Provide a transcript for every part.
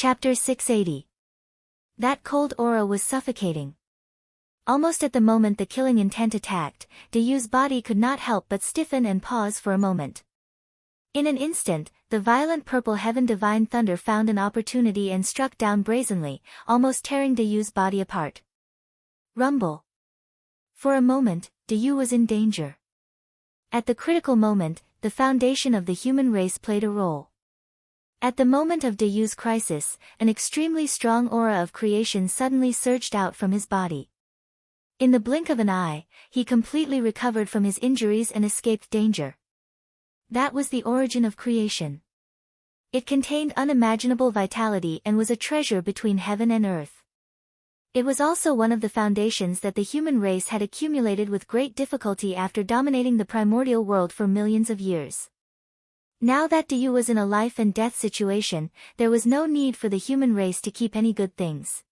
Chapter 680. That cold aura was suffocating. Almost at the moment the killing intent attacked, Dayu's body could not help but stiffen and pause for a moment. In an instant, the violent purple heaven divine thunder found an opportunity and struck down brazenly, almost tearing Dayu's body apart. Rumble. For a moment, Dayu was in danger. At the critical moment, the foundation of the human race played a role. At the moment of Dayu's crisis, an extremely strong aura of creation suddenly surged out from his body. In the blink of an eye, he completely recovered from his injuries and escaped danger. That was the origin of creation. It contained unimaginable vitality and was a treasure between heaven and earth. It was also one of the foundations that the human race had accumulated with great difficulty after dominating the primordial world for millions of years. Now that Dayu was in a life and death situation, there was no need for the human race to keep any good things.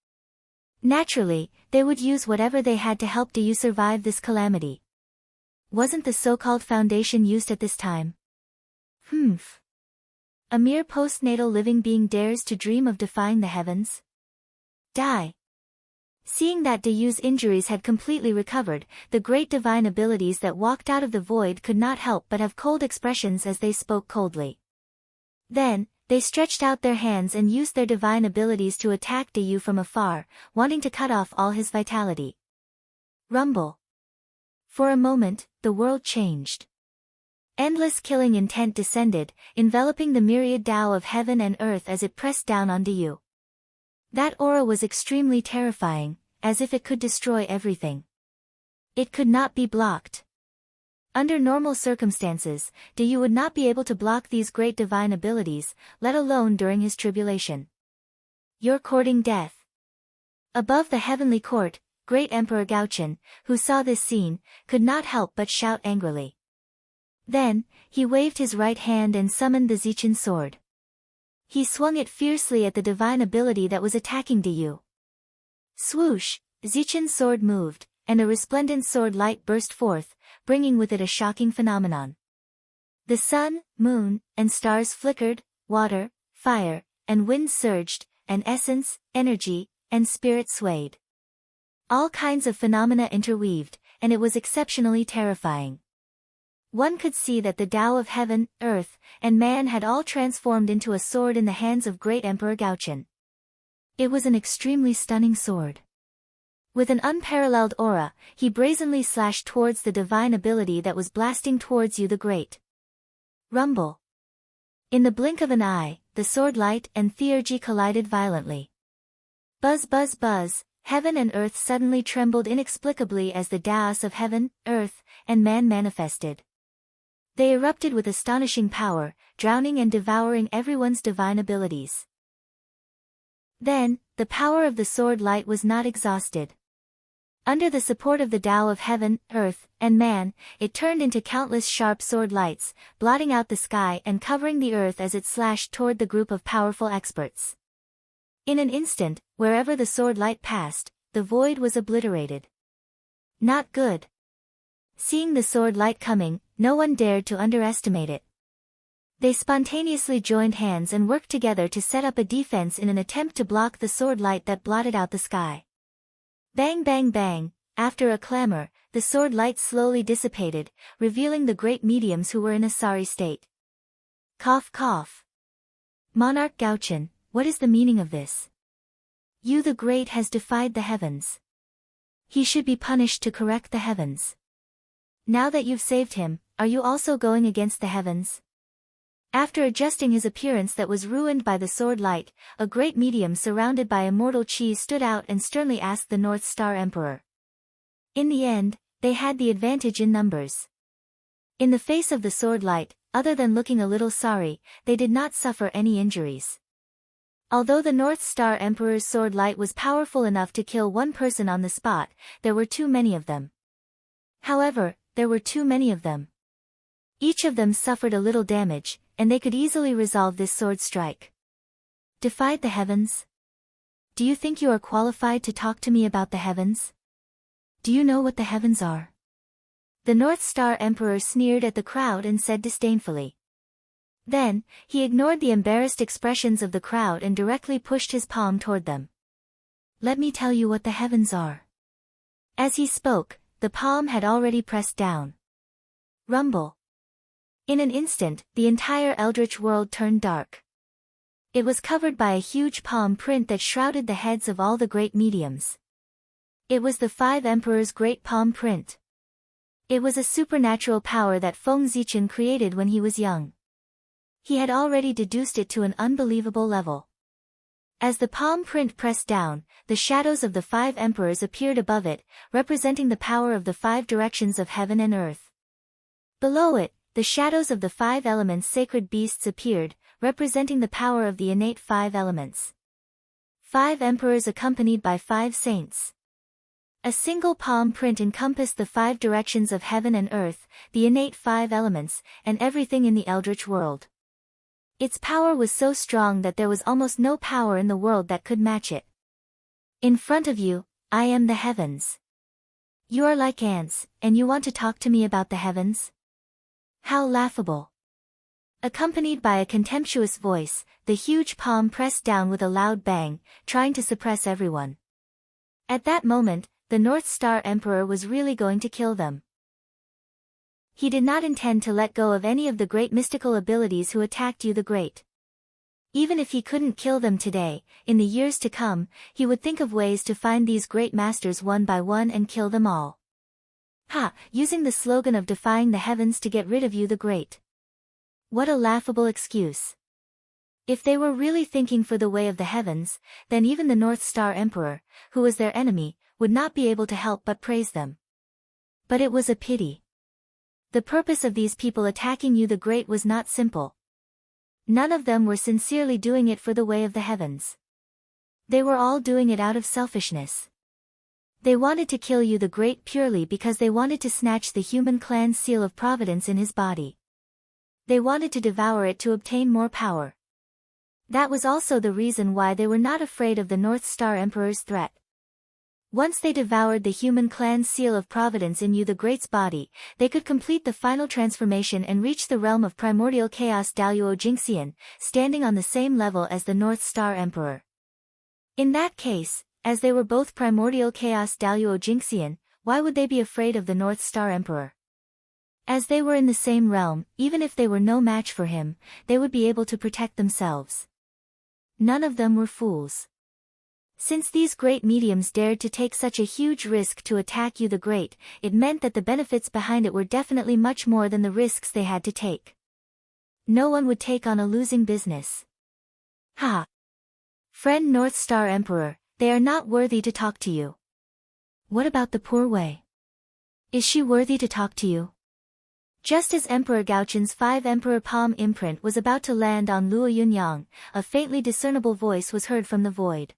Naturally, they would use whatever they had to help Dayu survive this calamity. Wasn't the so-called foundation used at this time? A mere postnatal living being dares to dream of defying the heavens? Die. Seeing that Dayu's injuries had completely recovered, the great divine abilities that walked out of the void could not help but have cold expressions as they spoke coldly. Then, they stretched out their hands and used their divine abilities to attack Dayu from afar, wanting to cut off all his vitality. Rumble. For a moment, the world changed. Endless killing intent descended, enveloping the myriad Tao of heaven and earth as it pressed down on Dayu. That aura was extremely terrifying, as if it could destroy everything. It could not be blocked. Under normal circumstances, Dayu would not be able to block these great divine abilities, let alone during his tribulation. You're courting death. Above the heavenly court, great Emperor Gaochen, who saw this scene, could not help but shout angrily. Then, he waved his right hand and summoned the Zichin sword. He swung it fiercely at the divine ability that was attacking Dayu. Swoosh, Zichin's sword moved, and a resplendent sword light burst forth, bringing with it a shocking phenomenon. The sun, moon, and stars flickered, water, fire, and wind surged, and essence, energy, and spirit swayed. All kinds of phenomena interweaved, and it was exceptionally terrifying. One could see that the Tao of heaven, earth, and man had all transformed into a sword in the hands of great Emperor Gaochen. It was an extremely stunning sword. With an unparalleled aura, he brazenly slashed towards the divine ability that was blasting towards you the great. Rumble. In the blink of an eye, the sword light and theurgy collided violently. Buzz buzz buzz, heaven and earth suddenly trembled inexplicably as the Taos of heaven, earth, and man manifested. They erupted with astonishing power, drowning and devouring everyone's divine abilities. Then, the power of the sword light was not exhausted. Under the support of the Tao of heaven, earth, and man, it turned into countless sharp sword lights, blotting out the sky and covering the earth as it slashed toward the group of powerful experts. In an instant, wherever the sword light passed, the void was obliterated. Not good. Seeing the sword light coming, no one dared to underestimate it. They spontaneously joined hands and worked together to set up a defense in an attempt to block the sword light that blotted out the sky. Bang bang bang, after a clamor, the sword light slowly dissipated, revealing the great mediums who were in a sorry state. Cough cough. Monarch Gaochen, what is the meaning of this? You the Great has defied the heavens. He should be punished to correct the heavens. Now that you've saved him, are you also going against the heavens? After adjusting his appearance that was ruined by the sword light, a great medium surrounded by immortal chi stood out and sternly asked the North Star Emperor. In the end, they had the advantage in numbers. In the face of the sword light, other than looking a little sorry, they did not suffer any injuries. Although the North Star Emperor's sword light was powerful enough to kill one person on the spot, there were too many of them. However, there were too many of them. Each of them suffered a little damage, and they could easily resolve this sword strike. Defied the heavens? Do you think you are qualified to talk to me about the heavens? Do you know what the heavens are? The North Star Emperor sneered at the crowd and said disdainfully. Then, he ignored the embarrassed expressions of the crowd and directly pushed his palm toward them. Let me tell you what the heavens are. As he spoke, the palm had already pressed down. Rumble. In an instant, the entire eldritch world turned dark. It was covered by a huge palm print that shrouded the heads of all the great mediums. It was the 5 emperors' great palm print. It was a supernatural power that Feng Zichen created when he was young. He had already deduced it to an unbelievable level. As the palm print pressed down, the shadows of the 5 emperors appeared above it, representing the power of the 5 directions of heaven and earth. Below it, the shadows of the 5 elements' sacred beasts appeared, representing the power of the innate 5 elements. 5 emperors accompanied by 5 saints. A single palm print encompassed the 5 directions of heaven and earth, the innate 5 elements, and everything in the eldritch world. Its power was so strong that there was almost no power in the world that could match it. In front of you, I am the heavens. You are like ants, and you want to talk to me about the heavens? How laughable. Accompanied by a contemptuous voice, the huge palm pressed down with a loud bang, trying to suppress everyone. At that moment, the North Star Emperor was really going to kill them. He did not intend to let go of any of the great mystical abilities who attacked you the Great. Even if he couldn't kill them today, in the years to come, he would think of ways to find these great masters one by one and kill them all. Using the slogan of defying the heavens to get rid of you the Great. What a laughable excuse. If they were really thinking for the way of the heavens, then even the North Star Emperor, who was their enemy, would not be able to help but praise them. But it was a pity. The purpose of these people attacking you the Great was not simple. None of them were sincerely doing it for the way of the heavens. They were all doing it out of selfishness. They wanted to kill you the Great purely because they wanted to snatch the human clan's seal of providence in his body. They wanted to devour it to obtain more power. That was also the reason why they were not afraid of the North Star Emperor's threat. Once they devoured the human clan's seal of providence in you the Great's body, they could complete the final transformation and reach the realm of primordial chaos Daluo Jingxian, standing on the same level as the North Star Emperor. In that case, as they were both primordial chaos Daluo Jingxian, why would they be afraid of the North Star Emperor? As they were in the same realm, even if they were no match for him, they would be able to protect themselves. None of them were fools. Since these great mediums dared to take such a huge risk to attack you the Great, it meant that the benefits behind it were definitely much more than the risks they had to take. No one would take on a losing business. Friend North Star Emperor, they are not worthy to talk to you. What about the poor Wei? Is she worthy to talk to you? Just as Emperor Gaochun's 5 Emperor Palm imprint was about to land on Luo Yunyang, a faintly discernible voice was heard from the void.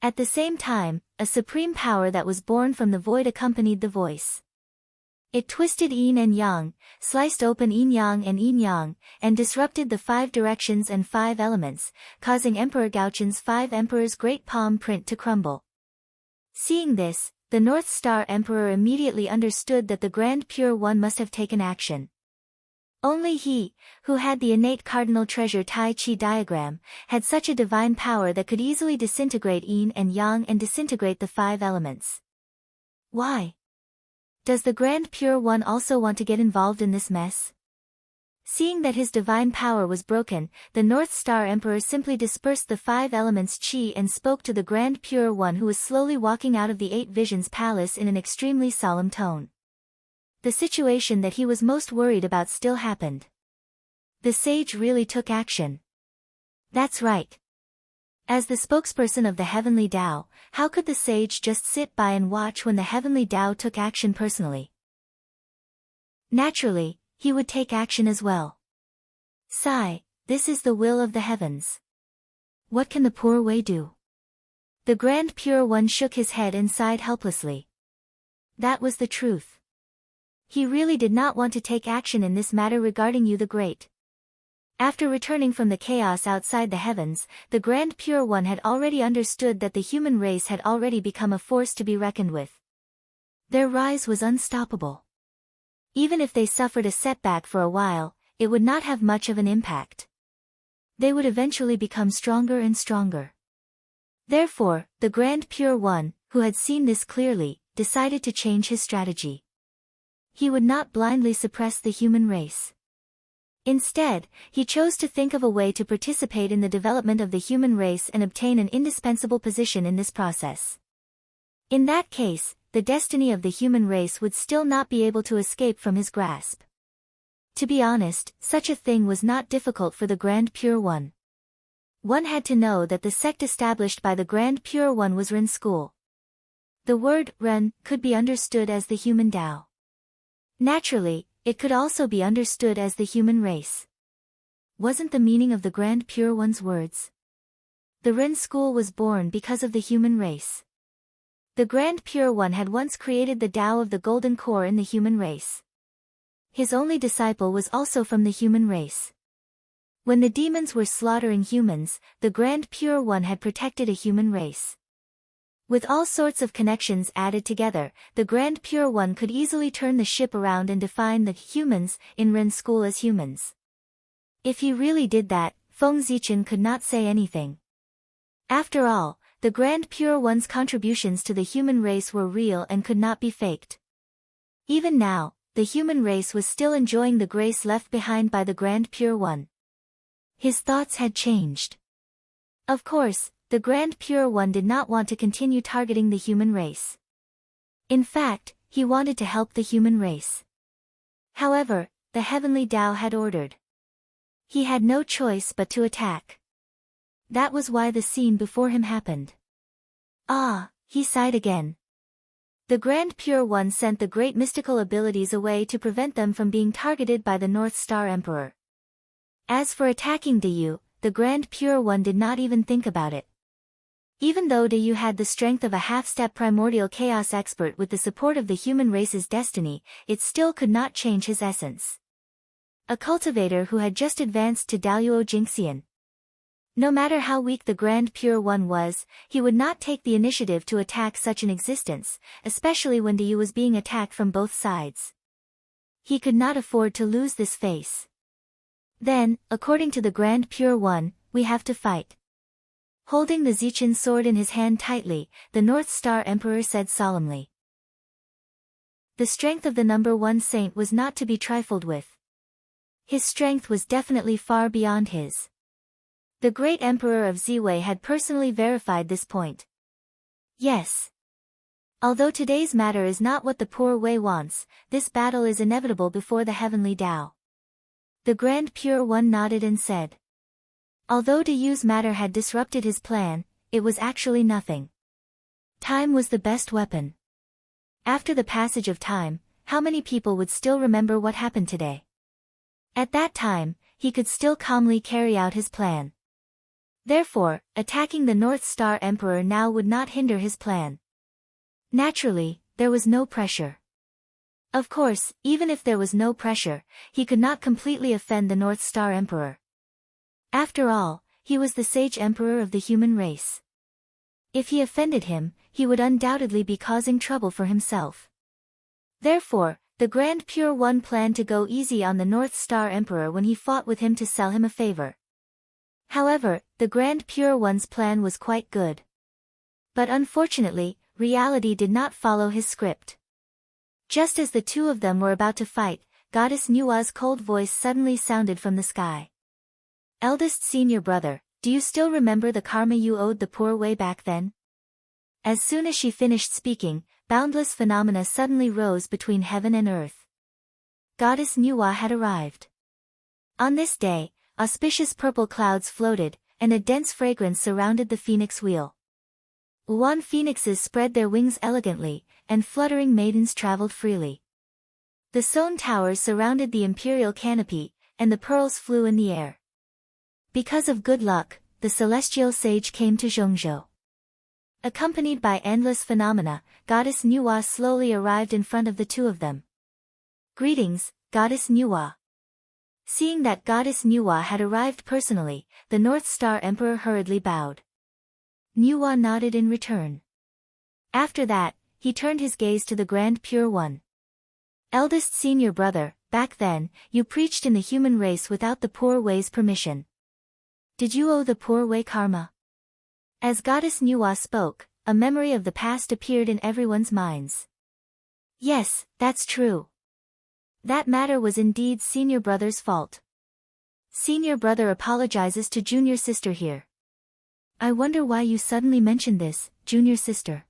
At the same time, a supreme power that was born from the void accompanied the voice. It twisted yin and yang, sliced open yin yang and disrupted the 5 directions and 5 elements, causing Emperor Gaochun's 5 Emperor's great palm print to crumble. Seeing this, the North Star Emperor immediately understood that the Grand Pure One must have taken action. Only he, who had the innate cardinal treasure Tai Chi diagram, had such a divine power that could easily disintegrate yin and yang and disintegrate the 5 elements. Why? Does the Grand Pure One also want to get involved in this mess? Seeing that his divine power was broken, the North Star Emperor simply dispersed the 5 elements' chi and spoke to the Grand Pure One who was slowly walking out of the 8 Visions Palace in an extremely solemn tone. The situation that he was most worried about still happened. The sage really took action. That's right. As the spokesperson of the Heavenly Tao, how could the sage just sit by and watch when the Heavenly Tao took action personally? Naturally, he would take action as well. Sigh, this is the will of the heavens. What can the poor Wei do? The Grand Pure One shook his head and sighed helplessly. That was the truth. He really did not want to take action in this matter regarding you the Great. After returning from the chaos outside the heavens, the Grand Pure One had already understood that the human race had already become a force to be reckoned with. Their rise was unstoppable. Even if they suffered a setback for a while, it would not have much of an impact. They would eventually become stronger and stronger. Therefore, the Grand Pure One, who had seen this clearly, decided to change his strategy. He would not blindly suppress the human race. Instead, he chose to think of a way to participate in the development of the human race and obtain an indispensable position in this process. In that case, the destiny of the human race would still not be able to escape from his grasp. To be honest, such a thing was not difficult for the Grand Pure One. One had to know that the sect established by the Grand Pure One was Ren school. The word Ren could be understood as the human Tao. Naturally, it could also be understood as the human race. Wasn't the meaning of the Grand Pure One's words? The Ren school was born because of the human race. The Grand Pure One had once created the Tao of the Golden Core in the human race. His only disciple was also from the human race. When the demons were slaughtering humans, the Grand Pure One had protected a human race. With all sorts of connections added together, the Grand Pure One could easily turn the ship around and define the humans in Ren school as humans. If he really did that, Feng Zichen could not say anything. After all, the Grand Pure One's contributions to the human race were real and could not be faked. Even now, the human race was still enjoying the grace left behind by the Grand Pure One. His thoughts had changed. Of course, the Grand Pure One did not want to continue targeting the human race. In fact, he wanted to help the human race. However, the heavenly Tao had ordered. He had no choice but to attack. That was why the scene before him happened. Ah, he sighed again. The Grand Pure One sent the great mystical abilities away to prevent them from being targeted by the North Star Emperor. As for attacking Deyu, the Grand Pure One did not even think about it. Even though Deyu had the strength of a half-step primordial chaos expert with the support of the human race's destiny, it still could not change his essence. A cultivator who had just advanced to Daluo Jinxian. No matter how weak the Grand Pure One was, he would not take the initiative to attack such an existence, especially when Deyu was being attacked from both sides. He could not afford to lose this face. Then, according to the Grand Pure One, we have to fight. Holding the Zichen sword in his hand tightly, the North Star Emperor said solemnly. The strength of the number one saint was not to be trifled with. His strength was definitely far beyond his. The great Emperor of Ziwei had personally verified this point. Yes. Although today's matter is not what the poor Wei wants, this battle is inevitable before the heavenly Tao. The Grand Pure One nodded and said. Although Deyu's matter had disrupted his plan, it was actually nothing. Time was the best weapon. After the passage of time, how many people would still remember what happened today? At that time, he could still calmly carry out his plan. Therefore, attacking the North Star Emperor now would not hinder his plan. Naturally, there was no pressure. Of course, even if there was no pressure, he could not completely offend the North Star Emperor. After all, he was the sage emperor of the human race. If he offended him, he would undoubtedly be causing trouble for himself. Therefore, the Grand Pure One planned to go easy on the North Star Emperor when he fought with him to sell him a favor. However, the Grand Pure One's plan was quite good. But unfortunately, reality did not follow his script. Just as the two of them were about to fight, Goddess Nua's cold voice suddenly sounded from the sky. Eldest senior brother, do you still remember the karma you owed the poor way back then? As soon as she finished speaking, boundless phenomena suddenly rose between heaven and earth. Goddess Nua had arrived. On this day, auspicious purple clouds floated, and a dense fragrance surrounded the phoenix wheel. Uan phoenixes spread their wings elegantly, and fluttering maidens traveled freely. The Sown towers surrounded the imperial canopy, and the pearls flew in the air. Because of good luck, the celestial sage came to Zhongzhou. Accompanied by endless phenomena, Goddess Nua slowly arrived in front of the two of them. Greetings, Goddess Nua. Seeing that Goddess Nua had arrived personally, the North Star Emperor hurriedly bowed. Nua nodded in return. After that, he turned his gaze to the Grand Pure One. Eldest senior brother, back then, you preached in the human race without the poor way's permission. Did you owe the poor way karma? As Goddess Nuwa spoke, a memory of the past appeared in everyone's minds. Yes, that's true. That matter was indeed senior brother's fault. Senior brother apologizes to junior sister here. I wonder why you suddenly mentioned this, junior sister.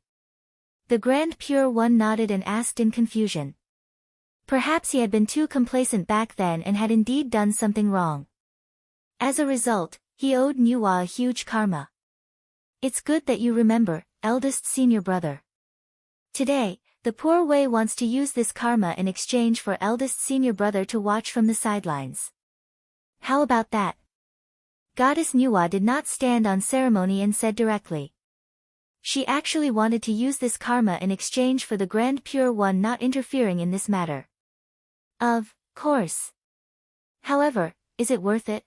The Grand Pure One nodded and asked in confusion. Perhaps he had been too complacent back then and had indeed done something wrong. As a result, he owed Nuwa a huge karma. It's good that you remember, eldest senior brother. Today, the poor way wants to use this karma in exchange for eldest senior brother to watch from the sidelines. How about that? Goddess Nuwa did not stand on ceremony and said directly. She actually wanted to use this karma in exchange for the Grand Pure One not interfering in this matter. Of course. However, is it worth it?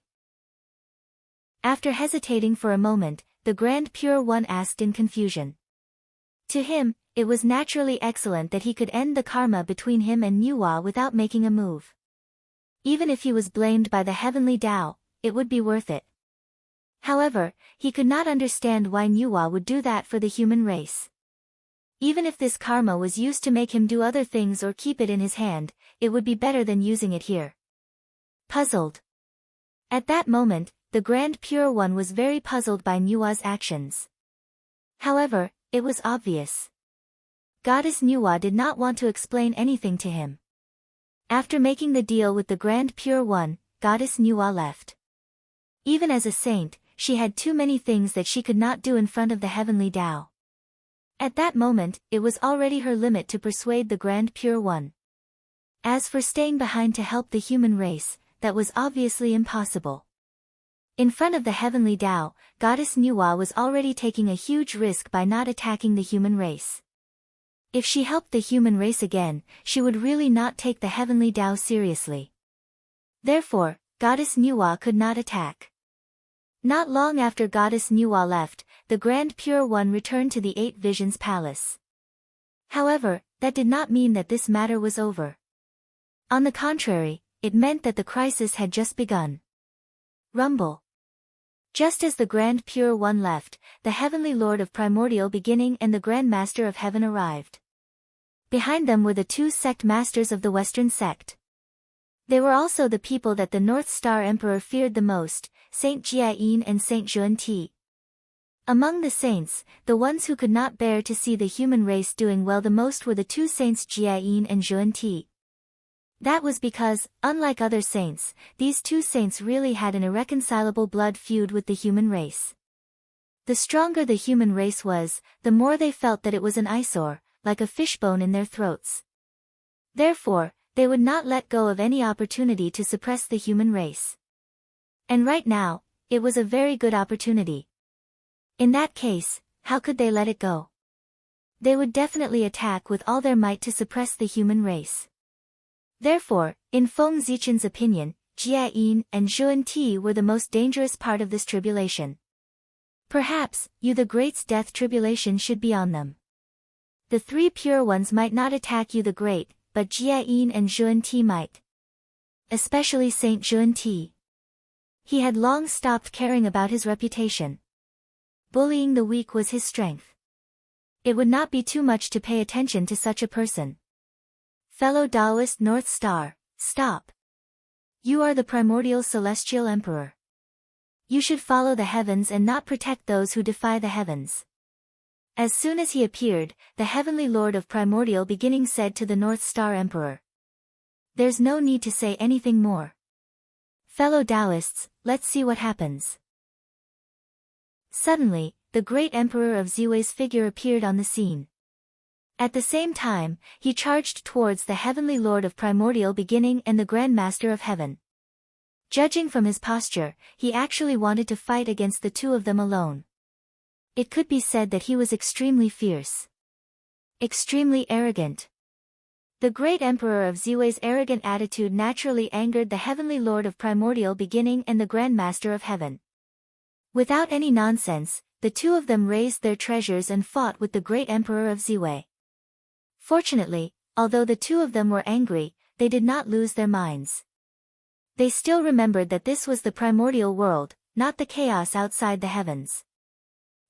After hesitating for a moment, the Grand Pure One asked in confusion. To him, it was naturally excellent that he could end the karma between him and Nuwa without making a move. Even if he was blamed by the heavenly Tao, it would be worth it. However, he could not understand why Nuwa would do that for the human race. Even if this karma was used to make him do other things or keep it in his hand, it would be better than using it here. Puzzled. At that moment, the Grand Pure One was very puzzled by Nuwa's actions. However, it was obvious. Goddess Nuwa did not want to explain anything to him. After making the deal with the Grand Pure One, Goddess Nuwa left. Even as a saint, she had too many things that she could not do in front of the heavenly Tao. At that moment, it was already her limit to persuade the Grand Pure One. As for staying behind to help the human race, that was obviously impossible. In front of the heavenly Tao, Goddess Nuwa was already taking a huge risk by not attacking the human race. If she helped the human race again, she would really not take the heavenly Tao seriously. Therefore, Goddess Nuwa could not attack. Not long after Goddess Nuwa left, the Grand Pure One returned to the Eight Visions Palace. However, that did not mean that this matter was over. On the contrary, it meant that the crisis had just begun. Rumble. Just as the Grand Pure One left, the Heavenly Lord of Primordial Beginning and the Grand Master of Heaven arrived. Behind them were the two sect masters of the Western sect. They were also the people that the North Star Emperor feared the most, Saint Jiayin and Saint Zhuan-Ti. Among the saints, the ones who could not bear to see the human race doing well the most were the two saints Jiayin and Zhuan-Ti. That was because, unlike other saints, these two saints really had an irreconcilable blood feud with the human race. The stronger the human race was, the more they felt that it was an eyesore, like a fishbone in their throats. Therefore, they would not let go of any opportunity to suppress the human race. And right now, it was a very good opportunity. In that case, how could they let it go? They would definitely attack with all their might to suppress the human race. Therefore, in Feng Zichen's opinion, Jiayin and Zhuan-Ti were the most dangerous part of this tribulation. Perhaps, you the Great's death tribulation should be on them. The three pure ones might not attack you the Great, but Jiayin and Zhuan-Ti might. Especially Saint Zhuan-Ti. He had long stopped caring about his reputation. Bullying the weak was his strength. It would not be too much to pay attention to such a person. Fellow Taoist North Star, stop. You are the primordial celestial emperor. You should follow the heavens and not protect those who defy the heavens. As soon as he appeared, the heavenly lord of primordial beginning said to the North Star Emperor. There's no need to say anything more. Fellow Taoists, let's see what happens. Suddenly, the great emperor of Ziwei's figure appeared on the scene. At the same time, he charged towards the heavenly lord of primordial beginning and the Grand Master of Heaven. Judging from his posture, he actually wanted to fight against the two of them alone. It could be said that he was extremely fierce. Extremely arrogant. The great emperor of Ziwei's arrogant attitude naturally angered the heavenly lord of primordial beginning and the Grand Master of Heaven. Without any nonsense, the two of them raised their treasures and fought with the great emperor of Ziwei. Fortunately, although the two of them were angry, they did not lose their minds. They still remembered that this was the primordial world, not the chaos outside the heavens.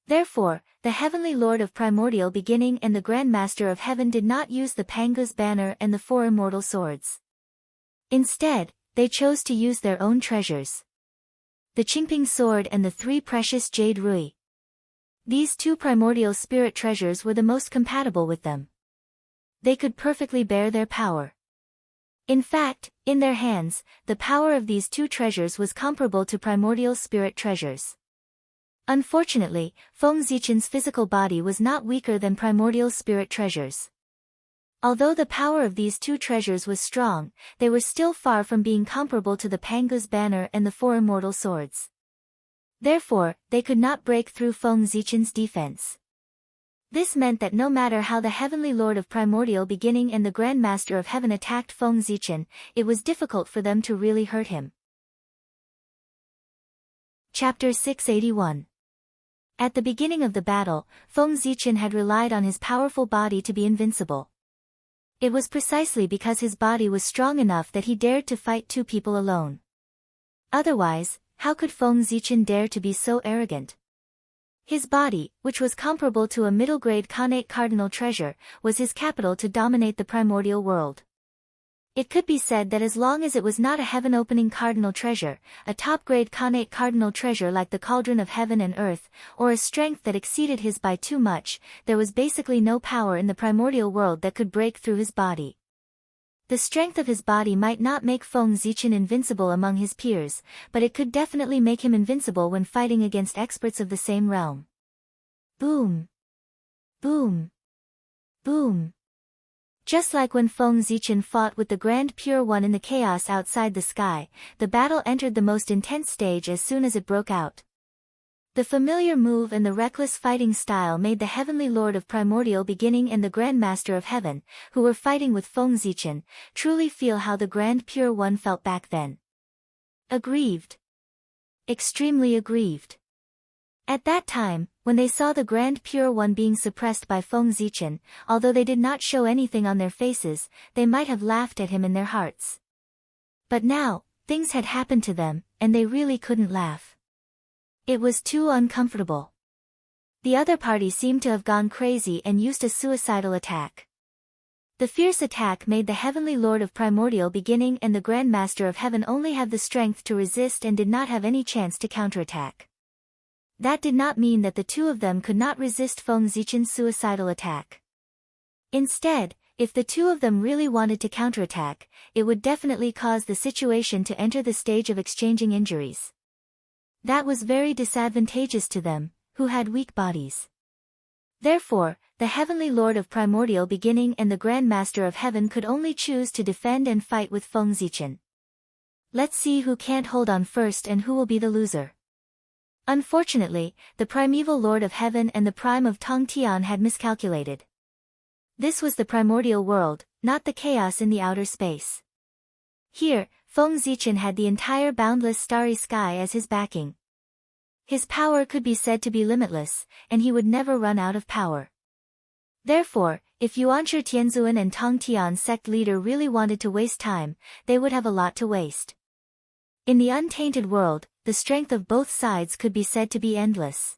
Therefore, the Heavenly Lord of Primordial Beginning and the Grand Master of Heaven did not use the Panga's banner and the 4 immortal swords. Instead, they chose to use their own treasures. The Qingping sword and the 3 precious jade rui. These 2 primordial spirit treasures were the most compatible with them. They could perfectly bear their power. In fact, in their hands, the power of these 2 treasures was comparable to primordial spirit treasures. Unfortunately, Feng Zichen's physical body was not weaker than primordial spirit treasures. Although the power of these 2 treasures was strong, they were still far from being comparable to the Panga's banner and the 4 immortal swords. Therefore, they could not break through Feng Zichen's defense. This meant that no matter how the Heavenly Lord of Primordial Beginning and the Grand Master of Heaven attacked Feng Zichen, it was difficult for them to really hurt him. Chapter 681. At the beginning of the battle, Feng Zichen had relied on his powerful body to be invincible. It was precisely because his body was strong enough that he dared to fight 2 people alone. Otherwise, how could Feng Zichen dare to be so arrogant? His body, which was comparable to a middle-grade Khanate cardinal treasure, was his capital to dominate the primordial world. It could be said that as long as it was not a heaven-opening cardinal treasure, a top-grade Khanate cardinal treasure like the cauldron of heaven and earth, or a strength that exceeded his by too much, there was basically no power in the primordial world that could break through his body. The strength of his body might not make Feng Zichen invincible among his peers, but it could definitely make him invincible when fighting against experts of the same realm. Boom! Boom! Boom! Just like when Feng Zichen fought with the Grand Pure One in the chaos outside the sky, the battle entered the most intense stage as soon as it broke out. The familiar move and the reckless fighting style made the Heavenly Lord of Primordial Beginning and the Grand Master of Heaven, who were fighting with Feng Zichen, truly feel how the Grand Pure One felt back then. Aggrieved. Extremely aggrieved. At that time, when they saw the Grand Pure One being suppressed by Feng Zichen, although they did not show anything on their faces, they might have laughed at him in their hearts. But now, things had happened to them, and they really couldn't laugh. It was too uncomfortable. The other party seemed to have gone crazy and used a suicidal attack. The fierce attack made the Heavenly Lord of Primordial Beginning and the Grand Master of Heaven only have the strength to resist and did not have any chance to counterattack. That did not mean that the 2 of them could not resist Feng Zichen's suicidal attack. Instead, if the 2 of them really wanted to counterattack, it would definitely cause the situation to enter the stage of exchanging injuries. That was very disadvantageous to them, who had weak bodies. Therefore, the Heavenly Lord of Primordial Beginning and the Grand Master of Heaven could only choose to defend and fight with Feng Zichen. Let's see who can't hold on first and who will be the loser. Unfortunately, the primeval Lord of Heaven and the Prime of Tongtian had miscalculated. This was the primordial world, not the chaos in the outer space. Here, Feng Zichen had the entire boundless starry sky as his backing. His power could be said to be limitless, and he would never run out of power. Therefore, if Yuanshi Tianzuan and Tongtian sect leader really wanted to waste time, they would have a lot to waste. In the untainted world, the strength of both sides could be said to be endless.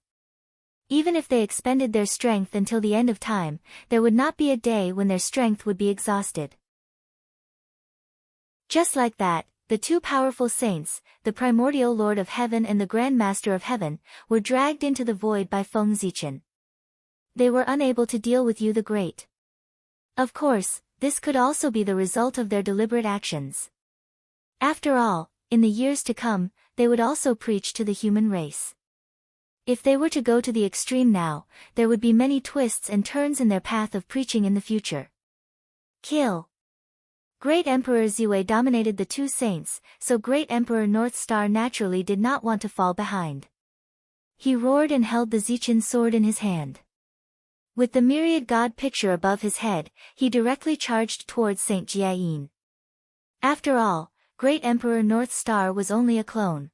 Even if they expended their strength until the end of time, there would not be a day when their strength would be exhausted. Just like that, the 2 powerful saints, the primordial Lord of Heaven and the Grand Master of Heaven, were dragged into the void by Feng Zichen. They were unable to deal with Yu the Great. Of course, this could also be the result of their deliberate actions. After all, in the years to come, they would also preach to the human race. If they were to go to the extreme now, there would be many twists and turns in their path of preaching in the future. Kill. Great Emperor Ziwei dominated the 2 saints, so Great Emperor North Star naturally did not want to fall behind. He roared and held the Zichen sword in his hand. With the myriad god picture above his head, he directly charged towards Saint Jiayin. After all, Great Emperor North Star was only a clone.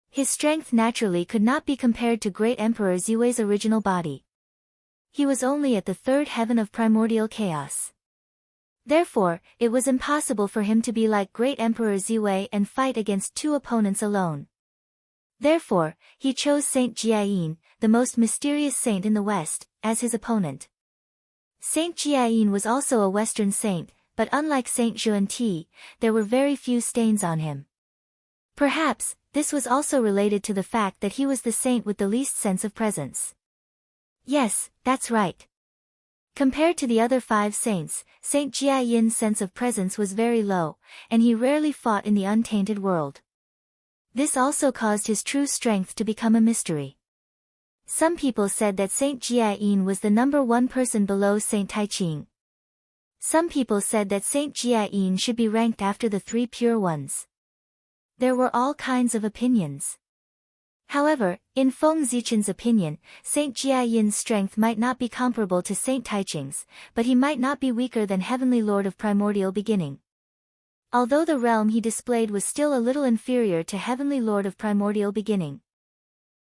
His strength naturally could not be compared to Great Emperor Ziwei's original body. He was only at the 3rd heaven of primordial chaos. Therefore, it was impossible for him to be like Great Emperor Ziwei and fight against two opponents alone. Therefore, he chose Saint Jiayin, the most mysterious saint in the West, as his opponent. Saint Jiayin was also a Western saint, but unlike Saint Xuanti, there were very few stains on him. Perhaps, this was also related to the fact that he was the saint with the least sense of presence. Yes, that's right. Compared to the other 5 saints, Saint Jiayin's sense of presence was very low, and he rarely fought in the untainted world. This also caused his true strength to become a mystery. Some people said that Saint Jiayin was the number 1 person below Saint Taiqing. Some people said that Saint Jiayin should be ranked after the 3 pure ones. There were all kinds of opinions. However, in Feng Zichen's opinion, Saint Jiayin's strength might not be comparable to Saint Taiqing's, but he might not be weaker than Heavenly Lord of Primordial Beginning. Although the realm he displayed was still a little inferior to Heavenly Lord of Primordial Beginning.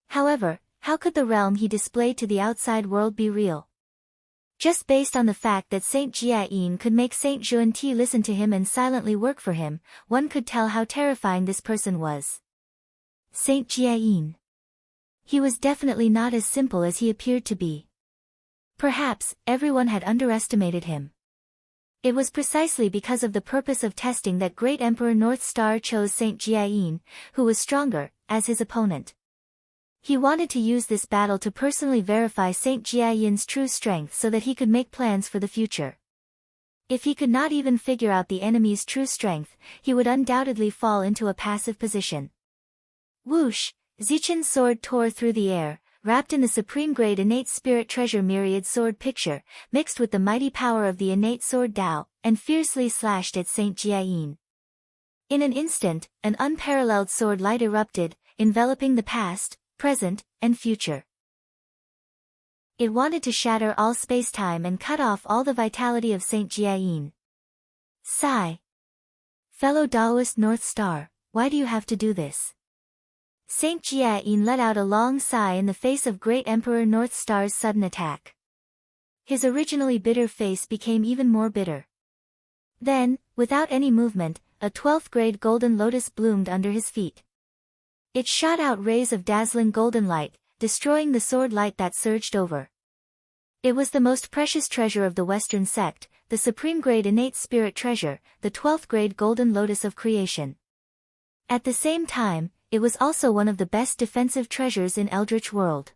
However, how could the realm he displayed to the outside world be real? Just based on the fact that Saint Jiayin could make Saint Xuanti listen to him and silently work for him, one could tell how terrifying this person was. Saint Jiayin. He was definitely not as simple as he appeared to be. Perhaps, everyone had underestimated him. It was precisely because of the purpose of testing that Great Emperor North Star chose Saint Jiayin, who was stronger, as his opponent. He wanted to use this battle to personally verify Saint Jiayin's true strength so that he could make plans for the future. If he could not even figure out the enemy's true strength, he would undoubtedly fall into a passive position. Whoosh! Zichen's sword tore through the air, wrapped in the supreme-grade innate spirit treasure myriad sword picture, mixed with the mighty power of the innate sword Dao, and fiercely slashed at Saint Jiayin. In an instant, an unparalleled sword light erupted, enveloping the past, present, and future. It wanted to shatter all space-time and cut off all the vitality of Saint Jiayin. Sigh. Fellow Taoist North Star, why do you have to do this? Saint Jiayin let out a long sigh in the face of Great Emperor North Star's sudden attack. His originally bitter face became even more bitter. Then, without any movement, a 12th grade golden lotus bloomed under his feet. It shot out rays of dazzling golden light, destroying the sword light that surged over. It was the most precious treasure of the Western sect, the supreme grade innate spirit treasure, the 12th grade golden lotus of creation. At the same time, it was also one of the best defensive treasures in Eldritch World.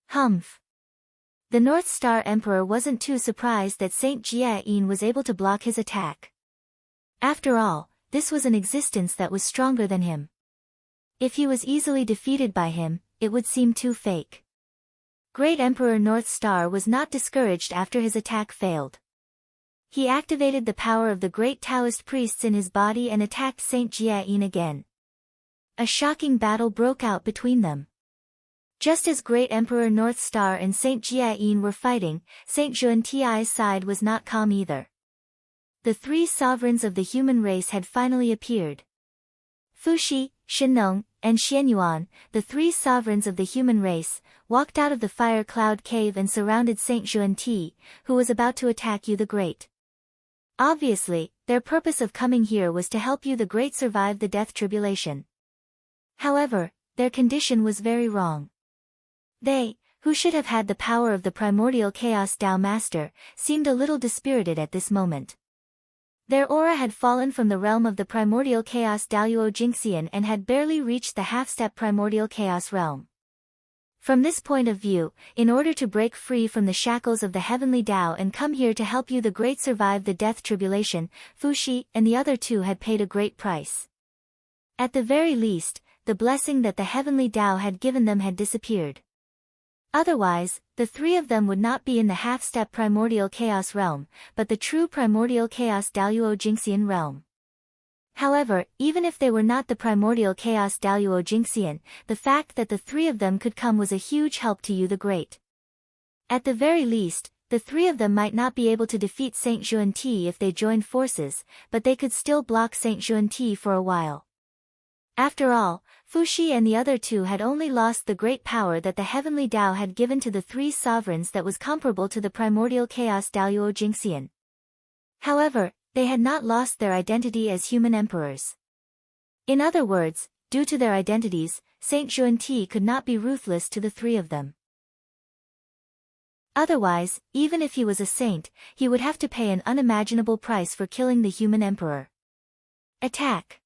Humph. The North Star Emperor wasn't too surprised that Saint Jiayin was able to block his attack. After all, this was an existence that was stronger than him. If he was easily defeated by him, it would seem too fake. Great Emperor North Star was not discouraged after his attack failed. He activated the power of the great Taoist priests in his body and attacked Saint Jiayin again. A shocking battle broke out between them. Just as Great Emperor North Star and Saint Jiayin were fighting, Saint Xuanti's side was not calm either. The 3 sovereigns of the human race had finally appeared. Fuxi, Shenong, and Xianyuan, the 3 sovereigns of the human race, walked out of the fire cloud cave and surrounded Saint Xuanti, who was about to attack Yu the Great. Obviously, their purpose of coming here was to help Yu the Great survive the death tribulation. However, their condition was very wrong. They, who should have had the power of the primordial chaos Tao Master, seemed a little dispirited at this moment. Their aura had fallen from the realm of the primordial chaos Daluo Jingxian and had barely reached the half-step primordial chaos realm. From this point of view, in order to break free from the shackles of the heavenly Tao and come here to help Yu the Great survive the death tribulation, Fuxi and the other 2 had paid a great price. At the very least, the blessing that the heavenly Tao had given them had disappeared. Otherwise, the 3 of them would not be in the half-step primordial chaos realm, but the true primordial chaos Daluo Jingxian realm. However, even if they were not the primordial chaos Daluo Jingxian, the fact that the 3 of them could come was a huge help to Yu the Great. At the very least, the 3 of them might not be able to defeat Saint Xuanti if they joined forces, but they could still block Saint Xuanti for a while. After all, Fuxi and the other 2 had only lost the great power that the heavenly Tao had given to the 3 sovereigns that was comparable to the primordial chaos Daluo Jingxian. However, they had not lost their identity as human emperors. In other words, due to their identities, Saint Xuanti could not be ruthless to the three of them. Otherwise, even if he was a saint, he would have to pay an unimaginable price for killing the human emperor. Attack!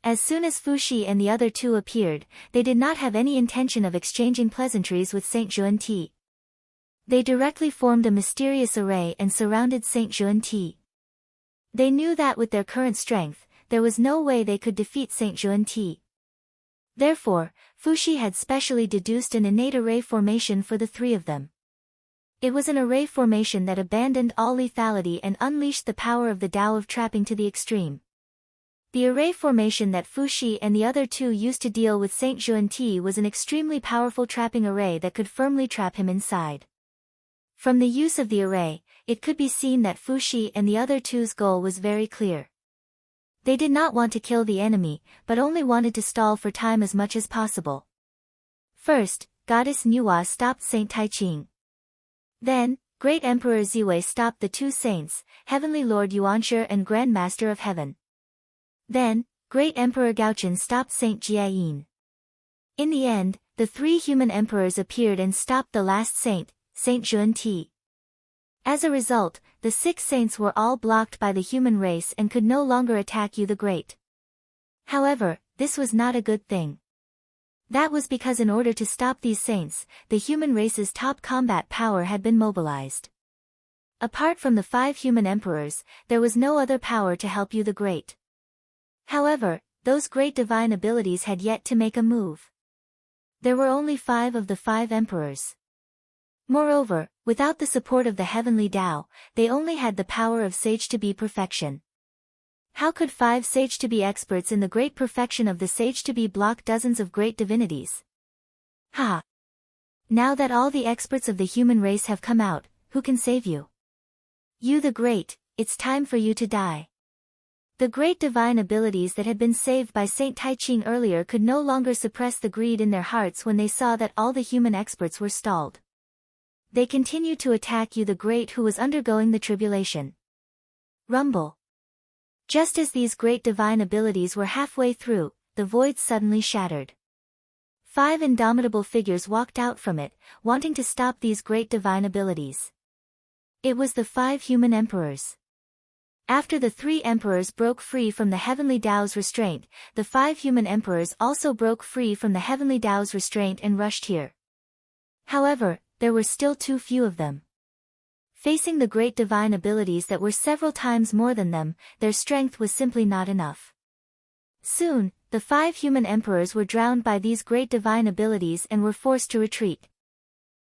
As soon as Fuxi and the other two appeared, they did not have any intention of exchanging pleasantries with Saint Xuanti. They directly formed a mysterious array and surrounded Saint Xuanti. They knew that with their current strength, there was no way they could defeat Saint Xuanti. Therefore, Fuxi had specially deduced an innate array formation for the three of them. It was an array formation that abandoned all lethality and unleashed the power of the Tao of trapping to the extreme. The array formation that Fuxi and the other two used to deal with Saint Xuanti was an extremely powerful trapping array that could firmly trap him inside. From the use of the array, it could be seen that Fuxi and the other two's goal was very clear. They did not want to kill the enemy, but only wanted to stall for time as much as possible. First, Goddess Nuwa stopped Saint Taiqing. Then, Great Emperor Ziwei stopped the two saints, Heavenly Lord Yuanshi and Grand Master of Heaven. Then, Great Emperor Gaochen stopped Saint Jiayin. In the end, the three human emperors appeared and stopped the last saint, Saint Xuanti. As a result, the 6 saints were all blocked by the human race and could no longer attack you the Great. However, this was not a good thing. That was because in order to stop these saints, the human race's top combat power had been mobilized. Apart from the 5 human emperors, there was no other power to help you the Great. However, those great divine abilities had yet to make a move. There were only 5 of the 5 emperors. Moreover, without the support of the heavenly Tao, they only had the power of sage to be perfection. How could 5 sage to be experts in the great perfection of the sage to be block dozens of great divinities? Ha! Now that all the experts of the human race have come out, who can save you? You the Great, it's time for you to die. The great divine abilities that had been saved by Saint Taiqing earlier could no longer suppress the greed in their hearts when they saw that all the human experts were stalled. They continued to attack you the Great who was undergoing the tribulation. Rumble. Just as these great divine abilities were halfway through, the void suddenly shattered. 5 indomitable figures walked out from it, wanting to stop these great divine abilities. It was the 5 human emperors. After the 3 emperors broke free from the heavenly Tao's restraint, the 5 human emperors also broke free from the heavenly Tao's restraint and rushed here. However, there were still too few of them. Facing the great divine abilities that were several times more than them, their strength was simply not enough. Soon, the 5 human emperors were drowned by these great divine abilities and were forced to retreat.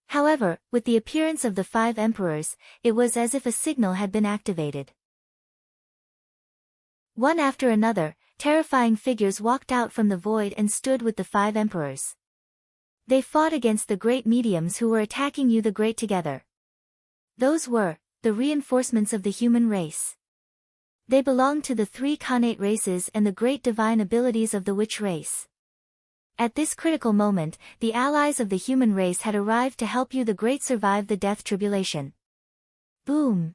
However, with the appearance of the 5 emperors, it was as if a signal had been activated. One after another, terrifying figures walked out from the void and stood with the 5 emperors. They fought against the great mediums who were attacking you the Great together. Those were the reinforcements of the human race. They belonged to the 3 Khanate races and the great divine abilities of the witch race. At this critical moment, the allies of the human race had arrived to help you the Great survive the death tribulation. Boom!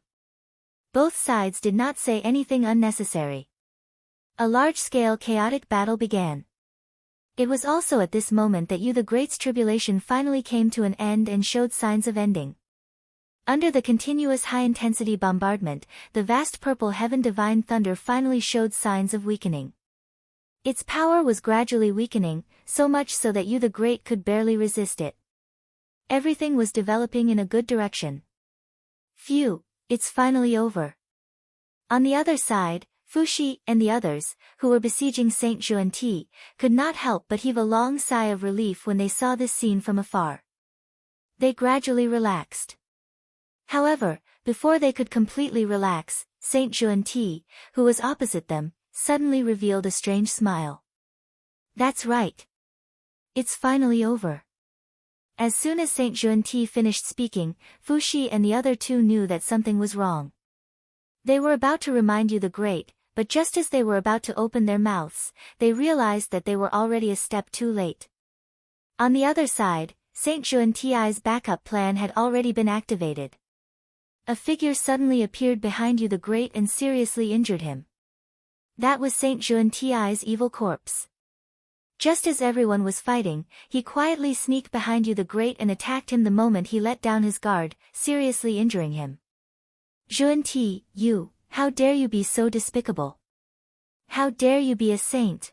Both sides did not say anything unnecessary. A large-scale chaotic battle began. It was also at this moment that you the Great's tribulation finally came to an end and showed signs of ending. Under the continuous high-intensity bombardment, the vast purple heaven divine thunder finally showed signs of weakening. Its power was gradually weakening, so much so that you the Great could barely resist it. Everything was developing in a good direction. Phew, it's finally over. On the other side, Fuxi and the others, who were besieging Saint Xuanti, could not help but heave a long sigh of relief when they saw this scene from afar. They gradually relaxed. However, before they could completely relax, Saint Xuanti, who was opposite them, suddenly revealed a strange smile. That's right. It's finally over. As soon as Saint Xuanti finished speaking, Fuxi and the other 2 knew that something was wrong. They were about to remind you the Great, but just as they were about to open their mouths, they realized that they were already a step too late. On the other side, Saint Xuanti's backup plan had already been activated. A figure suddenly appeared behind Yu the Great and seriously injured him. That was Saint Xuanti's evil corpse. Just as everyone was fighting, he quietly sneaked behind Yu the Great and attacked him the moment he let down his guard, seriously injuring him. Xuanti, you, how dare you be so despicable? How dare you be a saint?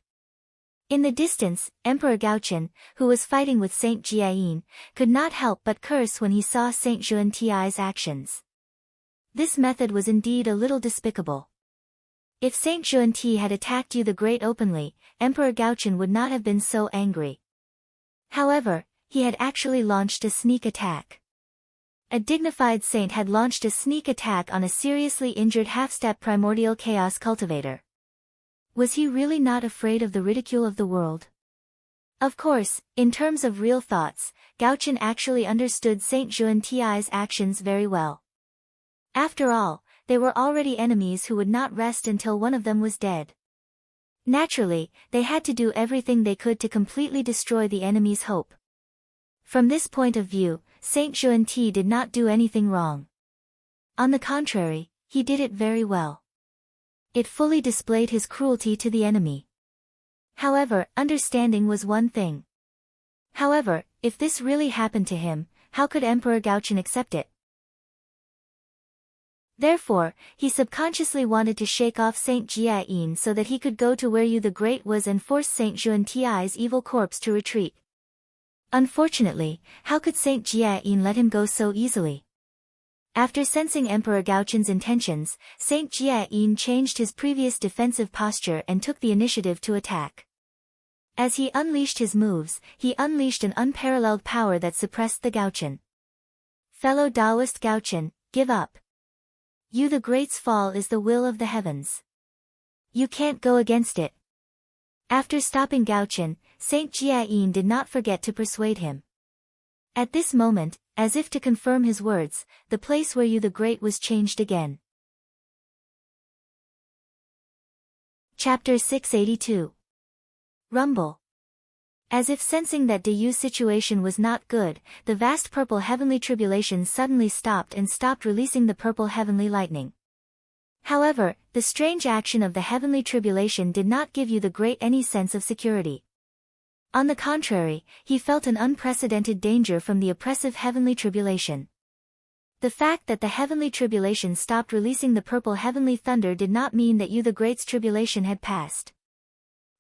In the distance, Emperor Gaochen, who was fighting with Saint Jiayin, could not help but curse when he saw Saint Xuanti's actions. This method was indeed a little despicable. If Saint Xuanti had attacked Yu the Great openly, Emperor Gaochen would not have been so angry. However, he had actually launched a sneak attack. A dignified saint had launched a sneak attack on a seriously injured half-step primordial chaos cultivator. Was he really not afraid of the ridicule of the world? Of course, in terms of real thoughts, Gaochen actually understood Saint Xuanti's actions very well. After all, they were already enemies who would not rest until one of them was dead. Naturally, they had to do everything they could to completely destroy the enemy's hope. From this point of view, Saint Xuanti did not do anything wrong. On the contrary, he did it very well. It fully displayed his cruelty to the enemy. However, understanding was one thing. However, if this really happened to him, how could Emperor Gaochen accept it? Therefore, he subconsciously wanted to shake off Saint Jiayin so that he could go to where Yu the Great was and force Saint Xuanti's evil corpse to retreat. Unfortunately, how could Saint Jiayin let him go so easily? After sensing Emperor Gaochen's intentions, Saint Jiayin changed his previous defensive posture and took the initiative to attack. As he unleashed his moves, he unleashed an unparalleled power that suppressed the Gaochen. Fellow Taoist Gaochen, give up. Yu the Great's fall is the will of the heavens. You can't go against it. After stopping Gaochen, Saint Jiayin did not forget to persuade him. At this moment, as if to confirm his words, the place where Yu the Great was changed again. Chapter 682. Rumble. As if sensing that De Yu's situation was not good, the vast purple heavenly tribulation suddenly stopped and stopped releasing the purple heavenly lightning. However, the strange action of the heavenly tribulation did not give Yu the Great any sense of security. On the contrary, he felt an unprecedented danger from the oppressive heavenly tribulation. The fact that the heavenly tribulation stopped releasing the purple heavenly thunder did not mean that Yu the Great's tribulation had passed.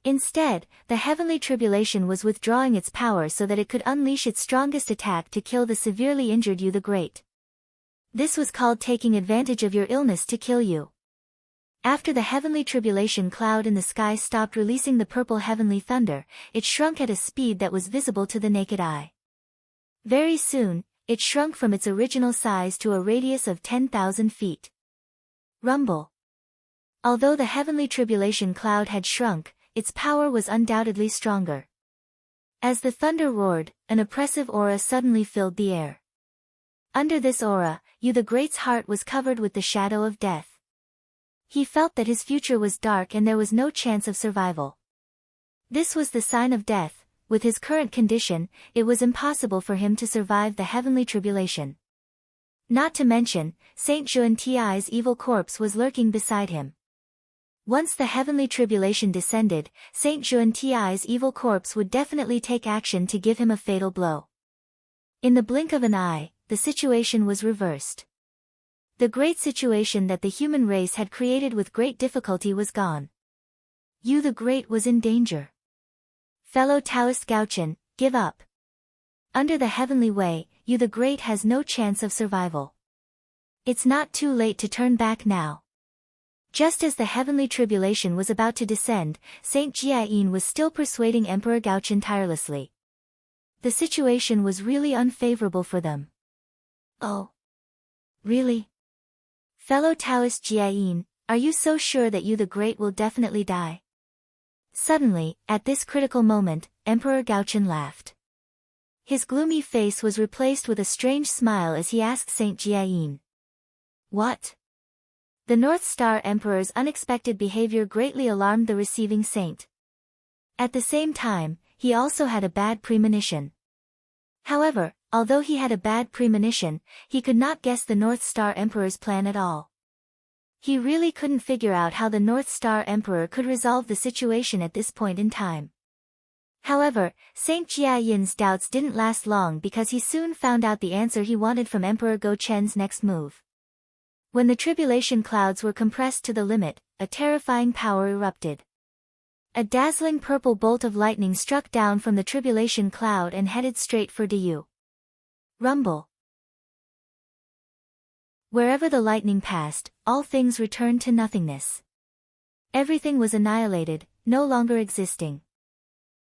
Instead, the heavenly tribulation was withdrawing its power so that it could unleash its strongest attack to kill the severely injured Yu the Great. This was called taking advantage of your illness to kill you. After the heavenly tribulation cloud in the sky stopped releasing the purple heavenly thunder, it shrunk at a speed that was visible to the naked eye. Very soon, it shrunk from its original size to a radius of 10,000 feet. Rumble. Although the heavenly tribulation cloud had shrunk, its power was undoubtedly stronger. As the thunder roared, an oppressive aura suddenly filled the air. Under this aura, Yu the Great's heart was covered with the shadow of death. He felt that his future was dark and there was no chance of survival. This was the sign of death. With his current condition, it was impossible for him to survive the heavenly tribulation. Not to mention, Saint Xuanti's evil corpse was lurking beside him. Once the heavenly tribulation descended, Saint Xuanti's evil corpse would definitely take action to give him a fatal blow. In the blink of an eye, the situation was reversed. The great situation that the human race had created with great difficulty was gone. Yu the Great was in danger. Fellow Taoist Gaochen, give up. Under the heavenly way, Yu the Great has no chance of survival. It's not too late to turn back now. Just as the heavenly tribulation was about to descend, Saint Jiayin was still persuading Emperor Gaochen tirelessly. The situation was really unfavorable for them. Oh. Really? Fellow Taoist Jiayin, are you so sure that Yu the Great will definitely die? Suddenly, at this critical moment, Emperor Gaochen laughed. His gloomy face was replaced with a strange smile as he asked Saint Jiayin. What? The North Star Emperor's unexpected behavior greatly alarmed the receiving saint. At the same time, he also had a bad premonition. However, although he had a bad premonition, he could not guess the North Star Emperor's plan at all. He really couldn't figure out how the North Star Emperor could resolve the situation at this point in time. However, Saint Jiayin's doubts didn't last long because he soon found out the answer he wanted from Emperor Go Chen's next move. When the tribulation clouds were compressed to the limit, a terrifying power erupted. A dazzling purple bolt of lightning struck down from the tribulation cloud and headed straight for Diyu. Rumble. Wherever the lightning passed, all things returned to nothingness. Everything was annihilated, no longer existing.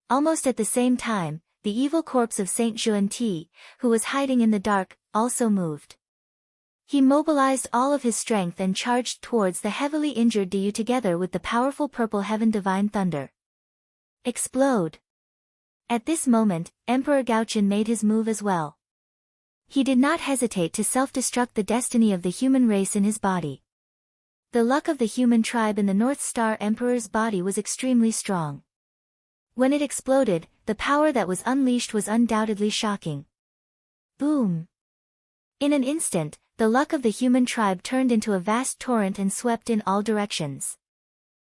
Almost at the same time, the evil corpse of Saint Xuanti, who was hiding in the dark, also moved. He mobilized all of his strength and charged towards the heavily injured Diyu together with the powerful purple heaven divine thunder. Explode! At this moment, Emperor Gaochen made his move as well. He did not hesitate to self-destruct the destiny of the human race in his body. The luck of the human tribe in the North Star Emperor's body was extremely strong. When it exploded, the power that was unleashed was undoubtedly shocking. Boom! In an instant, the luck of the human tribe turned into a vast torrent and swept in all directions.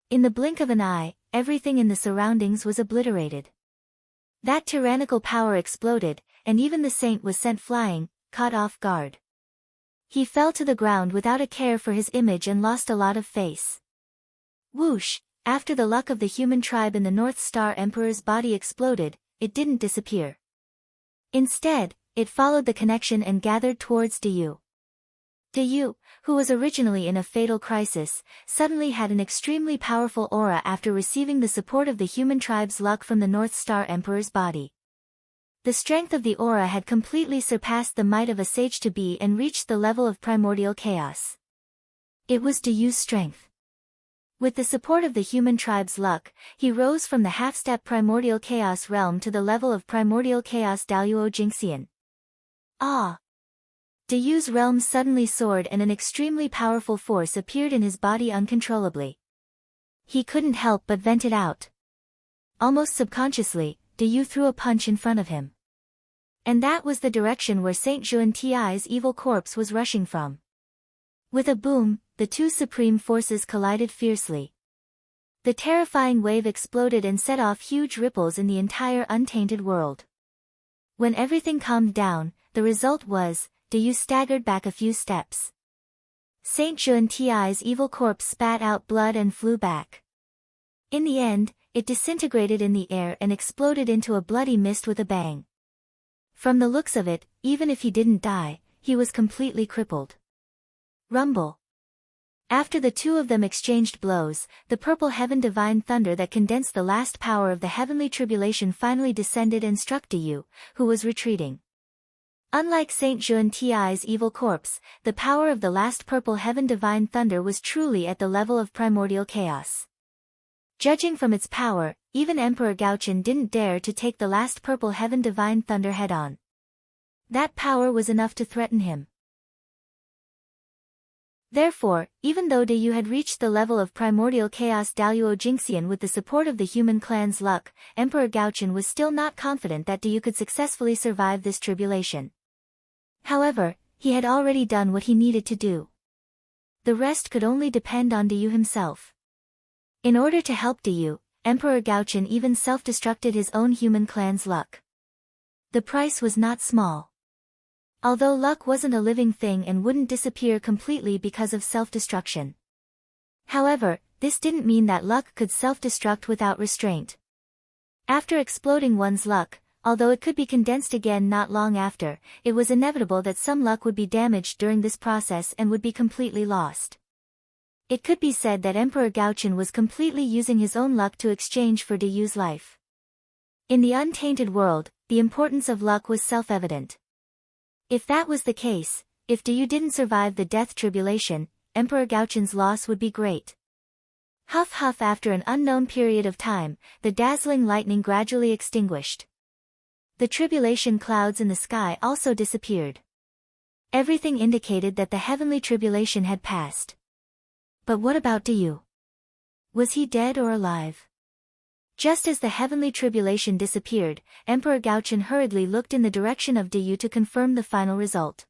In the blink of an eye, everything in the surroundings was obliterated. That tyrannical power exploded, and even the saint was sent flying, caught off guard. He fell to the ground without a care for his image and lost a lot of face. Whoosh! After the luck of the human tribe in the North Star Emperor's body exploded, it didn't disappear. Instead, it followed the connection and gathered towards Diyu. Diyu, who was originally in a fatal crisis, suddenly had an extremely powerful aura after receiving the support of the human tribe's luck from the North Star Emperor's body. The strength of the aura had completely surpassed the might of a sage to be and reached the level of primordial chaos. It was Diyu's strength. With the support of the human tribe's luck, he rose from the half-step primordial chaos realm to the level of primordial chaos Daluo Jingxian. Ah! Diyu's realm suddenly soared and an extremely powerful force appeared in his body uncontrollably. He couldn't help but vent it out. Almost subconsciously, Diyu threw a punch in front of him. And that was the direction where Saint Xuanti's evil corpse was rushing from. With a boom, the two supreme forces collided fiercely. The terrifying wave exploded and set off huge ripples in the entire untainted world. When everything calmed down, the result was, Diyu staggered back a few steps. Saint Xuanti's evil corpse spat out blood and flew back. In the end, it disintegrated in the air and exploded into a bloody mist with a bang. From the looks of it, even if he didn't die, he was completely crippled. Rumble. After the two of them exchanged blows, the purple heaven divine thunder that condensed the last power of the heavenly tribulation finally descended and struck Diyu, who was retreating. Unlike Saint Xuanti's evil corpse, the power of the last purple heaven divine thunder was truly at the level of primordial chaos. Judging from its power, even Emperor Gaochen didn't dare to take the last purple heaven divine thunder head-on. That power was enough to threaten him. Therefore, even though Diyu had reached the level of primordial chaos Daluo Jingxian with the support of the human clan's luck, Emperor Gaochen was still not confident that Diyu could successfully survive this tribulation. However, he had already done what he needed to do. The rest could only depend on Diyu himself. In order to help Diyu, Emperor Gaochen even self-destructed his own human clan's luck. The price was not small. Although luck wasn't a living thing and wouldn't disappear completely because of self-destruction. However, this didn't mean that luck could self-destruct without restraint. After exploding one's luck, although it could be condensed again not long after, it was inevitable that some luck would be damaged during this process and would be completely lost. It could be said that Emperor Gaochen was completely using his own luck to exchange for Diyu's life. In the untainted world, the importance of luck was self-evident. If that was the case, if Diyu didn't survive the death tribulation, Emperor Gaochen's loss would be great. Huff huff. After an unknown period of time, the dazzling lightning gradually extinguished. The tribulation clouds in the sky also disappeared. Everything indicated that the heavenly tribulation had passed. But what about Diyu? Was he dead or alive? Just as the heavenly tribulation disappeared, Emperor Gaochen hurriedly looked in the direction of Deyu to confirm the final result.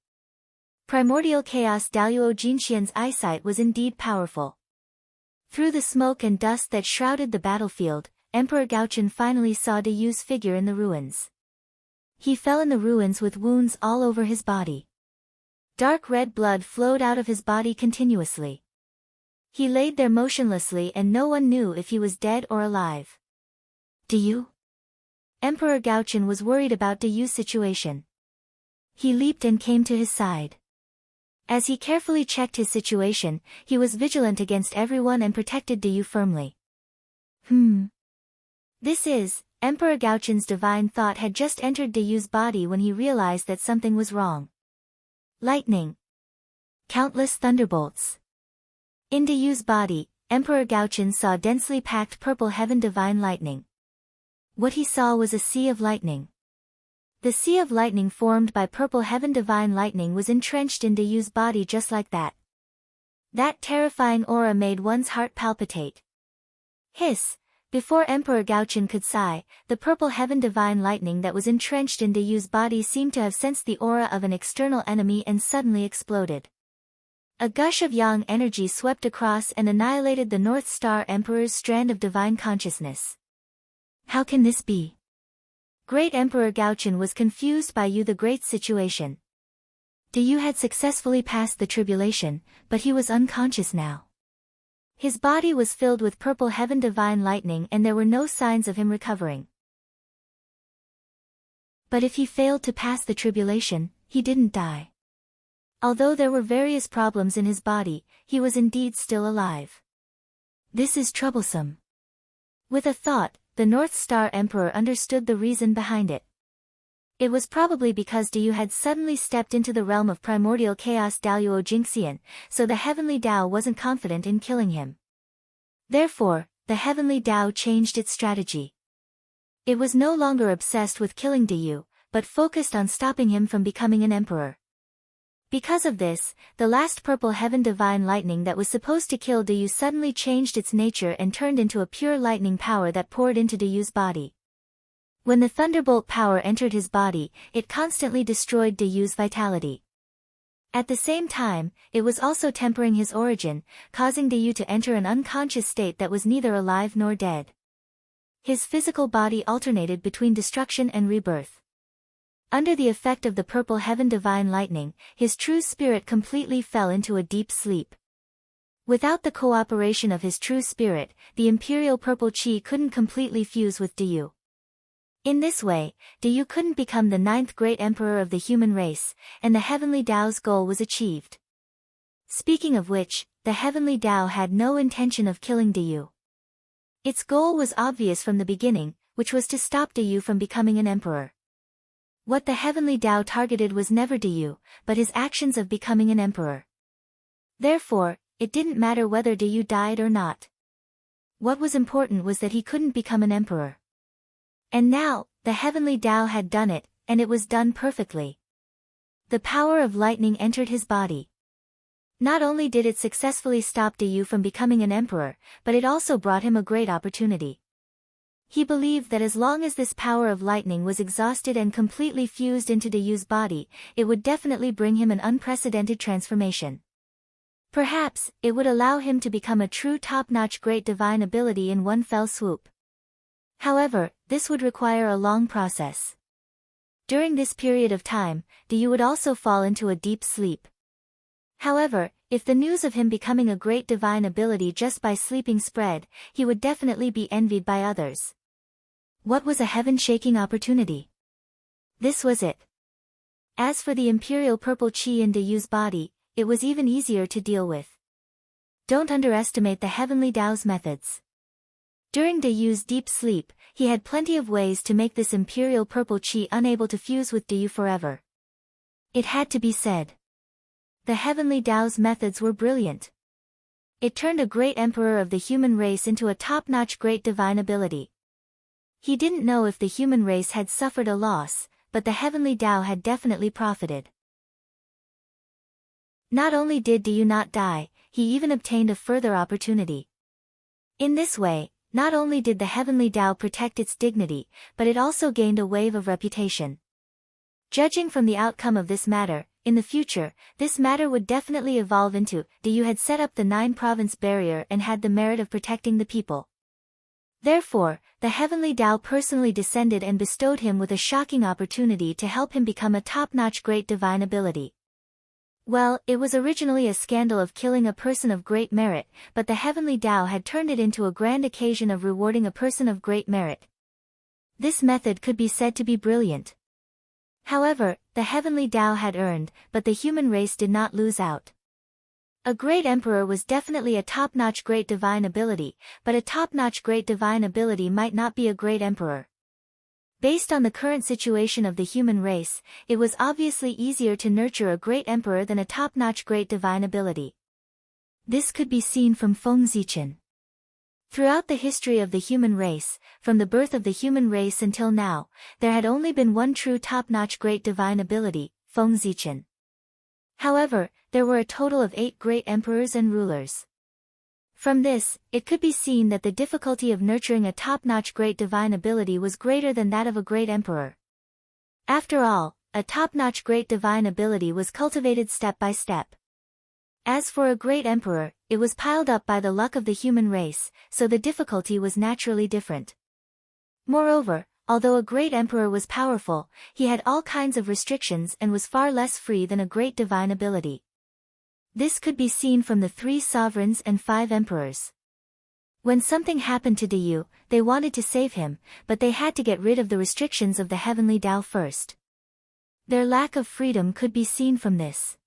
Primordial chaos. Daluo Jinxian's eyesight was indeed powerful. Through the smoke and dust that shrouded the battlefield, Emperor Gaochen finally saw Deyu's figure in the ruins. He fell in the ruins with wounds all over his body. Dark red blood flowed out of his body continuously. He laid there motionlessly and no one knew if he was dead or alive. Deyu? Emperor Gaochen was worried about Deyu's situation. He leaped and came to his side. As he carefully checked his situation, he was vigilant against everyone and protected Deyu firmly. Emperor Gaochen's divine thought had just entered Deyu's body when he realized that something was wrong. Lightning. Countless thunderbolts. In Deyu's body, Emperor Gaochen saw densely packed purple heaven divine lightning. What he saw was a sea of lightning. The sea of lightning formed by purple heaven divine lightning was entrenched in Deyu's body just like that. That terrifying aura made one's heart palpitate. Hiss! Before Emperor Gaochen could sigh, the purple heaven divine lightning that was entrenched in Deyu's body seemed to have sensed the aura of an external enemy and suddenly exploded. A gush of yang energy swept across and annihilated the North Star Emperor's strand of divine consciousness. How can this be? Great Emperor Gaochen was confused by the Great's situation. Deyu had successfully passed the tribulation, but he was unconscious now. His body was filled with purple heaven divine lightning and there were no signs of him recovering. But if he failed to pass the tribulation, he didn't die. Although there were various problems in his body, he was indeed still alive. This is troublesome. With a thought, the North Star Emperor understood the reason behind it. It was probably because Deyu had suddenly stepped into the realm of primordial chaos Daluo Jinxian, so the heavenly Tao wasn't confident in killing him. Therefore, the heavenly Tao changed its strategy. It was no longer obsessed with killing Deyu, but focused on stopping him from becoming an emperor. Because of this, the last purple heaven divine lightning that was supposed to kill Deyu suddenly changed its nature and turned into a pure lightning power that poured into Deyu's body. When the thunderbolt power entered his body, it constantly destroyed Deyu's vitality. At the same time, it was also tempering his origin, causing Deyu to enter an unconscious state that was neither alive nor dead. His physical body alternated between destruction and rebirth. Under the effect of the purple heaven divine lightning, his true spirit completely fell into a deep sleep. Without the cooperation of his true spirit, the imperial purple chi couldn't completely fuse with Deyu. In this way, Deyu couldn't become the 9th great emperor of the human race, and the heavenly Tao's goal was achieved. Speaking of which, the heavenly Tao had no intention of killing Deyu. Its goal was obvious from the beginning, which was to stop Deyu from becoming an emperor. What the heavenly Tao targeted was never Deyu, but his actions of becoming an emperor. Therefore, it didn't matter whether Deyu died or not. What was important was that he couldn't become an emperor. And now, the heavenly Tao had done it, and it was done perfectly. The power of lightning entered his body. Not only did it successfully stop Deyu from becoming an emperor, but it also brought him a great opportunity. He believed that as long as this power of lightning was exhausted and completely fused into Deyu's body, it would definitely bring him an unprecedented transformation. Perhaps, it would allow him to become a true top-notch great divine ability in one fell swoop. However, this would require a long process. During this period of time, Deyu would also fall into a deep sleep. However, if the news of him becoming a great divine ability just by sleeping spread, he would definitely be envied by others. What was a heaven-shaking opportunity? This was it. As for the imperial purple chi in Deyu's body, it was even easier to deal with. Don't underestimate the heavenly Tao's methods. During Deyu's deep sleep, he had plenty of ways to make this imperial purple chi unable to fuse with Deyu forever. It had to be said. The heavenly Tao's methods were brilliant. It turned a great emperor of the human race into a top-notch great divine ability. He didn't know if the human race had suffered a loss, but the heavenly Tao had definitely profited. Not only did Deyu not die, he even obtained a further opportunity. In this way, not only did the heavenly Tao protect its dignity, but it also gained a wave of reputation. Judging from the outcome of this matter, in the future, this matter would definitely evolve into, you had set up the 9-province barrier and had the merit of protecting the people. Therefore, the heavenly Tao personally descended and bestowed him with a shocking opportunity to help him become a top-notch great divine ability. Well, it was originally a scandal of killing a person of great merit, but the heavenly Tao had turned it into a grand occasion of rewarding a person of great merit. This method could be said to be brilliant. However, the heavenly Tao had earned, but the human race did not lose out. A great emperor was definitely a top-notch great divine ability, but a top-notch great divine ability might not be a great emperor. Based on the current situation of the human race, it was obviously easier to nurture a great emperor than a top-notch great divine ability. This could be seen from Feng Zichen. Throughout the history of the human race, from the birth of the human race until now, there had only been one true top-notch great divine ability, Feng Zichen. However, there were a total of 8 great emperors and rulers. From this, it could be seen that the difficulty of nurturing a top-notch great divine ability was greater than that of a great emperor. After all, a top-notch great divine ability was cultivated step by step. As for a great emperor, it was piled up by the luck of the human race, so the difficulty was naturally different. Moreover, although a great emperor was powerful, he had all kinds of restrictions and was far less free than a great divine ability. This could be seen from the 3 sovereigns and 5 emperors. When something happened to Yu, they wanted to save him, but they had to get rid of the restrictions of the heavenly Tao first. Their lack of freedom could be seen from this.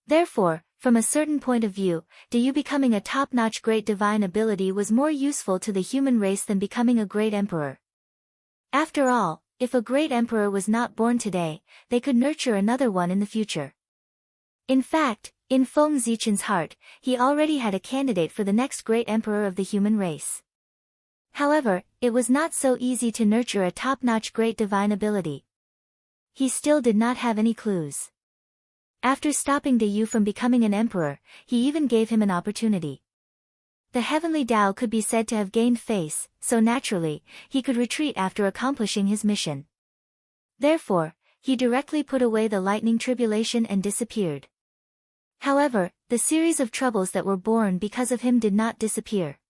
Therefore, from a certain point of view, Yu becoming a top-notch great divine ability was more useful to the human race than becoming a great emperor. After all, if a great emperor was not born today, they could nurture another one in the future. In fact, in Feng Zichen's heart, he already had a candidate for the next great emperor of the human race. However, it was not so easy to nurture a top-notch great divine ability. He still did not have any clues. After stopping Yu from becoming an emperor, he even gave him an opportunity. The heavenly Tao could be said to have gained face, so naturally, he could retreat after accomplishing his mission. Therefore, he directly put away the lightning tribulation and disappeared. However, the series of troubles that were born because of him did not disappear.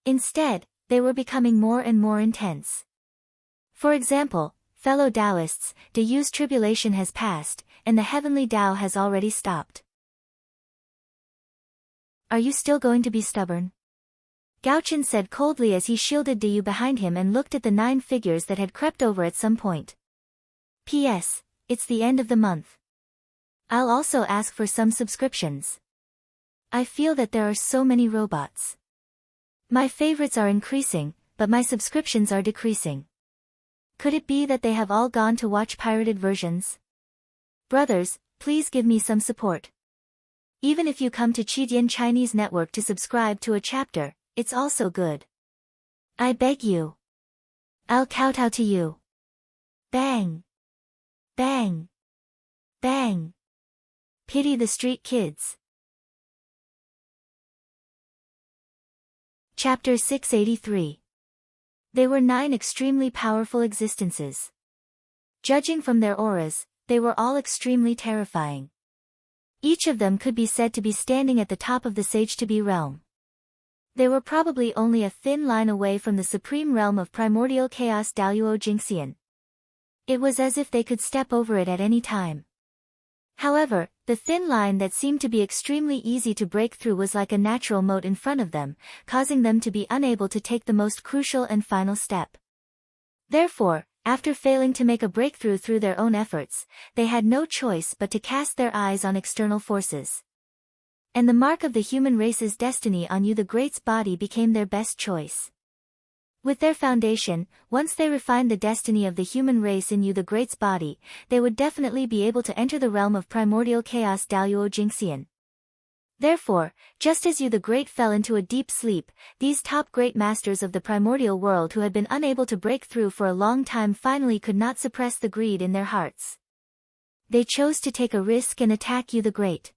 Instead, they were becoming more and more intense. For example, fellow Taoists, Yu's tribulation has passed, and the heavenly Tao has already stopped. Are you still going to be stubborn? Gaochen said coldly as he shielded Yu behind him and looked at the 9 figures that had crept over at some point. P.S. It's the end of the month. I'll also ask for some subscriptions. I feel that there are so many robots. My favorites are increasing, but my subscriptions are decreasing. Could it be that they have all gone to watch pirated versions? Brothers, please give me some support. Even if you come to Chidian Chinese Network to subscribe to a chapter, it's also good. I beg you. I'll kowtow to you. Bang. Bang. Bang. Pity the street kids. Chapter 683. They were 9 extremely powerful existences. Judging from their auras, they were all extremely terrifying. Each of them could be said to be standing at the top of the Sage-to-be realm. They were probably only a thin line away from the supreme realm of primordial chaos Daoyuo Jingxian. It was as if they could step over it at any time. However, the thin line that seemed to be extremely easy to break through was like a natural moat in front of them, causing them to be unable to take the most crucial and final step. Therefore, after failing to make a breakthrough through their own efforts, they had no choice but to cast their eyes on external forces. And the mark of the human race's destiny on Yu the Great's body became their best choice. With their foundation, once they refined the destiny of the human race in Yu the Great's body, they would definitely be able to enter the realm of primordial chaos Daoyuo Jingxian. Therefore, just as Yu the Great fell into a deep sleep, these top great masters of the primordial world who had been unable to break through for a long time finally could not suppress the greed in their hearts. They chose to take a risk and attack Yu the Great.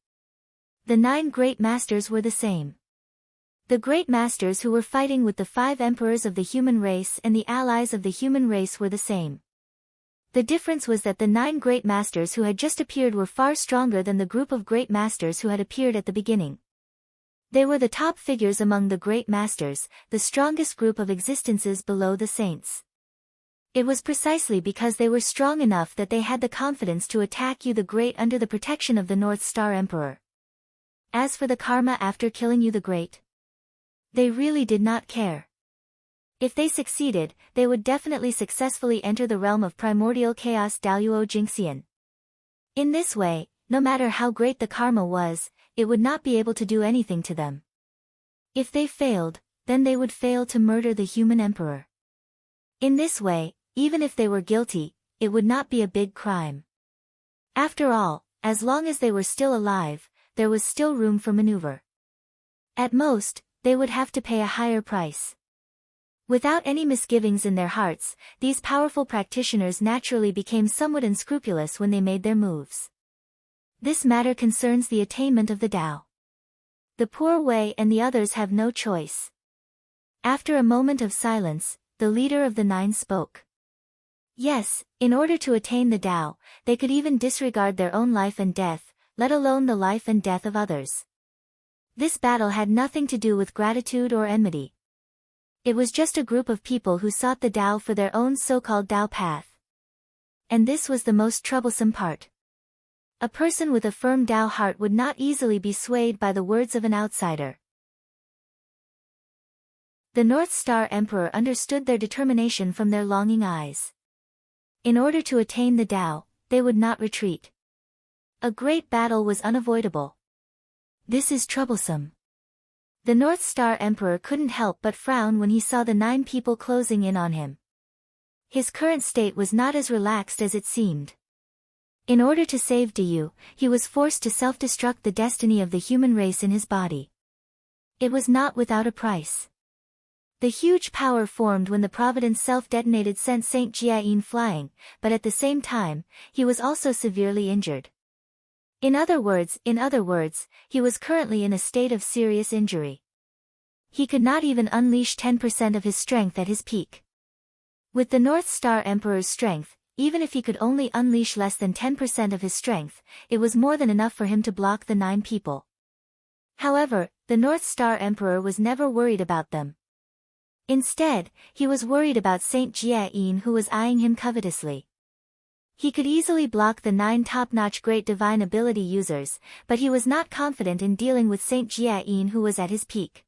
The 9 great masters were the same. The great masters who were fighting with the 5 emperors of the human race and the allies of the human race were the same. The difference was that the 9 great masters who had just appeared were far stronger than the group of great masters who had appeared at the beginning. They were the top figures among the great masters, the strongest group of existences below the saints. It was precisely because they were strong enough that they had the confidence to attack you the Great under the protection of the North Star Emperor. As for the karma after killing you the Great, they really did not care. If they succeeded, they would definitely successfully enter the realm of primordial chaos Daluo Jingxian. In this way, no matter how great the karma was, it would not be able to do anything to them. If they failed, then they would fail to murder the human emperor. In this way, even if they were guilty, it would not be a big crime. After all, as long as they were still alive, there was still room for maneuver. At most, they would have to pay a higher price. Without any misgivings in their hearts, these powerful practitioners naturally became somewhat unscrupulous when they made their moves. This matter concerns the attainment of the Tao. The poor Wei and the others have no choice. After a moment of silence, the leader of the 9 spoke. Yes, in order to attain the Tao, they could even disregard their own life and death, let alone the life and death of others. This battle had nothing to do with gratitude or enmity. It was just a group of people who sought the Tao for their own so-called Tao path. And this was the most troublesome part. A person with a firm Tao heart would not easily be swayed by the words of an outsider. The North Star Emperor understood their determination from their longing eyes. In order to attain the Tao, they would not retreat. A great battle was unavoidable. This is troublesome. The North Star Emperor couldn't help but frown when he saw the 9 people closing in on him. His current state was not as relaxed as it seemed. In order to save Diyu, he was forced to self-destruct the destiny of the human race in his body. It was not without a price. The huge power formed when the Providence self-detonated sent Saint Jiayin flying, but at the same time, he was also severely injured. In other words, he was currently in a state of serious injury. He could not even unleash 10% of his strength at his peak. With the North Star Emperor's strength, even if he could only unleash less than 10% of his strength, it was more than enough for him to block the 9 people. However, the North Star Emperor was never worried about them. Instead, he was worried about Saint Jiayin, who was eyeing him covetously. He could easily block the 9 top-notch great divine ability users, but he was not confident in dealing with Saint Jiayin, who was at his peak.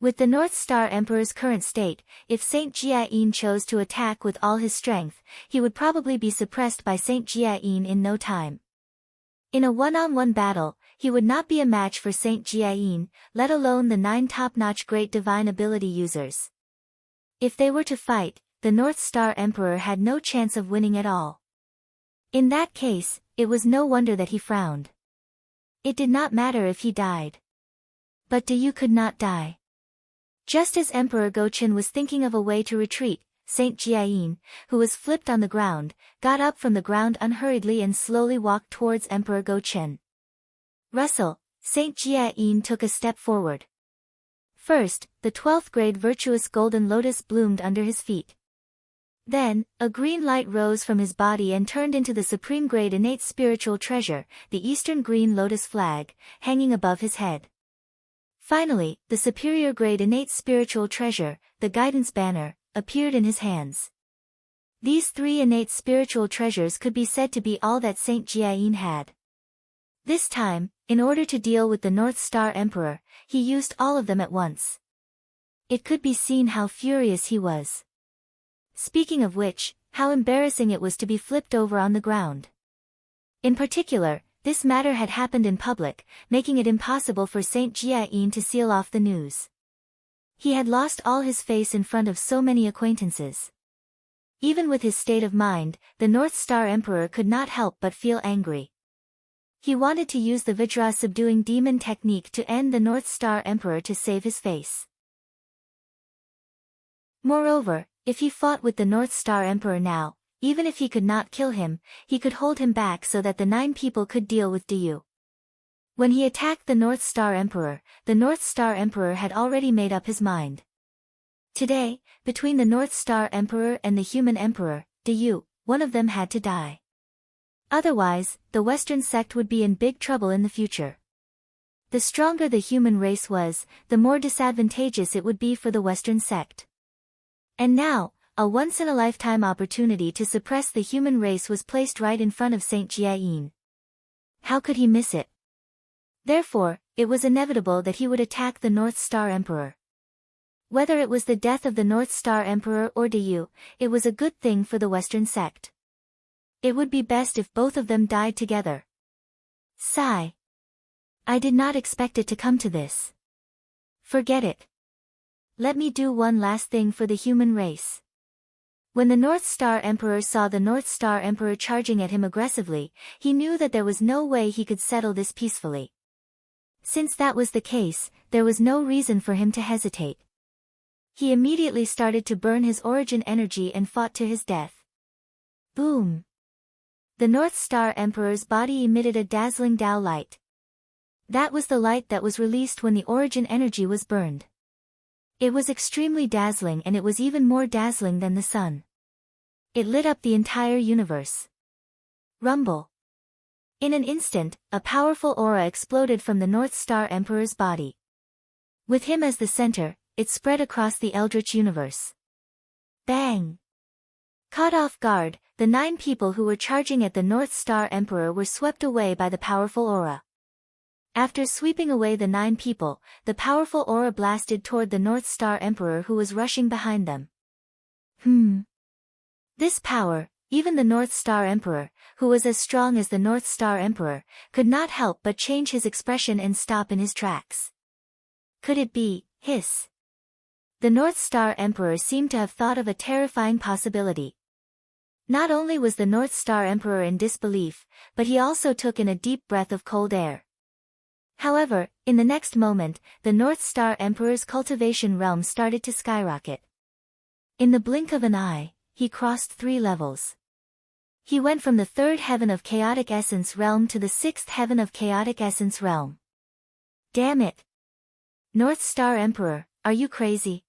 With the North Star Emperor's current state, if Saint Jiayin chose to attack with all his strength, he would probably be suppressed by Saint Jiayin in no time. In a one-on-one battle, he would not be a match for Saint Jiayin, let alone the 9 top-notch great divine ability users. If they were to fight, the North Star Emperor had no chance of winning at all. In that case, it was no wonder that he frowned. It did not matter if he died. But Diyu could not die. Just as Emperor Gochen was thinking of a way to retreat, Saint Jiayin, who was flipped on the ground, got up from the ground unhurriedly and slowly walked towards Emperor Gochen. Russell, Saint Jiayin took a step forward. First, the 12th grade virtuous golden lotus bloomed under his feet. Then, a green light rose from his body and turned into the supreme grade innate spiritual treasure, the Eastern green lotus flag, hanging above his head. Finally, the superior grade innate spiritual treasure, the guidance banner, appeared in his hands. These 3 innate spiritual treasures could be said to be all that Saint Jiayin had. This time, in order to deal with the North Star Emperor, he used all of them at once. It could be seen how furious he was. Speaking of which, how embarrassing it was to be flipped over on the ground. In particular, this matter had happened in public, making it impossible for Saint Jiayin to seal off the news. He had lost all his face in front of so many acquaintances. Even with his state of mind, the North Star Emperor could not help but feel angry. He wanted to use the Vajra subduing demon technique to end the North Star Emperor to save his face. Moreover, if he fought with the North Star Emperor now, even if he could not kill him, he could hold him back so that the 9 people could deal with Diyu. When he attacked the North Star Emperor had already made up his mind. Today, between the North Star Emperor and the Human Emperor, one of them had to die. Otherwise, the Western sect would be in big trouble in the future. The stronger the human race was, the more disadvantageous it would be for the Western sect. And now, a once-in-a-lifetime opportunity to suppress the human race was placed right in front of Saint Jiayin. How could he miss it? Therefore, it was inevitable that he would attack the North Star Emperor. Whether it was the death of the North Star Emperor or Yu, it was a good thing for the Western sect. It would be best if both of them died together. Sigh. I did not expect it to come to this. Forget it. Let me do one last thing for the human race. When the North Star Emperor saw the North Star Emperor charging at him aggressively, he knew that there was no way he could settle this peacefully. Since that was the case, there was no reason for him to hesitate. He immediately started to burn his origin energy and fought to his death. Boom! The North Star Emperor's body emitted a dazzling Tao light. That was the light that was released when the origin energy was burned. It was extremely dazzling, and it was even more dazzling than the sun. It lit up the entire universe. Rumble. In an instant, a powerful aura exploded from the North Star Emperor's body. With him as the center, it spread across the Eldritch universe. Bang! Caught off guard, the 9 people who were charging at the North Star Emperor were swept away by the powerful aura. After sweeping away the 9 people, the powerful aura blasted toward the North Star Emperor who was rushing behind them. This power, even the North Star Emperor, who was as strong as the North Star Emperor, could not help but change his expression and stop in his tracks. Could it be, hiss? The North Star Emperor seemed to have thought of a terrifying possibility. Not only was the North Star Emperor in disbelief, but he also took in a deep breath of cold air. However, in the next moment, the North Star Emperor's cultivation realm started to skyrocket. In the blink of an eye, he crossed 3 levels. He went from the 3rd heaven of Chaotic Essence Realm to the 6th heaven of Chaotic Essence Realm. Damn it! North Star Emperor, are you crazy?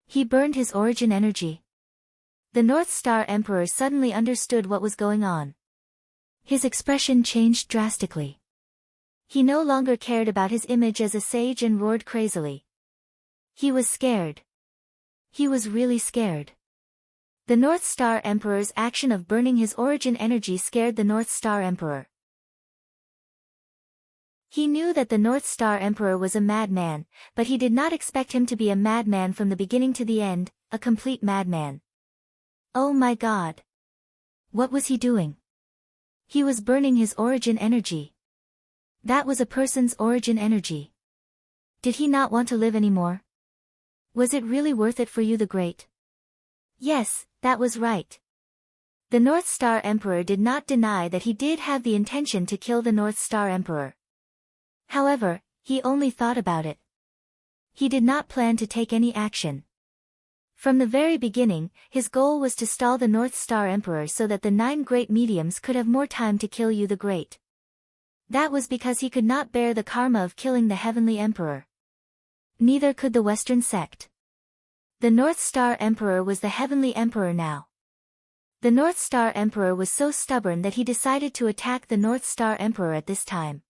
He burned his origin energy. The North Star Emperor suddenly understood what was going on. His expression changed drastically. He no longer cared about his image as a sage and roared crazily. He was scared. He was really scared. The North Star Emperor's action of burning his origin energy scared the North Star Emperor. He knew that the North Star Emperor was a madman, but he did not expect him to be a madman from the beginning to the end, a complete madman. Oh my God! What was he doing? He was burning his origin energy. That was a person's origin energy. Did he not want to live anymore? Was it really worth it for you the Great? Yes, that was right. The North Star Emperor did not deny that he did have the intention to kill the North Star Emperor. However, he only thought about it. He did not plan to take any action. From the very beginning, his goal was to stall the North Star Emperor so that the 9 great mediums could have more time to kill you the Great. That was because he could not bear the karma of killing the Heavenly Emperor. Neither could the Western sect. The North Star Emperor was the Heavenly Emperor now. The North Star Emperor was so stubborn that he decided to attack the North Star Emperor at this time.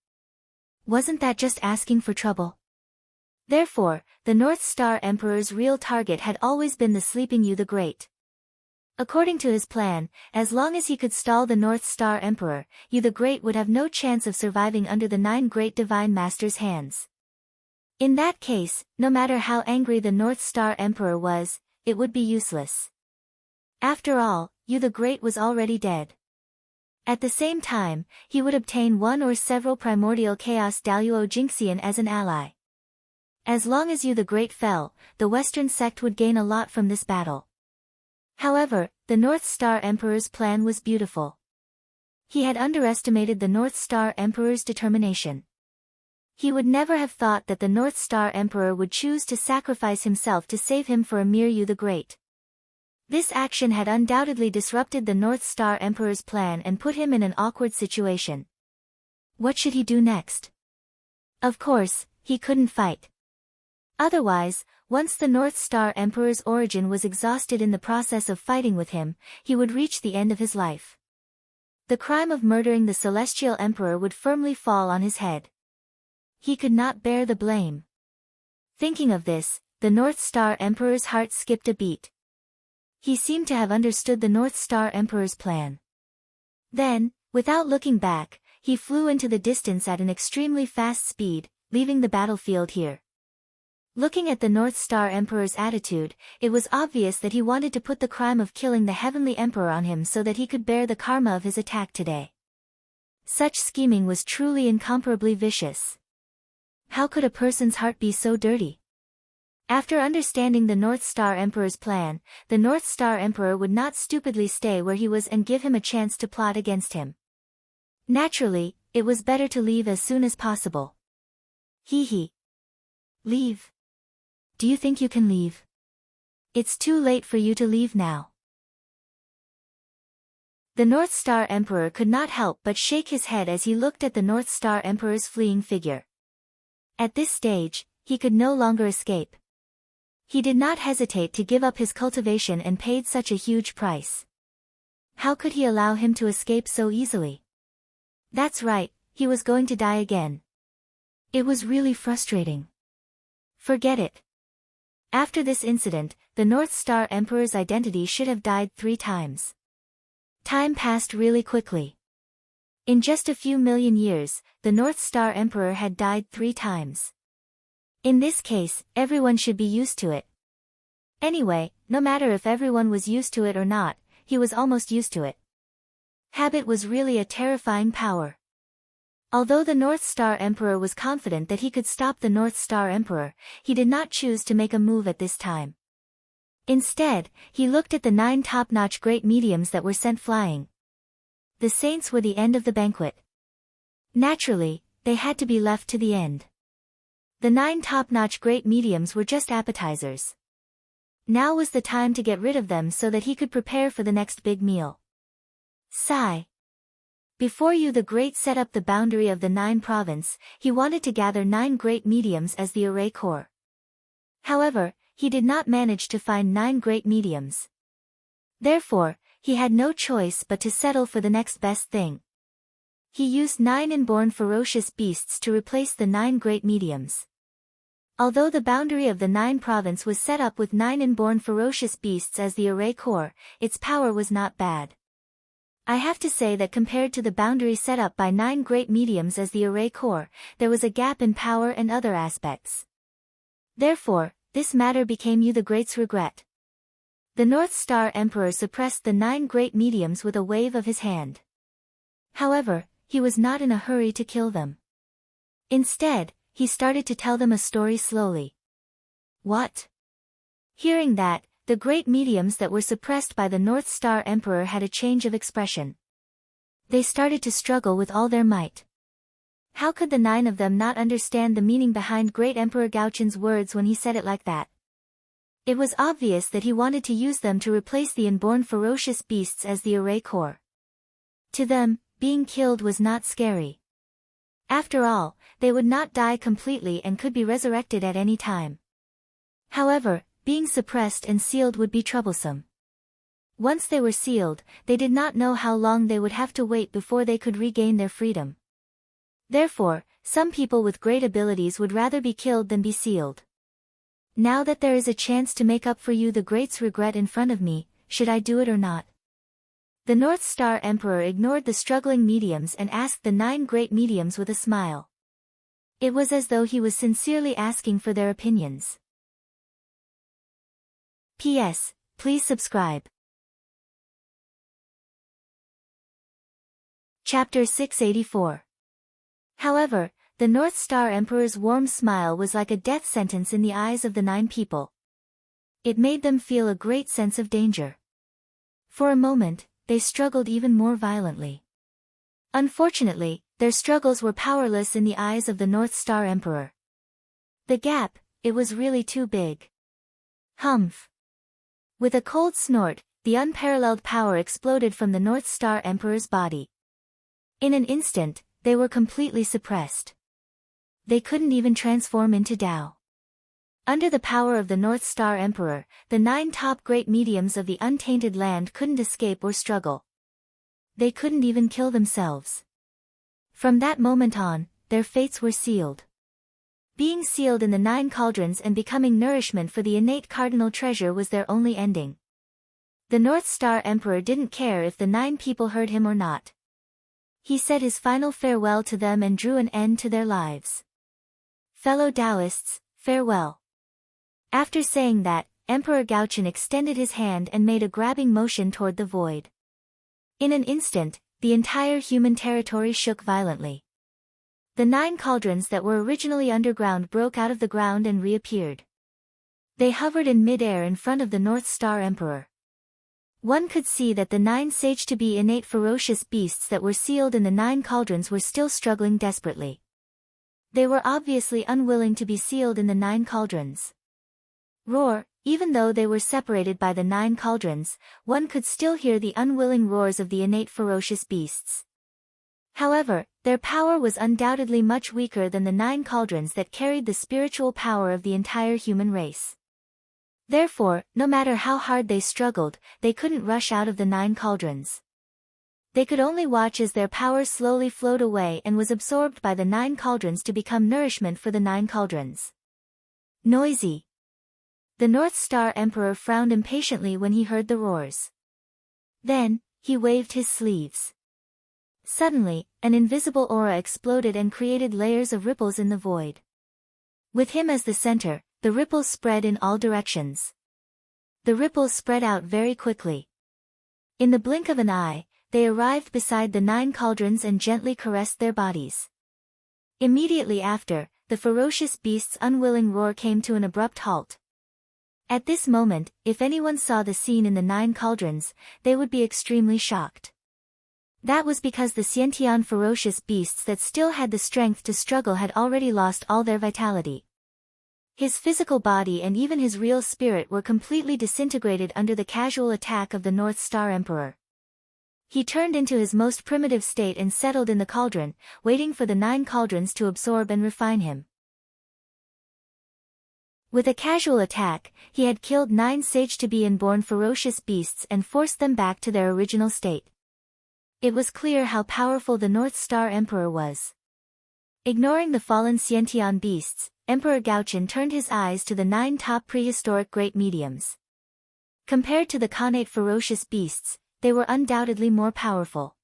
Wasn't that just asking for trouble? Therefore, the North Star Emperor's real target had always been the sleeping Yu the Great. According to his plan, as long as he could stall the North Star Emperor, Yu the Great would have no chance of surviving under the 9 great Divine Masters' hands. In that case, no matter how angry the North Star Emperor was, it would be useless. After all, Yu the Great was already dead. At the same time, he would obtain one or several primordial chaos Daluo Jinxian as an ally. As long as Yu the Great fell, the Western sect would gain a lot from this battle. However, the North Star Emperor's plan was beautiful. He had underestimated the North Star Emperor's determination. He would never have thought that the North Star Emperor would choose to sacrifice himself to save him for a mere Yu the Great. This action had undoubtedly disrupted the North Star Emperor's plan and put him in an awkward situation. What should he do next? Of course, he couldn't fight. Otherwise, once the North Star Emperor's origin was exhausted in the process of fighting with him, he would reach the end of his life. The crime of murdering the Celestial Emperor would firmly fall on his head. He could not bear the blame. Thinking of this, the North Star Emperor's heart skipped a beat. He seemed to have understood the North Star Emperor's plan. Then, without looking back, he flew into the distance at an extremely fast speed, leaving the battlefield here. Looking at the North Star Emperor's attitude, it was obvious that he wanted to put the crime of killing the Heavenly Emperor on him so that he could bear the karma of his attack today. Such scheming was truly incomparably vicious. How could a person's heart be so dirty? After understanding the North Star Emperor's plan, the North Star Emperor would not stupidly stay where he was and give him a chance to plot against him. Naturally, it was better to leave as soon as possible. Hee. Leave? Do you think you can leave? It's too late for you to leave now. The North Star Emperor could not help but shake his head as he looked at the North Star Emperor's fleeing figure. At this stage, he could no longer escape. He did not hesitate to give up his cultivation and paid such a huge price. How could he allow him to escape so easily? That's right, he was going to die again. It was really frustrating. Forget it. After this incident, the North Star Emperor's identity should have died 3 times. Time passed really quickly. In just a few million years, the North Star Emperor had died 3 times. In this case, everyone should be used to it. Anyway, no matter if everyone was used to it or not, he was almost used to it. Habit was really a terrifying power. Although the North Star Emperor was confident that he could stop the North Star Emperor, he did not choose to make a move at this time. Instead, he looked at the 9 top-notch great mediums that were sent flying. The saints were the end of the banquet. Naturally, they had to be left to the end. The 9 top-notch great mediums were just appetizers. Now was the time to get rid of them so that he could prepare for the next big meal. Sigh. Before you the Great set up the boundary of the 9 province, he wanted to gather 9 great mediums as the array core. However, he did not manage to find 9 great mediums. Therefore, he had no choice but to settle for the next best thing. He used 9 inborn ferocious beasts to replace the 9 great mediums. Although the boundary of the 9 province was set up with 9 inborn ferocious beasts as the array core, its power was not bad. I have to say that compared to the boundary set up by 9 great mediums as the array core, there was a gap in power and other aspects. Therefore, this matter became you the Great's regret. The North Star Emperor suppressed the 9 great mediums with a wave of his hand. However, he was not in a hurry to kill them. Instead, he started to tell them a story slowly. What? Hearing that, the great mediums that were suppressed by the North Star Emperor had a change of expression. They started to struggle with all their might. How could the 9 of them not understand the meaning behind Great Emperor Gaochun's words when he said it like that? It was obvious that he wanted to use them to replace the inborn ferocious beasts as the array core. To them, being killed was not scary. After all, they would not die completely and could be resurrected at any time. However, being suppressed and sealed would be troublesome. Once they were sealed, they did not know how long they would have to wait before they could regain their freedom. Therefore, some people with great abilities would rather be killed than be sealed. Now that there is a chance to make up for you the Great's regret in front of me, should I do it or not? The North Star Emperor ignored the struggling mediums and asked the 9 great mediums with a smile. It was as though he was sincerely asking for their opinions. P.S. Please subscribe. Chapter 684. However, the North Star Emperor's warm smile was like a death sentence in the eyes of the 9 people. It made them feel a great sense of danger. For a moment, they struggled even more violently. Unfortunately, their struggles were powerless in the eyes of the North Star Emperor. The gap, it was really too big. Humph. With a cold snort, the unparalleled power exploded from the North Star Emperor's body. In an instant, they were completely suppressed. They couldn't even transform into Tao. Under the power of the North Star Emperor, the 9 top great mediums of the untainted land couldn't escape or struggle. They couldn't even kill themselves. From that moment on, their fates were sealed. Being sealed in the 9 cauldrons and becoming nourishment for the innate cardinal treasure was their only ending. The North Star Emperor didn't care if the 9 people heard him or not. He said his final farewell to them and drew an end to their lives. Fellow Taoists, farewell. After saying that, Emperor Gaochen extended his hand and made a grabbing motion toward the void. In an instant, the entire human territory shook violently. The 9 cauldrons that were originally underground broke out of the ground and reappeared. They hovered in mid-air in front of the North Star Emperor. One could see that the 9 sage-to-be innate ferocious beasts that were sealed in the 9 cauldrons were still struggling desperately. They were obviously unwilling to be sealed in the 9 cauldrons. Roar, even though they were separated by the 9 cauldrons, one could still hear the unwilling roars of the innate ferocious beasts. However, their power was undoubtedly much weaker than the 9 cauldrons that carried the spiritual power of the entire human race. Therefore, no matter how hard they struggled, they couldn't rush out of the 9 cauldrons. They could only watch as their power slowly flowed away and was absorbed by the 9 cauldrons to become nourishment for the 9 cauldrons. Noisy. The North Star Emperor frowned impatiently when he heard the roars. Then, he waved his sleeves. Suddenly, an invisible aura exploded and created layers of ripples in the void. With him as the center, the ripples spread in all directions. The ripples spread out very quickly. In the blink of an eye, they arrived beside the 9 cauldrons and gently caressed their bodies. Immediately after, the ferocious beast's unwilling roar came to an abrupt halt. At this moment, if anyone saw the scene in the 9 cauldrons, they would be extremely shocked. That was because the Xiantian ferocious beasts that still had the strength to struggle had already lost all their vitality. His physical body and even his real spirit were completely disintegrated under the casual attack of the North Star Emperor. He turned into his most primitive state and settled in the cauldron, waiting for the 9 cauldrons to absorb and refine him. With a casual attack, he had killed 9 sage-to-be inborn ferocious beasts and forced them back to their original state. It was clear how powerful the North Star Emperor was. Ignoring the fallen Xiantian beasts, Emperor Gaochen turned his eyes to the 9 top prehistoric great mediums. Compared to the Khanate ferocious beasts, they were undoubtedly more powerful.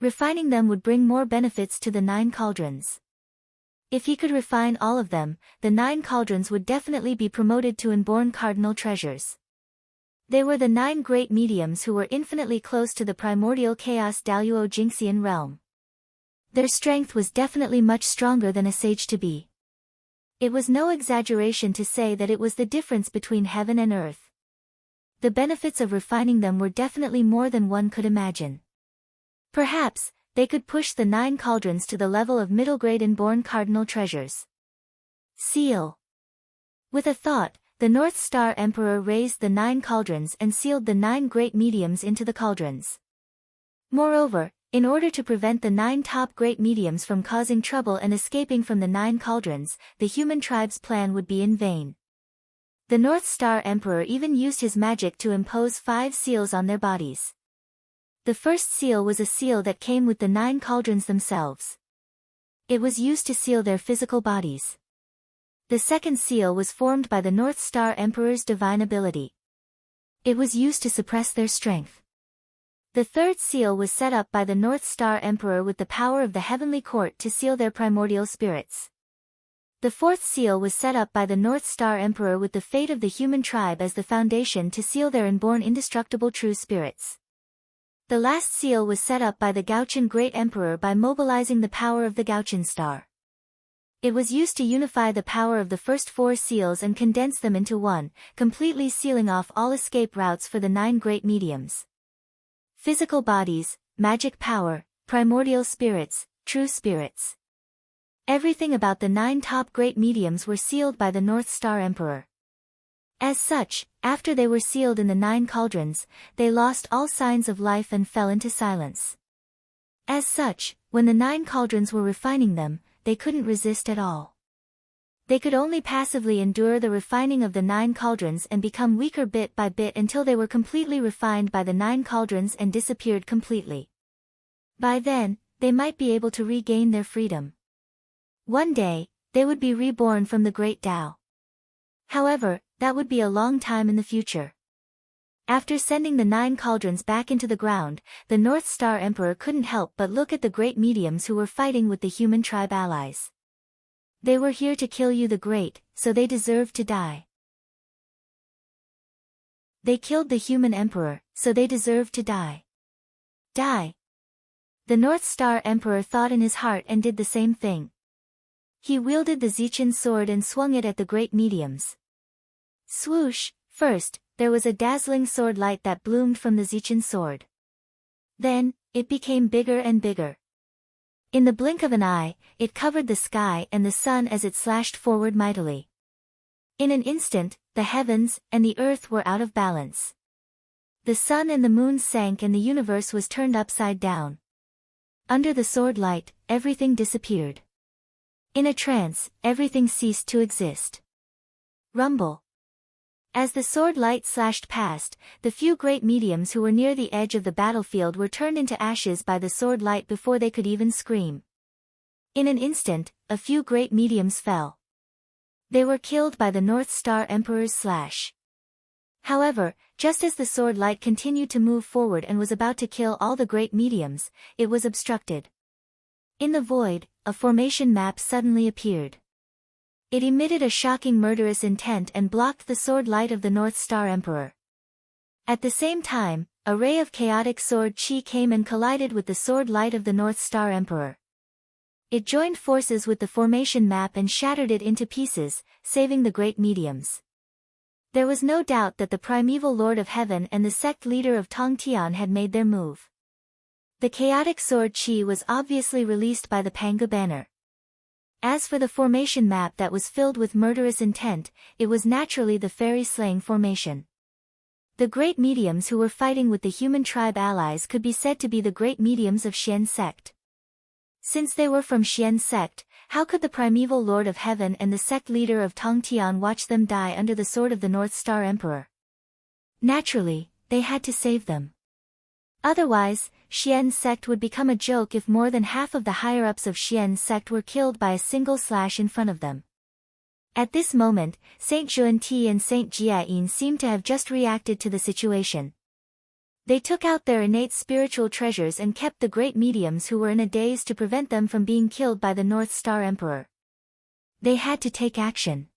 Refining them would bring more benefits to the 9 cauldrons. If he could refine all of them, the 9 cauldrons would definitely be promoted to inborn cardinal treasures. They were the 9 great mediums who were infinitely close to the primordial chaos Daluo Jingxian realm. Their strength was definitely much stronger than a sage-to-be. It was no exaggeration to say that it was the difference between heaven and earth. The benefits of refining them were definitely more than one could imagine. Perhaps, they could push the 9 cauldrons to the level of middle-grade inborn cardinal treasures. Seal. With a thought, the North Star Emperor raised the 9 cauldrons and sealed the 9 great mediums into the cauldrons. Moreover, in order to prevent the 9 top great mediums from causing trouble and escaping from the 9 cauldrons, the human tribe's plan would be in vain. The North Star Emperor even used his magic to impose 5 seals on their bodies. The first seal was a seal that came with the 9 cauldrons themselves. It was used to seal their physical bodies. The second seal was formed by the North Star Emperor's divine ability. It was used to suppress their strength. The third seal was set up by the North Star Emperor with the power of the heavenly court to seal their primordial spirits. The fourth seal was set up by the North Star Emperor with the fate of the human tribe as the foundation to seal their inborn indestructible true spirits. The last seal was set up by the Gaochen Great Emperor by mobilizing the power of the Gaochen Star. It was used to unify the power of the first 4 seals and condense them into one, completely sealing off all escape routes for the 9 great mediums. Physical bodies, magic power, primordial spirits, true spirits. Everything about the 9 top great mediums were sealed by the North Star Emperor. As such, after they were sealed in the 9 cauldrons, they lost all signs of life and fell into silence. As such, when the 9 cauldrons were refining them, they couldn't resist at all. They could only passively endure the refining of the 9 cauldrons and become weaker bit by bit until they were completely refined by the 9 cauldrons and disappeared completely. By then, they might be able to regain their freedom. One day, they would be reborn from the great Tao. However, that would be a long time in the future. After sending the 9 cauldrons back into the ground, the North Star Emperor couldn't help but look at the great mediums who were fighting with the human tribe allies. They were here to kill you the great, so they deserved to die. They killed the human emperor, so they deserved to die. Die. The North Star Emperor thought in his heart and did the same thing. He wielded the Zichin sword and swung it at the great mediums. Swoosh! First, there was a dazzling sword light that bloomed from the Zichin sword. Then, it became bigger and bigger. In the blink of an eye, it covered the sky and the sun as it slashed forward mightily. In an instant, the heavens and the earth were out of balance. The sun and the moon sank and the universe was turned upside down. Under the sword light, everything disappeared. In a trance, everything ceased to exist. Rumble. As the sword light slashed past, the few great mediums who were near the edge of the battlefield were turned into ashes by the sword light before they could even scream. In an instant, a few great mediums fell. They were killed by the North Star Emperor's slash. However, just as the sword light continued to move forward and was about to kill all the great mediums, it was obstructed. In the void, a formation map suddenly appeared. It emitted a shocking murderous intent and blocked the sword light of the North Star Emperor. At the same time, a ray of chaotic sword chi came and collided with the sword light of the North Star Emperor. It joined forces with the formation map and shattered it into pieces, saving the great mediums. There was no doubt that the primeval Lord of Heaven and the sect leader of Tongtian had made their move. The chaotic sword chi was obviously released by the Panga banner. As for the formation map that was filled with murderous intent, it was naturally the fairy-slaying formation. The great mediums who were fighting with the human tribe allies could be said to be the great mediums of Xian sect. Since they were from Xian sect, how could the primeval Lord of Heaven and the sect leader of Tongtian watch them die under the sword of the North Star Emperor? Naturally, they had to save them. Otherwise, Xian sect would become a joke if more than half of the higher-ups of Xian sect were killed by a single slash in front of them. At this moment, Saint Juanti and Saint Jiayin seemed to have just reacted to the situation. They took out their innate spiritual treasures and kept the great mediums who were in a daze to prevent them from being killed by the North Star Emperor. They had to take action.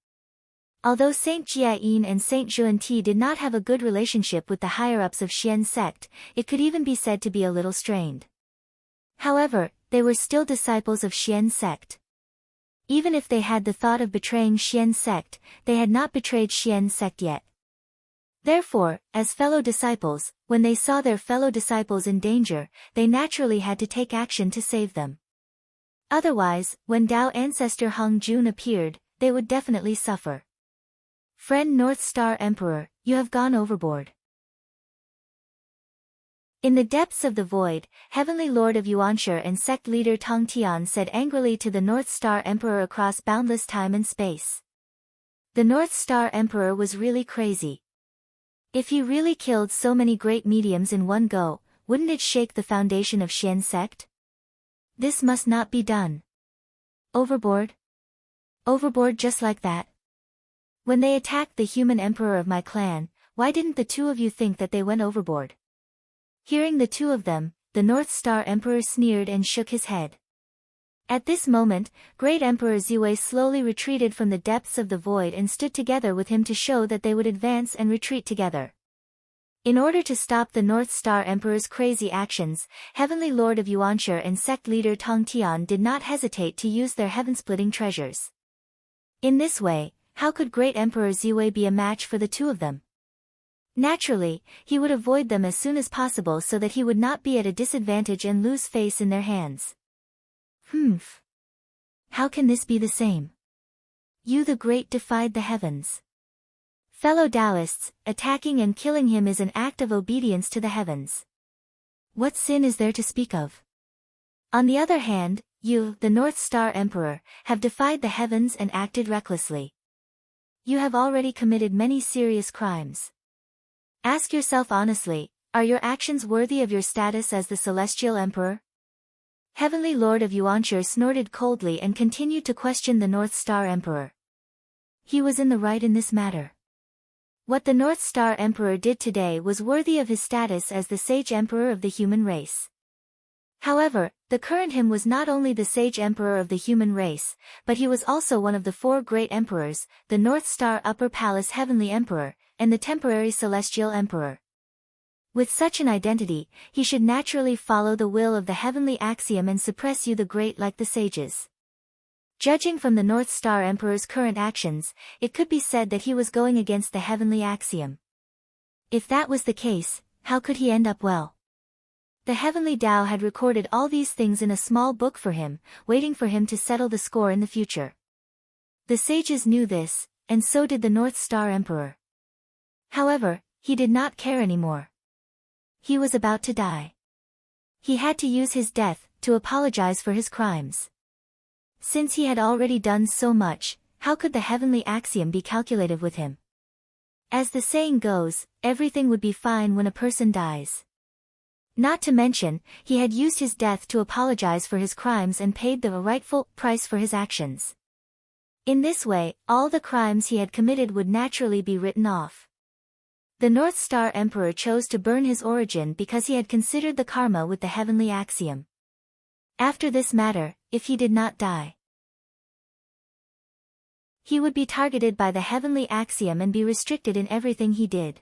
Although Saint Jiayin and Saint Juanti did not have a good relationship with the higher-ups of Xian sect, it could even be said to be a little strained. However, they were still disciples of Xian sect. Even if they had the thought of betraying Xian sect, they had not betrayed Xian sect yet. Therefore, as fellow disciples, when they saw their fellow disciples in danger, they naturally had to take action to save them. Otherwise, when Tao ancestor Hung Jun appeared, they would definitely suffer. Friend North Star Emperor, you have gone overboard. In the depths of the void, Heavenly Lord of Yuanshi and sect leader Tongtian said angrily to the North Star Emperor across boundless time and space. The North Star Emperor was really crazy. If he really killed so many great mediums in one go, wouldn't it shake the foundation of Xian sect? This must not be done. Overboard? Overboard just like that? When they attacked the human emperor of my clan, why didn't the two of you think that they went overboard? Hearing the two of them, the North Star Emperor sneered and shook his head. At this moment, Great Emperor Ziwei slowly retreated from the depths of the void and stood together with him to show that they would advance and retreat together. In order to stop the North Star Emperor's crazy actions, Heavenly Lord of Yuanshi and sect leader Tongtian did not hesitate to use their heaven-splitting treasures. In this way, how could Great Emperor Ziwei be a match for the two of them? Naturally, he would avoid them as soon as possible so that he would not be at a disadvantage and lose face in their hands. How can this be the same? You the Great defied the heavens. Fellow Taoists, attacking and killing him is an act of obedience to the heavens. What sin is there to speak of? On the other hand, you, the North Star Emperor, have defied the heavens and acted recklessly. You have already committed many serious crimes. Ask yourself honestly, are your actions worthy of your status as the Celestial Emperor? Heavenly Lord of Yuanshur snorted coldly and continued to question the North Star Emperor. He was in the right in this matter. What the North Star Emperor did today was worthy of his status as the Sage Emperor of the human race. However, the current him was not only the Sage Emperor of the human race, but he was also one of the four great emperors, the North Star Upper Palace Heavenly Emperor, and the temporary Celestial Emperor. With such an identity, he should naturally follow the will of the heavenly axiom and suppress you the great like the sages. Judging from the North Star Emperor's current actions, it could be said that he was going against the heavenly axiom. If that was the case, how could he end up well? The heavenly Tao had recorded all these things in a small book for him, waiting for him to settle the score in the future. The sages knew this, and so did the North Star Emperor. However, he did not care anymore. He was about to die. He had to use his death to apologize for his crimes. Since he had already done so much, how could the heavenly axiom be calculative with him? As the saying goes, everything would be fine when a person dies. Not to mention, he had used his death to apologize for his crimes and paid the rightful price for his actions. In this way, all the crimes he had committed would naturally be written off. The North Star Emperor chose to burn his origin because he had considered the karma with the heavenly axiom. After this matter, if he did not die, he would be targeted by the heavenly axiom and be restricted in everything he did.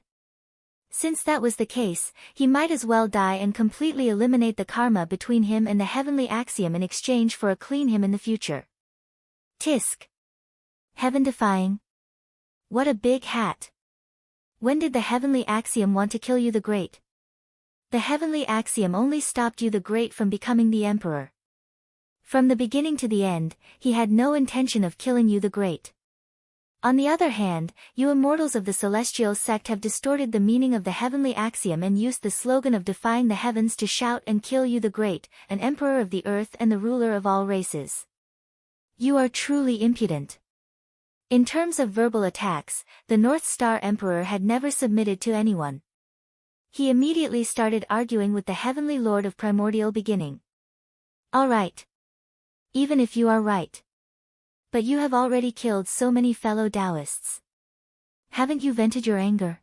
Since that was the case, he might as well die and completely eliminate the karma between him and the heavenly axiom in exchange for a clean him in the future. Tisk. Heaven-defying. What a big hat. When did the heavenly axiom want to kill you the great? The heavenly axiom only stopped you the great from becoming the emperor. From the beginning to the end, he had no intention of killing you the great. On the other hand, you immortals of the celestial sect have distorted the meaning of the heavenly axiom and used the slogan of defying the heavens to shout and kill you the great, an emperor of the earth and the ruler of all races. You are truly impudent. In terms of verbal attacks, the North Star Emperor had never submitted to anyone. He immediately started arguing with the Heavenly Lord of Primordial Beginning. All right. Even if you are right. But you have already killed so many fellow Taoists. Haven't you vented your anger?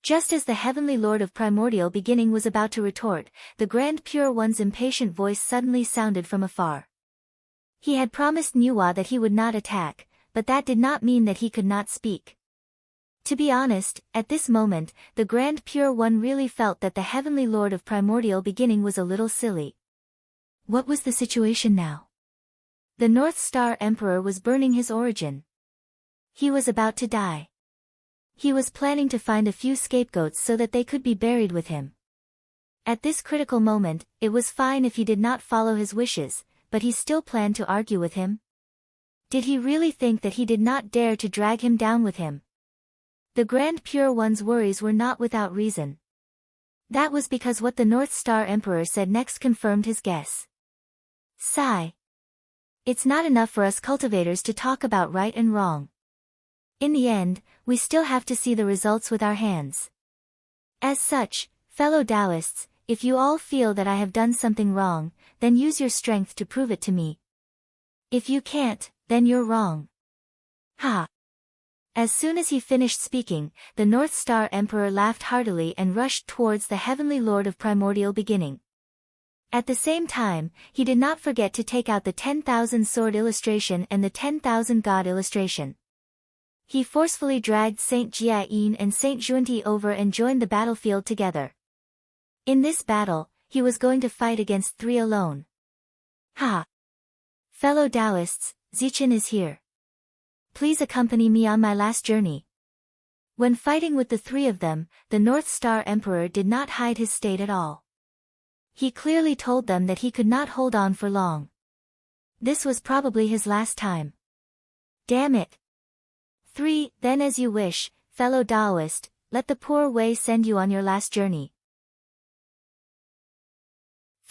Just as the Heavenly Lord of Primordial Beginning was about to retort, the Grand Pure One's impatient voice suddenly sounded from afar. He had promised Nuwa that he would not attack, but that did not mean that he could not speak. To be honest, at this moment, the Grand Pure One really felt that the Heavenly Lord of Primordial Beginning was a little silly. What was the situation now? The North Star Emperor was burning his origin. He was about to die. He was planning to find a few scapegoats so that they could be buried with him. At this critical moment, it was fine if he did not follow his wishes, but he still planned to argue with him. Did he really think that he did not dare to drag him down with him? The Grand Pure One's worries were not without reason. That was because what the North Star Emperor said next confirmed his guess. Sigh. It's not enough for us cultivators to talk about right and wrong. In the end, we still have to see the results with our hands. As such, fellow Taoists, if you all feel that I have done something wrong, then use your strength to prove it to me. If you can't, then you're wrong. Ha! As soon as he finished speaking, the North Star Emperor laughed heartily and rushed towards the Heavenly Lord of Primordial Beginning. At the same time, he did not forget to take out the 10,000 sword illustration and the 10,000 god illustration. He forcefully dragged Saint Jiayin and Saint Junti over and joined the battlefield together. In this battle, he was going to fight against three alone. Ha! Fellow Taoists, Zichen is here. Please accompany me on my last journey. When fighting with the three of them, the North Star Emperor did not hide his state at all. He clearly told them that he could not hold on for long. This was probably his last time. Damn it. 3. Then as you wish, fellow Taoist, let the poor way send you on your last journey.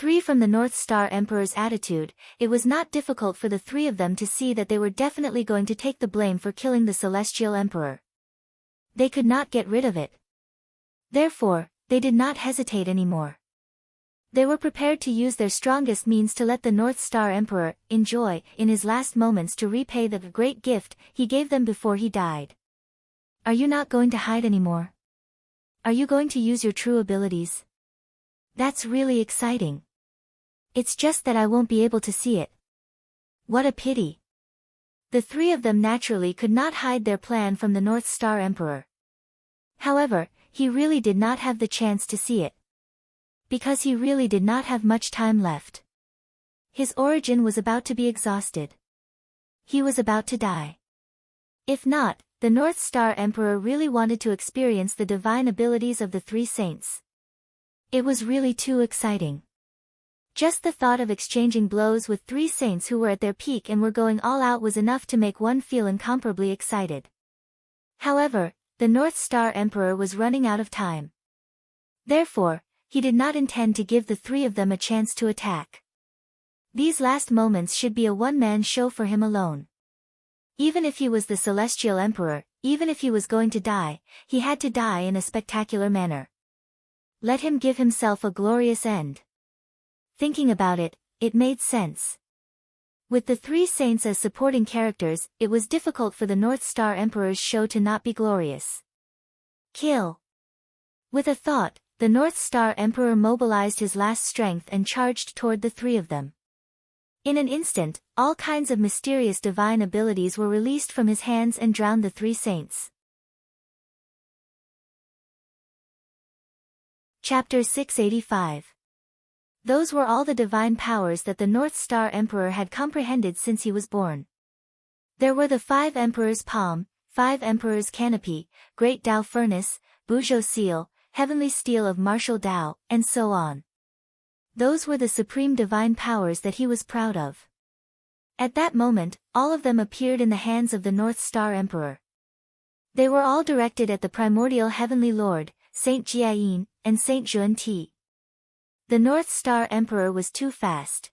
3 From the North Star Emperor's attitude, it was not difficult for the three of them to see that they were definitely going to take the blame for killing the Celestial Emperor. They could not get rid of it. Therefore, they did not hesitate anymore. They were prepared to use their strongest means to let the North Star Emperor enjoy, in his last moments, to repay the great gift he gave them before he died. Are you not going to hide anymore? Are you going to use your true abilities? That's really exciting. It's just that I won't be able to see it. What a pity. The three of them naturally could not hide their plan from the North Star Emperor. However, he really did not have the chance to see it. Because he really did not have much time left. His origin was about to be exhausted. He was about to die. If not, the North Star Emperor really wanted to experience the divine abilities of the three saints. It was really too exciting. Just the thought of exchanging blows with three saints who were at their peak and were going all out was enough to make one feel incomparably excited. However, the North Star Emperor was running out of time. Therefore, he did not intend to give the three of them a chance to attack. These last moments should be a one-man show for him alone. Even if he was the Celestial Emperor, even if he was going to die, he had to die in a spectacular manner. Let him give himself a glorious end. Thinking about it, it made sense. With the three saints as supporting characters, it was difficult for the North Star Emperor's show to not be glorious. Kill. With a thought, the North Star Emperor mobilized his last strength and charged toward the three of them. In an instant, all kinds of mysterious divine abilities were released from his hands and drowned the three saints. Chapter 685. Those were all the divine powers that the North Star Emperor had comprehended since he was born. There were the 5 Emperor's Palm, 5 Emperor's Canopy, Great Tao Furnace, Buzhou Seal, Heavenly Steel of Martial Tao, and so on. Those were the supreme divine powers that he was proud of. At that moment, all of them appeared in the hands of the North Star Emperor. They were all directed at the primordial Heavenly Lord, Saint Jiayin, and Saint Zhuan-Ti. The North Star Emperor was too fast.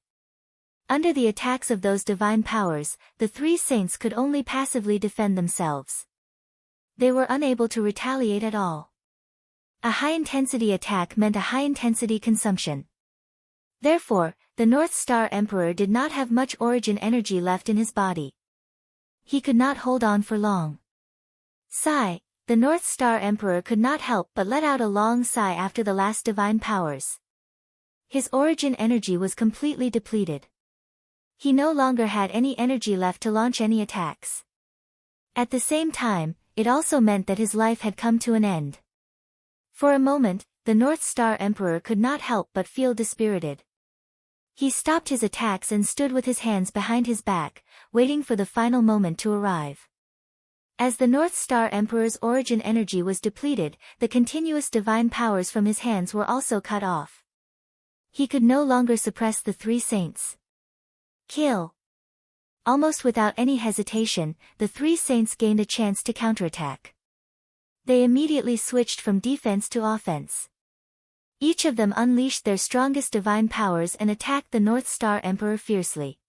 Under the attacks of those divine powers, the three saints could only passively defend themselves. They were unable to retaliate at all. A high-intensity attack meant a high-intensity consumption. Therefore, the North Star Emperor did not have much origin energy left in his body. He could not hold on for long. Sigh, the North Star Emperor could not help but let out a long sigh after the last divine powers. His origin energy was completely depleted. He no longer had any energy left to launch any attacks. At the same time, it also meant that his life had come to an end. For a moment, the North Star Emperor could not help but feel dispirited. He stopped his attacks and stood with his hands behind his back, waiting for the final moment to arrive. As the North Star Emperor's origin energy was depleted, the continuous divine powers from his hands were also cut off. He could no longer suppress the three saints. Kill. Almost without any hesitation, the three saints gained a chance to counterattack. They immediately switched from defense to offense. Each of them unleashed their strongest divine powers and attacked the North Star Emperor fiercely.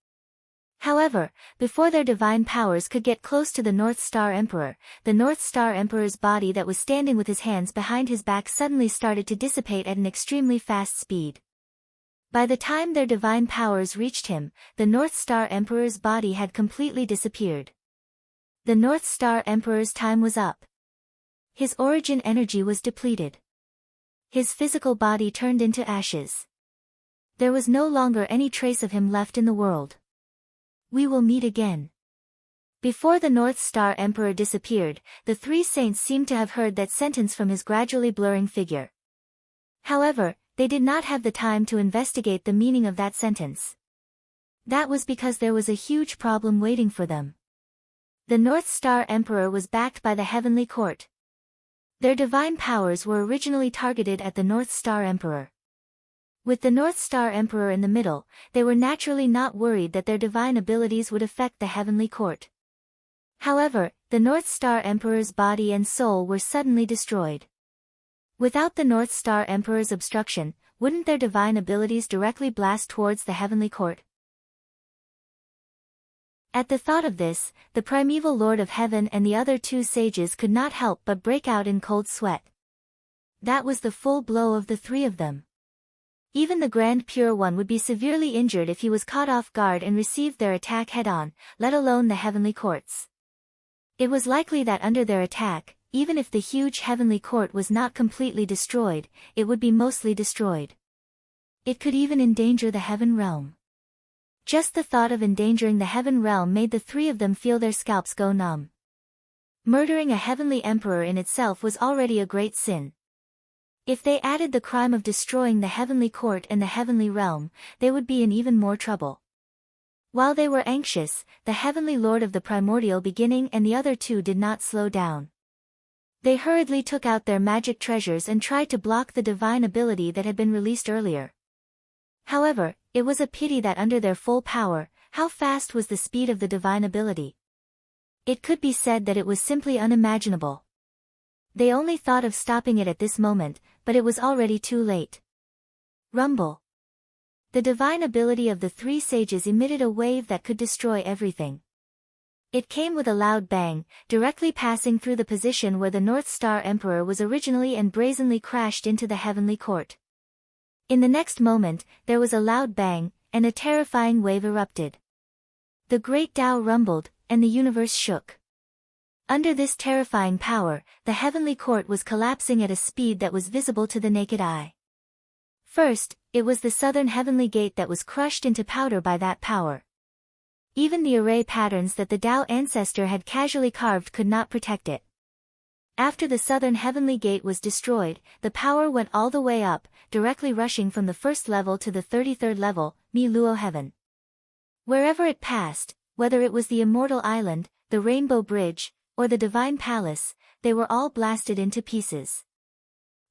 However, before their divine powers could get close to the North Star Emperor, the North Star Emperor's body that was standing with his hands behind his back suddenly started to dissipate at an extremely fast speed. By the time their divine powers reached him, the North Star Emperor's body had completely disappeared. The North Star Emperor's time was up. His origin energy was depleted. His physical body turned into ashes. There was no longer any trace of him left in the world. We will meet again. Before the North Star Emperor disappeared, the three saints seemed to have heard that sentence from his gradually blurring figure. However, they did not have the time to investigate the meaning of that sentence. That was because there was a huge problem waiting for them. The North Star Emperor was backed by the Heavenly Court. Their divine powers were originally targeted at the North Star Emperor. With the North Star Emperor in the middle, they were naturally not worried that their divine abilities would affect the Heavenly Court. However, the North Star Emperor's body and soul were suddenly destroyed. Without the North Star Emperor's obstruction, wouldn't their divine abilities directly blast towards the heavenly court? At the thought of this, the primeval Lord of Heaven and the other two sages could not help but break out in cold sweat. That was the full blow of the three of them. Even the Grand Pure One would be severely injured if he was caught off guard and received their attack head-on, let alone the heavenly courts. It was likely that under their attack, even if the huge heavenly court was not completely destroyed, it would be mostly destroyed. It could even endanger the heaven realm. Just the thought of endangering the heaven realm made the three of them feel their scalps go numb. Murdering a heavenly emperor in itself was already a great sin. If they added the crime of destroying the heavenly court and the heavenly realm, they would be in even more trouble. While they were anxious, the heavenly Lord of the primordial beginning and the other two did not slow down. They hurriedly took out their magic treasures and tried to block the divine ability that had been released earlier. However, it was a pity that under their full power, how fast was the speed of the divine ability? It could be said that it was simply unimaginable. They only thought of stopping it at this moment, but it was already too late. Rumble. The divine ability of the three sages emitted a wave that could destroy everything. It came with a loud bang, directly passing through the position where the North Star Emperor was originally and brazenly crashed into the heavenly court. In the next moment, there was a loud bang, and a terrifying wave erupted. The great Tao rumbled, and the universe shook. Under this terrifying power, the heavenly court was collapsing at a speed that was visible to the naked eye. First, it was the southern heavenly gate that was crushed into powder by that power. Even the array patterns that the Tao ancestor had casually carved could not protect it. After the southern heavenly gate was destroyed, the power went all the way up, directly rushing from the first level to the 33rd level, Mi Luo Heaven. Wherever it passed, whether it was the Immortal Island, the Rainbow Bridge, or the Divine Palace, they were all blasted into pieces.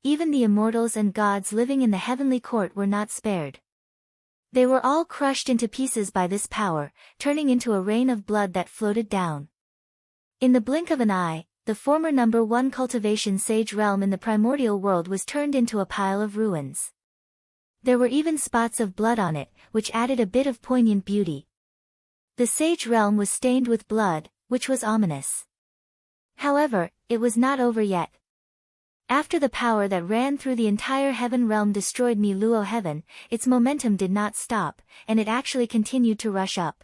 Even the immortals and gods living in the heavenly court were not spared. They were all crushed into pieces by this power, turning into a rain of blood that floated down. In the blink of an eye, the former number 1 cultivation sage realm in the primordial world was turned into a pile of ruins. There were even spots of blood on it, which added a bit of poignant beauty. The sage realm was stained with blood, which was ominous. However, it was not over yet. After the power that ran through the entire heaven realm destroyed Mi Luo Heaven, its momentum did not stop, and it actually continued to rush up.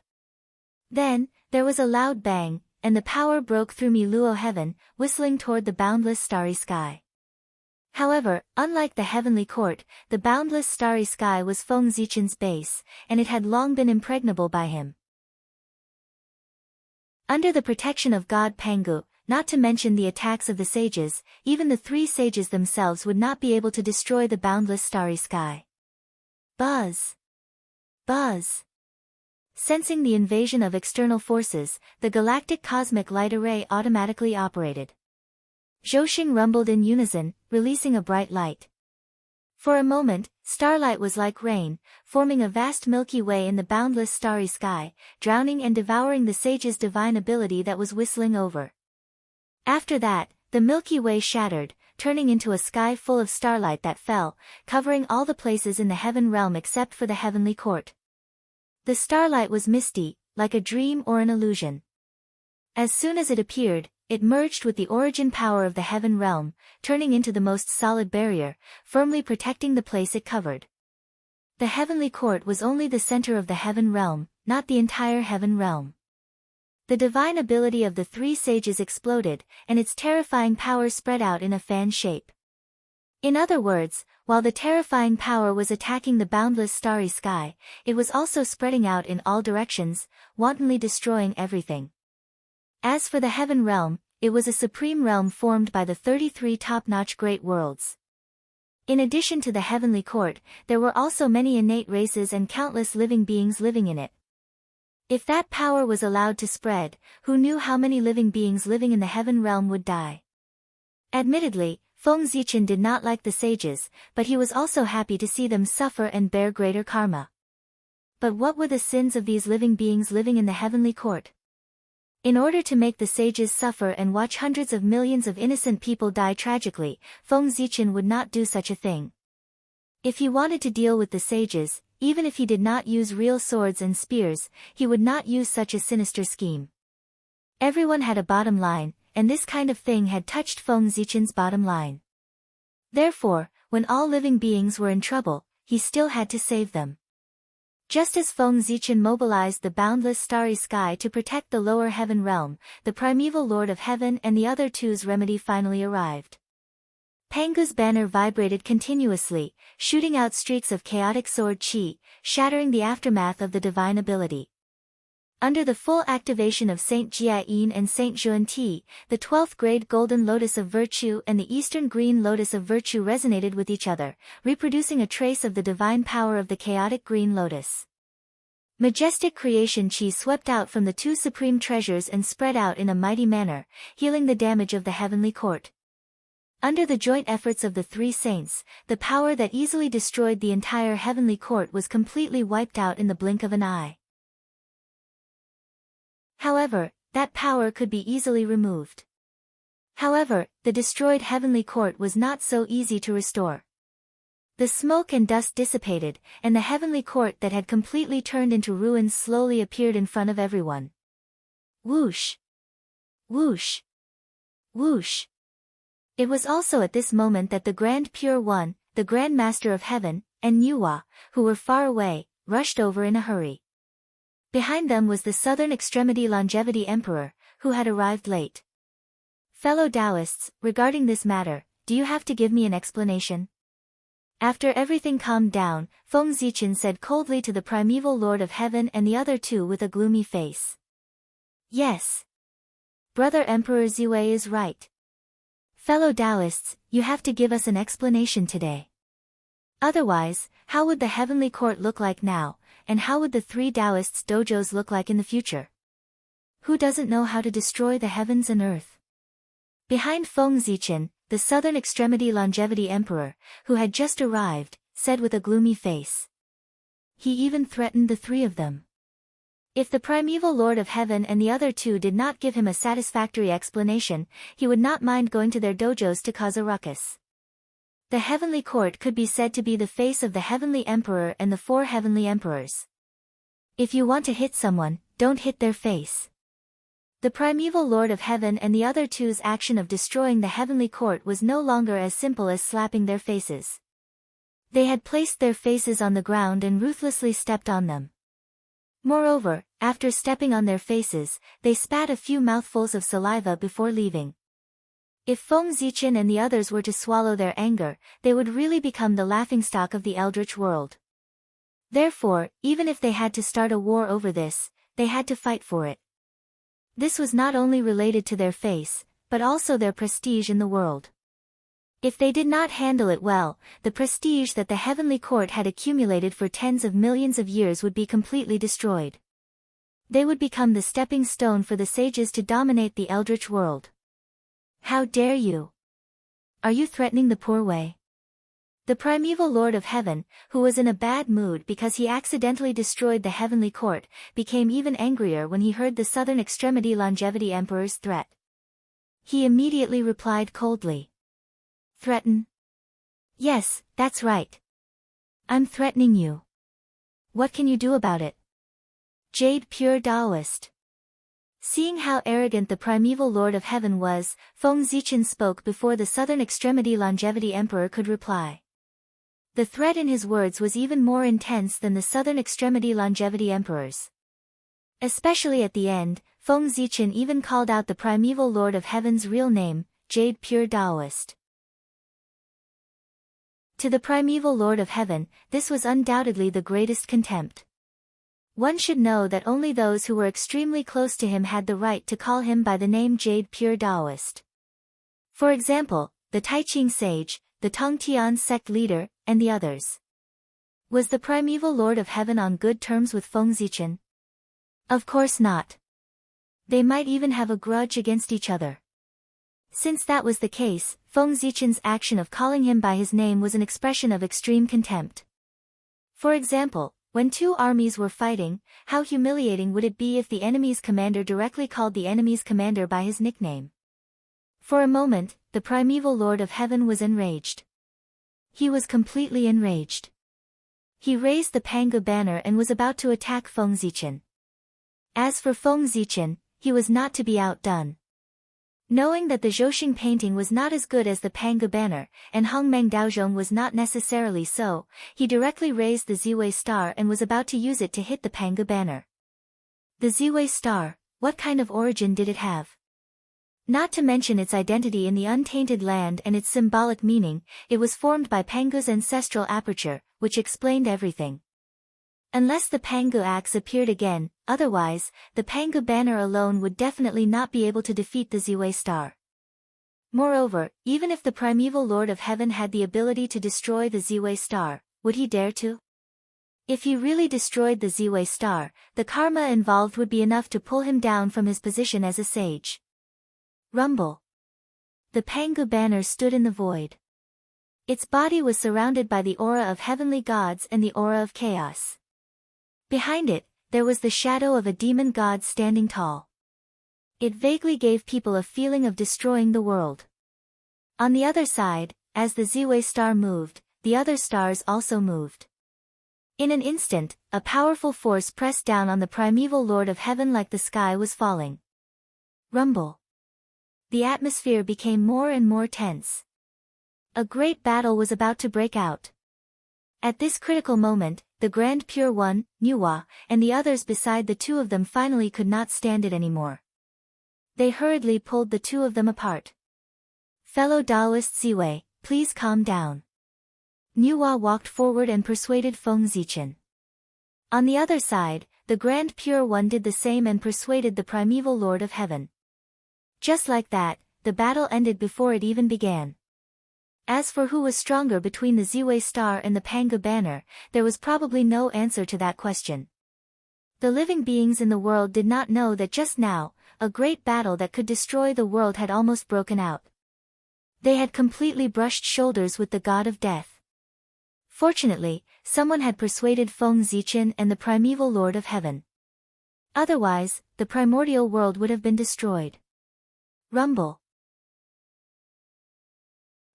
Then, there was a loud bang, and the power broke through Mi Luo Heaven, whistling toward the boundless starry sky. However, unlike the heavenly court, the boundless starry sky was Feng Zichen's base, and it had long been impregnable by him. Under the protection of God Pangu, not to mention the attacks of the sages, even the three sages themselves would not be able to destroy the boundless starry sky. Buzz! Buzz! Sensing the invasion of external forces, the galactic cosmic light array automatically operated. Zhouxing rumbled in unison, releasing a bright light. For a moment, starlight was like rain, forming a vast Milky Way in the boundless starry sky, drowning and devouring the sage's divine ability that was whistling over. After that, the Milky Way shattered, turning into a sky full of starlight that fell, covering all the places in the heaven realm except for the heavenly court. The starlight was misty, like a dream or an illusion. As soon as it appeared, it merged with the origin power of the heaven realm, turning into the most solid barrier, firmly protecting the place it covered. The heavenly court was only the center of the heaven realm, not the entire heaven realm. The divine ability of the three sages exploded, and its terrifying power spread out in a fan shape. In other words, while the terrifying power was attacking the boundless starry sky, it was also spreading out in all directions, wantonly destroying everything. As for the heaven realm, it was a supreme realm formed by the 33 top-notch great worlds. In addition to the heavenly court, there were also many innate races and countless living beings living in it. If that power was allowed to spread, who knew how many living beings living in the heaven realm would die? Admittedly, Feng Zichen did not like the sages, but he was also happy to see them suffer and bear greater karma. But what were the sins of these living beings living in the heavenly court? In order to make the sages suffer and watch hundreds of millions of innocent people die tragically, Feng Zichen would not do such a thing. If he wanted to deal with the sages, even if he did not use real swords and spears, he would not use such a sinister scheme. Everyone had a bottom line, and this kind of thing had touched Feng Zichen's bottom line. Therefore, when all living beings were in trouble, he still had to save them. Just as Feng Zichen mobilized the boundless starry sky to protect the lower heaven realm, the primeval Lord of Heaven and the other two's remedy finally arrived. Pangu's banner vibrated continuously, shooting out streaks of chaotic sword chi, shattering the aftermath of the divine ability. Under the full activation of Saint Jiayin and Saint Xuanti, the 12th grade Golden Lotus of Virtue and the Eastern Green Lotus of Virtue resonated with each other, reproducing a trace of the divine power of the chaotic Green Lotus. Majestic creation chi swept out from the two supreme treasures and spread out in a mighty manner, healing the damage of the heavenly court. Under the joint efforts of the three saints, the power that easily destroyed the entire heavenly court was completely wiped out in the blink of an eye. However, that power could be easily removed. However, the destroyed heavenly court was not so easy to restore. The smoke and dust dissipated, and the heavenly court that had completely turned into ruins slowly appeared in front of everyone. Whoosh! Whoosh! Whoosh! It was also at this moment that the Grand Pure One, the Grand Master of Heaven, and Nuwa, who were far away, rushed over in a hurry. Behind them was the Southern Extremity Longevity Emperor, who had arrived late. Fellow Taoists, regarding this matter, do you have to give me an explanation? After everything calmed down, Feng Zichen said coldly to the primeval Lord of Heaven and the other two with a gloomy face. Yes. Brother Emperor Ziwei is right. Fellow Taoists, you have to give us an explanation today. Otherwise, how would the heavenly court look like now, and how would the three Taoists' dojos look like in the future? Who doesn't know how to destroy the heavens and earth? Behind Feng Zichen, the Southern Extremity Longevity Emperor, who had just arrived, said with a gloomy face. He even threatened the three of them. If the primeval Lord of Heaven and the other two did not give him a satisfactory explanation, he would not mind going to their dojos to cause a ruckus. The heavenly court could be said to be the face of the heavenly emperor and the four heavenly emperors. If you want to hit someone, don't hit their face. The primeval Lord of Heaven and the other two's action of destroying the heavenly court was no longer as simple as slapping their faces. They had placed their faces on the ground and ruthlessly stepped on them. Moreover, after stepping on their faces, they spat a few mouthfuls of saliva before leaving. If Feng Zichen and the others were to swallow their anger, they would really become the laughingstock of the eldritch world. Therefore, even if they had to start a war over this, they had to fight for it. This was not only related to their face, but also their prestige in the world. If they did not handle it well, the prestige that the heavenly court had accumulated for tens of millions of years would be completely destroyed. They would become the stepping stone for the sages to dominate the eldritch world. How dare you? Are you threatening the poor way? The primeval Lord of Heaven, who was in a bad mood because he accidentally destroyed the heavenly court, became even angrier when he heard the Southern Extremity Longevity Emperor's threat. He immediately replied coldly. Threaten? Yes, that's right. I'm threatening you. What can you do about it? Jade Pure Taoist. Seeing how arrogant the primeval Lord of Heaven was, Feng Zichen spoke before the Southern Extremity Longevity Emperor could reply. The threat in his words was even more intense than the Southern Extremity Longevity Emperor's. Especially at the end, Feng Zichen even called out the primeval Lord of Heaven's real name, Jade Pure Taoist. To the primeval Lord of Heaven, this was undoubtedly the greatest contempt. One should know that only those who were extremely close to him had the right to call him by the name Jade Pure Taoist. For example, the Taiching sage, the Tongtian sect leader, and the others. Was the primeval Lord of Heaven on good terms with Feng Zichen? Of course not. They might even have a grudge against each other. Since that was the case, Feng Zichen's action of calling him by his name was an expression of extreme contempt. For example, when two armies were fighting, how humiliating would it be if the enemy's commander directly called the enemy's commander by his nickname? For a moment, the primeval Lord of Heaven was enraged. He was completely enraged. He raised the Pangu banner and was about to attack Feng Zichen. As for Feng Zichen, he was not to be outdone. Knowing that the Zhouxing painting was not as good as the Pangu banner, and Hongmeng Daozhong was not necessarily so, he directly raised the Ziwei star and was about to use it to hit the Pangu banner. The Ziwei star, what kind of origin did it have? Not to mention its identity in the untainted land and its symbolic meaning, it was formed by Pangu's ancestral aperture, which explained everything. Unless the Pangu axe appeared again, otherwise, the Pangu banner alone would definitely not be able to defeat the Ziwei star. Moreover, even if the primeval Lord of Heaven had the ability to destroy the Ziwei star, would he dare to? If he really destroyed the Ziwei star, the karma involved would be enough to pull him down from his position as a sage. Rumble. The Pangu banner stood in the void. Its body was surrounded by the aura of heavenly gods and the aura of chaos. Behind it, there was the shadow of a demon god standing tall. It vaguely gave people a feeling of destroying the world. On the other side, as the Ziwei star moved, the other stars also moved. In an instant, a powerful force pressed down on the primeval Lord of Heaven like the sky was falling. Rumble. The atmosphere became more and more tense. A great battle was about to break out. At this critical moment, the Grand Pure One, Nuwa, and the others beside the two of them finally could not stand it anymore. They hurriedly pulled the two of them apart. Fellow Taoist Ziwei, please calm down. Nuwa walked forward and persuaded Feng Zichen. On the other side, the Grand Pure One did the same and persuaded the primeval Lord of Heaven. Just like that, the battle ended before it even began. As for who was stronger between the Ziwei star and the Pangu banner, there was probably no answer to that question. The living beings in the world did not know that just now, a great battle that could destroy the world had almost broken out. They had completely brushed shoulders with the god of death. Fortunately, someone had persuaded Feng Zichen and the primeval Lord of Heaven. Otherwise, the primordial world would have been destroyed. Rumble.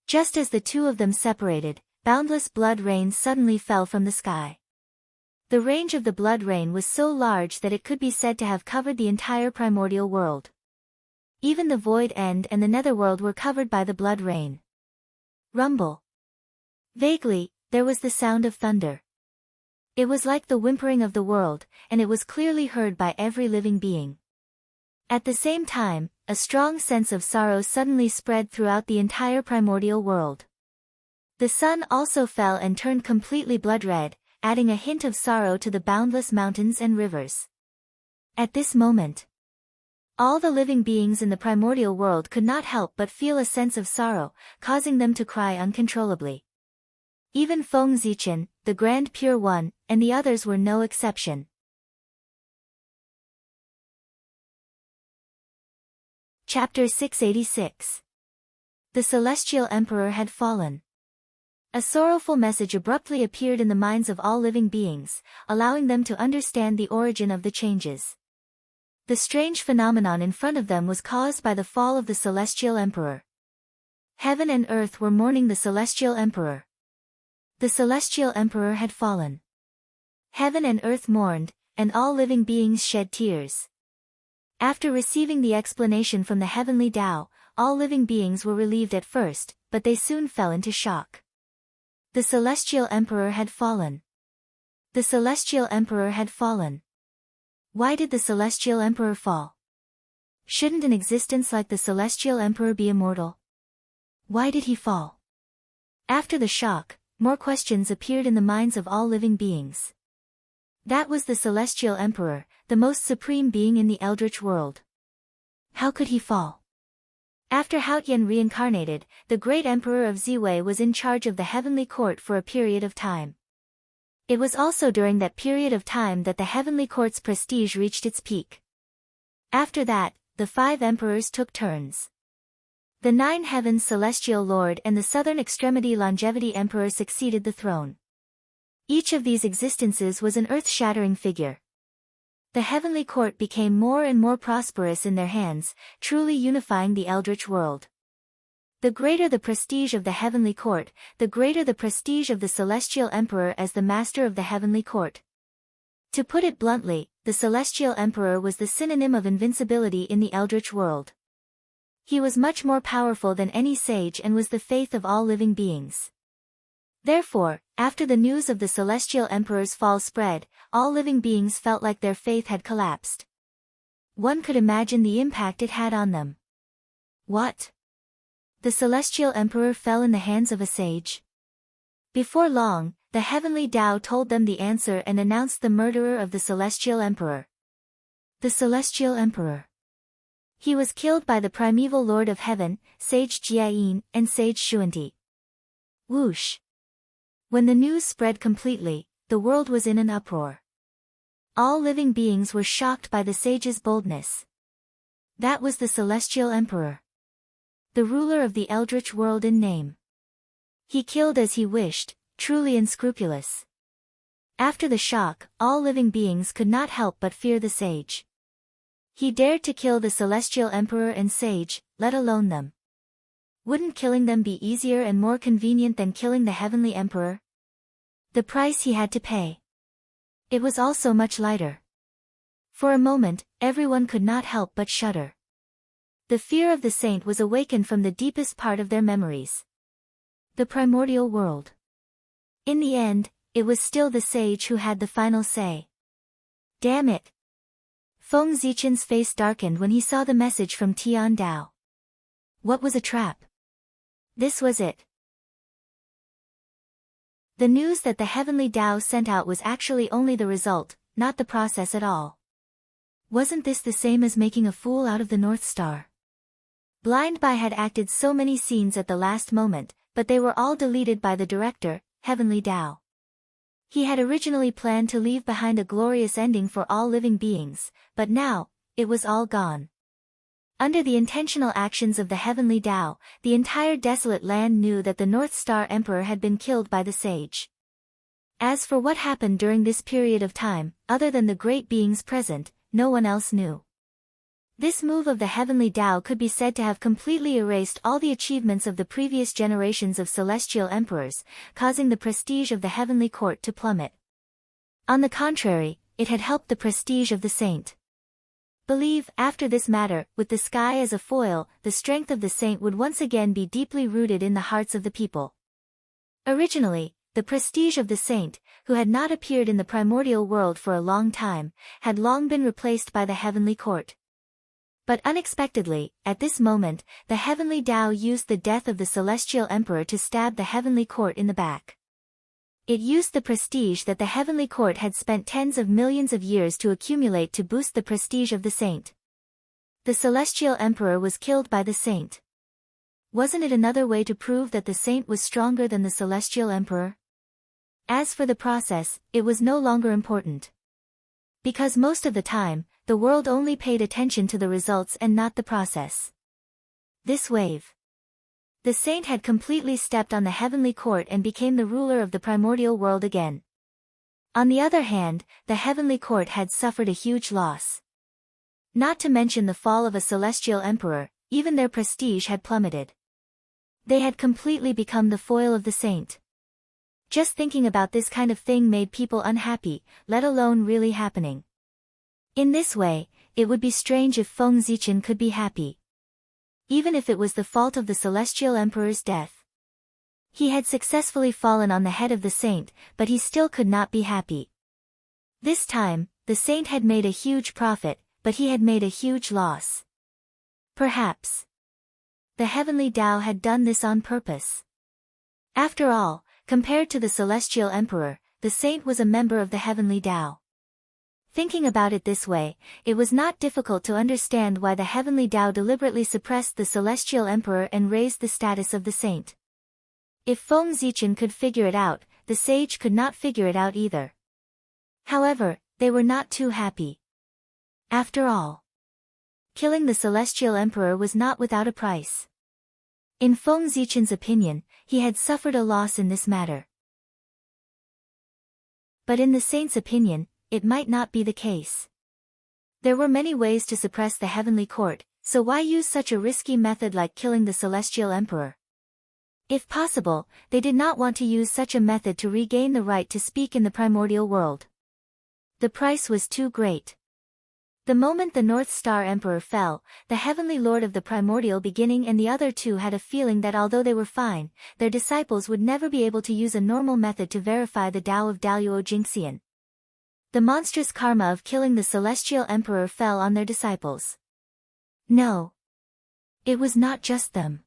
Just as the two of them separated, boundless blood rain suddenly fell from the sky. The range of the blood rain was so large that it could be said to have covered the entire primordial world. Even the void end and the netherworld were covered by the blood rain. Rumble. Vaguely, there was the sound of thunder. It was like the whimpering of the world, and it was clearly heard by every living being. At the same time, a strong sense of sorrow suddenly spread throughout the entire primordial world. The sun also fell and turned completely blood red, adding a hint of sorrow to the boundless mountains and rivers. At this moment, all the living beings in the primordial world could not help but feel a sense of sorrow, causing them to cry uncontrollably. Even Feng Zichen, the Grand Pure One, and the others were no exception. Chapter 686. The Celestial Emperor had fallen. A sorrowful message abruptly appeared in the minds of all living beings, allowing them to understand the origin of the changes. The strange phenomenon in front of them was caused by the fall of the Celestial Emperor. Heaven and earth were mourning the Celestial Emperor. The Celestial Emperor had fallen. Heaven and earth mourned, and all living beings shed tears. After receiving the explanation from the heavenly Tao, all living beings were relieved at first, but they soon fell into shock. The Celestial Emperor had fallen. The Celestial Emperor had fallen. Why did the Celestial Emperor fall? Shouldn't an existence like the Celestial Emperor be immortal? Why did he fall? After the shock, more questions appeared in the minds of all living beings. That was the Celestial Emperor, the most supreme being in the Eldritch world. How could he fall? After Haotian reincarnated, the great Emperor of Ziwei was in charge of the heavenly court for a period of time. It was also during that period of time that the heavenly court's prestige reached its peak. After that, the 5 emperors took turns. The 9 heavens Celestial Lord and the southern extremity Longevity Emperor succeeded the throne. Each of these existences was an earth-shattering figure. The heavenly court became more and more prosperous in their hands, truly unifying the Eldritch world. The greater the prestige of the heavenly court, the greater the prestige of the celestial emperor as the master of the heavenly court. To put it bluntly, the celestial emperor was the synonym of invincibility in the eldritch world. He was much more powerful than any sage and was the faith of all living beings. Therefore, after the news of the celestial emperor's fall spread, all living beings felt like their faith had collapsed. One could imagine the impact it had on them. What? The celestial emperor fell in the hands of a sage? Before long, the heavenly Tao told them the answer and announced the murderer of the celestial emperor. The celestial emperor. He was killed by the primeval lord of heaven, Sage Jiayin, and Sage Xuanti. Whoosh! When the news spread completely, the world was in an uproar. All living beings were shocked by the sage's boldness. That was the celestial emperor. The ruler of the eldritch world in name. He killed as he wished, truly unscrupulous. After the shock, all living beings could not help but fear the sage. He dared to kill the celestial emperor and sage, let alone them. Wouldn't killing them be easier and more convenient than killing the heavenly emperor? The price he had to pay. It was also much lighter. For a moment, everyone could not help but shudder. The fear of the saint was awakened from the deepest part of their memories. The primordial world. In the end, it was still the sage who had the final say. Damn it! Feng Zichen's face darkened when he saw the message from Tian Dao. What was a trap? This was it. The news that the heavenly Tao sent out was actually only the result, not the process at all. Wasn't this the same as making a fool out of the North Star? Blind Bai had acted so many scenes at the last moment, but they were all deleted by the director, Heavenly Tao. He had originally planned to leave behind a glorious ending for all living beings, but now, it was all gone. Under the intentional actions of the Heavenly Tao, the entire desolate land knew that the North Star Emperor had been killed by the sage. As for what happened during this period of time, other than the great beings present, no one else knew. This move of the Heavenly Tao could be said to have completely erased all the achievements of the previous generations of celestial emperors, causing the prestige of the heavenly court to plummet. On the contrary, it had helped the prestige of the saint. Believe, after this matter, with the sky as a foil, the strength of the saint would once again be deeply rooted in the hearts of the people. Originally, the prestige of the saint, who had not appeared in the primordial world for a long time, had long been replaced by the heavenly court. But unexpectedly, at this moment, the heavenly Tao used the death of the celestial emperor to stab the heavenly court in the back. It used the prestige that the heavenly court had spent tens of millions of years to accumulate to boost the prestige of the saint. The celestial emperor was killed by the saint. Wasn't it another way to prove that the saint was stronger than the celestial emperor? As for the process, it was no longer important. Because most of the time, the world only paid attention to the results and not the process. This wave. The saint had completely stepped on the heavenly court and became the ruler of the primordial world again. On the other hand, the heavenly court had suffered a huge loss. Not to mention the fall of a celestial emperor, even their prestige had plummeted. They had completely become the foil of the saint. Just thinking about this kind of thing made people unhappy, let alone really happening. In this way, it would be strange if Feng Zichen could be happy. Even if it was the fault of the celestial emperor's death. He had successfully fallen on the head of the saint, but he still could not be happy. This time, the saint had made a huge profit, but he had made a huge loss. Perhaps the heavenly Tao had done this on purpose. After all, compared to the celestial emperor, the saint was a member of the heavenly Tao. Thinking about it this way, it was not difficult to understand why the heavenly Tao deliberately suppressed the celestial emperor and raised the status of the saint. If Feng Zichen could figure it out, the sage could not figure it out either. However, they were not too happy. After all, killing the celestial emperor was not without a price. In Feng Zichen's opinion, he had suffered a loss in this matter. But in the saint's opinion, it might not be the case. There were many ways to suppress the heavenly court, So why use such a risky method like killing the Celestial Emperor? If possible, they did not want to use such a method to regain the right to speak in the primordial world. The price was too great. The moment the North Star Emperor fell, the Heavenly Lord of the primordial beginning and the other two had a feeling that although they were fine, their disciples would never be able to use a normal method to verify the Tao of Daluo Jingxian. The monstrous karma of killing the Celestial Emperor fell on their disciples. No. It was not just them.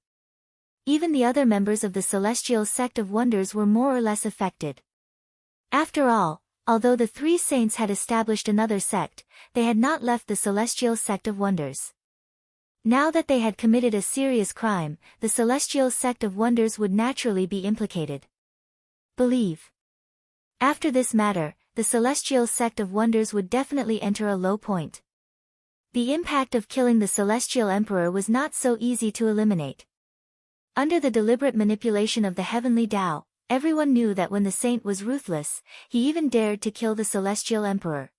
Even the other members of the Celestial Sect of Wonders were more or less affected. After all, although the three saints had established another sect, they had not left the Celestial Sect of Wonders. Now that they had committed a serious crime, the Celestial Sect of Wonders would naturally be implicated. Believe. After this matter, the Celestial Sect of Wonders would definitely enter a low point. The impact of killing the Celestial Emperor was not so easy to eliminate. Under the deliberate manipulation of the Heavenly Tao, everyone knew that when the saint was ruthless, he even dared to kill the Celestial Emperor.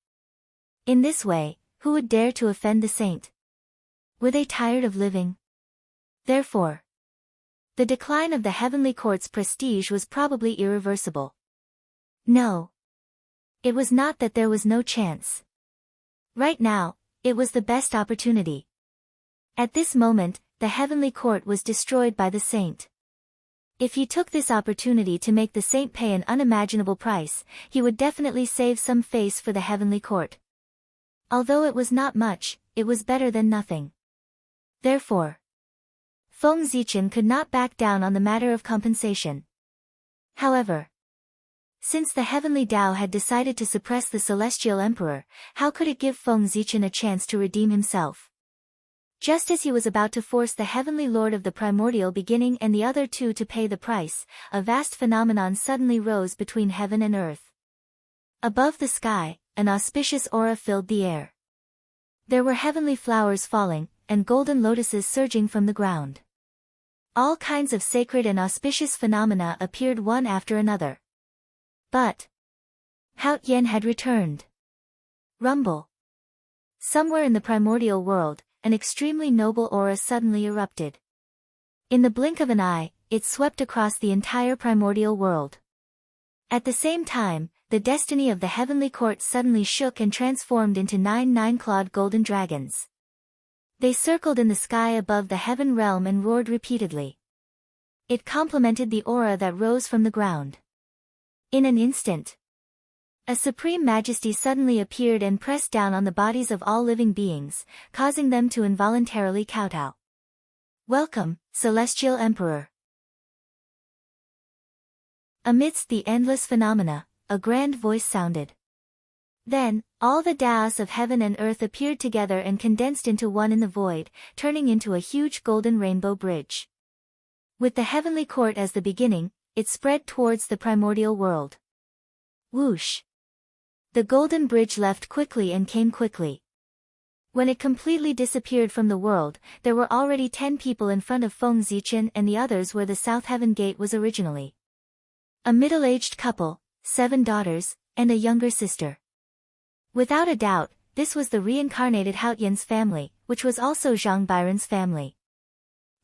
In this way, who would dare to offend the saint? Were they tired of living? Therefore, the decline of the Heavenly Court's prestige was probably irreversible. No. It was not that there was no chance. Right now, it was the best opportunity. At this moment, the Heavenly Court was destroyed by the saint. If he took this opportunity to make the saint pay an unimaginable price, he would definitely save some face for the Heavenly Court. Although it was not much, it was better than nothing. Therefore, Feng Zichen could not back down on the matter of compensation. However, since the Heavenly Tao had decided to suppress the Celestial Emperor, how could it give Feng Zichen a chance to redeem himself? Just as he was about to force the Heavenly Lord of the Primordial Beginning and the other two to pay the price, a vast phenomenon suddenly rose between heaven and earth. Above the sky, an auspicious aura filled the air. There were heavenly flowers falling, and golden lotuses surging from the ground. All kinds of sacred and auspicious phenomena appeared one after another. But Hao Yen had returned. Rumble. Somewhere in the primordial world, an extremely noble aura suddenly erupted. In the blink of an eye, it swept across the entire primordial world. At the same time, the destiny of the Heavenly Court suddenly shook and transformed into 9 nine-clawed golden dragons. They circled in the sky above the heaven realm and roared repeatedly. It complemented the aura that rose from the ground. In an instant, a supreme majesty suddenly appeared and pressed down on the bodies of all living beings, causing them to involuntarily kowtow. Welcome, Celestial Emperor. Amidst the endless phenomena, a grand voice sounded. Then, all the Taos of heaven and earth appeared together and condensed into one in the void, turning into a huge golden rainbow bridge. With the Heavenly Court as the beginning, it spread towards the primordial world. Whoosh! The golden bridge left quickly and came quickly. When it completely disappeared from the world, there were already 10 people in front of Feng Zichen and the others where the South Heaven Gate was originally. A middle-aged couple, 7 daughters, and a younger sister. Without a doubt, this was the reincarnated Hao Yan's family, which was also Zhang Byron's family.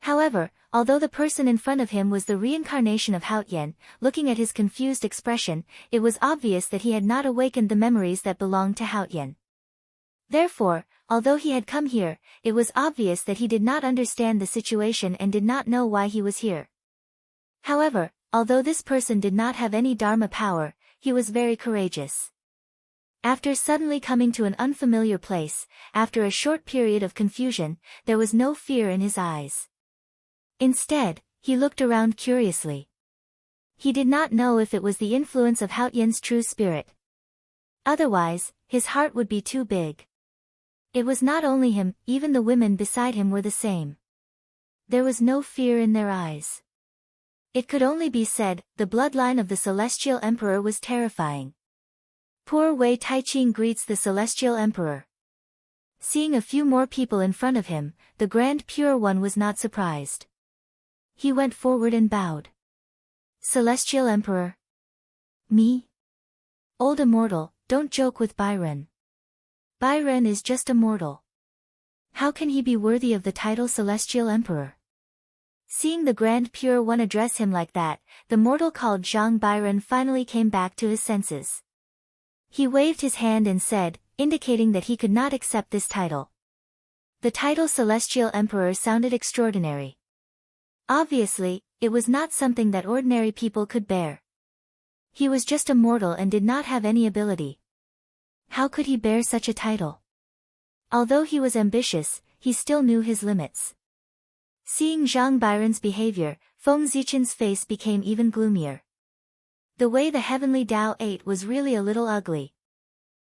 However, although the person in front of him was the reincarnation of Hao Yan, looking at his confused expression, it was obvious that he had not awakened the memories that belonged to Hao Yan. Therefore, although he had come here, it was obvious that he did not understand the situation and did not know why he was here. However, although this person did not have any Dharma power, he was very courageous. After suddenly coming to an unfamiliar place, after a short period of confusion, there was no fear in his eyes. Instead, he looked around curiously. He did not know if it was the influence of Hao Yan's true spirit. Otherwise, his heart would be too big. It was not only him, even the women beside him were the same. There was no fear in their eyes. It could only be said, the bloodline of the Celestial Emperor was terrifying. Poor Wei Taiqing greets the Celestial Emperor. Seeing a few more people in front of him, the Grand Pure One was not surprised. He went forward and bowed. Celestial Emperor. Me? Old immortal, don't joke with Byron. Byron is just a mortal. How can he be worthy of the title Celestial Emperor? Seeing the Grand Pure One address him like that, the mortal called Zhang Bairen finally came back to his senses. He waved his hand and said, indicating that he could not accept this title. The title Celestial Emperor sounded extraordinary. Obviously, it was not something that ordinary people could bear. He was just a mortal and did not have any ability. How could he bear such a title? Although he was ambitious, he still knew his limits. Seeing Zhang Bairen's behavior, Feng Zichen's face became even gloomier. The way the heavenly Tao ate was really a little ugly.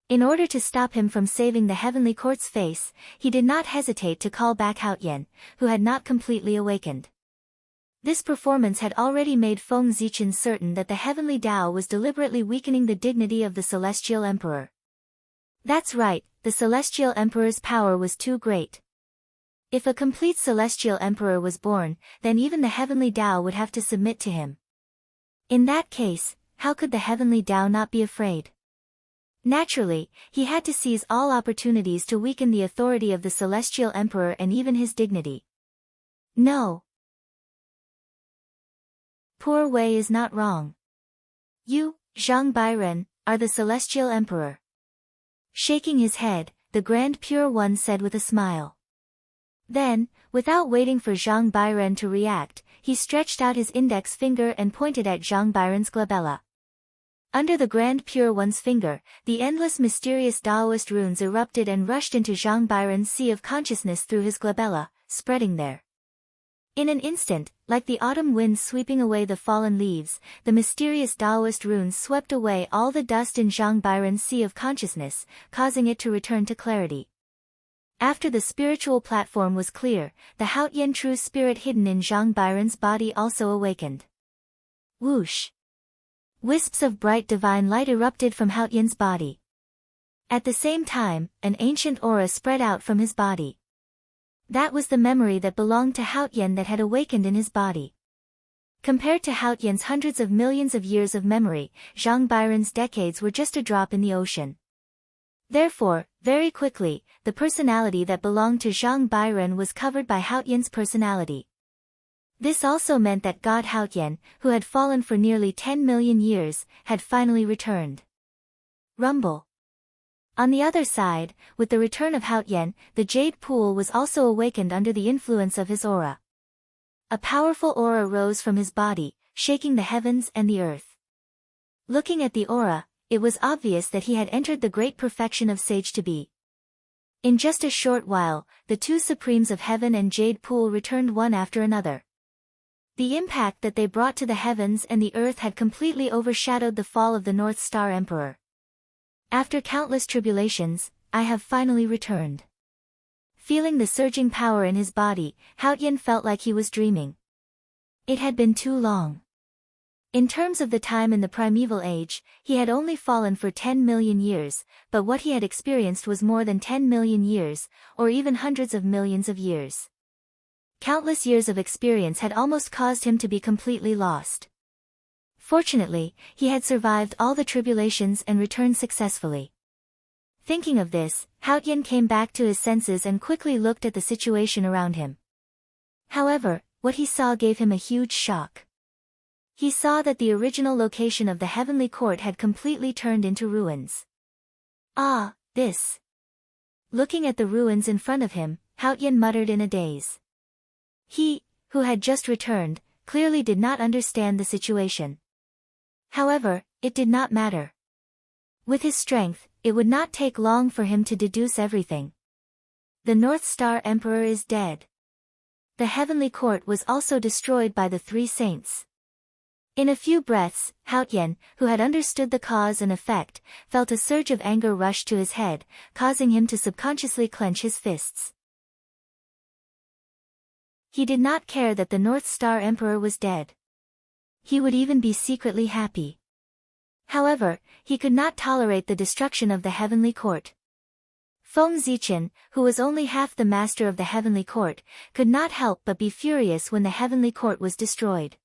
In order to stop him from saving the heavenly court's face, he did not hesitate to call back Haotian, who had not completely awakened. This performance had already made Feng Zichen certain that the heavenly Tao was deliberately weakening the dignity of the Celestial Emperor. That's right, the Celestial Emperor's power was too great. If a complete Celestial Emperor was born, then even the heavenly Tao would have to submit to him. In that case, how could the heavenly Tao not be afraid? Naturally, he had to seize all opportunities to weaken the authority of the Celestial Emperor and even his dignity. No. Poor Wei is not wrong. You, Zhang Bairen, are the Celestial Emperor. Shaking his head, the Grand Pure One said with a smile. Then, without waiting for Zhang Bairen to react, he stretched out his index finger and pointed at Zhang Bairen's glabella. Under the Grand Pure One's finger, the endless mysterious Taoist runes erupted and rushed into Zhang Bairen's sea of consciousness through his glabella, spreading there. In an instant, like the autumn wind sweeping away the fallen leaves, the mysterious Taoist runes swept away all the dust in Zhang Bairen's sea of consciousness, causing it to return to clarity. After the spiritual platform was clear, the Haotian true spirit hidden in Zhang Bairen's body also awakened. Whoosh! Wisps of bright divine light erupted from Haotian's body. At the same time, an ancient aura spread out from his body. That was the memory that belonged to Haotian that had awakened in his body. Compared to Haotian's hundreds of millions of years of memory, Zhang Bairen's decades were just a drop in the ocean. Therefore, very quickly, the personality that belonged to Zhang Bairen was covered by Haotian's personality. This also meant that God Haotian, who had fallen for nearly 10 million years, had finally returned. Rumble. On the other side, with the return of Haotian, the jade pool was also awakened under the influence of his aura. A powerful aura rose from his body, shaking the heavens and the earth. Looking at the aura, it was obvious that he had entered the great perfection of sage to be. In just a short while, the two supremes of heaven and jade pool returned one after another. The impact that they brought to the heavens and the earth had completely overshadowed the fall of the North Star Emperor. After countless tribulations, I have finally returned. Feeling the surging power in his body, Haotian felt like he was dreaming. It had been too long. In terms of the time in the primeval age, he had only fallen for 10 million years, but what he had experienced was more than 10 million years, or even hundreds of millions of years. Countless years of experience had almost caused him to be completely lost. Fortunately, he had survived all the tribulations and returned successfully. Thinking of this, Haotian came back to his senses and quickly looked at the situation around him. However, what he saw gave him a huge shock. He saw that the original location of the heavenly court had completely turned into ruins. Ah, this! Looking at the ruins in front of him, Haotian muttered in a daze. He, who had just returned, clearly did not understand the situation. However, it did not matter. With his strength, it would not take long for him to deduce everything. The North Star Emperor is dead. The heavenly court was also destroyed by the three saints. In a few breaths, Haotian, who had understood the cause and effect, felt a surge of anger rush to his head, causing him to subconsciously clench his fists. He did not care that the North Star Emperor was dead. He would even be secretly happy. However, he could not tolerate the destruction of the heavenly court. Feng Zichen, who was only half the master of the heavenly court, could not help but be furious when the heavenly court was destroyed.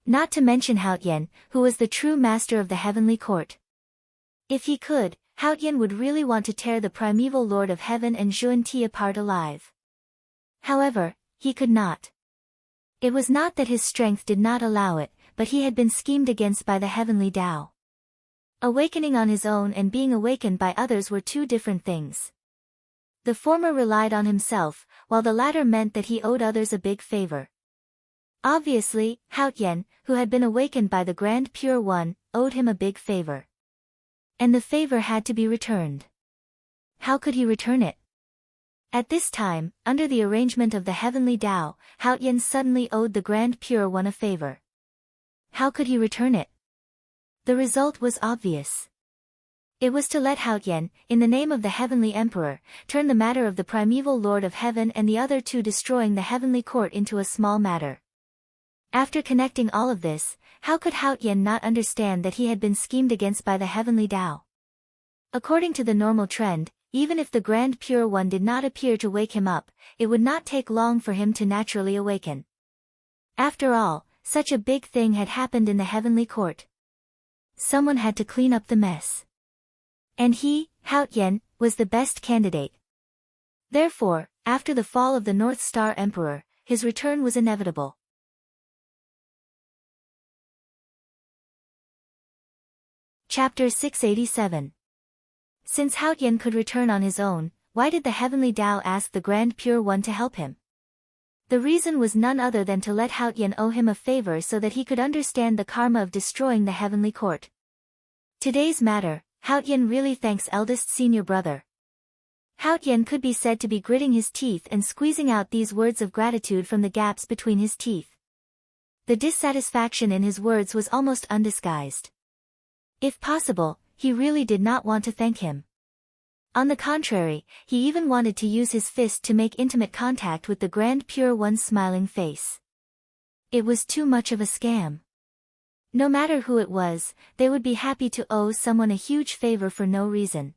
Not to mention Haotian, who was the true master of the heavenly court. If he could, Hao Tian would really want to tear the primeval Lord of Heaven and Xuan Ti apart alive. However, he could not. It was not that his strength did not allow it, but he had been schemed against by the heavenly Tao. Awakening on his own and being awakened by others were two different things. The former relied on himself, while the latter meant that he owed others a big favor. Obviously, Hao Tian, who had been awakened by the Grand Pure One, owed him a big favor. And the favor had to be returned. How could he return it? At this time, under the arrangement of the heavenly Tao, Hao Tian suddenly owed the Grand Pure One a favor. How could he return it? The result was obvious. It was to let Hao Tian, in the name of the heavenly emperor, turn the matter of the primeval Lord of Heaven and the other two destroying the heavenly court into a small matter. After connecting all of this, how could Hao Tian not understand that he had been schemed against by the heavenly Tao? According to the normal trend, even if the Grand Pure One did not appear to wake him up, it would not take long for him to naturally awaken. After all, such a big thing had happened in the heavenly court. Someone had to clean up the mess. And he, Hao Tian, was the best candidate. Therefore, after the fall of the North Star Emperor, his return was inevitable. Chapter 687. Since Hao Tian could return on his own, why did the heavenly Tao ask the Grand Pure One to help him? The reason was none other than to let Hao Tian owe him a favor so that he could understand the karma of destroying the heavenly court. Today's matter, Hao Tian really thanks eldest senior brother. Hao Tian could be said to be gritting his teeth and squeezing out these words of gratitude from the gaps between his teeth. The dissatisfaction in his words was almost undisguised. If possible, he really did not want to thank him. On the contrary, he even wanted to use his fist to make intimate contact with the Grand Pure One's smiling face. It was too much of a scam. No matter who it was, they would be happy to owe someone a huge favor for no reason.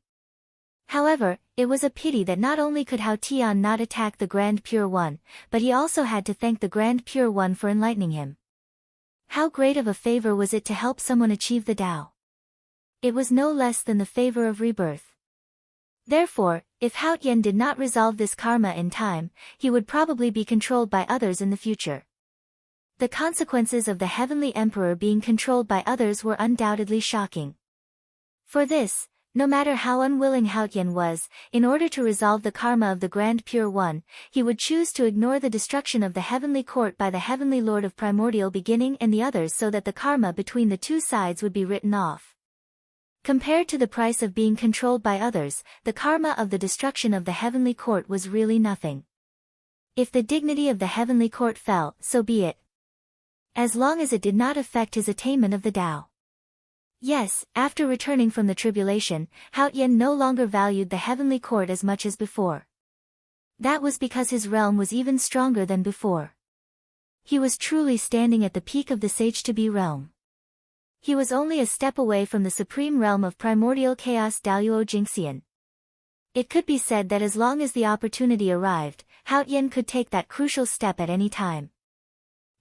However, it was a pity that not only could Hao Tian not attack the Grand Pure One, but he also had to thank the Grand Pure One for enlightening him. How great of a favor was it to help someone achieve the Tao? It was no less than the favor of rebirth. Therefore, if Hao Tian did not resolve this karma in time, he would probably be controlled by others in the future. The consequences of the heavenly emperor being controlled by others were undoubtedly shocking. For this, no matter how unwilling Hao Tian was, in order to resolve the karma of the Grand Pure One, he would choose to ignore the destruction of the heavenly court by the heavenly Lord of Primordial Beginning and the others so that the karma between the two sides would be written off. Compared to the price of being controlled by others, the karma of the destruction of the heavenly court was really nothing. If the dignity of the heavenly court fell, so be it. As long as it did not affect his attainment of the Tao. Yes, after returning from the tribulation, Hao Tian no longer valued the heavenly court as much as before. That was because his realm was even stronger than before. He was truly standing at the peak of the Sage-to-be realm. He was only a step away from the supreme realm of primordial chaos Daoyuo Jingxian. It could be said that as long as the opportunity arrived, Hao Tian could take that crucial step at any time.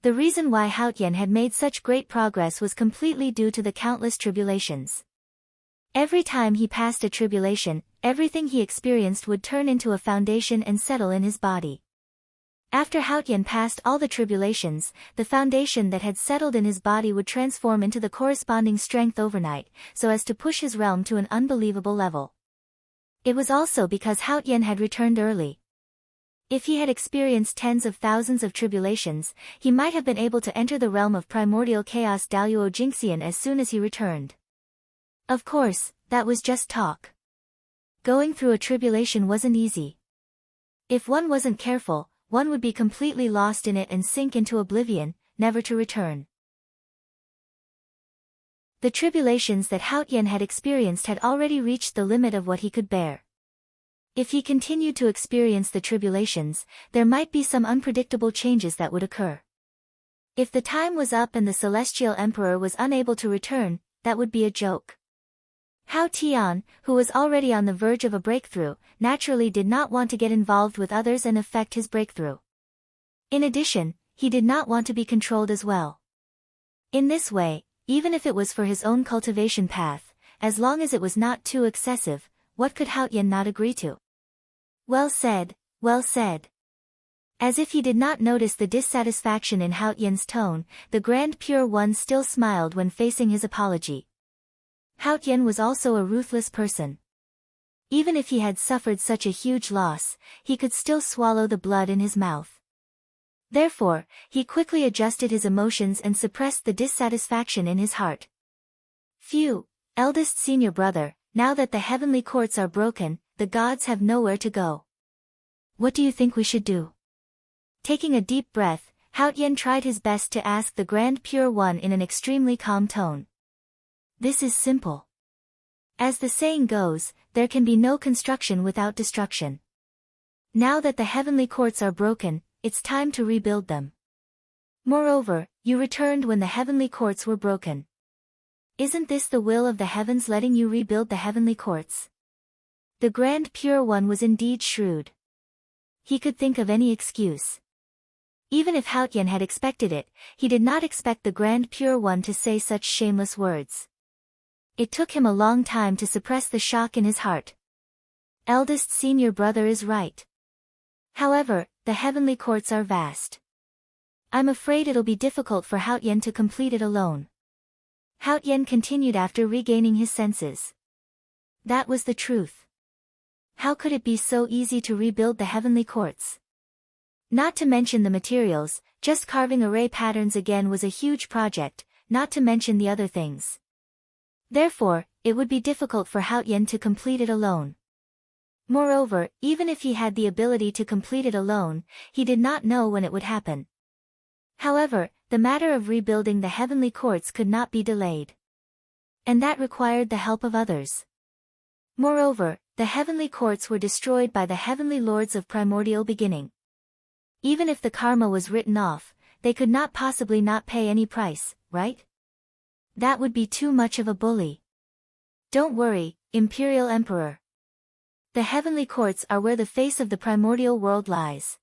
The reason why Hao Tian had made such great progress was completely due to the countless tribulations. Every time he passed a tribulation, everything he experienced would turn into a foundation and settle in his body. After Hao Tian passed all the tribulations, the foundation that had settled in his body would transform into the corresponding strength overnight, so as to push his realm to an unbelievable level. It was also because Hao Tian had returned early. If he had experienced tens of thousands of tribulations, he might have been able to enter the realm of primordial chaos Daoyuo Jingxian as soon as he returned. Of course, that was just talk. Going through a tribulation wasn't easy. If one wasn't careful, one would be completely lost in it and sink into oblivion, never to return. The tribulations that Hao Tian had experienced had already reached the limit of what he could bear. If he continued to experience the tribulations, there might be some unpredictable changes that would occur. If the time was up and the Celestial Emperor was unable to return, that would be a joke. Hao Tian, who was already on the verge of a breakthrough, naturally did not want to get involved with others and affect his breakthrough. In addition, he did not want to be controlled as well. In this way, even if it was for his own cultivation path, as long as it was not too excessive. What could Haotian not agree to? Well said, well said. As if he did not notice the dissatisfaction in Haotian's tone, the Grand Pure One still smiled when facing his apology. Haotian was also a ruthless person. Even if he had suffered such a huge loss, he could still swallow the blood in his mouth. Therefore, he quickly adjusted his emotions and suppressed the dissatisfaction in his heart. Phew, eldest senior brother, now that the heavenly courts are broken, the gods have nowhere to go. What do you think we should do? Taking a deep breath, Haotian tried his best to ask the Grand Pure One in an extremely calm tone. This is simple. As the saying goes, there can be no construction without destruction. Now that the heavenly courts are broken, it's time to rebuild them. Moreover, you returned when the heavenly courts were broken. Isn't this the will of the heavens letting you rebuild the heavenly courts? The Grand Pure One was indeed shrewd. He could think of any excuse. Even if Haotian had expected it, he did not expect the Grand Pure One to say such shameless words. It took him a long time to suppress the shock in his heart. Eldest senior brother is right. However, the heavenly courts are vast. I'm afraid it'll be difficult for Haotian to complete it alone. Haotian continued after regaining his senses. That was the truth. How could it be so easy to rebuild the heavenly courts? Not to mention the materials, just carving array patterns again was a huge project, not to mention the other things. Therefore, it would be difficult for Haotian to complete it alone. Moreover, even if he had the ability to complete it alone, he did not know when it would happen. However, the matter of rebuilding the heavenly courts could not be delayed. And that required the help of others. Moreover, the heavenly courts were destroyed by the heavenly lords of primordial beginning. Even if the karma was written off, they could not possibly not pay any price, right? That would be too much of a bully. Don't worry, Imperial Emperor. The heavenly courts are where the face of the primordial world lies.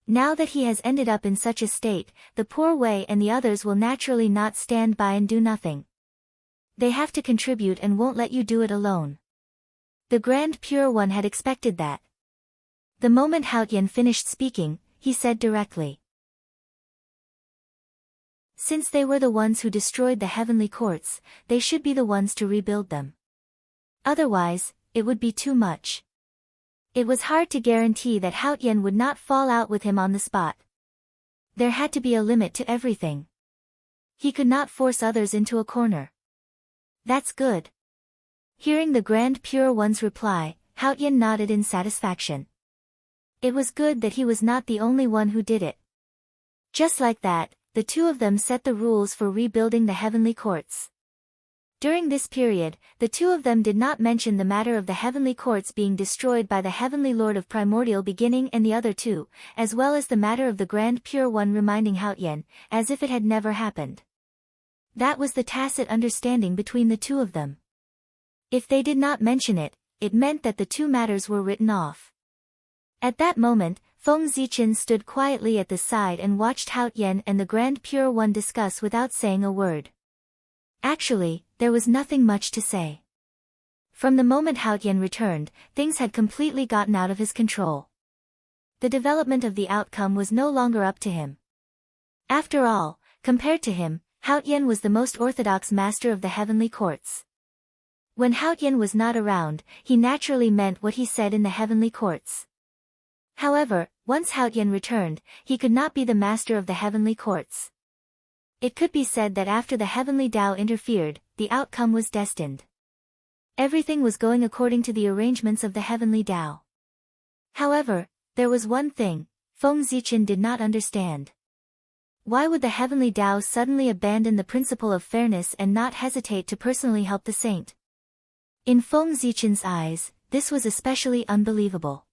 Now that he has ended up in such a state, the poor Wei and the others will naturally not stand by and do nothing. They have to contribute and won't let you do it alone. The Grand Pure One had expected that. The moment Haotian finished speaking, he said directly. Since they were the ones who destroyed the heavenly courts, they should be the ones to rebuild them. Otherwise, it would be too much. It was hard to guarantee that Haotian would not fall out with him on the spot. There had to be a limit to everything. He could not force others into a corner. That's good. Hearing the Grand Pure One's reply, Haotian nodded in satisfaction. It was good that he was not the only one who did it. Just like that, the two of them set the rules for rebuilding the heavenly courts. During this period, the two of them did not mention the matter of the heavenly courts being destroyed by the heavenly lord of primordial beginning and the other two, as well as the matter of the Grand Pure One reminding Haotian, as if it had never happened. That was the tacit understanding between the two of them. If they did not mention it, it meant that the two matters were written off. At that moment, Feng Zichen stood quietly at the side and watched Haotian and the Grand Pure One discuss without saying a word. Actually, there was nothing much to say. From the moment Haotian returned, things had completely gotten out of his control. The development of the outcome was no longer up to him. After all, compared to him, Haotian was the most orthodox master of the heavenly courts. When Haotian was not around, he naturally meant what he said in the heavenly courts. However, once Haotian returned, he could not be the master of the heavenly courts. It could be said that after the heavenly Tao interfered, the outcome was destined. Everything was going according to the arrangements of the heavenly Tao. However, there was one thing, Feng Zichen did not understand. Why would the heavenly Tao suddenly abandon the principle of fairness and not hesitate to personally help the saint? In Feng Zichen's eyes, this was especially unbelievable.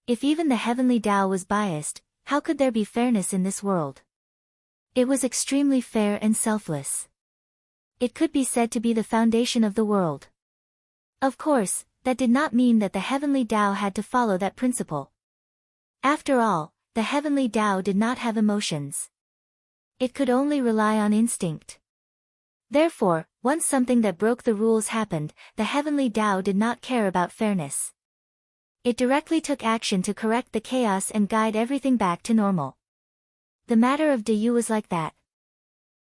If even the heavenly Tao was biased, how could there be fairness in this world? It was extremely fair and selfless. It could be said to be the foundation of the world. Of course, that did not mean that the heavenly Tao had to follow that principle. After all, the heavenly Tao did not have emotions. It could only rely on instinct. Therefore, once something that broke the rules happened, the heavenly Tao did not care about fairness. It directly took action to correct the chaos and guide everything back to normal. The matter of Yu was like that.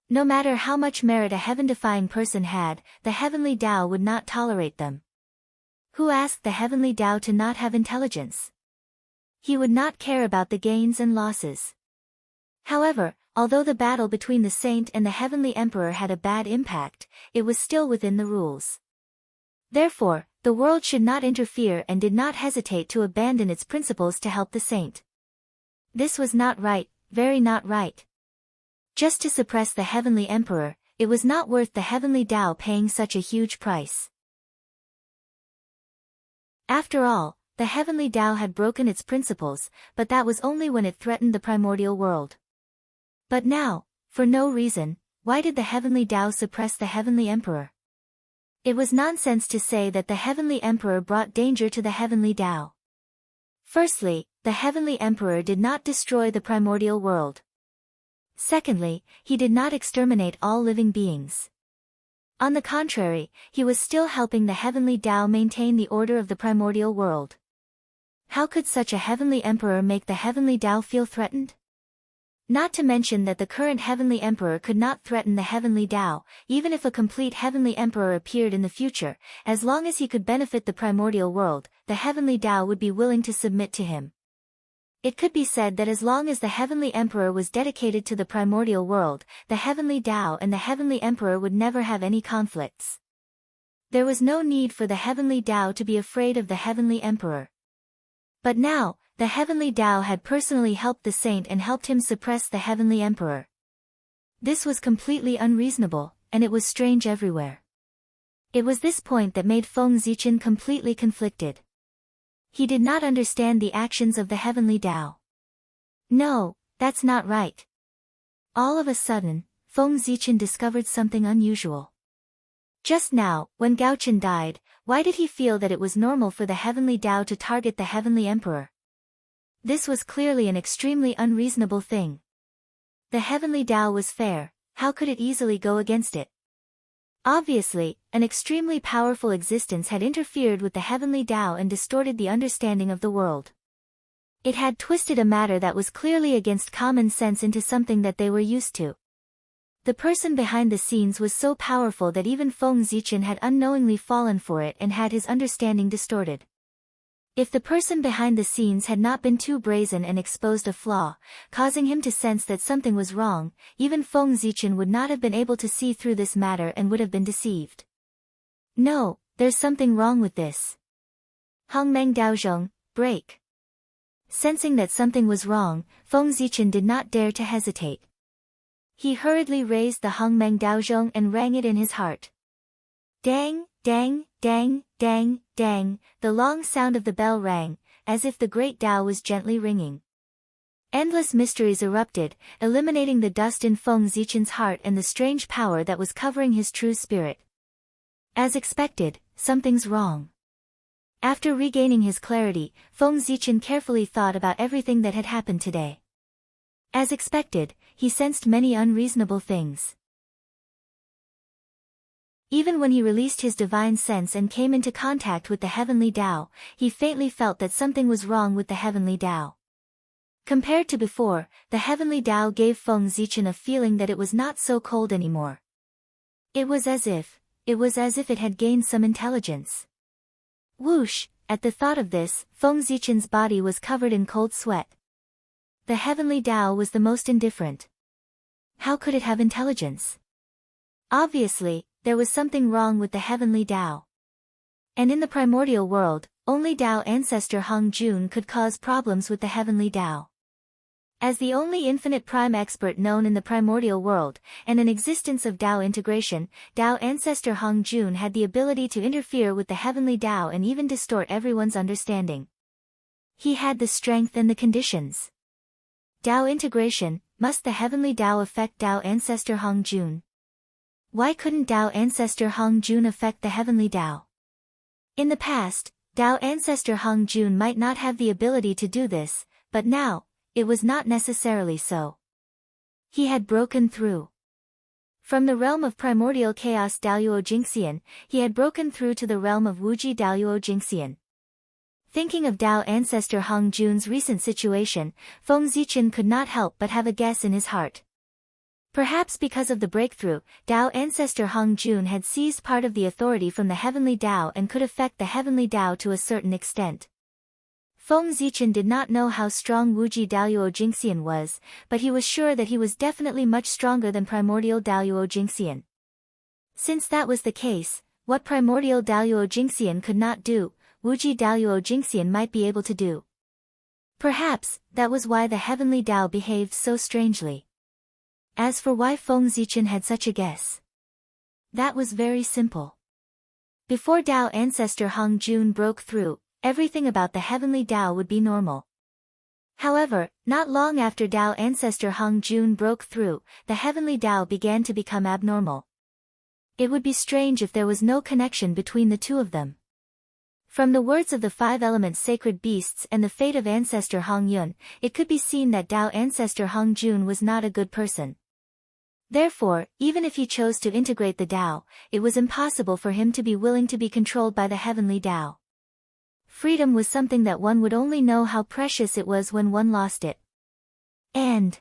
No matter how much merit a heaven-defying person had, the heavenly Tao would not tolerate them. Who asked the heavenly Tao to not have intelligence? He would not care about the gains and losses. However, although the battle between the saint and the heavenly emperor had a bad impact, it was still within the rules. Therefore, the world should not interfere and did not hesitate to abandon its principles to help the saint. This was not right, very not right. Just to suppress the heavenly emperor, it was not worth the heavenly Tao paying such a huge price. After all, the heavenly Tao had broken its principles, but that was only when it threatened the primordial world. But now, for no reason, why did the heavenly Tao suppress the heavenly emperor? It was nonsense to say that the heavenly emperor brought danger to the heavenly Tao. Firstly, the heavenly emperor did not destroy the primordial world. Secondly, he did not exterminate all living beings. On the contrary, he was still helping the heavenly Tao maintain the order of the primordial world. How could such a heavenly emperor make the heavenly Tao feel threatened? Not to mention that the current heavenly emperor could not threaten the heavenly Tao, even if a complete heavenly emperor appeared in the future. As long as he could benefit the primordial world, the heavenly Tao would be willing to submit to him. It could be said that as long as the heavenly emperor was dedicated to the primordial world, the heavenly Tao and the heavenly emperor would never have any conflicts. There was no need for the heavenly Tao to be afraid of the heavenly emperor. But now, the heavenly Tao had personally helped the saint and helped him suppress the heavenly emperor. This was completely unreasonable, and it was strange everywhere. It was this point that made Feng Zichen completely conflicted. He did not understand the actions of the heavenly Tao. No, that's not right. All of a sudden, Feng Zichen discovered something unusual. Just now, when Gaochen died, why did he feel that it was normal for the heavenly Tao to target the heavenly emperor? This was clearly an extremely unreasonable thing. The heavenly Tao was fair, how could it easily go against it? Obviously, an extremely powerful existence had interfered with the heavenly Tao and distorted the understanding of the world. It had twisted a matter that was clearly against common sense into something that they were used to. The person behind the scenes was so powerful that even Feng Zichen had unknowingly fallen for it and had his understanding distorted. If the person behind the scenes had not been too brazen and exposed a flaw, causing him to sense that something was wrong, even Feng Zichen would not have been able to see through this matter and would have been deceived. No, there's something wrong with this. Hongmeng Daozhong, break. Sensing that something was wrong, Feng Zichen did not dare to hesitate. He hurriedly raised the Hongmeng Daozhong and rang it in his heart. Dang, dang, dang, dang, dang, the long sound of the bell rang, as if the great Tao was gently ringing. Endless mysteries erupted, eliminating the dust in Feng Zichen's heart and the strange power that was covering his true spirit. As expected, something's wrong. After regaining his clarity, Feng Zichen carefully thought about everything that had happened today. As expected, he sensed many unreasonable things. Even when he released his divine sense and came into contact with the heavenly Tao, he faintly felt that something was wrong with the heavenly Tao. Compared to before, the heavenly Tao gave Feng Zichen a feeling that it was not so cold anymore. It was as if it had gained some intelligence. Whoosh! At the thought of this, Feng Zichen's body was covered in cold sweat. The heavenly Tao was the most indifferent. How could it have intelligence? Obviously, there was something wrong with the heavenly Tao. And in the primordial world, only Tao ancestor Hong Jun could cause problems with the heavenly Tao. As the only infinite prime expert known in the primordial world, and an existence of Tao integration, Tao ancestor Hong Jun had the ability to interfere with the heavenly Tao and even distort everyone's understanding. He had the strength and the conditions. Tao integration, must the heavenly Tao affect Tao ancestor Hong Jun? Why couldn't Tao ancestor Hong Jun affect the heavenly Tao? In the past, Tao ancestor Hong Jun might not have the ability to do this, but now, it was not necessarily so. He had broken through. From the realm of primordial chaos Daluo Jingxian, he had broken through to the realm of Wuji Daluo Jingxian. Thinking of Dao ancestor Hong Jun's recent situation, Feng Zichen could not help but have a guess in his heart. Perhaps because of the breakthrough, Dao ancestor Hong Jun had seized part of the authority from the heavenly Dao and could affect the heavenly Dao to a certain extent. Feng Zichen did not know how strong Wuji Daluo Jingxian was, but he was sure that he was definitely much stronger than primordial Daluo Jingxian. Since that was the case, what primordial Daluo Jingxian could not do, Wuji Daluo Jingxian might be able to do. Perhaps, that was why the heavenly Dao behaved so strangely. As for why Feng Zichen had such a guess, that was very simple. Before Dao ancestor Hong Jun broke through, everything about the heavenly Dao would be normal. However, not long after Dao ancestor Hong Jun broke through, the heavenly Dao began to become abnormal. It would be strange if there was no connection between the two of them. From the words of the five elements sacred beasts and the fate of ancestor Hong Yun, it could be seen that Dao ancestor Hong Jun was not a good person. Therefore, even if he chose to integrate the Dao, it was impossible for him to be willing to be controlled by the heavenly Dao. Freedom was something that one would only know how precious it was when one lost it. And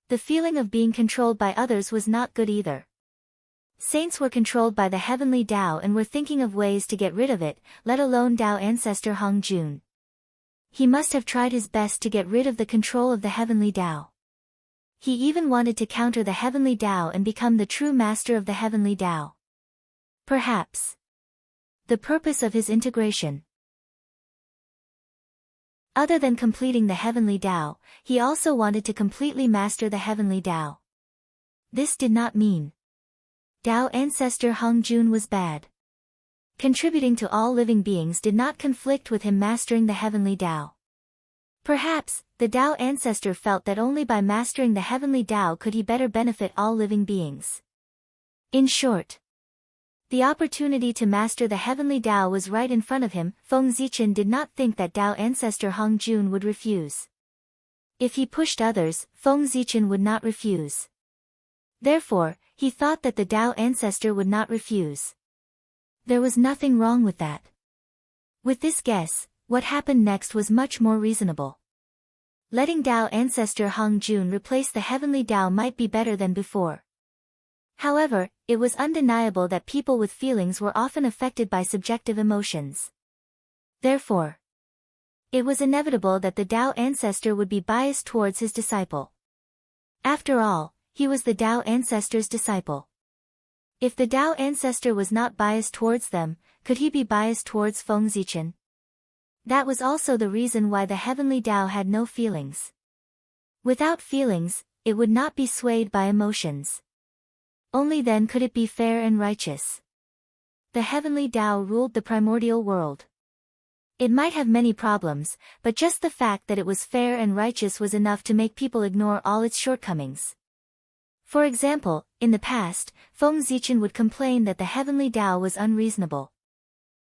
the feeling of being controlled by others was not good either. Saints were controlled by the heavenly Dao and were thinking of ways to get rid of it, let alone Dao ancestor Hong Jun. He must have tried his best to get rid of the control of the heavenly Dao. He even wanted to counter the heavenly Dao and become the true master of the heavenly Dao. Perhaps the purpose of his integration, other than completing the heavenly Dao, he also wanted to completely master the heavenly Dao. This did not mean Dao ancestor Hong Jun was bad. Contributing to all living beings did not conflict with him mastering the heavenly Dao. Perhaps, the Dao ancestor felt that only by mastering the heavenly Dao could he better benefit all living beings. In short, the opportunity to master the heavenly Dao was right in front of him. Feng Zichen did not think that Dao ancestor Hong Jun would refuse. If he pushed others, Feng Zichen would not refuse. Therefore, he thought that the Dao ancestor would not refuse. There was nothing wrong with that. With this guess, what happened next was much more reasonable. Letting Dao ancestor Hong Jun replace the heavenly Dao might be better than before. However, it was undeniable that people with feelings were often affected by subjective emotions. Therefore, it was inevitable that the Dao ancestor would be biased towards his disciple. After all, he was the Dao ancestor's disciple. If the Dao ancestor was not biased towards them, could he be biased towards Feng Zichen? That was also the reason why the heavenly Dao had no feelings. Without feelings, it would not be swayed by emotions. Only then could it be fair and righteous. The heavenly Dao ruled the primordial world. It might have many problems, but just the fact that it was fair and righteous was enough to make people ignore all its shortcomings. For example, in the past, Feng Zichen would complain that the heavenly Dao was unreasonable.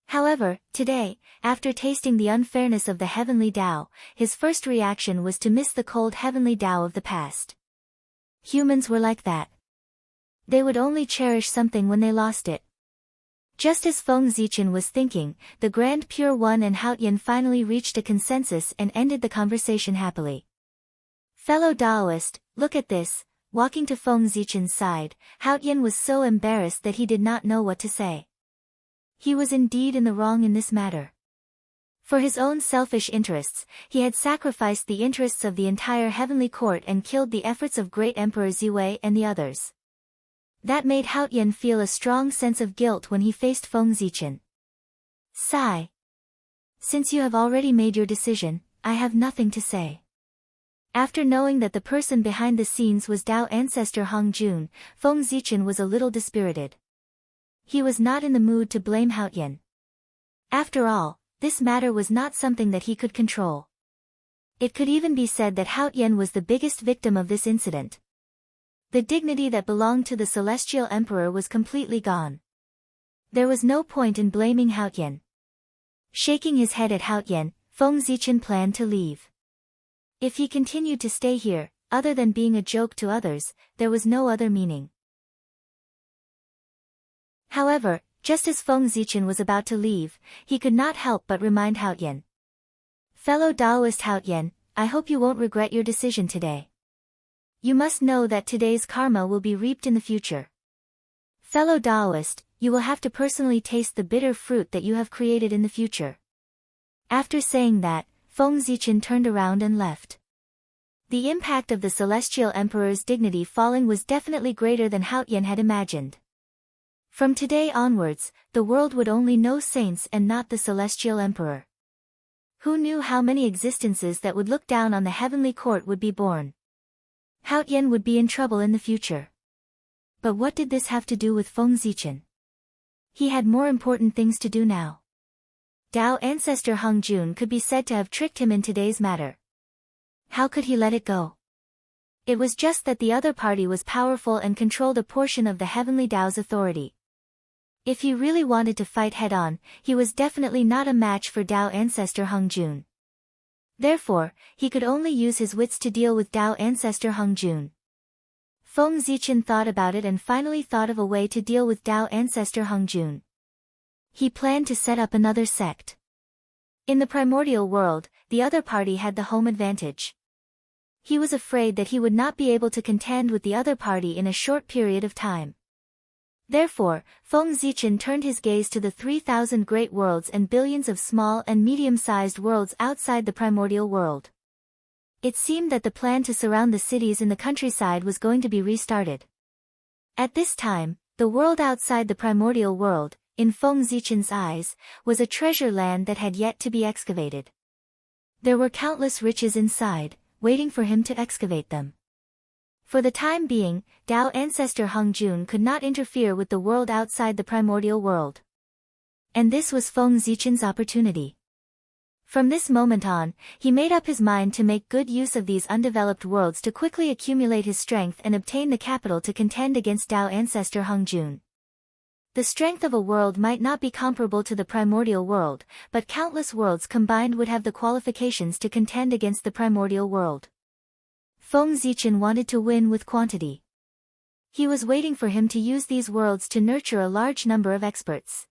However, today, after tasting the unfairness of the heavenly Dao, his first reaction was to miss the cold heavenly Dao of the past. Humans were like that. They would only cherish something when they lost it. Just as Feng Zichen was thinking, the Grand Pure One and Haotian finally reached a consensus and ended the conversation happily. Fellow Daoist, look at this. Walking to Feng Zichen's side, Haotian was so embarrassed that he did not know what to say. He was indeed in the wrong in this matter. For his own selfish interests, he had sacrificed the interests of the entire heavenly court and killed the efforts of great Emperor Ziwei and the others. That made Haotian feel a strong sense of guilt when he faced Feng Zichen. Sigh. Since you have already made your decision, I have nothing to say. After knowing that the person behind the scenes was Dao ancestor Hong Jun, Feng Zichen was a little dispirited. He was not in the mood to blame Haotian. After all, this matter was not something that he could control. It could even be said that Haotian was the biggest victim of this incident. The dignity that belonged to the celestial emperor was completely gone. There was no point in blaming Haotian. Shaking his head at Haotian, Feng Zichen planned to leave. If he continued to stay here, other than being a joke to others, there was no other meaning. However, just as Feng Zichen was about to leave, he could not help but remind Haoyan. Fellow Taoist Haoyan, I hope you won't regret your decision today. You must know that today's karma will be reaped in the future. Fellow Taoist, you will have to personally taste the bitter fruit that you have created in the future. After saying that, Feng Zichen turned around and left. The impact of the Celestial Emperor's dignity falling was definitely greater than Haoyan had imagined. From today onwards, the world would only know saints and not the Celestial Emperor. Who knew how many existences that would look down on the heavenly court would be born? Haoyan would be in trouble in the future. But what did this have to do with Feng Zichen? He had more important things to do now. Tao ancestor Hung Jun could be said to have tricked him in today's matter. How could he let it go? It was just that the other party was powerful and controlled a portion of the heavenly Tao's authority. If he really wanted to fight head-on, he was definitely not a match for Tao ancestor Hung Jun. Therefore, he could only use his wits to deal with Tao ancestor Hung Jun. Feng Zichen thought about it and finally thought of a way to deal with Tao ancestor Hung Jun. He planned to set up another sect. In the primordial world, the other party had the home advantage. He was afraid that he would not be able to contend with the other party in a short period of time. Therefore, Feng Zichen turned his gaze to the 3,000 great worlds and billions of small and medium-sized worlds outside the primordial world. It seemed that the plan to surround the cities in the countryside was going to be restarted. At this time, the world outside the primordial world, in Feng Zichen's eyes, was a treasure land that had yet to be excavated. There were countless riches inside, waiting for him to excavate them. For the time being, Tao ancestor Hung Jun could not interfere with the world outside the primordial world. And this was Feng Zichen's opportunity. From this moment on, he made up his mind to make good use of these undeveloped worlds to quickly accumulate his strength and obtain the capital to contend against Tao ancestor Hung Jun. The strength of a world might not be comparable to the primordial world, but countless worlds combined would have the qualifications to contend against the primordial world. Feng Zichen wanted to win with quantity. He was waiting for him to use these worlds to nurture a large number of experts.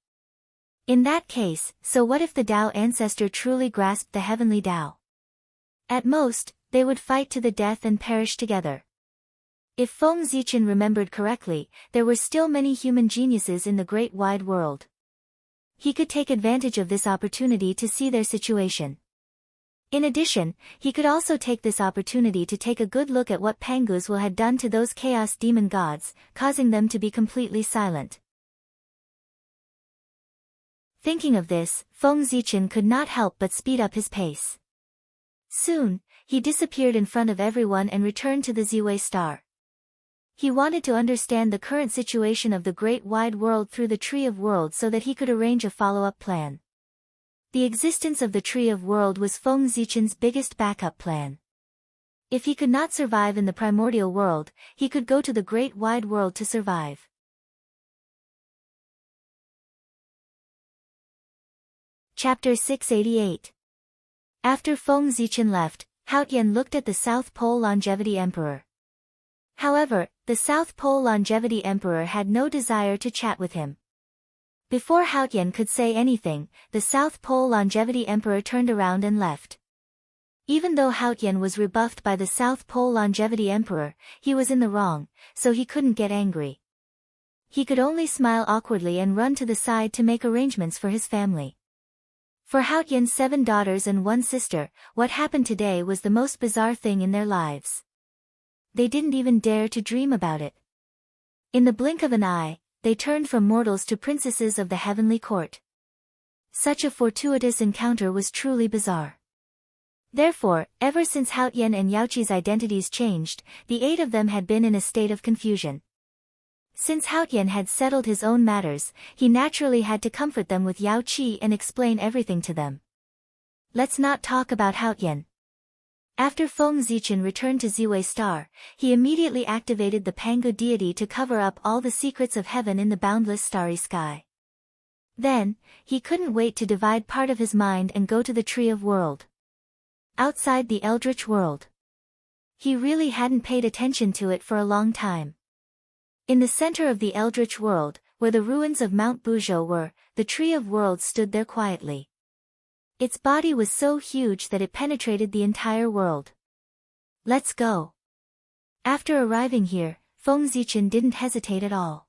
In that case, so what if the Tao ancestor truly grasped the heavenly Tao? At most, they would fight to the death and perish together. If Feng Zichen remembered correctly, there were still many human geniuses in the great wide world. He could take advantage of this opportunity to see their situation. In addition, he could also take this opportunity to take a good look at what Pangus will had done to those chaos demon gods, causing them to be completely silent. Thinking of this, Feng Zichen could not help but speed up his pace. Soon, he disappeared in front of everyone and returned to the Ziwei Star. He wanted to understand the current situation of the great wide world through the Tree of Worlds so that he could arrange a follow-up plan. The existence of the Tree of World was Feng Zichen's biggest backup plan. If he could not survive in the primordial world, he could go to the great wide world to survive. Chapter 688. After Feng Zichen left, Haoyan looked at the South Pole Longevity Emperor. However, the South Pole Longevity Emperor had no desire to chat with him. Before Haoyan could say anything, the South Pole Longevity Emperor turned around and left. Even though Haoyan was rebuffed by the South Pole Longevity Emperor, he was in the wrong, so he couldn't get angry. He could only smile awkwardly and run to the side to make arrangements for his family. For Haoyan's 7 daughters and 1 sister, what happened today was the most bizarre thing in their lives. They didn't even dare to dream about it. In the blink of an eye, they turned from mortals to princesses of the heavenly court. Such a fortuitous encounter was truly bizarre. Therefore, ever since Haoyan and Yaoqi's identities changed, the 8 of them had been in a state of confusion. Since Haoyan had settled his own matters, he naturally had to comfort them with Yaoqi and explain everything to them. Let's not talk about Haoyan. After Feng Zichen returned to Ziwei Star, he immediately activated the Pangu deity to cover up all the secrets of heaven in the boundless starry sky. Then, he couldn't wait to divide part of his mind and go to the Tree of World. Outside the Eldritch world. He really hadn't paid attention to it for a long time. In the center of the Eldritch world, where the ruins of Mount Buzhou were, the Tree of Worlds stood there quietly. Its body was so huge that it penetrated the entire world. Let's go. After arriving here, Feng Zichen didn't hesitate at all.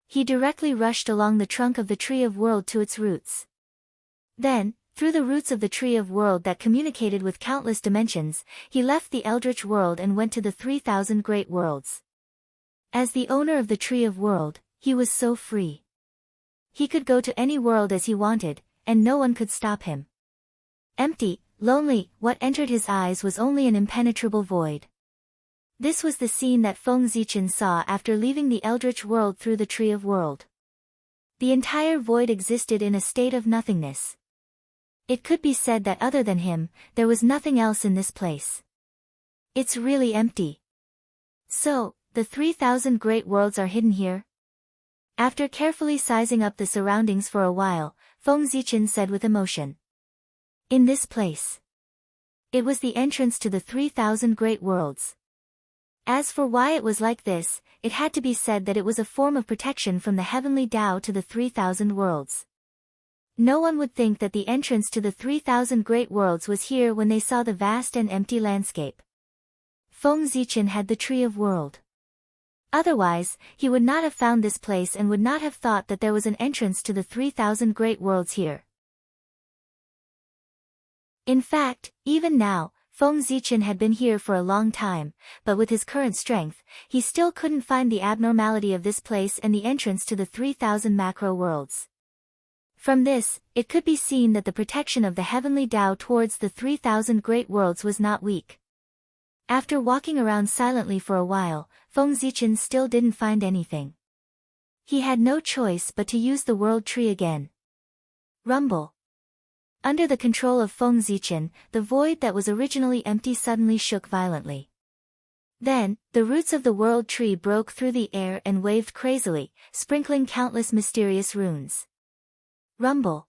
He directly rushed along the trunk of the Tree of World to its roots. Then, through the roots of the Tree of World that communicated with countless dimensions, he left the Eldritch World and went to the 3,000 Great Worlds. As the owner of the Tree of World, he was so free. He could go to any world as he wanted, and no one could stop him. Empty, lonely, what entered his eyes was only an impenetrable void. This was the scene that Feng Zichen saw after leaving the Eldritch World through the Tree of World. The entire void existed in a state of nothingness. It could be said that other than him, there was nothing else in this place. It's really empty. So, the 3,000 Great Worlds are hidden here? After carefully sizing up the surroundings for a while, Feng Zichen said with emotion. In this place. It was the entrance to the 3,000 Great Worlds. As for why it was like this, it had to be said that it was a form of protection from the heavenly Tao to the 3,000 worlds. No one would think that the entrance to the 3,000 Great Worlds was here when they saw the vast and empty landscape. Feng Zichen had the Tree of World. Otherwise, he would not have found this place and would not have thought that there was an entrance to the 3,000 Great Worlds here. In fact, even now, Feng Zichen had been here for a long time, but with his current strength, he still couldn't find the abnormality of this place and the entrance to the 3,000 macro worlds. From this, it could be seen that the protection of the heavenly Tao towards the 3,000 Great Worlds was not weak. After walking around silently for a while, Feng Zichen still didn't find anything. He had no choice but to use the World Tree again. Rumble. Under the control of Feng Zichen, the void that was originally empty suddenly shook violently. Then, the roots of the World Tree broke through the air and waved crazily, sprinkling countless mysterious runes. Rumble.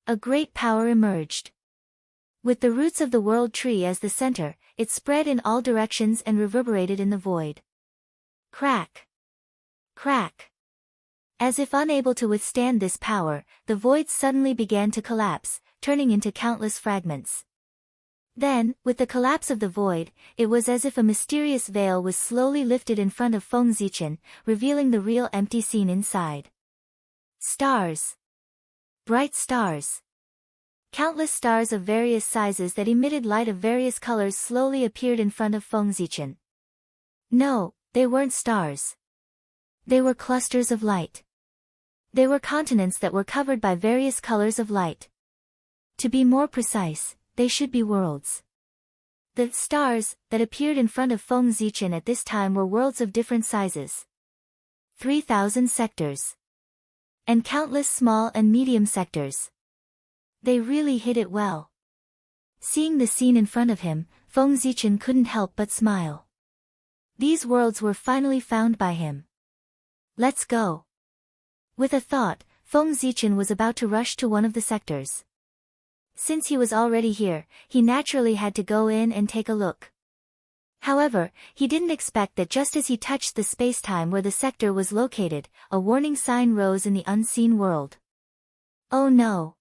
A great power emerged. With the roots of the World Tree as the center, it spread in all directions and reverberated in the void. Crack. Crack. As if unable to withstand this power, the void suddenly began to collapse, turning into countless fragments. Then, with the collapse of the void, it was as if a mysterious veil was slowly lifted in front of Feng Zichen, revealing the real empty scene inside. Stars. Bright stars. Countless stars of various sizes that emitted light of various colors slowly appeared in front of Feng Zichen. No, they weren't stars. They were clusters of light. They were continents that were covered by various colors of light. To be more precise, they should be worlds. The stars that appeared in front of Feng Zichen at this time were worlds of different sizes. 3,000 sectors. And countless small and medium sectors. They really hid it well. Seeing the scene in front of him, Feng Zichen couldn't help but smile. These worlds were finally found by him. Let's go. With a thought, Feng Zichen was about to rush to one of the sectors. Since he was already here, he naturally had to go in and take a look. However, he didn't expect that just as he touched the spacetime where the sector was located, a warning sign rose in the unseen world. Oh no!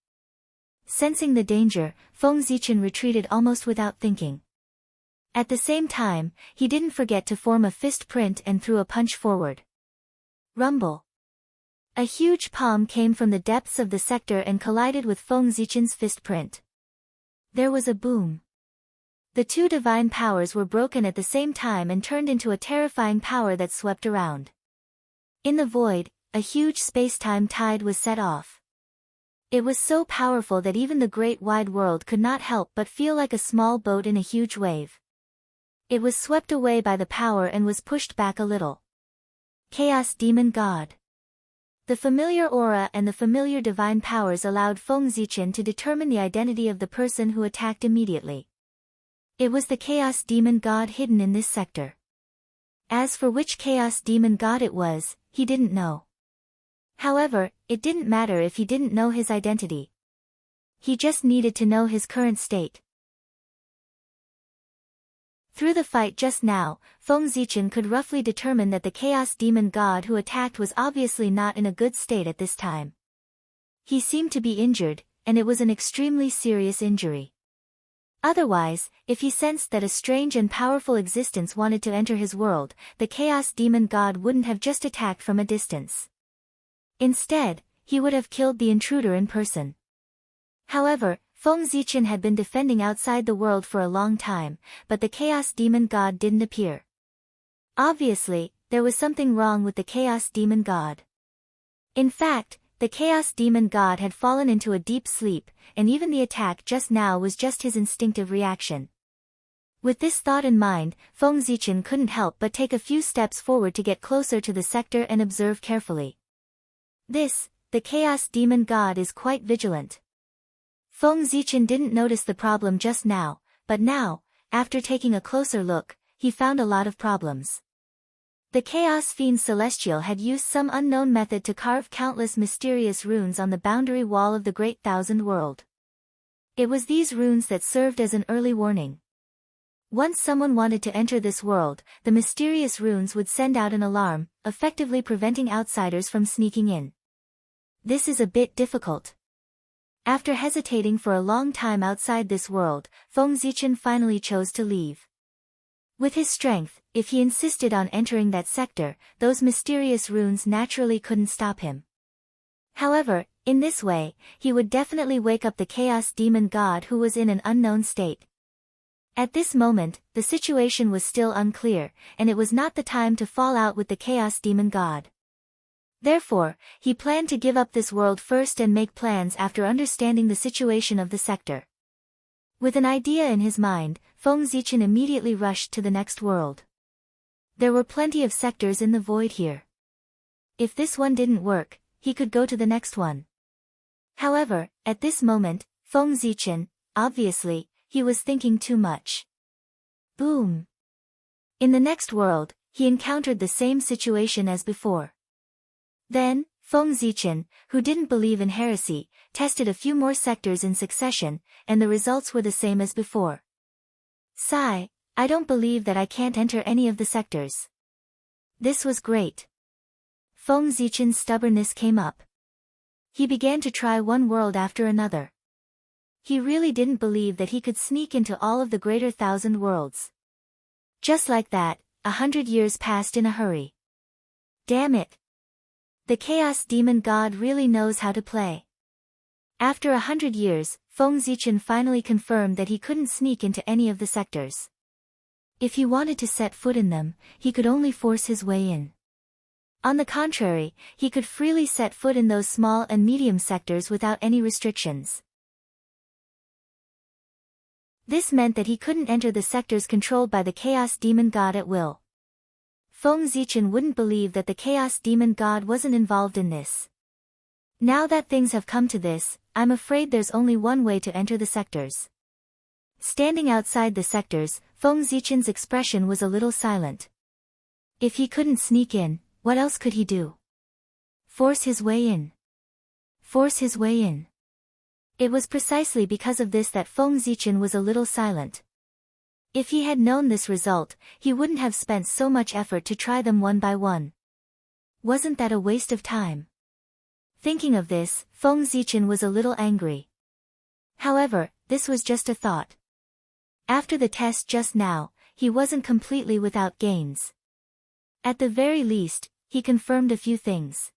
Sensing the danger, Feng Zichen retreated almost without thinking. At the same time, he didn't forget to form a fist print and threw a punch forward. Rumble. A huge palm came from the depths of the sector and collided with Feng Zichen's fist print. There was a boom. The two divine powers were broken at the same time and turned into a terrifying power that swept around. In the void, a huge space-time tide was set off. It was so powerful that even the great wide world could not help but feel like a small boat in a huge wave. It was swept away by the power and was pushed back a little. Chaos Demon God. The familiar aura and the familiar divine powers allowed Feng Zichen to determine the identity of the person who attacked immediately. It was the Chaos Demon God hidden in this sector. As for which Chaos Demon God it was, he didn't know. However, it didn't matter if he didn't know his identity. He just needed to know his current state. Through the fight just now, Feng Zichen could roughly determine that the Chaos Demon God who attacked was obviously not in a good state at this time. He seemed to be injured, and it was an extremely serious injury. Otherwise, if he sensed that a strange and powerful existence wanted to enter his world, the Chaos Demon God wouldn't have just attacked from a distance. Instead, he would have killed the intruder in person. However, Feng Zichen had been defending outside the world for a long time, but the Chaos Demon God didn't appear. Obviously, there was something wrong with the Chaos Demon God. In fact, the Chaos Demon God had fallen into a deep sleep, and even the attack just now was just his instinctive reaction. With this thought in mind, Feng Zichen couldn't help but take a few steps forward to get closer to the sector and observe carefully. The Chaos Demon God is quite vigilant. Feng Zichen didn't notice the problem just now, but now, after taking a closer look, he found a lot of problems. The Chaos Fiend Celestial had used some unknown method to carve countless mysterious runes on the boundary wall of the Great Thousand World. It was these runes that served as an early warning. Once someone wanted to enter this world, the mysterious runes would send out an alarm, effectively preventing outsiders from sneaking in. This is a bit difficult. After hesitating for a long time outside this world, Feng Zichen finally chose to leave. With his strength, if he insisted on entering that sector, those mysterious runes naturally couldn't stop him. However, in this way, he would definitely wake up the Chaos Demon God who was in an unknown state. At this moment, the situation was still unclear, and it was not the time to fall out with the Chaos Demon God. Therefore, he planned to give up this world first and make plans after understanding the situation of the sector. With an idea in his mind, Feng Zichen immediately rushed to the next world. There were plenty of sectors in the void here. If this one didn't work, he could go to the next one. However, at this moment, Feng Zichen, obviously, he was thinking too much. Boom! In the next world, he encountered the same situation as before. Then, Feng Zichen, who didn't believe in heresy, tested a few more sectors in succession, and the results were the same as before. Sigh, I don't believe that I can't enter any of the sectors. This was great. Feng Zichen's stubbornness came up. He began to try one world after another. He really didn't believe that he could sneak into all of the greater 1,000 worlds. Just like that, 100 years passed in a hurry. Damn it! The Chaos Demon God really knows how to play. After 100 years, Feng Zichen finally confirmed that he couldn't sneak into any of the sectors. If he wanted to set foot in them, he could only force his way in. On the contrary, he could freely set foot in those small and medium sectors without any restrictions. This meant that he couldn't enter the sectors controlled by the Chaos Demon God at will. Feng Zichen wouldn't believe that the Chaos Demon God wasn't involved in this. Now that things have come to this, I'm afraid there's only one way to enter the sectors. Standing outside the sectors, Feng Zichen's expression was a little silent. If he couldn't sneak in, what else could he do? Force his way in. Force his way in. It was precisely because of this that Feng Zichen was a little silent. If he had known this result, he wouldn't have spent so much effort to try them one by one. Wasn't that a waste of time? Thinking of this, Feng Zichen was a little angry. However, this was just a thought. After the test just now, he wasn't completely without gains. At the very least, he confirmed a few things.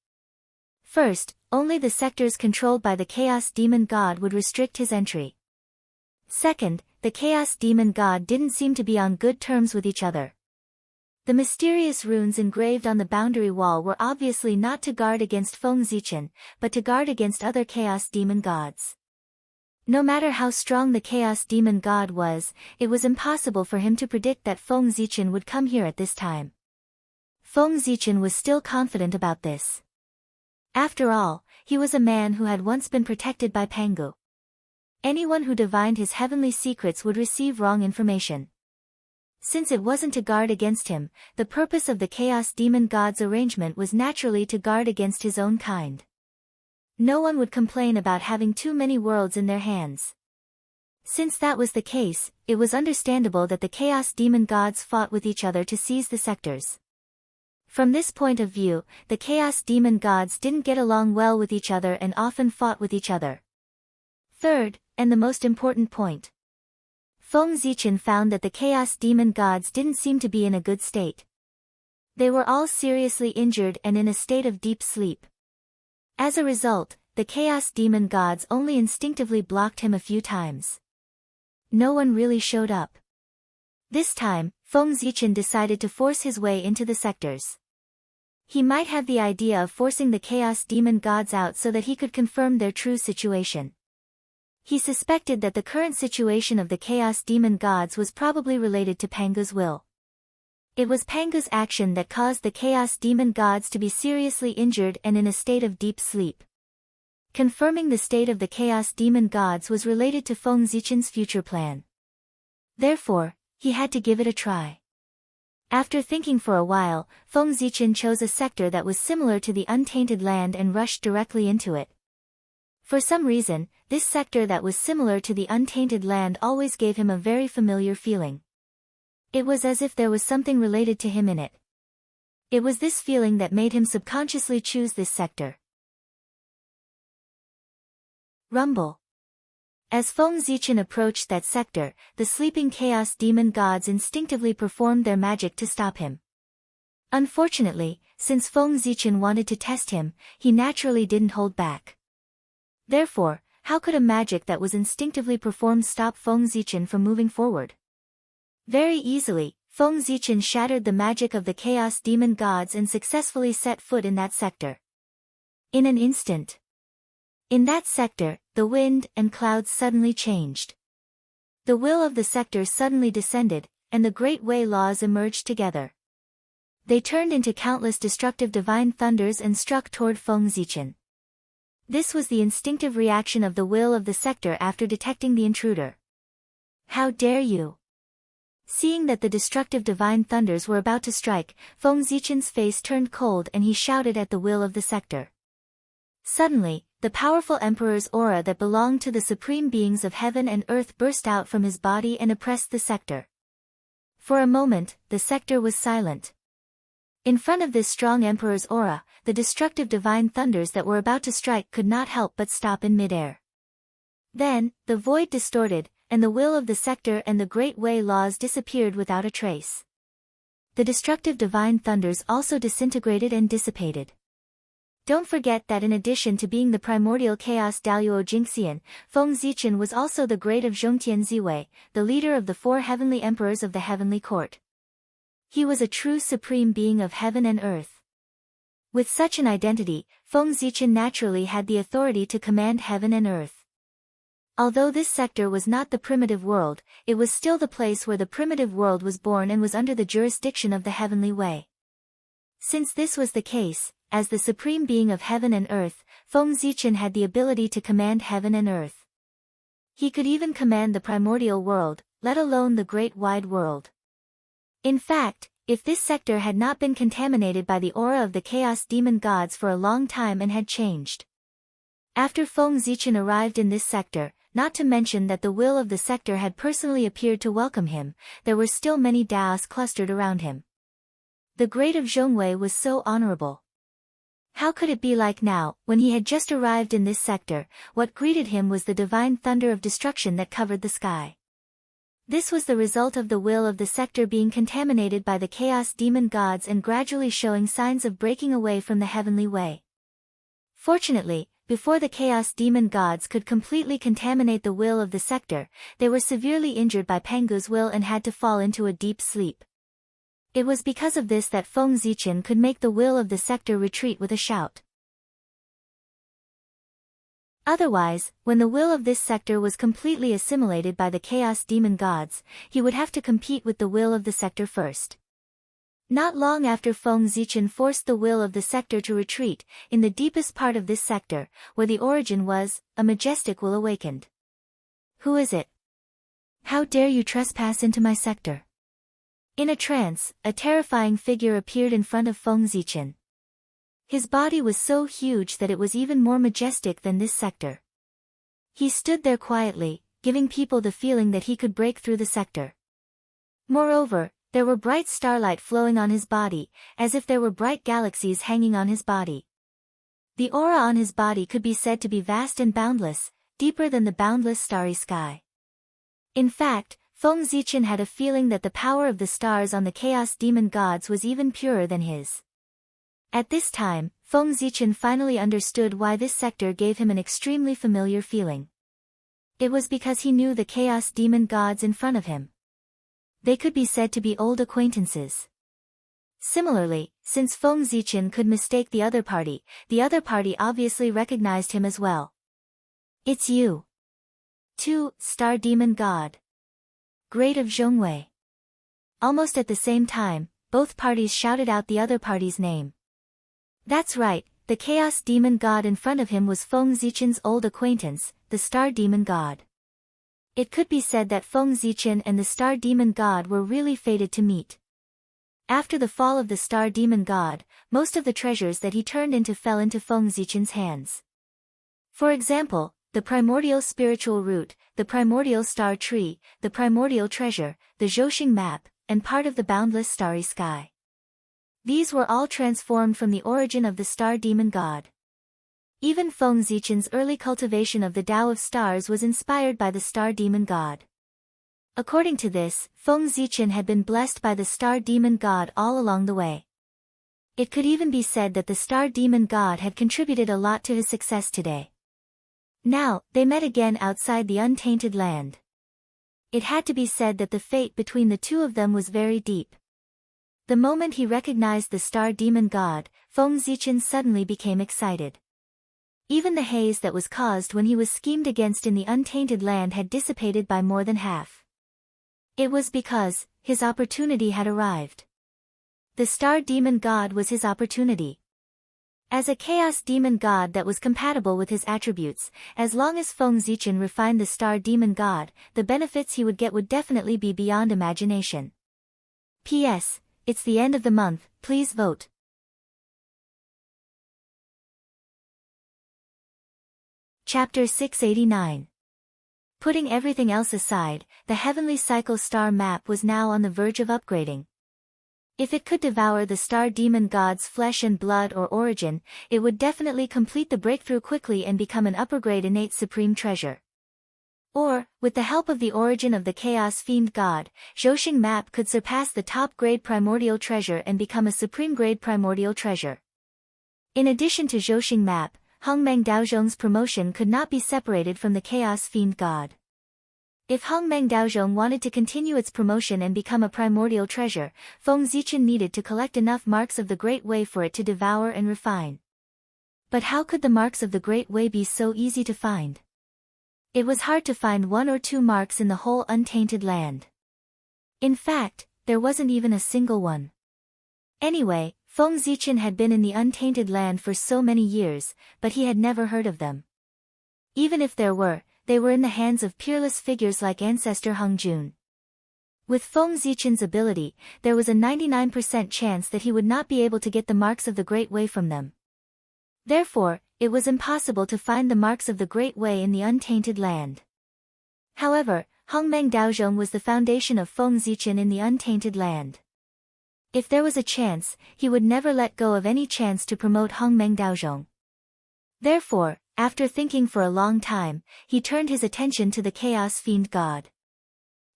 First, only the sectors controlled by the Chaos Demon God would restrict his entry. Second, the Chaos Demon God didn't seem to be on good terms with each other. The mysterious runes engraved on the boundary wall were obviously not to guard against Feng Zichen, but to guard against other Chaos Demon Gods. No matter how strong the Chaos Demon God was, it was impossible for him to predict that Feng Zichen would come here at this time. Feng Zichen was still confident about this. After all, he was a man who had once been protected by Pangu. Anyone who divined his heavenly secrets would receive wrong information. Since it wasn't to guard against him, the purpose of the Chaos Demon God's arrangement was naturally to guard against his own kind. No one would complain about having too many worlds in their hands. Since that was the case, it was understandable that the Chaos Demon gods fought with each other to seize the sectors. From this point of view, the Chaos Demon gods didn't get along well with each other and often fought with each other. Third, and the most important point. Feng Zichen found that the Chaos Demon gods didn't seem to be in a good state. They were all seriously injured and in a state of deep sleep. As a result, the Chaos Demon gods only instinctively blocked him a few times. No one really showed up. This time, Feng Zichen decided to force his way into the sectors. He might have the idea of forcing the Chaos Demon gods out so that he could confirm their true situation. He suspected that the current situation of the Chaos Demon gods was probably related to Pangu's will. It was Pangu's action that caused the Chaos Demon gods to be seriously injured and in a state of deep sleep. Confirming the state of the Chaos Demon gods was related to Feng Zichen's future plan. Therefore, he had to give it a try. After thinking for a while, Feng Zichen chose a sector that was similar to the untainted land and rushed directly into it. For some reason, this sector that was similar to the untainted land always gave him a very familiar feeling. It was as if there was something related to him in it. It was this feeling that made him subconsciously choose this sector. Rumble. As Feng Zichen approached that sector, the sleeping Chaos Demon gods instinctively performed their magic to stop him. Unfortunately, since Feng Zichen wanted to test him, he naturally didn't hold back. Therefore, how could a magic that was instinctively performed stop Feng Zichen from moving forward? Very easily, Feng Zichen shattered the magic of the Chaos Demon gods and successfully set foot in that sector. In an instant. In that sector, the wind and clouds suddenly changed. The will of the sector suddenly descended, and the great Wei laws emerged together. They turned into countless destructive divine thunders and struck toward Feng Zichen. This was the instinctive reaction of the will of the sector after detecting the intruder. How dare you! Seeing that the destructive divine thunders were about to strike, Feng Zichen's face turned cold and he shouted at the will of the sector. Suddenly, the powerful emperor's aura that belonged to the supreme beings of heaven and earth burst out from his body and oppressed the sector. For a moment, the sector was silent. In front of this strong emperor's aura, the destructive divine thunders that were about to strike could not help but stop in midair. Then, the void distorted, and the will of the sector and the great Wei laws disappeared without a trace. The destructive divine thunders also disintegrated and dissipated. Don't forget that in addition to being the primordial chaos Daluo Jingxian, Feng Zichen was also the great of Zhongtian Ziwei, the leader of the 4 heavenly emperors of the heavenly court. He was a true supreme being of heaven and earth. With such an identity, Feng Zichen naturally had the authority to command heaven and earth. Although this sector was not the primitive world, it was still the place where the primitive world was born and was under the jurisdiction of the heavenly Wei. Since this was the case, as the supreme being of heaven and earth, Feng Zichen had the ability to command heaven and earth. He could even command the primordial world, let alone the great wide world. In fact, if this sector had not been contaminated by the aura of the Chaos Demon gods for a long time and had changed. After Feng Zichen arrived in this sector, not to mention that the will of the sector had personally appeared to welcome him, there were still many Daos clustered around him. The great of Zhongwei was so honorable. How could it be like now, when he had just arrived in this sector? What greeted him was the divine thunder of destruction that covered the sky. This was the result of the will of the sector being contaminated by the Chaos Demon gods and gradually showing signs of breaking away from the heavenly Wei. Fortunately, before the Chaos Demon gods could completely contaminate the will of the sector, they were severely injured by Pangu's will and had to fall into a deep sleep. It was because of this that Feng Zichen could make the will of the sector retreat with a shout. Otherwise, when the will of this sector was completely assimilated by the Chaos Demon gods, he would have to compete with the will of the sector first. Not long after Feng Zichen forced the will of the sector to retreat, in the deepest part of this sector, where the origin was, a majestic will awakened. Who is it? How dare you trespass into my sector? In a trance, a terrifying figure appeared in front of Feng Zichen. His body was so huge that it was even more majestic than this sector. He stood there quietly, giving people the feeling that he could break through the sector. Moreover, there were bright starlight flowing on his body, as if there were bright galaxies hanging on his body. The aura on his body could be said to be vast and boundless, deeper than the boundless starry sky. In fact, Feng Zichen had a feeling that the power of the stars on the chaos demon gods was even purer than his. At this time, Feng Zichen finally understood why this sector gave him an extremely familiar feeling. It was because he knew the chaos demon gods in front of him. They could be said to be old acquaintances. Similarly, since Feng Zichen could mistake the other party obviously recognized him as well. "It's you. Too, Star Demon God. Great of Zhongwei." Almost at the same time, both parties shouted out the other party's name. That's right, the Chaos Demon God in front of him was Feng Zichen's old acquaintance, the Star Demon God. It could be said that Feng Zichen and the Star Demon God were really fated to meet. After the fall of the Star Demon God, most of the treasures that he turned into fell into Feng Zichen's hands. For example, the primordial spiritual root, the primordial star tree, the primordial treasure, the Zhouxing map, and part of the boundless starry sky. These were all transformed from the origin of the Star Demon God. Even Feng Zichen's early cultivation of the Tao of Stars was inspired by the Star Demon God. According to this, Feng Zichen had been blessed by the Star Demon God all along the way. It could even be said that the Star Demon God had contributed a lot to his success today. Now, they met again outside the untainted land. It had to be said that the fate between the two of them was very deep. The moment he recognized the Star Demon God, Feng Zichen suddenly became excited. Even the haze that was caused when he was schemed against in the untainted land had dissipated by more than half. It was because his opportunity had arrived. The Star Demon God was his opportunity. As a Chaos Demon God that was compatible with his attributes, as long as Feng Zichen refined the Star Demon God, the benefits he would get would definitely be beyond imagination. P.S. It's the end of the month, please vote. Chapter 689. Putting everything else aside, the Heavenly Cycle Star Map was now on the verge of upgrading. If it could devour the Star Demon God's flesh and blood or origin, it would definitely complete the breakthrough quickly and become an upper-grade innate supreme treasure. Or, with the help of the origin of the Chaos Fiend God, Zhouxing Map could surpass the top-grade primordial treasure and become a supreme-grade primordial treasure. In addition to Zhouxing Map, Hongmeng Daozhong's promotion could not be separated from the Chaos Fiend God. If Hongmeng Daozhong wanted to continue its promotion and become a primordial treasure, Feng Zichen needed to collect enough marks of the Great Way for it to devour and refine. But how could the marks of the Great Way be so easy to find? It was hard to find one or two marks in the whole untainted land. In fact, there wasn't even a single one. Anyway, Feng Zichen had been in the untainted land for so many years, but he had never heard of them. Even if there were, they were in the hands of peerless figures like Ancestor Hung Jun. With Feng Zichen's ability, there was a 99% chance that he would not be able to get the marks of the Great Way from them. Therefore, it was impossible to find the marks of the Great Way in the untainted land. However, Hongmeng Daozhong was the foundation of Feng Zichen in the untainted land. If there was a chance, he would never let go of any chance to promote Hongmeng Daozhong. Therefore, after thinking for a long time, he turned his attention to the Chaos Fiend God.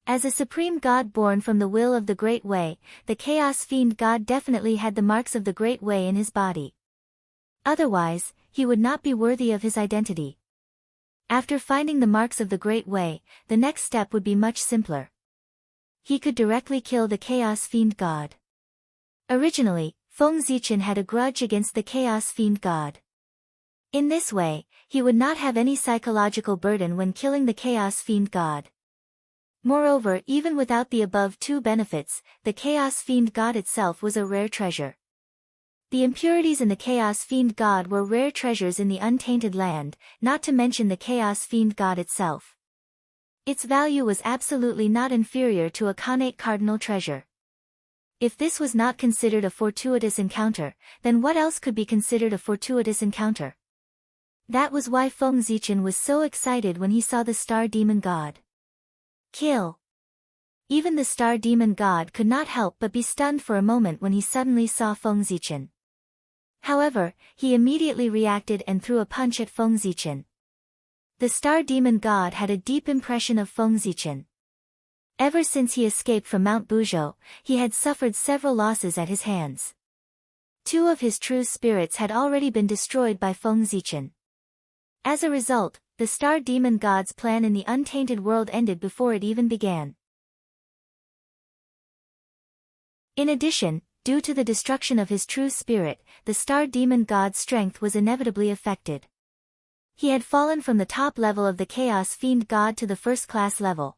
As a supreme god born from the will of the Great Way, the Chaos Fiend God definitely had the marks of the Great Way in his body. Otherwise, he would not be worthy of his identity. After finding the marks of the Great Way, the next step would be much simpler. He could directly kill the Chaos Fiend God. Originally, Feng Zichen had a grudge against the Chaos Fiend God. In this way, he would not have any psychological burden when killing the Chaos Fiend God. Moreover, even without the above two benefits, the Chaos Fiend God itself was a rare treasure. The impurities in the Chaos Fiend God were rare treasures in the untainted land, not to mention the Chaos Fiend God itself. Its value was absolutely not inferior to a connate cardinal treasure. If this was not considered a fortuitous encounter, then what else could be considered a fortuitous encounter? That was why Feng Zichen was so excited when he saw the star demon god. Kill. Even the star demon god could not help but be stunned for a moment when he suddenly saw Feng Zichen. However, he immediately reacted and threw a punch at Feng Zichen. The star demon god had a deep impression of Feng Zichen. Ever since he escaped from Mount Buzhou, he had suffered several losses at his hands. 2 of his true spirits had already been destroyed by Feng Zichen. As a result, the star demon god's plan in the untainted world ended before it even began. In addition, due to the destruction of his true spirit, the star demon god's strength was inevitably affected. He had fallen from the top level of the Chaos Fiend god to the first-class level.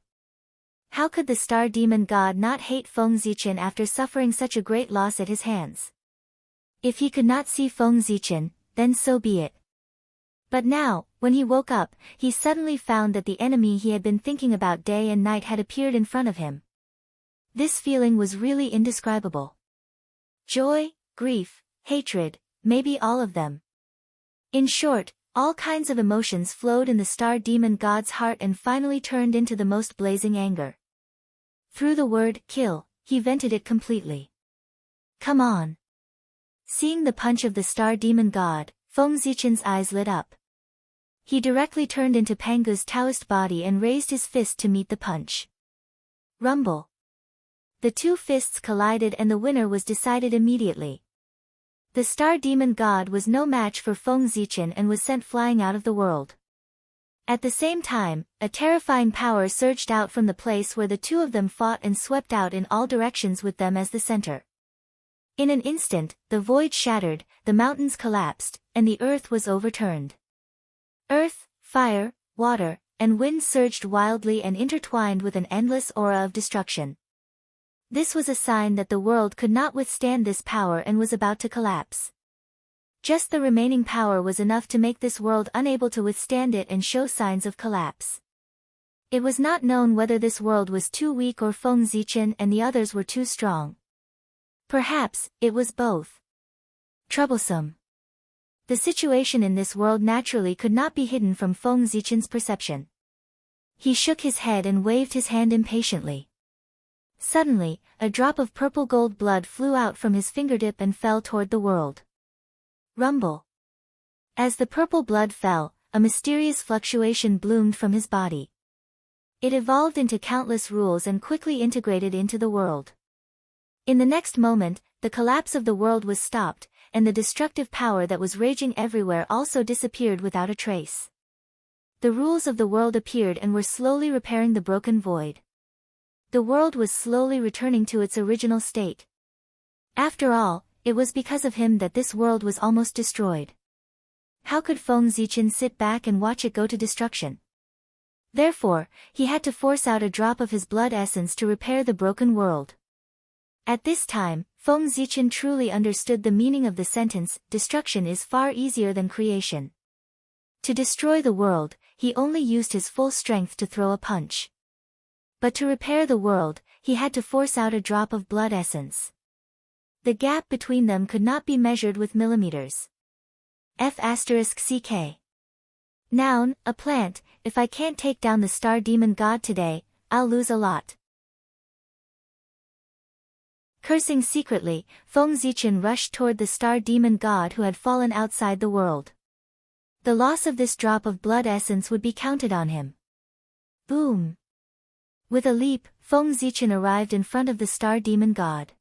How could the star demon god not hate Feng Zichen after suffering such a great loss at his hands? If he could not see Feng Zichen, then so be it. But now, when he woke up, he suddenly found that the enemy he had been thinking about day and night had appeared in front of him. This feeling was really indescribable. Joy, grief, hatred, maybe all of them. In short, all kinds of emotions flowed in the star demon god's heart and finally turned into the most blazing anger. Through the word, kill, he vented it completely. Come on. Seeing the punch of the star demon god, Feng Zichen's eyes lit up. He directly turned into Pangu's Taoist body and raised his fist to meet the punch. Rumble. The 2 fists collided and the winner was decided immediately. The star demon god was no match for Feng Zichen and was sent flying out of the world. At the same time, a terrifying power surged out from the place where the 2 of them fought and swept out in all directions with them as the center. In an instant, the void shattered, the mountains collapsed, and the earth was overturned. Earth, fire, water, and wind surged wildly and intertwined with an endless aura of destruction. This was a sign that the world could not withstand this power and was about to collapse. Just the remaining power was enough to make this world unable to withstand it and show signs of collapse. It was not known whether this world was too weak or Feng Zichen and the others were too strong. Perhaps, it was both. Troublesome. The situation in this world naturally could not be hidden from Feng Zichen's perception. He shook his head and waved his hand impatiently. Suddenly, a drop of purple gold blood flew out from his fingertip and fell toward the world. Rumble. As the purple blood fell, a mysterious fluctuation bloomed from his body. It evolved into countless rules and quickly integrated into the world. In the next moment, the collapse of the world was stopped, and the destructive power that was raging everywhere also disappeared without a trace. The rules of the world appeared and were slowly repairing the broken void. The world was slowly returning to its original state. After all, it was because of him that this world was almost destroyed. How could Feng Zichen sit back and watch it go to destruction? Therefore, he had to force out a drop of his blood essence to repair the broken world. At this time, Feng Zichen truly understood the meaning of the sentence, destruction is far easier than creation. To destroy the world, he only used his full strength to throw a punch. But to repair the world, he had to force out a drop of blood essence. The gap between them could not be measured with millimeters. F***ck. Noun, a plant. If I can't take down the star demon god today, I'll lose a lot. Cursing secretly, Feng Zichen rushed toward the star demon god who had fallen outside the world. The loss of this drop of blood essence would be counted on him. Boom! With a leap, Feng Zichen arrived in front of the star demon god.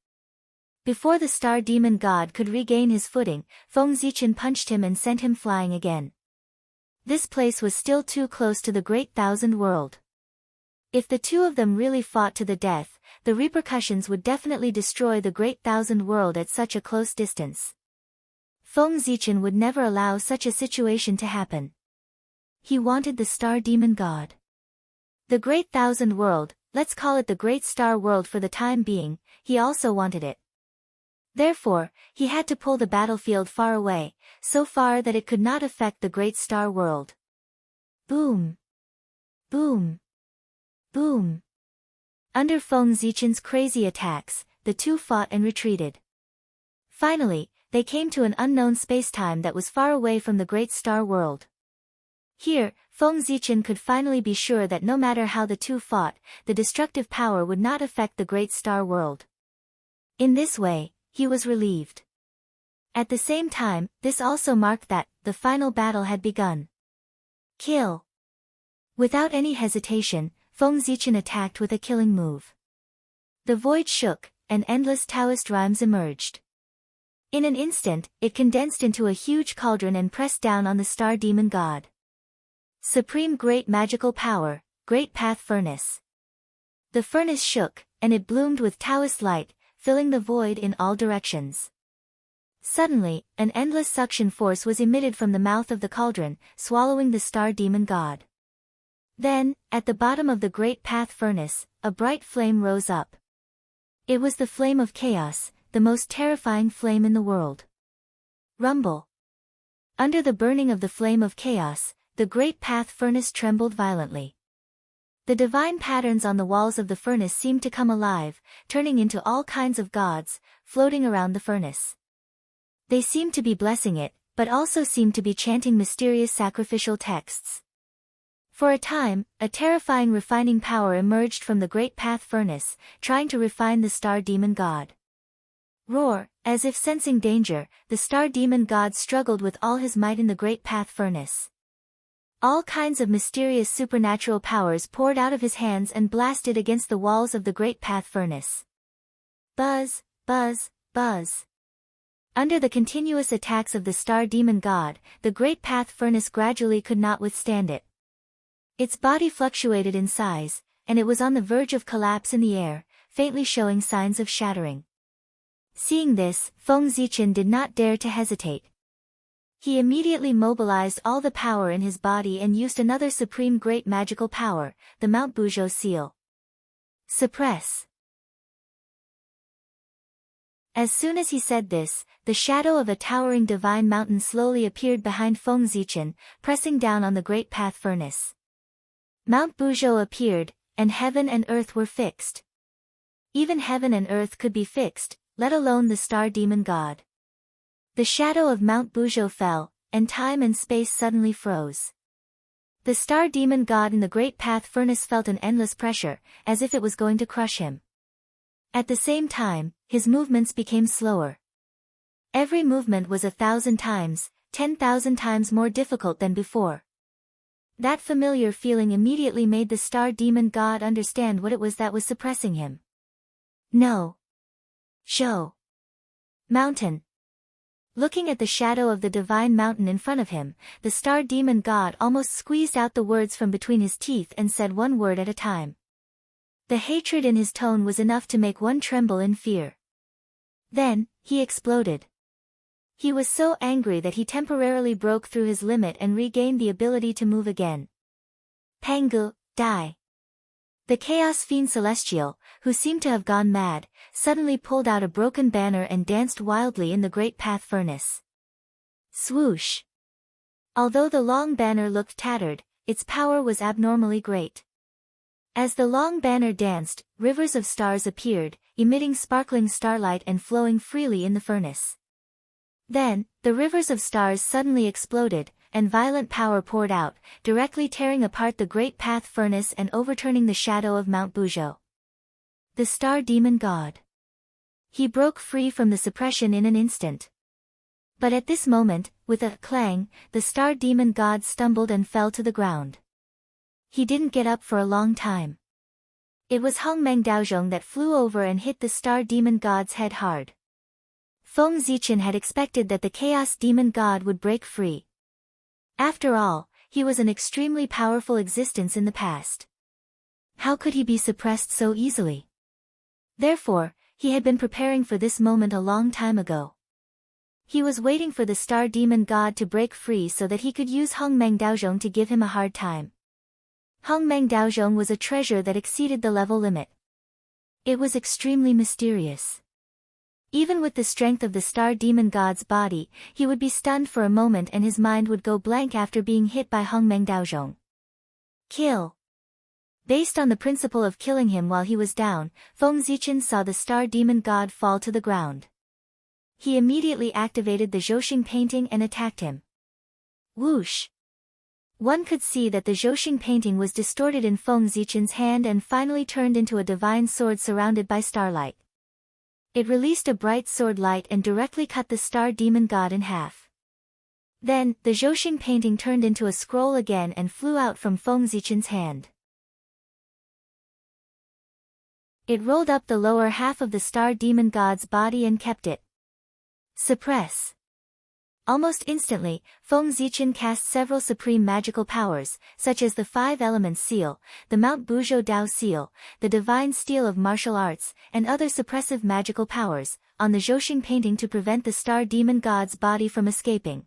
Before the star demon god could regain his footing, Feng Zichen punched him and sent him flying again. This place was still too close to the Great Thousand World. If the 2 of them really fought to the death, the repercussions would definitely destroy the Great Thousand World at such a close distance. Feng Zichen would never allow such a situation to happen. He wanted the star demon god. The Great Thousand World, let's call it the Great Star World for the time being, he also wanted it. Therefore, he had to pull the battlefield far away, so far that it could not affect the Great Star World. Boom! Boom! Boom! Under Feng Zichen's crazy attacks, the 2 fought and retreated. Finally, they came to an unknown spacetime that was far away from the Great Star World. Here, Feng Zichen could finally be sure that no matter how the two fought, the destructive power would not affect the great star world. In this way, he was relieved. At the same time, this also marked that the final battle had begun. Kill. Without any hesitation, Feng Zichen attacked with a killing move. The void shook, and endless Taoist rhymes emerged. In an instant, it condensed into a huge cauldron and pressed down on the star demon god. Supreme great magical power, great path furnace. The furnace shook, and it bloomed with Taoist light, filling the void in all directions. Suddenly, an endless suction force was emitted from the mouth of the cauldron, swallowing the star demon god. Then, at the bottom of the great path furnace, a bright flame rose up. It was the flame of chaos, the most terrifying flame in the world. Rumble. Under the burning of the flame of chaos, the great path furnace trembled violently. The divine patterns on the walls of the furnace seemed to come alive, turning into all kinds of gods, floating around the furnace. They seemed to be blessing it, but also seemed to be chanting mysterious sacrificial texts. For a time, a terrifying refining power emerged from the great path furnace, trying to refine the star demon god. Roar, as if sensing danger, the star demon god struggled with all his might in the great path furnace. All kinds of mysterious supernatural powers poured out of his hands and blasted against the walls of the great path furnace. Buzz, buzz, buzz. Under the continuous attacks of the star demon god, the great path furnace gradually could not withstand it. Its body fluctuated in size, and it was on the verge of collapse in the air, faintly showing signs of shattering. Seeing this, Feng Zichen did not dare to hesitate. He immediately mobilized all the power in his body and used another supreme great magical power, the Mount Buzhou seal. Suppress. As soon as he said this, the shadow of a towering divine mountain slowly appeared behind Feng Zichen, pressing down on the great path furnace. Mount Buzhou appeared, and heaven and earth were fixed. Even heaven and earth could be fixed, let alone the star demon god. The shadow of Mount Buzhou fell, and time and space suddenly froze. The star demon god in the great path furnace felt an endless pressure, as if it was going to crush him. At the same time, his movements became slower. Every movement was 1,000 times, 10,000 times more difficult than before. That familiar feeling immediately made the star demon god understand what it was that was suppressing him. No. Zhou. Mountain. Looking at the shadow of the divine mountain in front of him, the star demon god almost squeezed out the words from between his teeth and said one word at a time. The hatred in his tone was enough to make one tremble in fear. Then, he exploded. He was so angry that he temporarily broke through his limit and regained the ability to move again. Pangu, die. The Chaos Fiend Celestial, who seemed to have gone mad, suddenly pulled out a broken banner and danced wildly in the great path furnace. Swoosh. Although the long banner looked tattered, its power was abnormally great. As the long banner danced, rivers of stars appeared, emitting sparkling starlight and flowing freely in the furnace. Then, the rivers of stars suddenly exploded, and violent power poured out, directly tearing apart the great path furnace and overturning the shadow of Mount Buzhou. The star demon god. He broke free from the suppression in an instant. But at this moment, with a clang, the star demon god stumbled and fell to the ground. He didn't get up for a long time. It was Hongmeng Daozhong that flew over and hit the star demon god's head hard. Feng Zichen had expected that the chaos demon god would break free. After all, he was an extremely powerful existence in the past. How could he be suppressed so easily? Therefore, he had been preparing for this moment a long time ago. He was waiting for the star demon god to break free so that he could use Hongmeng Daozhong to give him a hard time. Hongmeng Daozhong was a treasure that exceeded the level limit. It was extremely mysterious. Even with the strength of the star demon god's body, he would be stunned for a moment and his mind would go blank after being hit by Hongmeng Daozhong. Kill. Based on the principle of killing him while he was down, Feng Zichen saw the star demon god fall to the ground. He immediately activated the Zhouxing painting and attacked him. Whoosh! One could see that the Zhouxing painting was distorted in Feng Zichen's hand and finally turned into a divine sword surrounded by starlight. It released a bright sword light and directly cut the star demon god in half. Then, the Zhouxing painting turned into a scroll again and flew out from Feng Zichen's hand. It rolled up the lower half of the star demon god's body and kept it. Suppress. Almost instantly, Feng Zichen cast several supreme magical powers, such as the Five Elements Seal, the Mount Buzhou Dao Seal, the Divine Steel of Martial Arts, and other suppressive magical powers, on the Zhouxing painting to prevent the star demon god's body from escaping.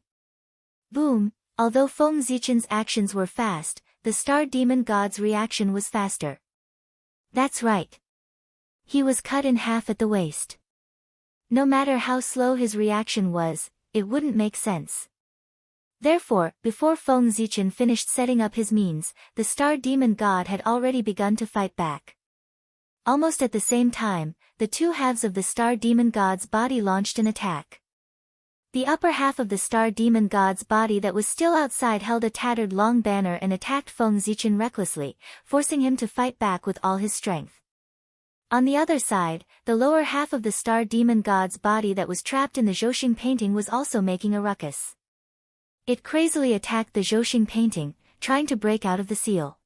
Boom! Although Feng Zichen's actions were fast, the star demon god's reaction was faster. That's right. He was cut in half at the waist. No matter how slow his reaction was, it wouldn't make sense. Therefore, before Feng Zichen finished setting up his means, the star demon god had already begun to fight back. Almost at the same time, the two halves of the star demon god's body launched an attack. The upper half of the star demon god's body that was still outside held a tattered long banner and attacked Feng Zichen recklessly, forcing him to fight back with all his strength. On the other side, the lower half of the star demon god's body that was trapped in the Zhouxing painting was also making a ruckus. It crazily attacked the Zhouxing painting, trying to break out of the seal.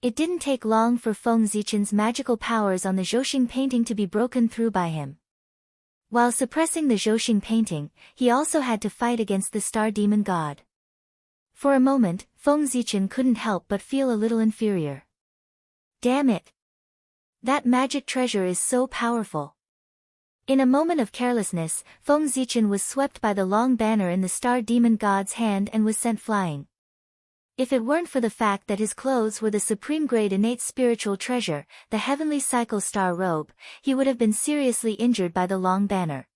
It didn't take long for Feng Zichen's magical powers on the Zhouxing painting to be broken through by him. While suppressing the Zhouxing painting, he also had to fight against the star demon god. For a moment, Feng Zichen couldn't help but feel a little inferior. Damn it! That magic treasure is so powerful. In a moment of carelessness, Feng Zichen was swept by the long banner in the star demon god's hand and was sent flying. If it weren't for the fact that his clothes were the supreme grade innate spiritual treasure, the heavenly cycle star robe, he would have been seriously injured by the long banner.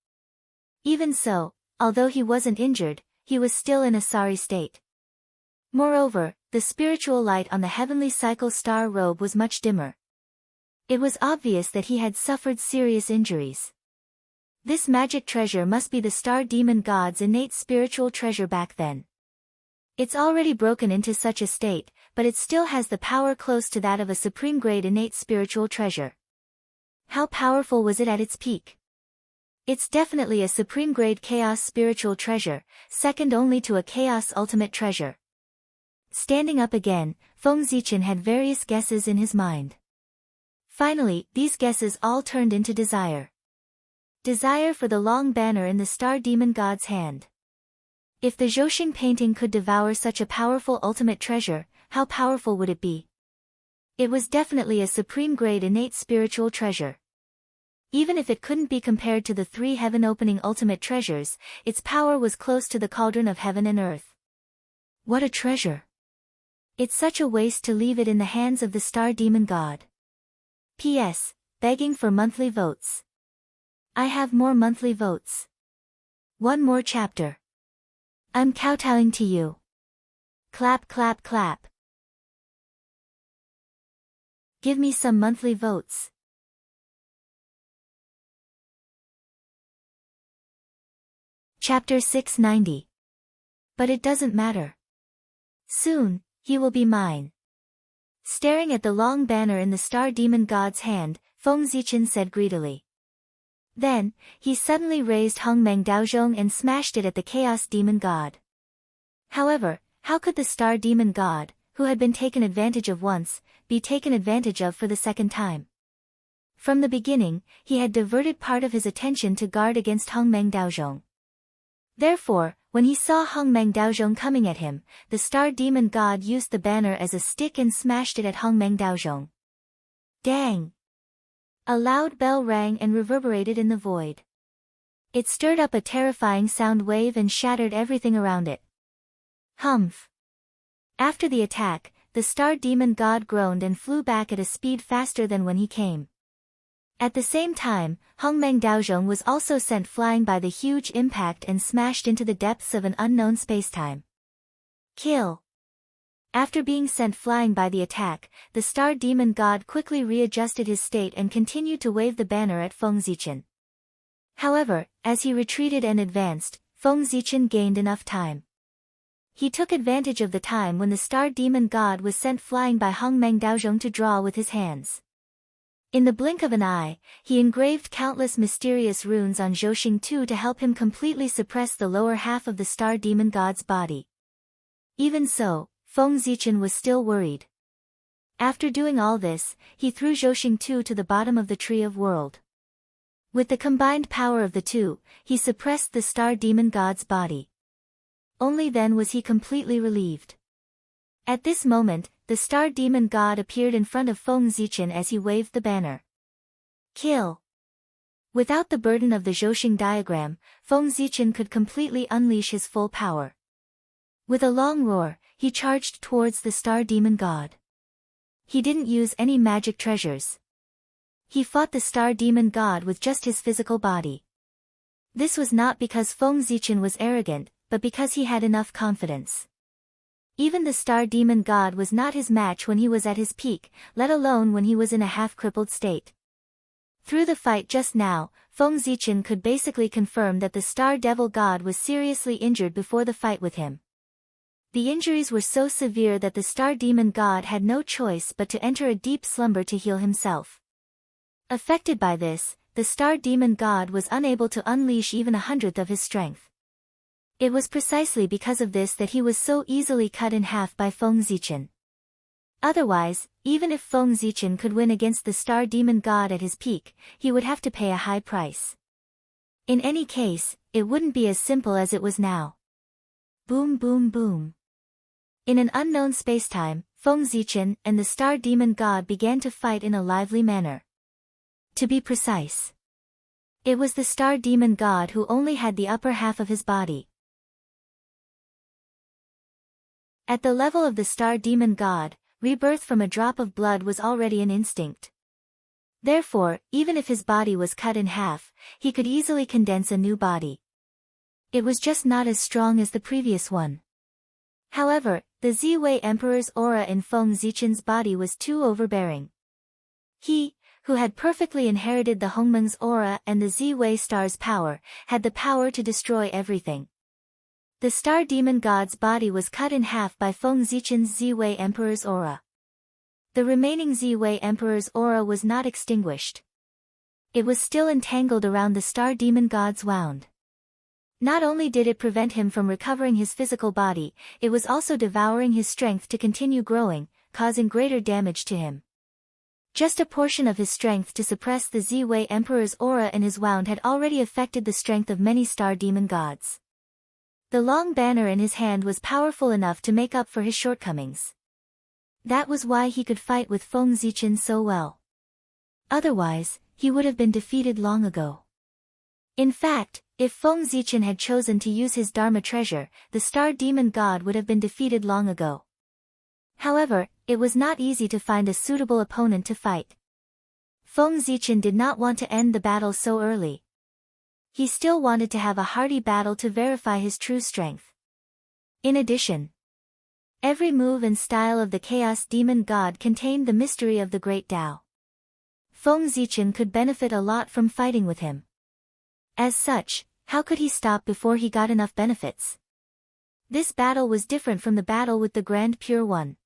Even so, although he wasn't injured, he was still in a sorry state. Moreover, the spiritual light on the heavenly cycle star robe was much dimmer. It was obvious that he had suffered serious injuries. This magic treasure must be the star demon god's innate spiritual treasure back then. It's already broken into such a state, but it still has the power close to that of a supreme grade innate spiritual treasure. How powerful was it at its peak? It's definitely a supreme grade chaos spiritual treasure, second only to a chaos ultimate treasure. Standing up again, Feng Zichen had various guesses in his mind. Finally, these guesses all turned into desire. Desire for the long banner in the star demon god's hand. If the Zhouxing painting could devour such a powerful ultimate treasure, how powerful would it be? It was definitely a supreme grade innate spiritual treasure. Even if it couldn't be compared to the three heaven-opening ultimate treasures, its power was close to the cauldron of heaven and earth. What a treasure! It's such a waste to leave it in the hands of the star demon god. P.S. Begging for monthly votes. I have more monthly votes. One more chapter. I'm kowtowing to you. Clap clap clap. Give me some monthly votes. Chapter 690. But it doesn't matter. Soon, he will be mine. Staring at the long banner in the star demon god's hand, Feng Zichen said greedily. Then, he suddenly raised Hongmeng Daozhong and smashed it at the chaos demon god. However, how could the star demon god, who had been taken advantage of once, be taken advantage of for the second time? From the beginning, he had diverted part of his attention to guard against Hongmeng Daozhong. Therefore, when he saw Hongmeng Daozhong coming at him, the star demon god used the banner as a stick and smashed it at Hongmeng Daozhong. Dang! A loud bell rang and reverberated in the void. It stirred up a terrifying sound wave and shattered everything around it. Humph! After the attack, the star demon god groaned and flew back at a speed faster than when he came. At the same time, Hongmeng Daozhong was also sent flying by the huge impact and smashed into the depths of an unknown spacetime. Kill! After being sent flying by the attack, the star demon god quickly readjusted his state and continued to wave the banner at Feng Zichen. However, as he retreated and advanced, Feng Zichen gained enough time. He took advantage of the time when the star demon god was sent flying by Hongmeng Daozhong to draw with his hands. In the blink of an eye, he engraved countless mysterious runes on Zhou Tu to help him completely suppress the lower half of the star demon god's body. Even so, Feng Zichen was still worried. After doing all this, he threw Zhou Tu to the bottom of the Tree of World. With the combined power of the two, he suppressed the star demon god's body. Only then was he completely relieved. At this moment, the star demon god appeared in front of Feng Zichen as he waved the banner. Kill! Without the burden of the Zhou diagram, Feng Zichen could completely unleash his full power. With a long roar, he charged towards the star demon god. He didn't use any magic treasures. He fought the star demon god with just his physical body. This was not because Feng Zichen was arrogant, but because he had enough confidence. Even the star demon god was not his match when he was at his peak, let alone when he was in a half-crippled state. Through the fight just now, Feng Zichen could basically confirm that the star devil god was seriously injured before the fight with him. The injuries were so severe that the star demon god had no choice but to enter a deep slumber to heal himself. Affected by this, the star demon god was unable to unleash even 1/100th of his strength. It was precisely because of this that he was so easily cut in half by Feng Zichen. Otherwise, even if Feng Zichen could win against the star demon god at his peak, he would have to pay a high price. In any case, it wouldn't be as simple as it was now. Boom boom boom. In an unknown spacetime, Feng Zichen and the star demon god began to fight in a lively manner. To be precise, it was the star demon god who only had the upper half of his body. At the level of the star demon god, rebirth from a drop of blood was already an instinct. Therefore, even if his body was cut in half, he could easily condense a new body. It was just not as strong as the previous one. However, the Ziwei Emperor's aura in Feng Zichen's body was too overbearing. He, who had perfectly inherited the Hongmeng's aura and the Ziwei star's power, had the power to destroy everything. The star demon god's body was cut in half by Feng Zichen's Ziwei Emperor's aura. The remaining Ziwei Emperor's aura was not extinguished. It was still entangled around the star demon god's wound. Not only did it prevent him from recovering his physical body, it was also devouring his strength to continue growing, causing greater damage to him. Just a portion of his strength to suppress the Ziwei Emperor's aura in his wound had already affected the strength of many star demon gods. The long banner in his hand was powerful enough to make up for his shortcomings. That was why he could fight with Feng Zichen so well. Otherwise, he would have been defeated long ago. In fact, if Feng Zichen had chosen to use his Dharma treasure, the star demon god would have been defeated long ago. However, it was not easy to find a suitable opponent to fight. Feng Zichen did not want to end the battle so early. He still wanted to have a hearty battle to verify his true strength. In addition, every move and style of the Chaos Demon God contained the mystery of the Great Tao. Feng Zichen could benefit a lot from fighting with him. As such, how could he stop before he got enough benefits? This battle was different from the battle with the Grand Pure One.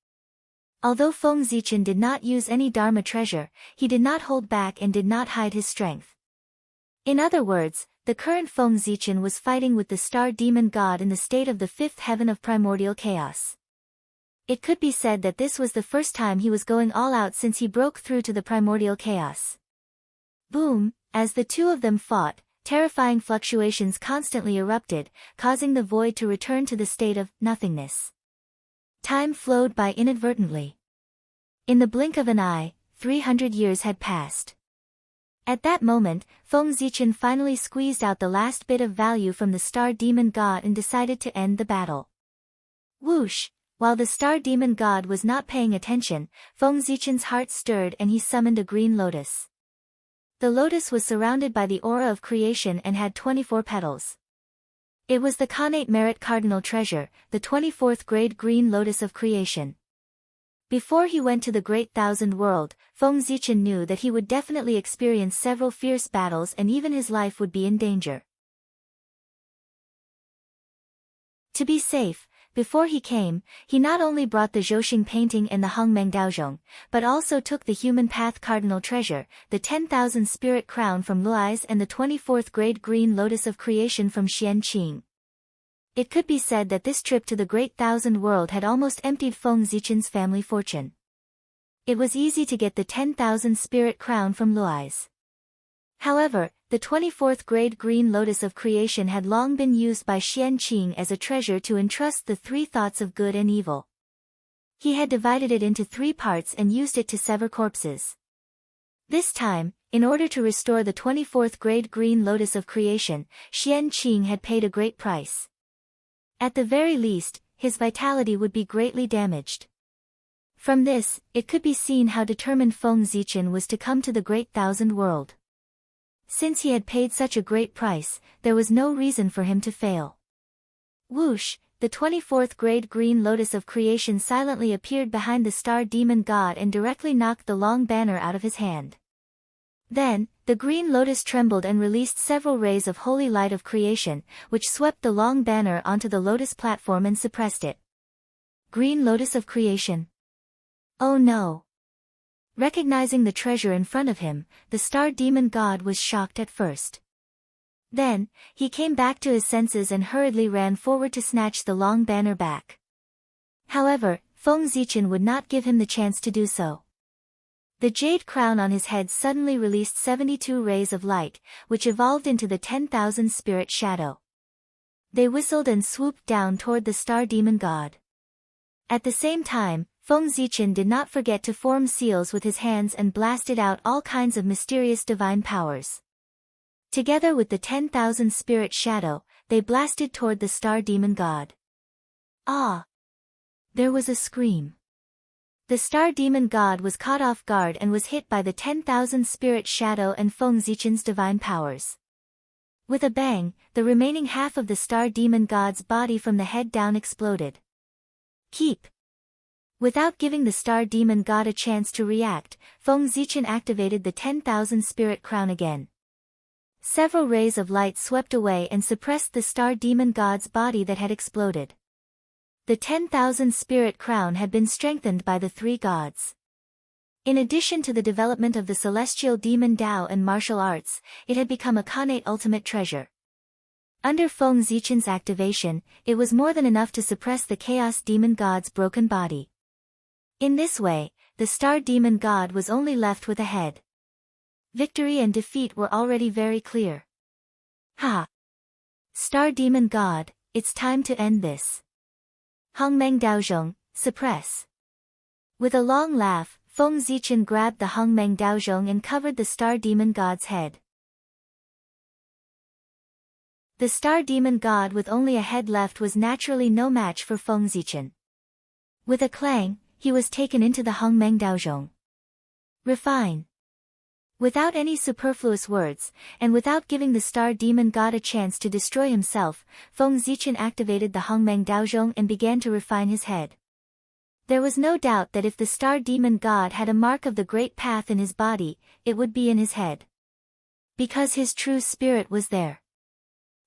Although Feng Zichen did not use any Dharma treasure, he did not hold back and did not hide his strength. In other words, the current Feng Zichen was fighting with the star demon god in the state of the fifth heaven of primordial chaos. It could be said that this was the first time he was going all out since he broke through to the primordial chaos. Boom, as the two of them fought, terrifying fluctuations constantly erupted, causing the void to return to the state of nothingness. Time flowed by inadvertently. In the blink of an eye, 300 years had passed. At that moment, Feng Zichen finally squeezed out the last bit of value from the star demon god and decided to end the battle. Whoosh! While the star demon god was not paying attention, Feng Zichen's heart stirred and he summoned a green lotus. The lotus was surrounded by the aura of creation and had 24 petals. It was the Khanate Merit Cardinal Treasure, the 24th grade green lotus of creation. Before he went to the Great Thousand World, Feng Zichen knew that he would definitely experience several fierce battles and even his life would be in danger. To be safe, Before he came, he not only brought the Zhouxing painting and the Hongmeng Daozhong, but also took the human path cardinal treasure, the 10,000 spirit crown from Luai's and the 24th grade green lotus of creation from Xianqing. It could be said that this trip to the Great Thousand World had almost emptied Feng Zichen's family fortune. It was easy to get the 10,000 spirit crown from Luai's. However, the 24th grade green lotus of creation had long been used by Xianqing as a treasure to entrust the three thoughts of good and evil. He had divided it into 3 parts and used it to sever corpses. This time, in order to restore the 24th grade green lotus of creation, Xianqing had paid a great price. At the very least, his vitality would be greatly damaged. From this, it could be seen how determined Feng Zichen was to come to the Great Thousand World. Since he had paid such a great price, there was no reason for him to fail. Whoosh, the 24th grade green lotus of creation silently appeared behind the star demon god and directly knocked the long banner out of his hand. Then, the green lotus trembled and released several rays of holy light of creation, which swept the long banner onto the lotus platform and suppressed it. Green lotus of creation. Oh no! Recognizing the treasure in front of him, the star demon god was shocked at first. Then, he came back to his senses and hurriedly ran forward to snatch the long banner back. However, Feng Zichen would not give him the chance to do so. The jade crown on his head suddenly released 72 rays of light, which evolved into the 10,000 spirit shadow. They whistled and swooped down toward the star demon god. At the same time, Feng Zichen did not forget to form seals with his hands and blasted out all kinds of mysterious divine powers. Together with the 10,000 spirit shadow, they blasted toward the star demon god. Ah! There was a scream. The star demon god was caught off guard and was hit by the 10,000 spirit shadow and Feng Zichen's divine powers. With a bang, the remaining half of the star demon god's body from the head down exploded. Keep! Without giving the star demon god a chance to react, Feng Zichen activated the 10,000 spirit crown again. Several rays of light swept away and suppressed the star demon god's body that had exploded. The 10,000 spirit crown had been strengthened by the 3 gods. In addition to the development of the celestial demon Dao and martial arts, it had become a Khanate ultimate treasure. Under Feng Zichen's activation, it was more than enough to suppress the chaos demon god's broken body. In this way, the star demon god was only left with a head. Victory and defeat were already very clear. Ha! Star demon god, it's time to end this. Hongmeng Daozhong, suppress. With a long laugh, Feng Zichen grabbed the Hongmeng Daozhong and covered the star demon god's head. The star demon god with only a head left was naturally no match for Feng Zichen. With a clang, he was taken into the Hongmeng Daozhong. Refine. Without any superfluous words, and without giving the star demon god a chance to destroy himself, Feng Zichen activated the Hongmeng Daozhong and began to refine his head. There was no doubt that if the star demon god had a mark of the great path in his body, it would be in his head. Because his true spirit was there.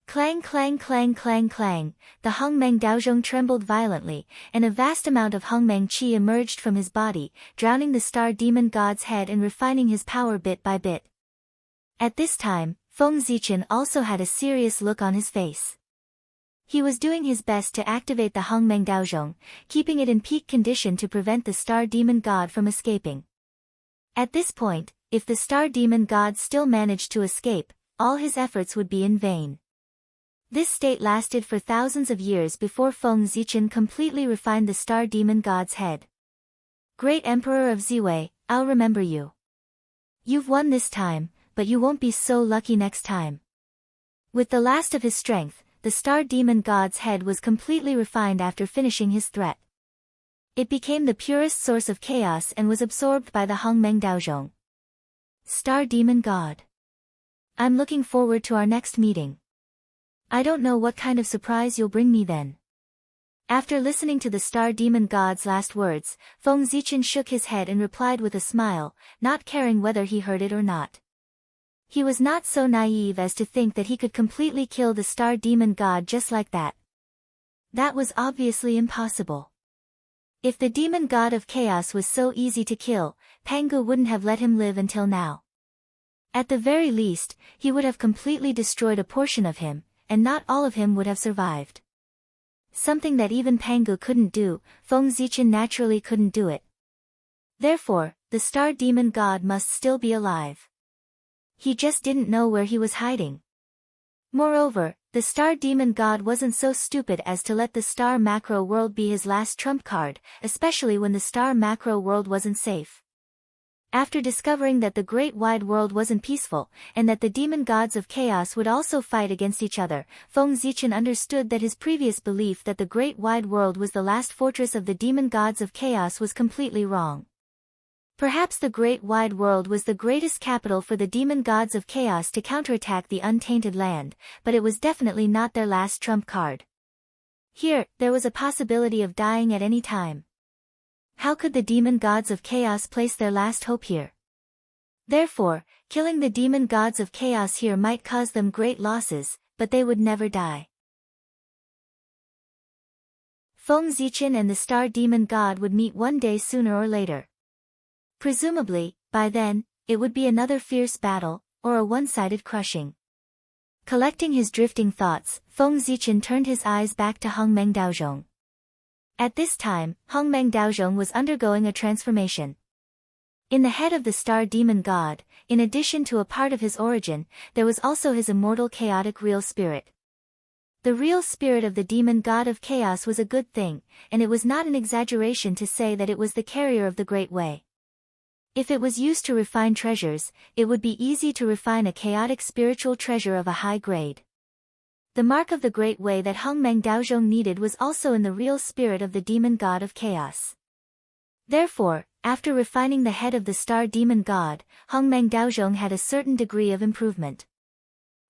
Clang clang clang clang clang, the Hongmeng Daozhong trembled violently, and a vast amount of Hongmeng Qi emerged from his body, drowning the star demon god's head and refining his power bit by bit. At this time, Feng Zichen also had a serious look on his face. He was doing his best to activate the Hongmeng Daozhong, keeping it in peak condition to prevent the star demon god from escaping. At this point, if the star demon god still managed to escape, all his efforts would be in vain. This state lasted for thousands of years before Feng Zichen completely refined the star demon god's head. Great Emperor of Ziwei, I'll remember you. You've won this time, but you won't be so lucky next time. With the last of his strength, the star demon god's head was completely refined after finishing his threat. It became the purest source of chaos and was absorbed by the Hongmeng Daozhong. Star demon god. I'm looking forward to our next meeting. I don't know what kind of surprise you'll bring me then. After listening to the star demon god's last words, Feng Zichen shook his head and replied with a smile, not caring whether he heard it or not. He was not so naive as to think that he could completely kill the star demon god just like that. That was obviously impossible. If the demon god of chaos was so easy to kill, Pangu wouldn't have let him live until now. At the very least, he would have completely destroyed a portion of him, and not all of him would have survived. Something that even Pangu couldn't do, Feng Zichen naturally couldn't do it. Therefore, the star demon god must still be alive. He just didn't know where he was hiding. Moreover, the star demon god wasn't so stupid as to let the star macro world be his last trump card, especially when the star macro world wasn't safe. After discovering that the great wide world wasn't peaceful, and that the demon gods of chaos would also fight against each other, Feng Zichen understood that his previous belief that the great wide world was the last fortress of the demon gods of chaos was completely wrong. Perhaps the great wide world was the greatest capital for the demon gods of chaos to counterattack the untainted land, but it was definitely not their last trump card. Here, there was a possibility of dying at any time. How could the demon gods of chaos place their last hope here? Therefore, killing the demon gods of chaos here might cause them great losses, but they would never die. Feng Zichen and the star demon god would meet one day sooner or later. Presumably, by then, it would be another fierce battle, or a one-sided crushing. Collecting his drifting thoughts, Feng Zichen turned his eyes back to Hongmeng Daozhong. At this time, Hongmeng Daozhong was undergoing a transformation. In the head of the star demon god, in addition to a part of his origin, there was also his immortal chaotic real spirit. The real spirit of the demon god of chaos was a good thing, and it was not an exaggeration to say that it was the carrier of the Great Way. If it was used to refine treasures, it would be easy to refine a chaotic spiritual treasure of a high grade. The mark of the Great Way that Hongmeng Daozhong needed was also in the real spirit of the demon god of chaos. Therefore, after refining the head of the star demon god, Hongmeng Daozhong had a certain degree of improvement.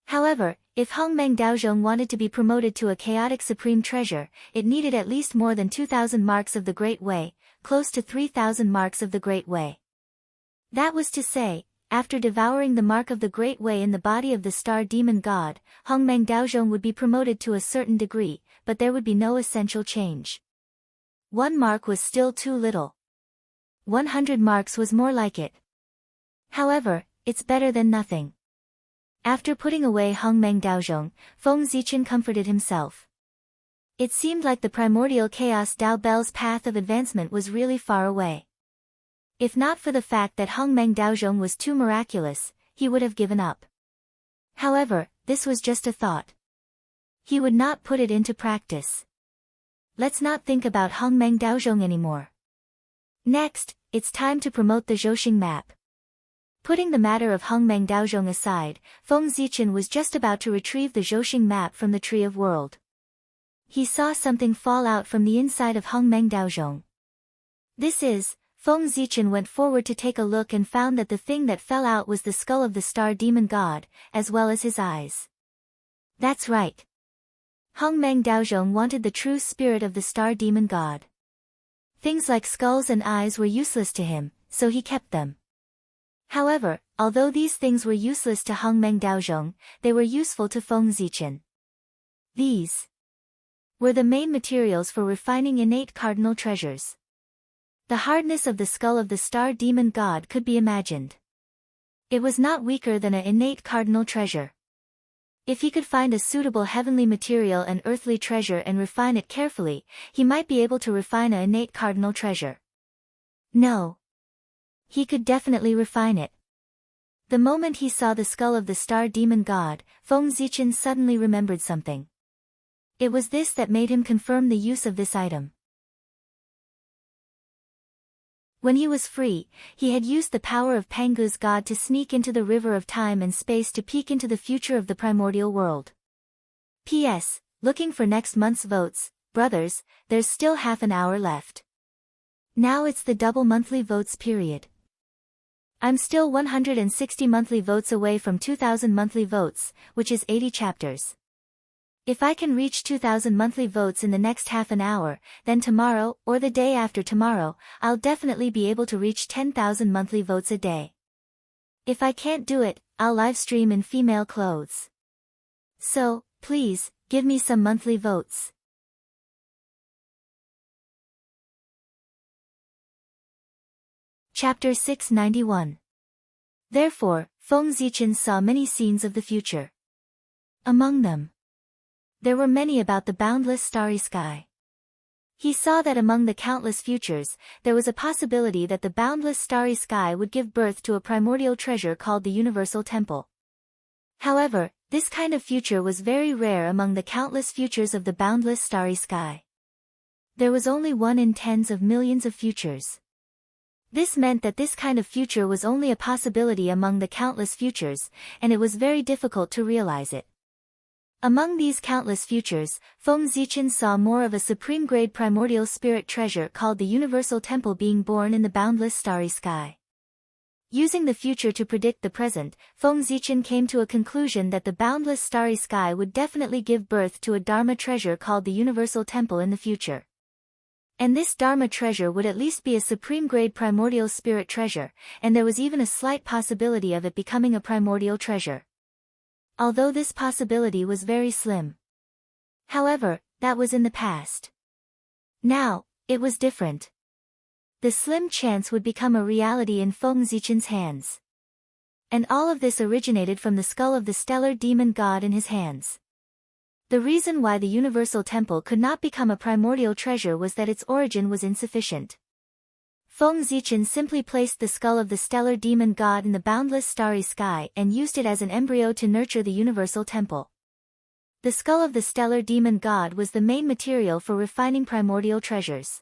However, if Hongmeng Daozhong wanted to be promoted to a chaotic supreme treasure, it needed at least more than 2,000 marks of the Great Way, close to 3,000 marks of the Great Way. That was to say, after devouring the mark of the Great Way in the body of the star demon god, Hongmeng Daozhong would be promoted to a certain degree, but there would be no essential change. 1 mark was still too little. 100 marks was more like it. However, it's better than nothing. After putting away Hongmeng Daozhong, Feng Zichen comforted himself. It seemed like the primordial chaos Dao Bel's path of advancement was really far away. If not for the fact that Hongmeng Daozhong was too miraculous, he would have given up. However, this was just a thought. He would not put it into practice. Let's not think about Hongmeng Daozhong anymore. Next, it's time to promote the Zhouxing map. Putting the matter of Hongmeng Daozhong aside, Feng Zichen was just about to retrieve the Zhouxing map from the Tree of World. He saw something fall out from the inside of Hongmeng Daozhong. Feng Zichen went forward to take a look and found that the thing that fell out was the skull of the star demon god, as well as his eyes. That's right. Hongmeng Daozhong wanted the true spirit of the star demon god. Things like skulls and eyes were useless to him, so he kept them. However, although these things were useless to Hongmeng Daozhong, they were useful to Feng Zichen. These were the main materials for refining innate cardinal treasures. The hardness of the skull of the star demon god could be imagined. It was not weaker than an innate cardinal treasure. If he could find a suitable heavenly material and earthly treasure and refine it carefully, he might be able to refine an innate cardinal treasure. No. He could definitely refine it. The moment he saw the skull of the star demon god, Feng Zichen suddenly remembered something. It was this that made him confirm the use of this item. When he was free, he had used the power of Pangu's god to sneak into the river of time and space to peek into the future of the primordial world. P.S. Looking for next month's votes, brothers, there's still half an hour left. Now it's the double monthly votes period. I'm still 160 monthly votes away from 2,000 monthly votes, which is 80 chapters. If I can reach 2,000 monthly votes in the next half an hour, then tomorrow, or the day after tomorrow, I'll definitely be able to reach 10,000 monthly votes a day. If I can't do it, I'll live stream in female clothes. So, please, give me some monthly votes. Chapter 691. Therefore, Feng Zichen saw many scenes of the future. Among them, there were many about the boundless starry sky. He saw that among the countless futures, there was a possibility that the boundless starry sky would give birth to a primordial treasure called the Universal Temple. However, this kind of future was very rare among the countless futures of the boundless starry sky. There was only one in tens of millions of futures. This meant that this kind of future was only a possibility among the countless futures, and it was very difficult to realize it. Among these countless futures, Feng Zichen saw more of a supreme-grade primordial spirit treasure called the Universal Temple being born in the boundless starry sky. Using the future to predict the present, Feng Zichen came to a conclusion that the boundless starry sky would definitely give birth to a Dharma treasure called the Universal Temple in the future. And this Dharma treasure would at least be a supreme-grade primordial spirit treasure, and there was even a slight possibility of it becoming a primordial treasure. Although this possibility was very slim. However, that was in the past. Now, it was different. The slim chance would become a reality in Feng Zichen's hands. And all of this originated from the skull of the stellar demon god in his hands. The reason why the Universal Temple could not become a primordial treasure was that its origin was insufficient. Feng Zichen simply placed the skull of the stellar demon god in the boundless starry sky and used it as an embryo to nurture the Universal Temple. The skull of the stellar demon god was the main material for refining primordial treasures.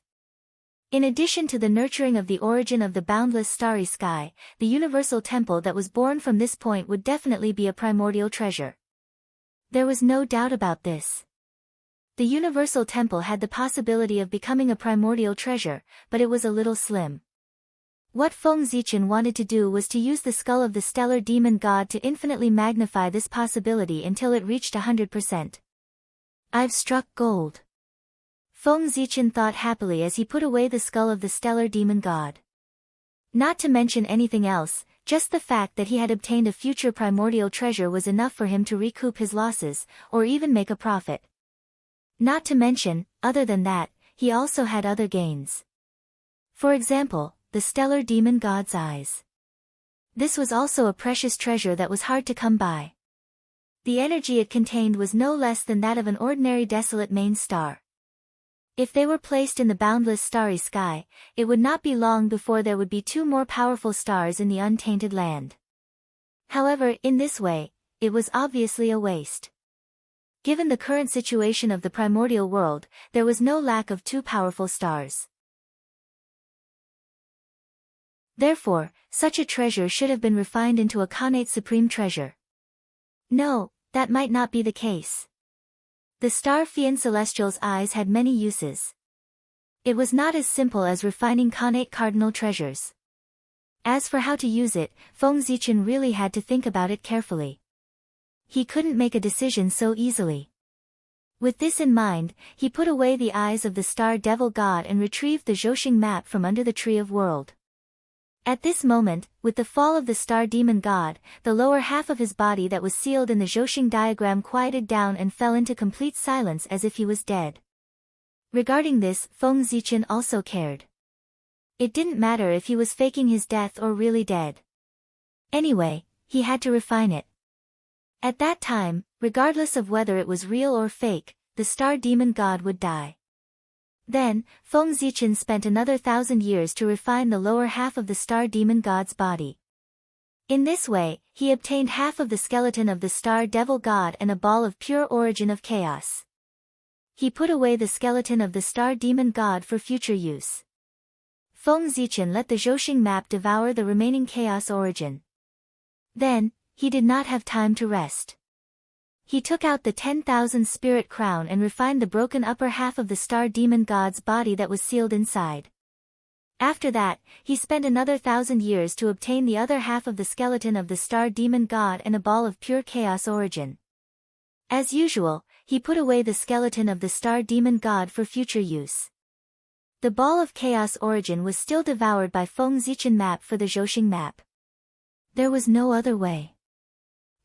In addition to the nurturing of the origin of the boundless starry sky, the Universal Temple that was born from this point would definitely be a primordial treasure. There was no doubt about this. The Universal Temple had the possibility of becoming a primordial treasure, but it was a little slim. What Feng Zichen wanted to do was to use the skull of the stellar demon god to infinitely magnify this possibility until it reached 100%. I've struck gold. Feng Zichen thought happily as he put away the skull of the stellar demon god. Not to mention anything else, just the fact that he had obtained a future primordial treasure was enough for him to recoup his losses, or even make a profit. Not to mention, other than that, he also had other gains. For example, the stellar demon god's eyes. This was also a precious treasure that was hard to come by. The energy it contained was no less than that of an ordinary desolate main star. If they were placed in the boundless starry sky, it would not be long before there would be two more powerful stars in the untainted land. However, in this way, it was obviously a waste. Given the current situation of the primordial world, there was no lack of two powerful stars. Therefore, such a treasure should have been refined into a connate supreme treasure. No, that might not be the case. The star Fian Celestial's eyes had many uses. It was not as simple as refining connate cardinal treasures. As for how to use it, Feng Zichen really had to think about it carefully. He couldn't make a decision so easily. With this in mind, he put away the eyes of the star devil god and retrieved the Zhousing map from under the tree of world. At this moment, with the fall of the star demon god, the lower half of his body that was sealed in the Zhousing diagram quieted down and fell into complete silence as if he was dead. Regarding this, Feng Zichen also cared. It didn't matter if he was faking his death or really dead. Anyway, he had to refine it. At that time, regardless of whether it was real or fake, the star demon god would die. Then, Feng Zichen spent another 1,000 years to refine the lower half of the star demon god's body. In this way, he obtained half of the skeleton of the star devil god and a ball of pure origin of chaos. He put away the skeleton of the star demon god for future use. Feng Zichen let the Zhousing map devour the remaining chaos origin. Then, he did not have time to rest. He took out the 10,000 spirit crown and refined the broken upper half of the star demon god's body that was sealed inside. After that, he spent another 1,000 years to obtain the other half of the skeleton of the star demon god and a ball of pure chaos origin. As usual, he put away the skeleton of the star demon god for future use. The ball of chaos origin was still devoured by Feng Zichen map for the Zhousing map. There was no other way.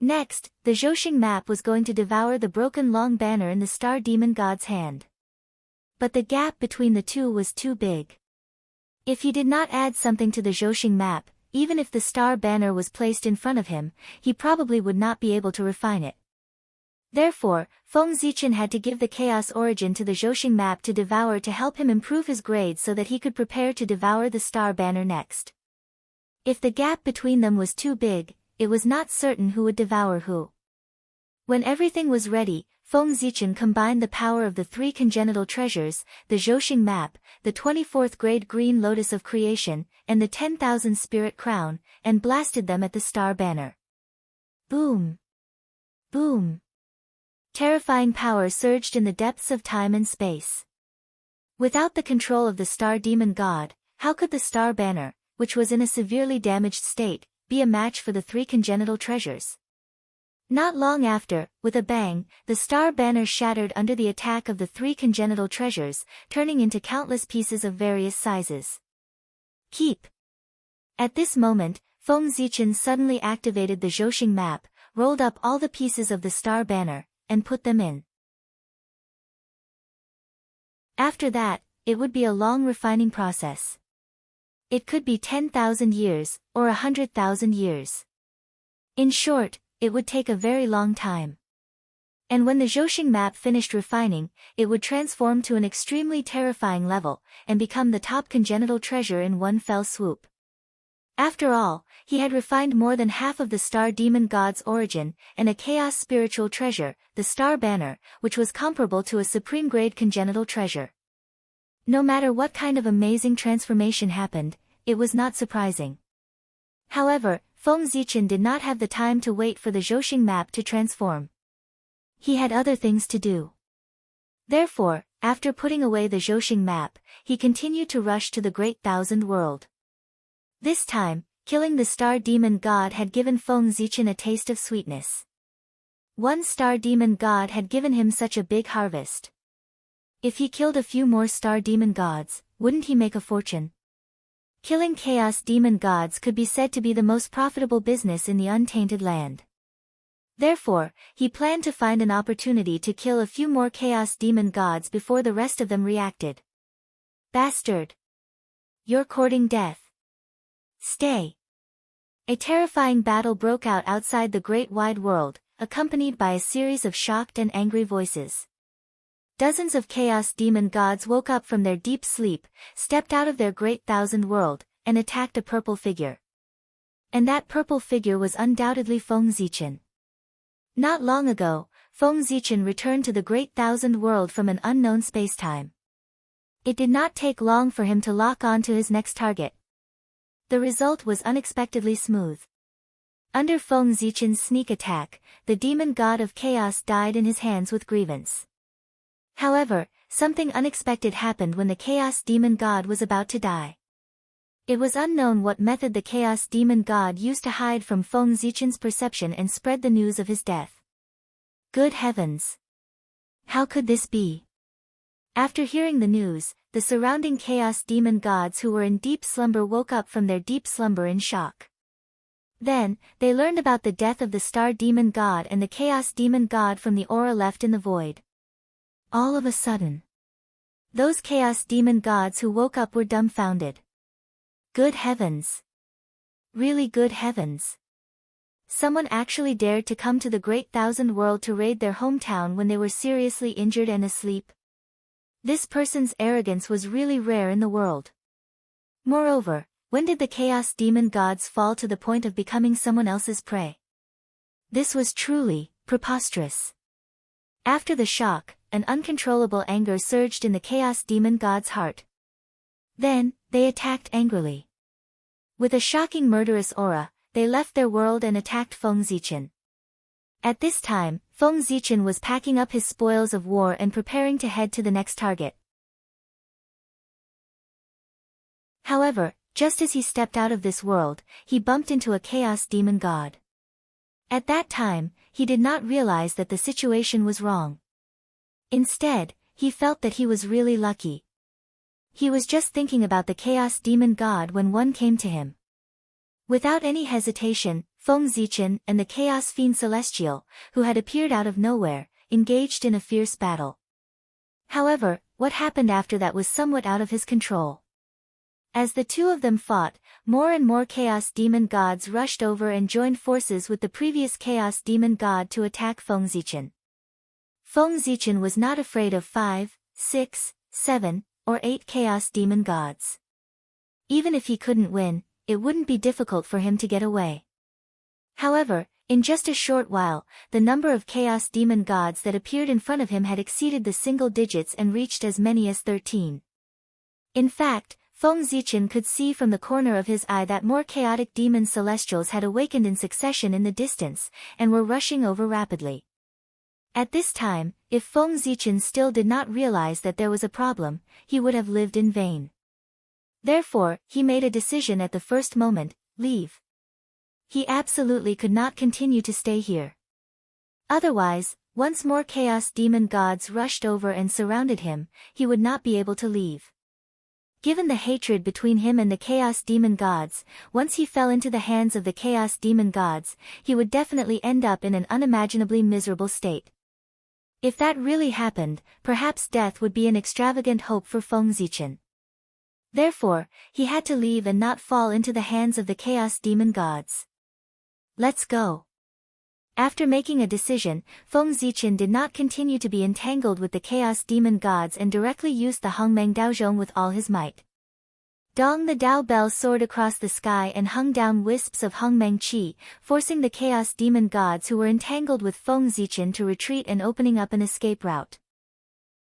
Next, the Zhousing map was going to devour the broken long banner in the star demon god's hand. But the gap between the two was too big. If he did not add something to the Zhouxing map, even if the star banner was placed in front of him, he probably would not be able to refine it. Therefore, Feng Zichen had to give the chaos origin to the Zhouxing map to devour to help him improve his grade so that he could prepare to devour the star banner next. If the gap between them was too big, it was not certain who would devour who. When everything was ready, Feng Zichen combined the power of the 3 congenital treasures, the Zhouxing map, the 24th grade green lotus of creation, and the 10,000 spirit crown, and blasted them at the star banner. Boom! Boom! Terrifying power surged in the depths of time and space. Without the control of the star demon god, how could the star banner, which was in a severely damaged state, be a match for the 3 congenital treasures? Not long after, with a bang, the star banner shattered under the attack of the 3 congenital treasures, turning into countless pieces of various sizes. Keep! At this moment, Feng Zichen suddenly activated the Zhouxing map, rolled up all the pieces of the star banner, and put them in. After that, it would be a long refining process. It could be 10,000 years, or 100,000 years. In short, it would take a very long time. And when the Zhouxing map finished refining, it would transform to an extremely terrifying level, and become the top congenital treasure in one fell swoop. After all, he had refined more than half of the star demon god's origin, and a chaos spiritual treasure, the star banner, which was comparable to a supreme grade congenital treasure. No matter what kind of amazing transformation happened, it was not surprising. However, Feng Zichen did not have the time to wait for the Zhouxing map to transform. He had other things to do. Therefore, after putting away the Zhouxing map, he continued to rush to the Great Thousand World. This time, killing the star demon god had given Feng Zichen a taste of sweetness. One star demon god had given him such a big harvest. If he killed a few more star demon gods, wouldn't he make a fortune? Killing chaos demon gods could be said to be the most profitable business in the untainted land. Therefore, he planned to find an opportunity to kill a few more chaos demon gods before the rest of them reacted. Bastard! You're courting death. Stay! A terrifying battle broke out outside the great wide world, accompanied by a series of shocked and angry voices. Dozens of chaos demon gods woke up from their deep sleep, stepped out of their great thousand world, and attacked a purple figure. And that purple figure was undoubtedly Feng Zichen. Not long ago, Feng Zichen returned to the great thousand world from an unknown spacetime. It did not take long for him to lock on to his next target. The result was unexpectedly smooth. Under Feng Zichen's sneak attack, the demon god of chaos died in his hands with grievance. However, something unexpected happened when the chaos demon god was about to die. It was unknown what method the chaos demon god used to hide from Feng Zichen's perception and spread the news of his death. Good heavens! How could this be? After hearing the news, the surrounding chaos demon gods who were in deep slumber woke up from their deep slumber in shock. Then, they learned about the death of the star demon god and the chaos demon god from the aura left in the void. All of a sudden, those chaos demon gods who woke up were dumbfounded. Good heavens! Really good heavens! Someone actually dared to come to the Great Thousand World to raid their hometown when they were seriously injured and asleep. This person's arrogance was really rare in the world. Moreover, when did the chaos demon gods fall to the point of becoming someone else's prey? This was truly preposterous. After the shock, an uncontrollable anger surged in the chaos demon god's heart. Then, they attacked angrily. With a shocking murderous aura, they left their world and attacked Feng Zichen. At this time, Feng Zichen was packing up his spoils of war and preparing to head to the next target. However, just as he stepped out of this world, he bumped into a chaos demon god. At that time, he did not realize that the situation was wrong. Instead, he felt that he was really lucky. He was just thinking about the chaos demon god when one came to him. Without any hesitation, Feng Zichen and the chaos fiend celestial, who had appeared out of nowhere, engaged in a fierce battle. However, what happened after that was somewhat out of his control. As the two of them fought, more and more Chaos Demon gods rushed over and joined forces with the previous Chaos Demon god to attack Feng Zichen. Feng Zichen was not afraid of 5, 6, 7, or 8 Chaos Demon gods. Even if he couldn't win, it wouldn't be difficult for him to get away. However, in just a short while, the number of Chaos Demon gods that appeared in front of him had exceeded the single digits and reached as many as 13. In fact, Feng Zichen could see from the corner of his eye that more chaotic demon celestials had awakened in succession in the distance, and were rushing over rapidly. At this time, if Feng Zichen still did not realize that there was a problem, he would have lived in vain. Therefore, he made a decision at the first moment: leave. He absolutely could not continue to stay here. Otherwise, once more Chaos Demon gods rushed over and surrounded him, he would not be able to leave. Given the hatred between him and the Chaos Demon gods, once he fell into the hands of the Chaos Demon gods, he would definitely end up in an unimaginably miserable state. If that really happened, perhaps death would be an extravagant hope for Feng Zichen. Therefore, he had to leave and not fall into the hands of the Chaos Demon gods. Let's go. After making a decision, Feng Zichen did not continue to be entangled with the Chaos Demon gods and directly used the Hongmeng Daozhong with all his might. Dong the Dao Bell soared across the sky and hung down wisps of Hongmeng Qi, forcing the Chaos Demon gods who were entangled with Feng Zichen to retreat and opening up an escape route.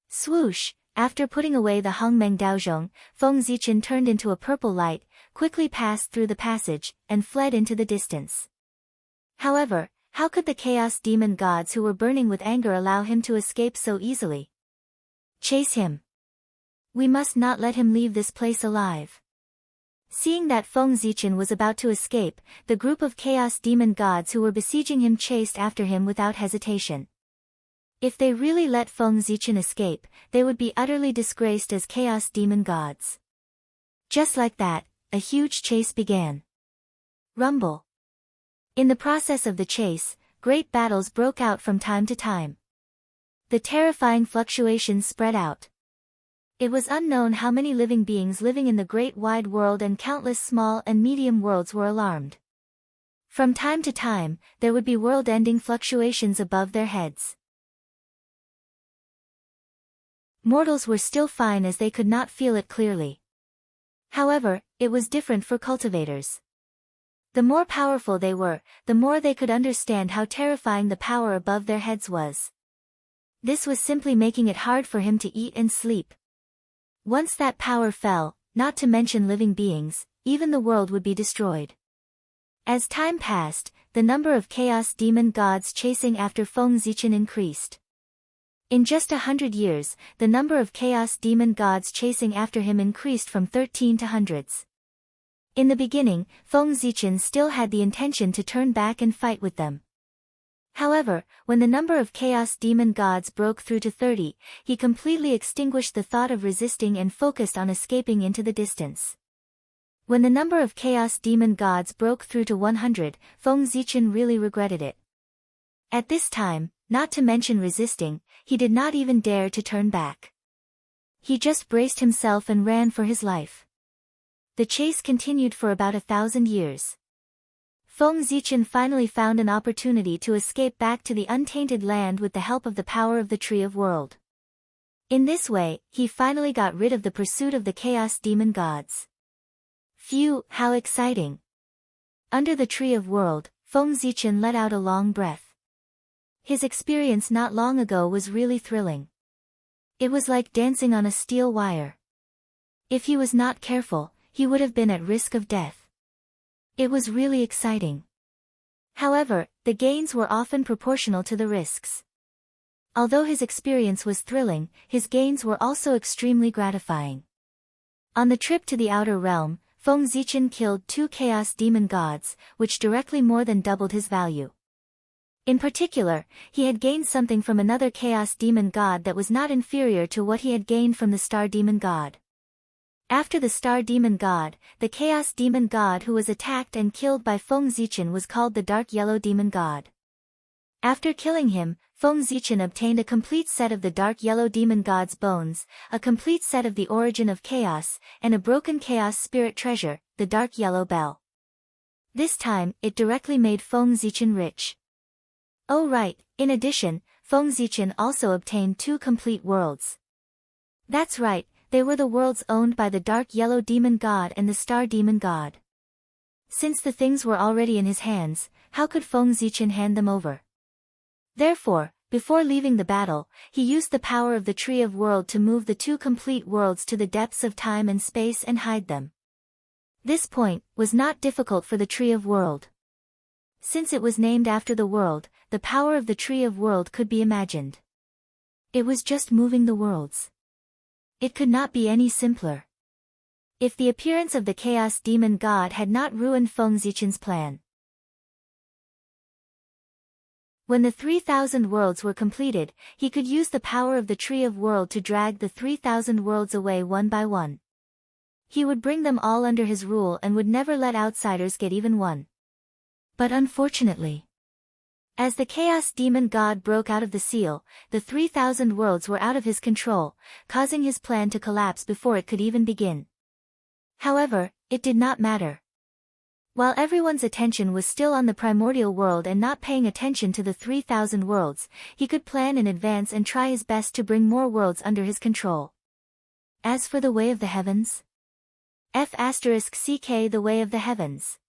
Swoosh! After putting away the Hongmeng Daozhong, Feng Zichen turned into a purple light, quickly passed through the passage, and fled into the distance. However, how could the Chaos Demon gods who were burning with anger allow him to escape so easily? Chase him. We must not let him leave this place alive. Seeing that Feng Zichen was about to escape, the group of Chaos Demon gods who were besieging him chased after him without hesitation. If they really let Feng Zichen escape, they would be utterly disgraced as Chaos Demon gods. Just like that, a huge chase began. Rumble. In the process of the chase, great battles broke out from time to time. The terrifying fluctuations spread out. It was unknown how many living beings living in the great wide world and countless small and medium worlds were alarmed. From time to time, there would be world-ending fluctuations above their heads. Mortals were still fine as they could not feel it clearly. However, it was different for cultivators. The more powerful they were, the more they could understand how terrifying the power above their heads was. This was simply making it hard for him to eat and sleep. Once that power fell, not to mention living beings, even the world would be destroyed. As time passed, the number of Chaos Demon gods chasing after Feng Zichen increased. In just 100 years, the number of Chaos Demon gods chasing after him increased from 13 to hundreds. In the beginning, Feng Zichen still had the intention to turn back and fight with them. However, when the number of Chaos Demon gods broke through to 30, he completely extinguished the thought of resisting and focused on escaping into the distance. When the number of Chaos Demon gods broke through to 100, Feng Zichen really regretted it. At this time, not to mention resisting, he did not even dare to turn back. He just braced himself and ran for his life. The chase continued for about 1,000 years. Feng Zichen finally found an opportunity to escape back to the untainted land with the help of the power of the Tree of World. In this way, he finally got rid of the pursuit of the Chaos Demon gods. Phew, how exciting! Under the Tree of World, Feng Zichen let out a long breath. His experience not long ago was really thrilling. It was like dancing on a steel wire. If he was not careful, he would have been at risk of death. It was really exciting. However, the gains were often proportional to the risks. Although his experience was thrilling, his gains were also extremely gratifying. On the trip to the outer realm, Feng Zichen killed 2 Chaos Demon gods, which directly more than doubled his value. In particular, he had gained something from another Chaos Demon god that was not inferior to what he had gained from the Star Demon god. After the Star Demon god, the Chaos Demon god who was attacked and killed by Feng Zichen was called the Dark Yellow Demon god. After killing him, Feng Zichen obtained a complete set of the dark yellow demon god's bones, a complete set of the origin of chaos, and a broken chaos spirit treasure, the dark yellow bell. This time, it directly made Feng Zichen rich. Oh right, in addition, Feng Zichen also obtained 2 complete worlds. That's right, they were the worlds owned by the dark yellow demon god and the star demon god. Since the things were already in his hands, how could Feng Zichen hand them over? Therefore, before leaving the battle, he used the power of the Tree of World to move the 2 complete worlds to the depths of time and space and hide them. This point was not difficult for the Tree of World. Since it was named after the world, the power of the Tree of World could be imagined. It was just moving the worlds. It could not be any simpler. If the appearance of the Chaos Demon God had not ruined Feng Zichen's plan. When the 3,000 worlds were completed, he could use the power of the Tree of World to drag the 3,000 worlds away one by one. He would bring them all under his rule and would never let outsiders get even one. But unfortunately, as the Chaos Demon God broke out of the seal, the 3,000 worlds were out of his control, causing his plan to collapse before it could even begin. However, it did not matter. While everyone's attention was still on the primordial world and not paying attention to the 3,000 worlds, he could plan in advance and try his best to bring more worlds under his control. As for the way of the heavens? *CK The way of the heavens.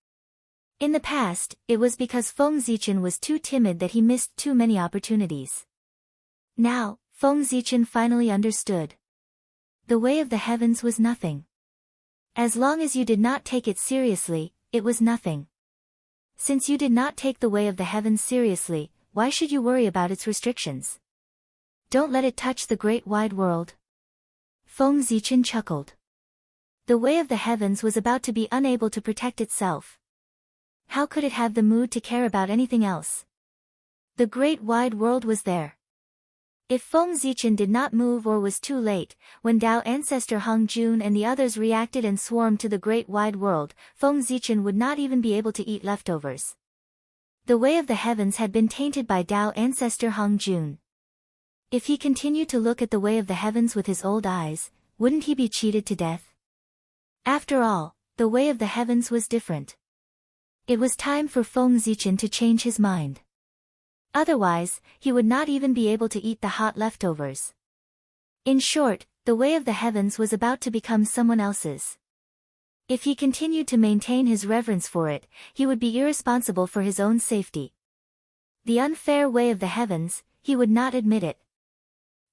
In the past, it was because Feng Zichen was too timid that he missed too many opportunities. Now, Feng Zichen finally understood. The way of the heavens was nothing. As long as you did not take it seriously, it was nothing. Since you did not take the way of the heavens seriously, why should you worry about its restrictions? Don't let it touch the great wide world. Feng Zichen chuckled. The way of the heavens was about to be unable to protect itself. How could it have the mood to care about anything else? The great wide world was there. If Feng Zichen did not move or was too late, when Dao ancestor Hung Jun and the others reacted and swarmed to the great wide world, Feng Zichen would not even be able to eat leftovers. The way of the heavens had been tainted by Dao ancestor Hung Jun. If he continued to look at the way of the heavens with his old eyes, wouldn't he be cheated to death? After all, the way of the heavens was different. It was time for Feng Zichen to change his mind. Otherwise, he would not even be able to eat the hot leftovers. In short, the way of the heavens was about to become someone else's. If he continued to maintain his reverence for it, he would be irresponsible for his own safety. The unfair way of the heavens, he would not admit it.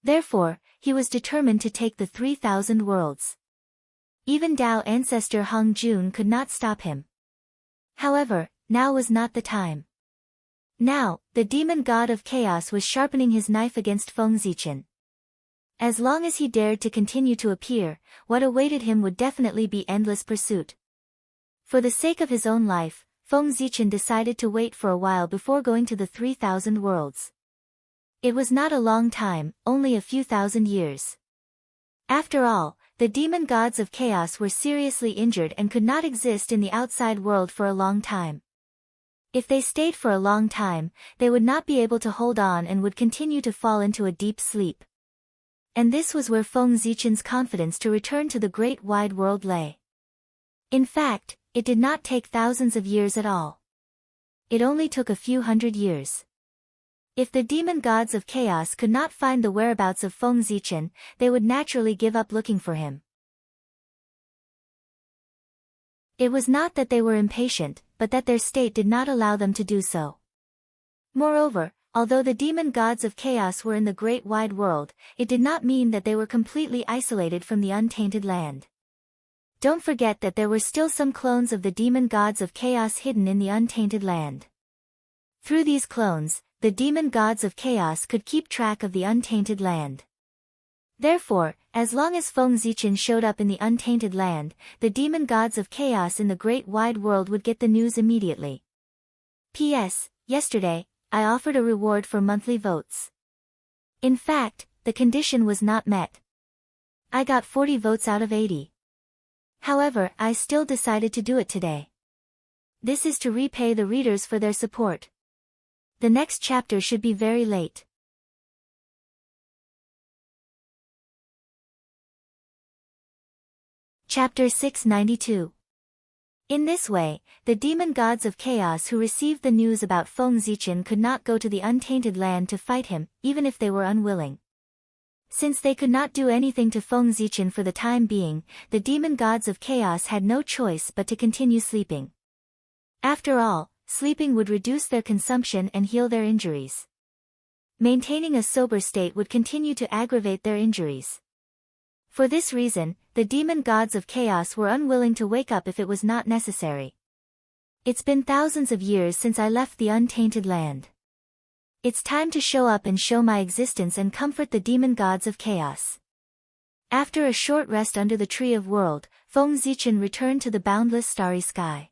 Therefore, he was determined to take the 3,000 worlds. Even Dao ancestor Hung Jun could not stop him. However, now was not the time. Now, the demon god of chaos was sharpening his knife against Feng Zichen. As long as he dared to continue to appear, what awaited him would definitely be endless pursuit. For the sake of his own life, Feng Zichen decided to wait for a while before going to the 3,000 worlds. It was not a long time, only a few thousand years. After all, the demon gods of chaos were seriously injured and could not exist in the outside world for a long time. If they stayed for a long time, they would not be able to hold on and would continue to fall into a deep sleep. And this was where Feng Zichen's confidence to return to the great wide world lay. In fact, it did not take thousands of years at all. It only took a few hundred years. If the demon gods of chaos could not find the whereabouts of Feng Zichen, they would naturally give up looking for him. It was not that they were impatient, but that their state did not allow them to do so. Moreover, although the demon gods of chaos were in the great wide world, it did not mean that they were completely isolated from the untainted land. Don't forget that there were still some clones of the demon gods of chaos hidden in the untainted land. Through these clones, the demon gods of chaos could keep track of the untainted land. Therefore, as long as Feng Zichen showed up in the untainted land, the demon gods of chaos in the great wide world would get the news immediately. P.S. Yesterday, I offered a reward for monthly votes. In fact, the condition was not met. I got 40 votes out of 80. However, I still decided to do it today. This is to repay the readers for their support. The next chapter should be very late. Chapter 692. In this way, the demon gods of chaos who received the news about Feng Zichen could not go to the untainted land to fight him, even if they were unwilling. Since they could not do anything to Feng Zichen for the time being, the demon gods of chaos had no choice but to continue sleeping. After all, sleeping would reduce their consumption and heal their injuries. Maintaining a sober state would continue to aggravate their injuries. For this reason, the demon gods of chaos were unwilling to wake up if it was not necessary. It's been thousands of years since I left the untainted land. It's time to show up and show my existence and comfort the demon gods of chaos. After a short rest under the Tree of World, Feng Zichen returned to the boundless starry sky.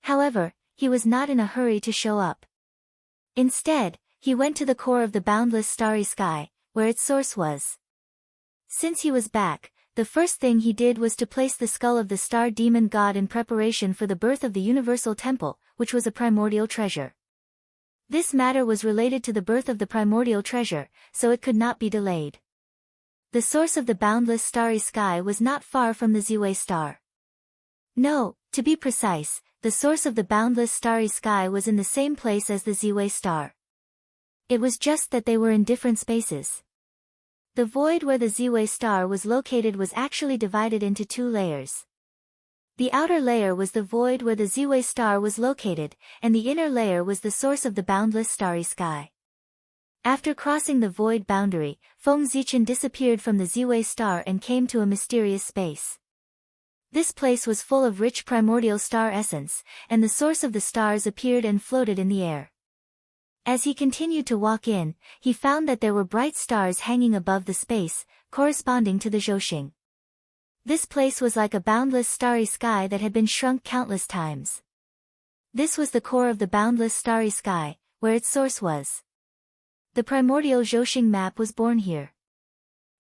However, he was not in a hurry to show up. Instead, he went to the core of the boundless starry sky, where its source was. Since he was back, the first thing he did was to place the skull of the star demon god in preparation for the birth of the universal temple, which was a primordial treasure. This matter was related to the birth of the primordial treasure, so it could not be delayed. The source of the boundless starry sky was not far from the Ziwei star. No, to be precise, the source of the boundless starry sky was in the same place as the Ziwei star. It was just that they were in different spaces. The void where the Ziwei star was located was actually divided into two layers. The outer layer was the void where the Ziwei star was located, and the inner layer was the source of the boundless starry sky. After crossing the void boundary, Feng Zichen disappeared from the Ziwei star and came to a mysterious space. This place was full of rich primordial star essence, and the source of the stars appeared and floated in the air. As he continued to walk in, he found that there were bright stars hanging above the space, corresponding to the Zhouxing. This place was like a boundless starry sky that had been shrunk countless times. This was the core of the boundless starry sky, where its source was. The primordial Zhouxing map was born here.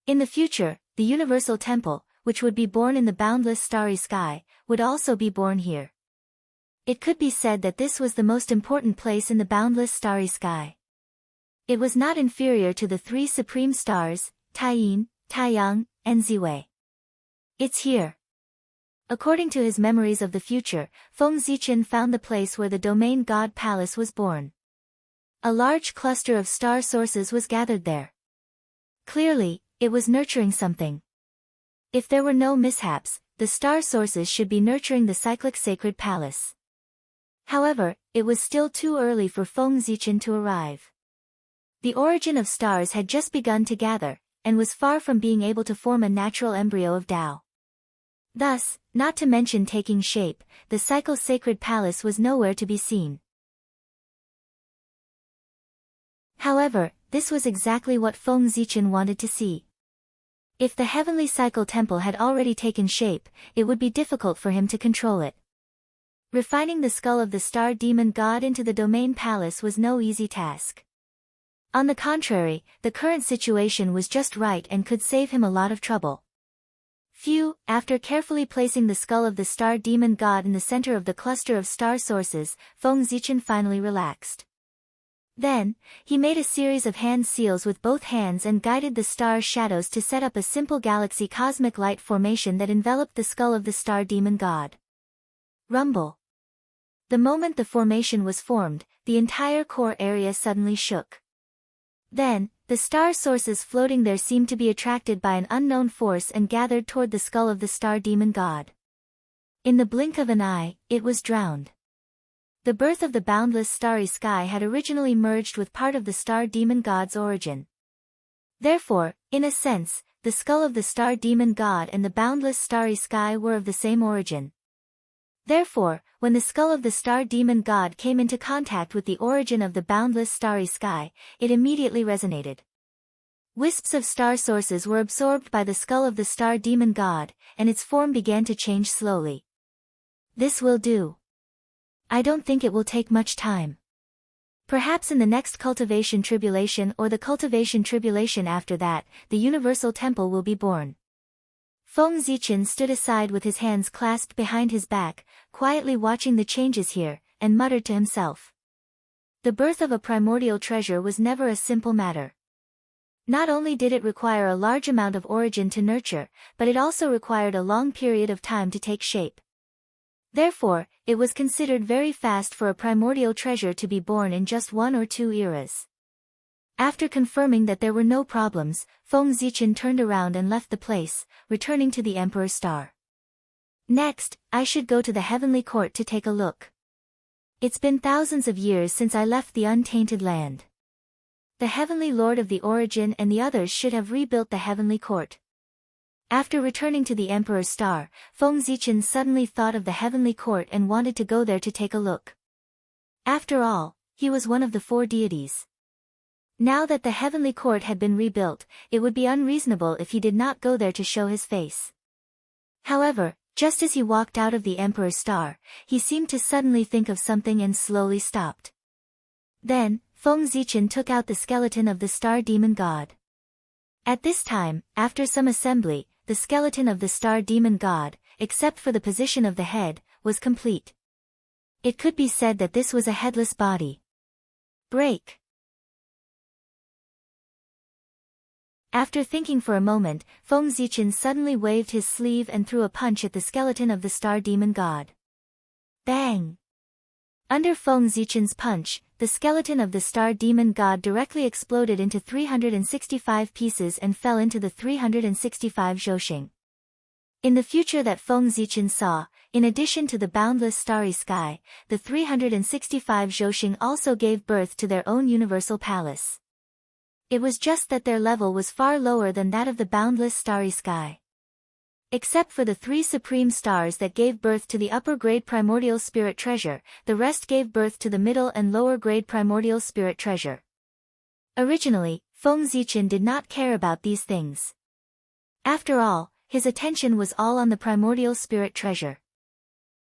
In the future, the universal temple, which would be born in the boundless starry sky, would also be born here. It could be said that this was the most important place in the boundless starry sky. It was not inferior to the three supreme stars, Taiyin, Taiyang, and Ziwei. It's here. According to his memories of the future, Feng Zichen found the place where the domain god palace was born. A large cluster of star sources was gathered there. Clearly, it was nurturing something. If there were no mishaps, the star sources should be nurturing the cyclic sacred palace. However, it was still too early for Feng Zichen to arrive. The origin of stars had just begun to gather, and was far from being able to form a natural embryo of Tao. Thus, not to mention taking shape, the cycle sacred palace was nowhere to be seen. However, this was exactly what Feng Zichen wanted to see. If the heavenly cycle temple had already taken shape, it would be difficult for him to control it. Refining the skull of the star demon god into the domain palace was no easy task. On the contrary, the current situation was just right and could save him a lot of trouble. After carefully placing the skull of the star demon god in the center of the cluster of star sources, Feng Zichen finally relaxed. Then, he made a series of hand seals with both hands and guided the star shadows to set up a simple galaxy cosmic light formation that enveloped the skull of the star demon god. Rumble. The moment the formation was formed, the entire core area suddenly shook. Then, the star sources floating there seemed to be attracted by an unknown force and gathered toward the skull of the star demon god. In the blink of an eye, it was drowned. The birth of the boundless starry sky had originally merged with part of the star demon god's origin. Therefore, in a sense, the skull of the star demon god and the boundless starry sky were of the same origin. Therefore, when the skull of the star demon god came into contact with the origin of the boundless starry sky, it immediately resonated. Wisps of star sources were absorbed by the skull of the star demon god, and its form began to change slowly. This will do. I don't think it will take much time. Perhaps in the next cultivation tribulation or the cultivation tribulation after that, the universal temple will be born. Feng Zichen stood aside with his hands clasped behind his back, quietly watching the changes here, and muttered to himself. The birth of a primordial treasure was never a simple matter. Not only did it require a large amount of origin to nurture, but it also required a long period of time to take shape. Therefore, it was considered very fast for a primordial treasure to be born in just 1 or 2 eras. After confirming that there were no problems, Feng Zichen turned around and left the place, returning to the Emperor's star. Next, I should go to the heavenly court to take a look. It's been thousands of years since I left the untainted land. The heavenly lord of the origin and the others should have rebuilt the heavenly court. After returning to the Emperor's star, Feng Zichen suddenly thought of the heavenly court and wanted to go there to take a look. After all, he was one of the 4 deities. Now that the heavenly court had been rebuilt, it would be unreasonable if he did not go there to show his face. However, just as he walked out of the Emperor's star, he seemed to suddenly think of something and slowly stopped. Then, Feng Zichen took out the skeleton of the star demon god. At this time, after some assembly, the skeleton of the star demon god, except for the position of the head, was complete. It could be said that this was a headless body. Break. After thinking for a moment, Feng Zichen suddenly waved his sleeve and threw a punch at the skeleton of the star demon god. Bang! Under Feng Zichen's punch, the skeleton of the star demon god directly exploded into 365 pieces and fell into the 365 zhousing. In the future that Feng Zichen saw, in addition to the boundless starry sky, the 365 zhousing also gave birth to their own universal palace. It was just that their level was far lower than that of the boundless starry sky. Except for the 3 supreme stars that gave birth to the upper-grade primordial spirit treasure, the rest gave birth to the middle and lower-grade primordial spirit treasure. Originally, Feng Zichen did not care about these things. After all, his attention was all on the primordial spirit treasure.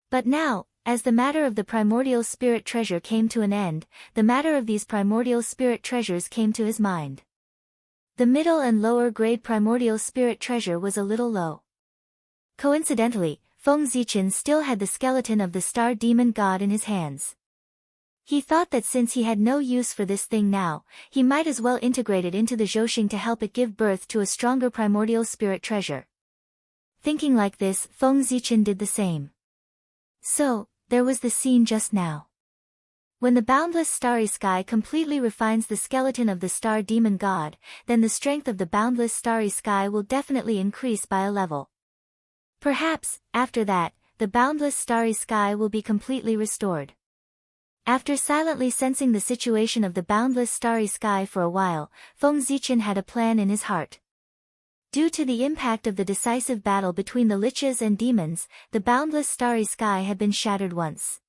But now, as the matter of the primordial spirit treasure came to an end, the matter of these primordial spirit treasures came to his mind. The middle and lower-grade primordial spirit treasure was a little low. Coincidentally, Feng Zichen still had the skeleton of the star demon god in his hands. He thought that since he had no use for this thing now, he might as well integrate it into the zhousing to help it give birth to a stronger primordial spirit treasure. Thinking like this, Feng Zichen did the same. So, there was the scene just now. When the boundless starry sky completely refines the skeleton of the star demon god, then the strength of the boundless starry sky will definitely increase by a level. Perhaps, after that, the boundless starry sky will be completely restored. After silently sensing the situation of the boundless starry sky for a while, Feng Zichen had a plan in his heart. Due to the impact of the decisive battle between the liches and demons, the boundless starry sky had been shattered once.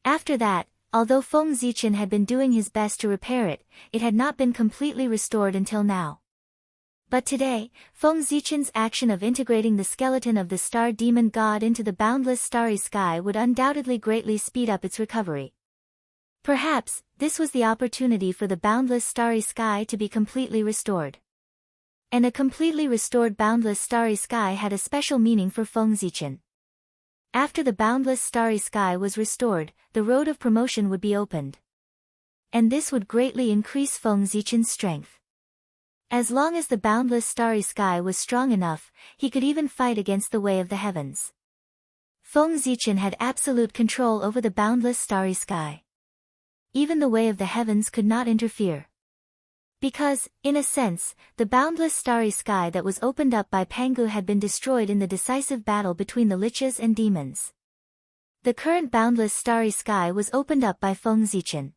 After that, although Feng Zichen had been doing his best to repair it, it had not been completely restored until now. But today, Feng Zichen's action of integrating the skeleton of the star demon god into the boundless starry sky would undoubtedly greatly speed up its recovery. Perhaps, this was the opportunity for the boundless starry sky to be completely restored. And a completely restored boundless starry sky had a special meaning for Feng Zichen. After the boundless starry sky was restored, the road of promotion would be opened. And this would greatly increase Feng Zichen's strength. As long as the boundless starry sky was strong enough, he could even fight against the way of the heavens. Feng Zichen had absolute control over the boundless starry sky. Even the way of the heavens could not interfere. Because, in a sense, the boundless starry sky that was opened up by Pangu had been destroyed in the decisive battle between the liches and demons. The current boundless starry sky was opened up by Feng Zichen.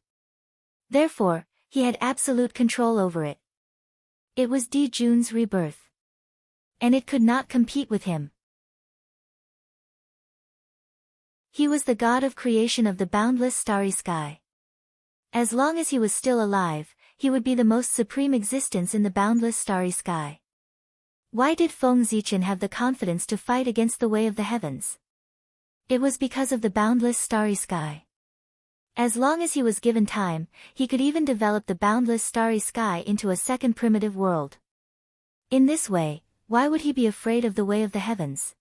Therefore, he had absolute control over it. It was Di Jun's rebirth. And it could not compete with him. He was the god of creation of the boundless starry sky. As long as he was still alive, he would be the most supreme existence in the boundless starry sky. Why did Feng Zichen have the confidence to fight against the way of the heavens? It was because of the boundless starry sky. As long as he was given time, he could even develop the boundless starry sky into a second primitive world. In this way, why would he be afraid of the way of the heavens?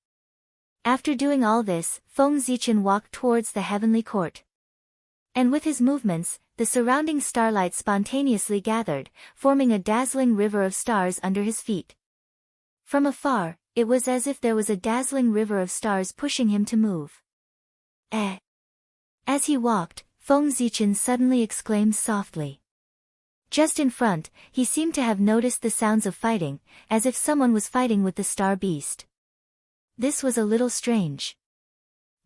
After doing all this, Feng Zichen walked towards the heavenly court. And with his movements, the surrounding starlight spontaneously gathered, forming a dazzling river of stars under his feet. From afar, it was as if there was a dazzling river of stars pushing him to move. Eh! As he walked, Feng Zichen suddenly exclaimed softly. Just in front, he seemed to have noticed the sounds of fighting, as if someone was fighting with the star beast. This was a little strange.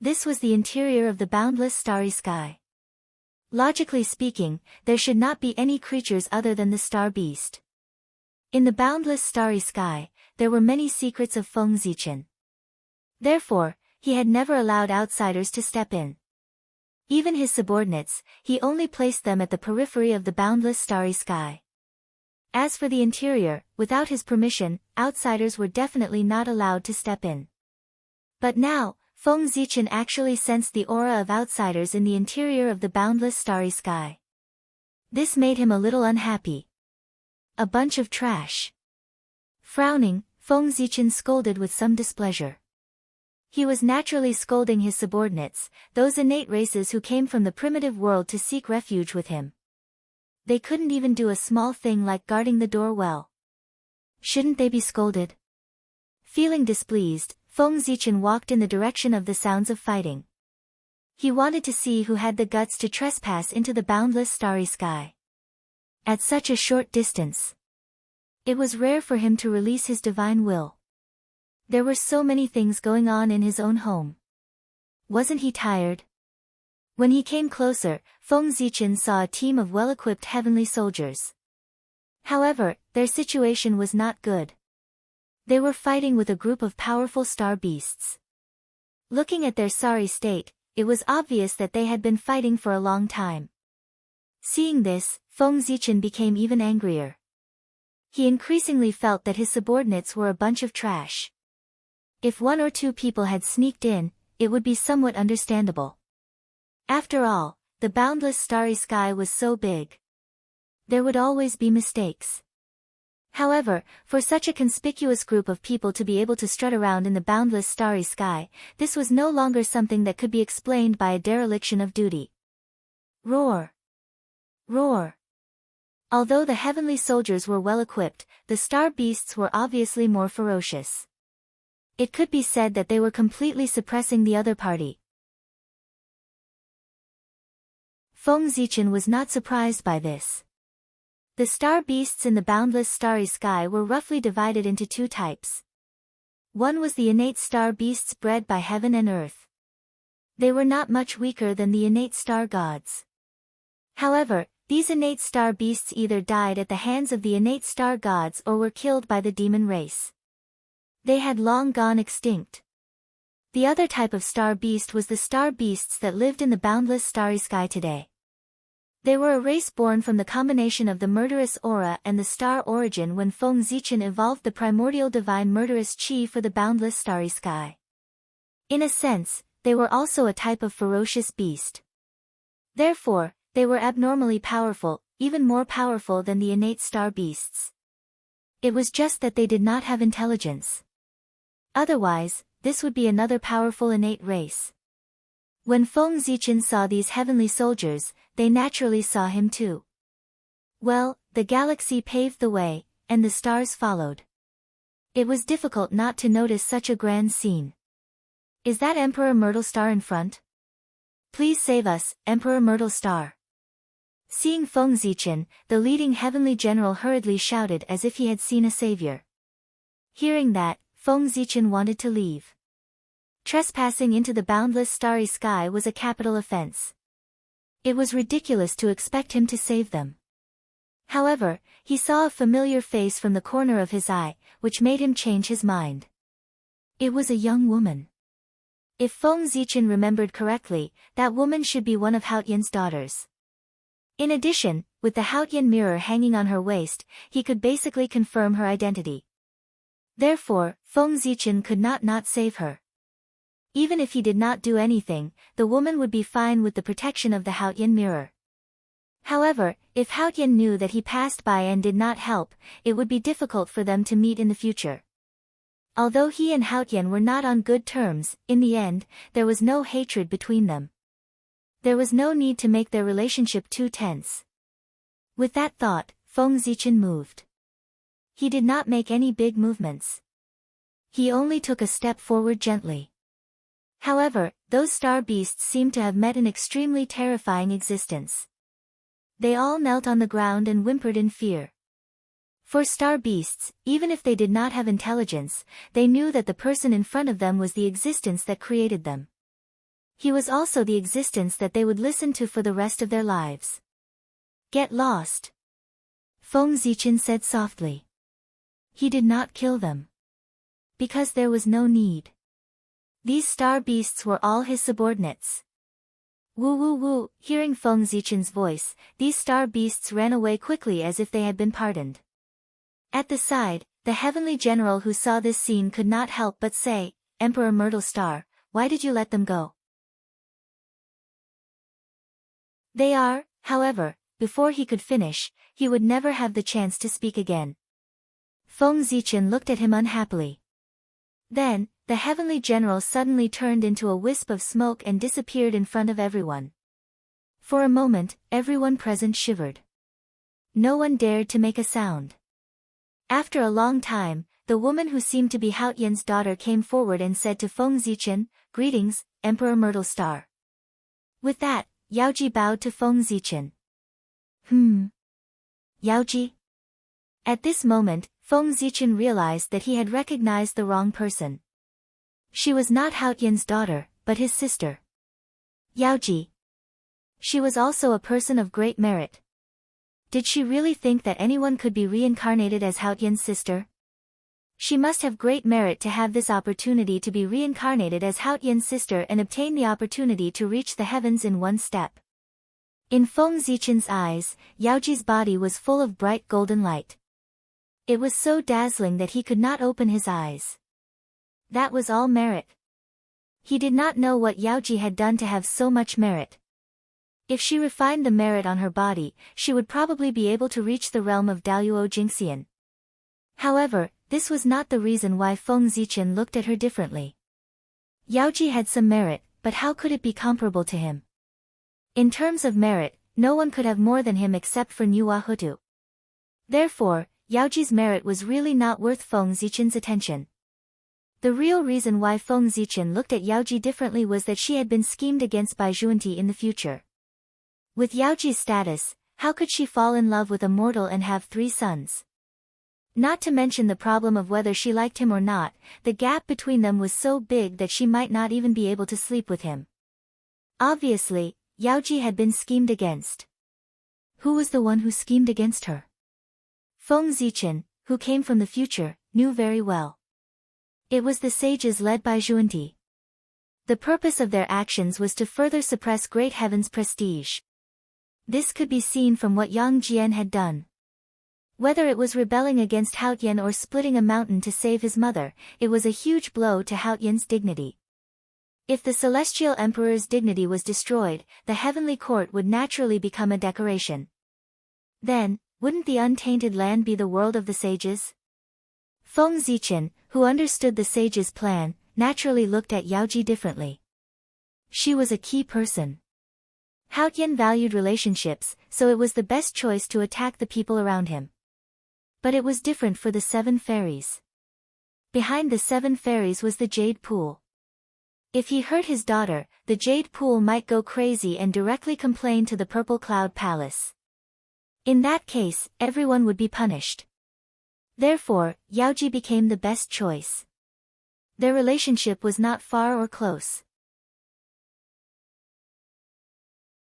This was the interior of the boundless starry sky. Logically speaking, there should not be any creatures other than the star beast. In the boundless starry sky, there were many secrets of Feng Zichen. Therefore, he had never allowed outsiders to step in. Even his subordinates, he only placed them at the periphery of the boundless starry sky. As for the interior, without his permission, outsiders were definitely not allowed to step in. But now, Feng Zichen actually sensed the aura of outsiders in the interior of the boundless starry sky. This made him a little unhappy. A bunch of trash. Frowning, Feng Zichen scolded with some displeasure. He was naturally scolding his subordinates, those innate races who came from the primitive world to seek refuge with him. They couldn't even do a small thing like guarding the door well. Shouldn't they be scolded? Feeling displeased, Feng Zichen walked in the direction of the sounds of fighting. He wanted to see who had the guts to trespass into the boundless starry sky. At such a short distance, it was rare for him to release his divine will. There were so many things going on in his own home. Wasn't he tired? When he came closer, Feng Zichen saw a team of well-equipped heavenly soldiers. However, their situation was not good. They were fighting with a group of powerful star beasts. Looking at their sorry state, it was obvious that they had been fighting for a long time. Seeing this, Feng Zichen became even angrier. He increasingly felt that his subordinates were a bunch of trash. If one or two people had sneaked in, it would be somewhat understandable. After all, the boundless starry sky was so big. There would always be mistakes. However, for such a conspicuous group of people to be able to strut around in the boundless starry sky, this was no longer something that could be explained by a dereliction of duty. Roar! Roar! Although the heavenly soldiers were well equipped, the star beasts were obviously more ferocious. It could be said that they were completely suppressing the other party. Feng Zichen was not surprised by this. The star beasts in the boundless starry sky were roughly divided into two types. One was the innate star beasts bred by heaven and earth. They were not much weaker than the innate star gods. However, these innate star beasts either died at the hands of the innate star gods or were killed by the demon race. They had long gone extinct. The other type of star beast was the star beasts that lived in the boundless starry sky today. They were a race born from the combination of the murderous aura and the star origin when Feng Zichen evolved the primordial divine murderous chi for the boundless starry sky. In a sense, they were also a type of ferocious beast. Therefore, they were abnormally powerful, even more powerful than the innate star beasts. It was just that they did not have intelligence. Otherwise, this would be another powerful innate race. When Feng Zichen saw these heavenly soldiers, they naturally saw him too. Well, the galaxy paved the way, and the stars followed. It was difficult not to notice such a grand scene. Is that Emperor Myrtle Star in front? Please save us, Emperor Myrtle Star. Seeing Feng Zichen, the leading heavenly general hurriedly shouted as if he had seen a savior. Hearing that, Feng Zichen wanted to leave. Trespassing into the boundless starry sky was a capital offense. It was ridiculous to expect him to save them. However, he saw a familiar face from the corner of his eye, which made him change his mind. It was a young woman. If Feng Zichen remembered correctly, that woman should be one of Haotian's daughters. In addition, with the Haotian mirror hanging on her waist, he could basically confirm her identity. Therefore, Feng Zichen could not save her. Even if he did not do anything, the woman would be fine with the protection of the Haotian mirror. However, if Haotian knew that he passed by and did not help, it would be difficult for them to meet in the future. Although he and Haotian were not on good terms, in the end, there was no hatred between them. There was no need to make their relationship too tense. With that thought, Feng Zichen moved. He did not make any big movements. He only took a step forward gently. However, those star beasts seemed to have met an extremely terrifying existence. They all knelt on the ground and whimpered in fear. For star beasts, even if they did not have intelligence, they knew that the person in front of them was the existence that created them. He was also the existence that they would listen to for the rest of their lives. Get lost. Feng Zichen said softly. He did not kill them. Because there was no need. These star beasts were all his subordinates. Woo woo woo, hearing Feng Zichen's voice, these star beasts ran away quickly as if they had been pardoned. At the side, the heavenly general who saw this scene could not help but say, Emperor Myrtle Star, why did you let them go? They are, however, before he could finish, he would never have the chance to speak again. Feng Zichen looked at him unhappily. Then, the heavenly general suddenly turned into a wisp of smoke and disappeared in front of everyone. For a moment, everyone present shivered. No one dared to make a sound. After a long time, the woman who seemed to be Haotian's daughter came forward and said to Feng Zichen, Greetings, Emperor Myrtle Star. With that, Yaoji bowed to Feng Zichen. Yaoji? At this moment, Feng Zichen realized that he had recognized the wrong person. She was not Haotian's daughter, but his sister. Yaoji. She was also a person of great merit. Did she really think that anyone could be reincarnated as Haotian's sister? She must have great merit to have this opportunity to be reincarnated as Haotian's sister and obtain the opportunity to reach the heavens in one step. In Feng Zichen's eyes, Yaoji's body was full of bright golden light. It was so dazzling that he could not open his eyes. That was all merit. He did not know what Yaoji had done to have so much merit. If she refined the merit on her body, she would probably be able to reach the realm of Daluo Jingxian. However, this was not the reason why Feng Zichen looked at her differently. Yaoji had some merit, but how could it be comparable to him? In terms of merit, no one could have more than him except for Nuwa Hutu. Therefore, Yaoji's merit was really not worth Feng Zichen's attention. The real reason why Feng Zichen looked at Yaoji differently was that she had been schemed against by Zhuanti in the future. With Yaoji's status, how could she fall in love with a mortal and have 3 sons? Not to mention the problem of whether she liked him or not, the gap between them was so big that she might not even be able to sleep with him. Obviously, Yaoji had been schemed against. Who was the one who schemed against her? Feng Zichen, who came from the future, knew very well. It was the sages led by Zhuanti. The purpose of their actions was to further suppress Great Heaven's prestige. This could be seen from what Yang Jian had done. Whether it was rebelling against Haotian or splitting a mountain to save his mother, it was a huge blow to Haotian's dignity. If the Celestial Emperor's dignity was destroyed, the heavenly court would naturally become a decoration. Then, wouldn't the untainted land be the world of the sages? Feng Zichen, who understood the sage's plan, naturally looked at Yaoji differently. She was a key person. Haotian valued relationships, so it was the best choice to attack the people around him. But it was different for the 7 fairies. Behind the 7 fairies was the Jade Pool. If he hurt his daughter, the Jade Pool might go crazy and directly complain to the Purple Cloud Palace. In that case, everyone would be punished. Therefore, Yaoji became the best choice. Their relationship was not far or close.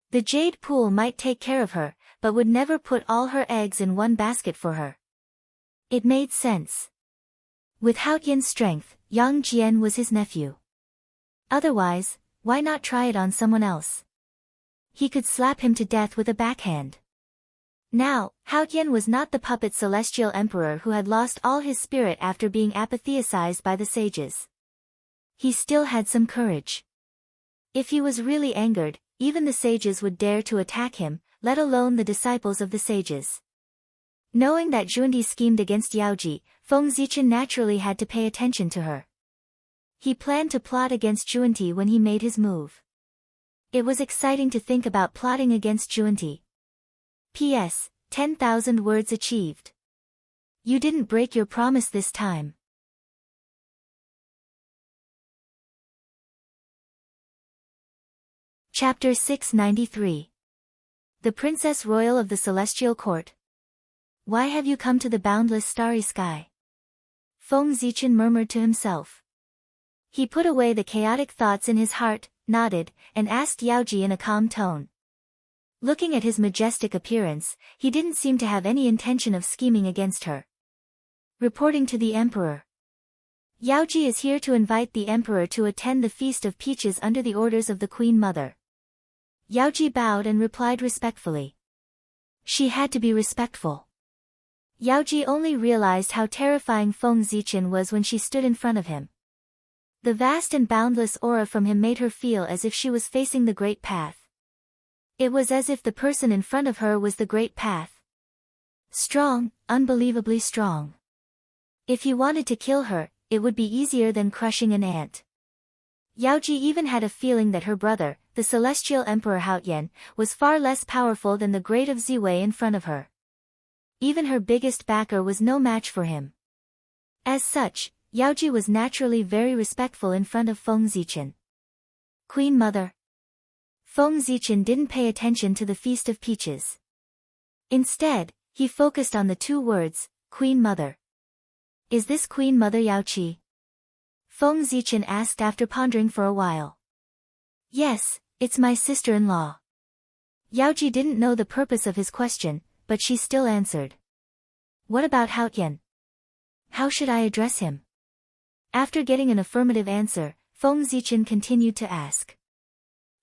The Jade Pool might take care of her, but would never put all her eggs in one basket for her. It made sense. With Haotian's strength, Yang Jian was his nephew. Otherwise, why not try it on someone else? He could slap him to death with a backhand. Now, Haotian was not the puppet celestial emperor who had lost all his spirit after being apatheized by the sages. He still had some courage. If he was really angered, even the sages would dare to attack him, let alone the disciples of the sages. Knowing that Zhuanti schemed against Yaoji, Feng Zichen naturally had to pay attention to her. He planned to plot against Zhuanti when he made his move. It was exciting to think about plotting against Junti. P.S. 10,000 words achieved. You didn't break your promise this time. Chapter 693. The Princess Royal of the Celestial Court. Why have you come to the boundless starry sky? Feng Zichen murmured to himself. He put away the chaotic thoughts in his heart, nodded, and asked Yaoji in a calm tone. Looking at his majestic appearance, he didn't seem to have any intention of scheming against her. Reporting to the Emperor. Yaoji is here to invite the Emperor to attend the Feast of Peaches under the orders of the Queen Mother. Yaoji bowed and replied respectfully. She had to be respectful. Yaoji only realized how terrifying Feng Zichen was when she stood in front of him. The vast and boundless aura from him made her feel as if she was facing the Great Path. It was as if the person in front of her was the Great Path. Strong, unbelievably strong. If he wanted to kill her, it would be easier than crushing an ant. Yaoji even had a feeling that her brother, the Celestial Emperor Haotian, was far less powerful than the Great of Ziwei in front of her. Even her biggest backer was no match for him. As such, Yaoji was naturally very respectful in front of Feng Zichen. Queen Mother. Feng Zichen didn't pay attention to the Feast of Peaches. Instead, he focused on the two words, Queen Mother. Is this Queen Mother Yaoji? Feng Zichen asked after pondering for a while. Yes, it's my sister-in-law. Yaoji didn't know the purpose of his question, but she still answered. What about Haotian? How should I address him? After getting an affirmative answer, Feng Zichen continued to ask.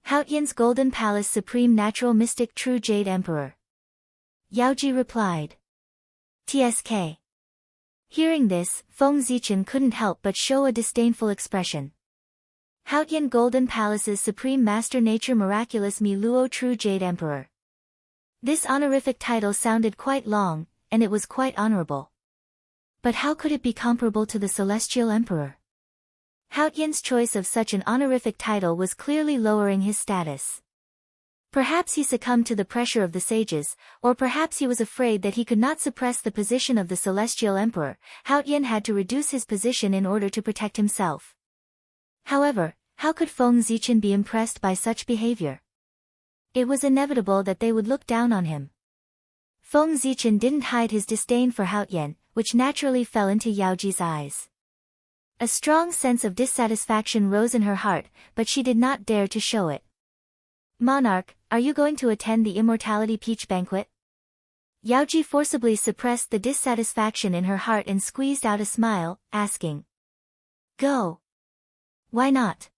Haotian's Golden Palace Supreme Natural Mystic True Jade Emperor. Yaoji replied. TSK. Hearing this, Feng Zichen couldn't help but show a disdainful expression. Haotian Golden Palace's Supreme Master Nature Miraculous Mi Luo True Jade Emperor. This honorific title sounded quite long, and it was quite honorable. But how could it be comparable to the Celestial Emperor? Haotian's choice of such an honorific title was clearly lowering his status. Perhaps he succumbed to the pressure of the sages, or perhaps he was afraid that he could not suppress the position of the Celestial Emperor. Haotian had to reduce his position in order to protect himself. However, how could Feng Zichen be impressed by such behavior? It was inevitable that they would look down on him. Feng Zichen didn't hide his disdain for Haotian, which naturally fell into Yaoji's eyes. A strong sense of dissatisfaction rose in her heart, but she did not dare to show it. Monarch, are you going to attend the Immortality Peach Banquet? Yaoji forcibly suppressed the dissatisfaction in her heart and squeezed out a smile, asking. Go. Why not?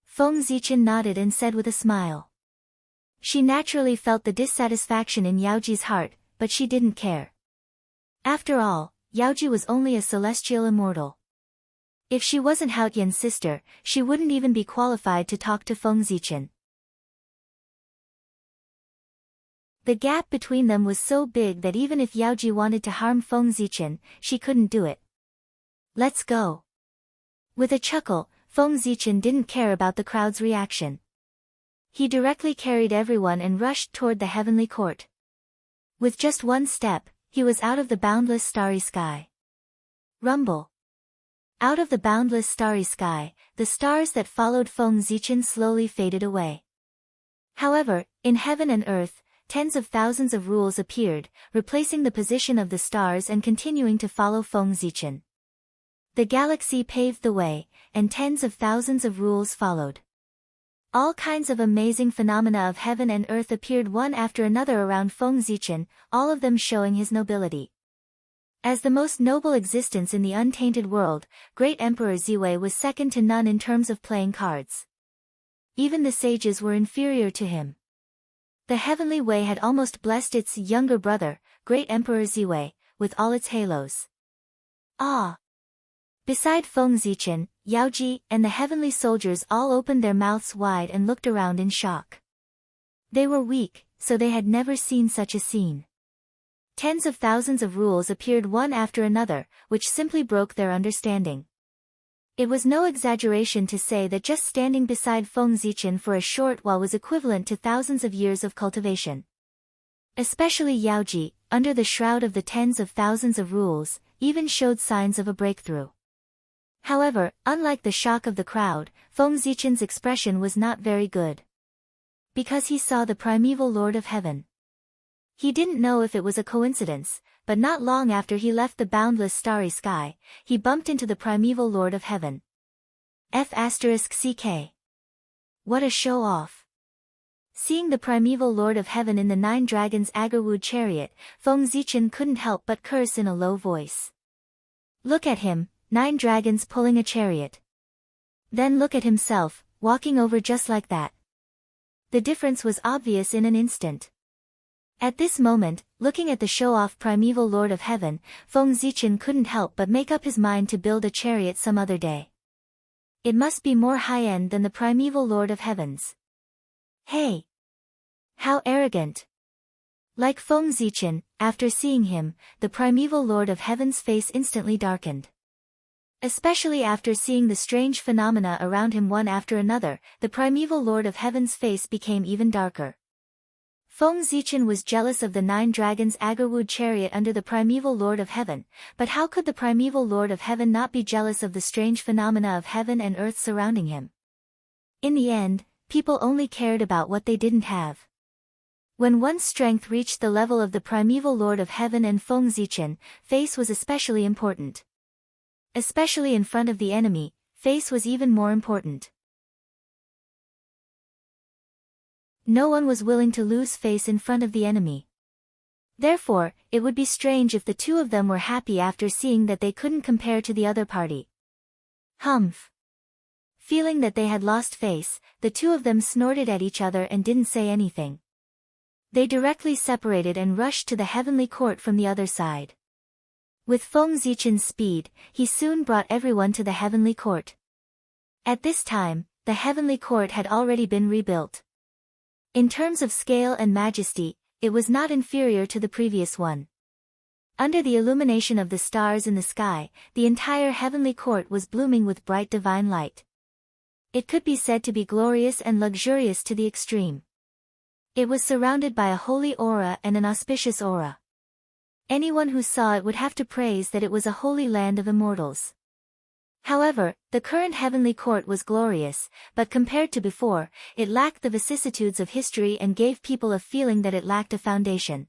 Feng Zichen nodded and said with a smile. She naturally felt the dissatisfaction in Yaoji's heart, but she didn't care. After all, Yaoji was only a celestial immortal. If she wasn't Haotian's sister, she wouldn't even be qualified to talk to Feng Zichen. The gap between them was so big that even if Yaoji wanted to harm Feng Zichen, she couldn't do it. Let's go. With a chuckle, Feng Zichen didn't care about the crowd's reaction. He directly carried everyone and rushed toward the heavenly court. With just one step, he was out of the boundless starry sky. Rumble. Out of the boundless starry sky, the stars that followed Feng Zichen slowly faded away. However, in heaven and earth, tens of thousands of rules appeared, replacing the position of the stars and continuing to follow Feng Zichen. The galaxy paved the way, and tens of thousands of rules followed. All kinds of amazing phenomena of heaven and earth appeared one after another around Feng Zichen, all of them showing his nobility. As the most noble existence in the untainted world, Great Emperor Ziwei was second to none in terms of playing cards. Even the sages were inferior to him. The heavenly way had almost blessed its younger brother, Great Emperor Ziwei, with all its halos. Ah! Beside Feng Zichen, Yaoji, and the heavenly soldiers all opened their mouths wide and looked around in shock. They were weak, so they had never seen such a scene. Tens of thousands of rules appeared one after another, which simply broke their understanding. It was no exaggeration to say that just standing beside Feng Zichen for a short while was equivalent to thousands of years of cultivation. Especially Yaoji, under the shroud of the tens of thousands of rules, even showed signs of a breakthrough. However, unlike the shock of the crowd, Feng Zichen's expression was not very good. Because he saw the primeval Lord of Heaven. He didn't know if it was a coincidence, but not long after he left the boundless starry sky, he bumped into the primeval Lord of Heaven. F***CK. What a show-off. Seeing the primeval Lord of Heaven in the Nine Dragons' Agarwood chariot, Feng Zichen couldn't help but curse in a low voice. Look at him, 9 dragons pulling a chariot. Then look at himself, walking over just like that. The difference was obvious in an instant. At this moment, looking at the show-off primeval Lord of Heaven, Feng Zichen couldn't help but make up his mind to build a chariot some other day. It must be more high-end than the primeval Lord of Heaven's. Hey! How arrogant! Like Feng Zichen, after seeing him, the primeval Lord of Heaven's face instantly darkened. Especially after seeing the strange phenomena around him one after another, the primeval Lord of Heaven's face became even darker. Feng Zichen was jealous of the 9 dragons' Agarwood chariot under the primeval Lord of Heaven, but how could the primeval Lord of Heaven not be jealous of the strange phenomena of heaven and earth surrounding him? In the end, people only cared about what they didn't have. When one's strength reached the level of the primeval Lord of Heaven and Feng Zichen, face was especially important. Especially in front of the enemy, face was even more important. No one was willing to lose face in front of the enemy. Therefore, it would be strange if the two of them were happy after seeing that they couldn't compare to the other party. Humph. Feeling that they had lost face, the two of them snorted at each other and didn't say anything. They directly separated and rushed to the heavenly court from the other side. With Feng Zichen's speed, he soon brought everyone to the heavenly court. At this time, the heavenly court had already been rebuilt. In terms of scale and majesty, it was not inferior to the previous one. Under the illumination of the stars in the sky, the entire heavenly court was blooming with bright divine light. It could be said to be glorious and luxurious to the extreme. It was surrounded by a holy aura and an auspicious aura. Anyone who saw it would have to praise that it was a holy land of immortals. However, the current heavenly court was glorious, but compared to before, it lacked the vicissitudes of history and gave people a feeling that it lacked a foundation.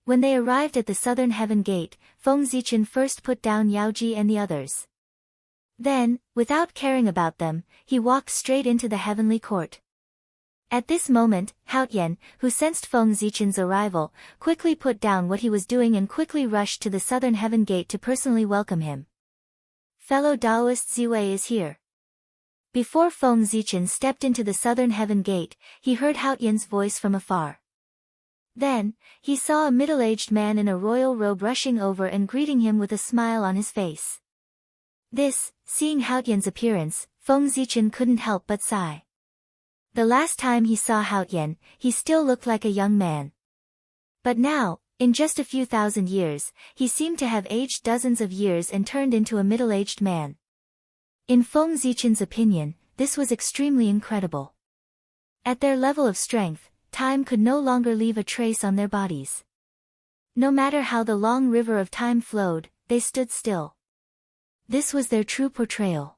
When they arrived at the southern heaven gate, Feng Zichen first put down Yaoji and the others. Then, without caring about them, he walked straight into the heavenly court. At this moment, Haotian, who sensed Feng Zichen's arrival, quickly put down what he was doing and quickly rushed to the southern heaven gate to personally welcome him. Fellow Taoist Ziwei is here. Before Feng Zichen stepped into the southern heaven gate, he heard Haotian's voice from afar. Then, he saw a middle-aged man in a royal robe rushing over and greeting him with a smile on his face. Seeing Haotian's appearance, Feng Zichen couldn't help but sigh. The last time he saw Haotian, he still looked like a young man. But now, in just a few thousand years, he seemed to have aged dozens of years and turned into a middle-aged man. In Feng Zichen's opinion, this was extremely incredible. At their level of strength, time could no longer leave a trace on their bodies. No matter how the long river of time flowed, they stood still. This was their true portrayal.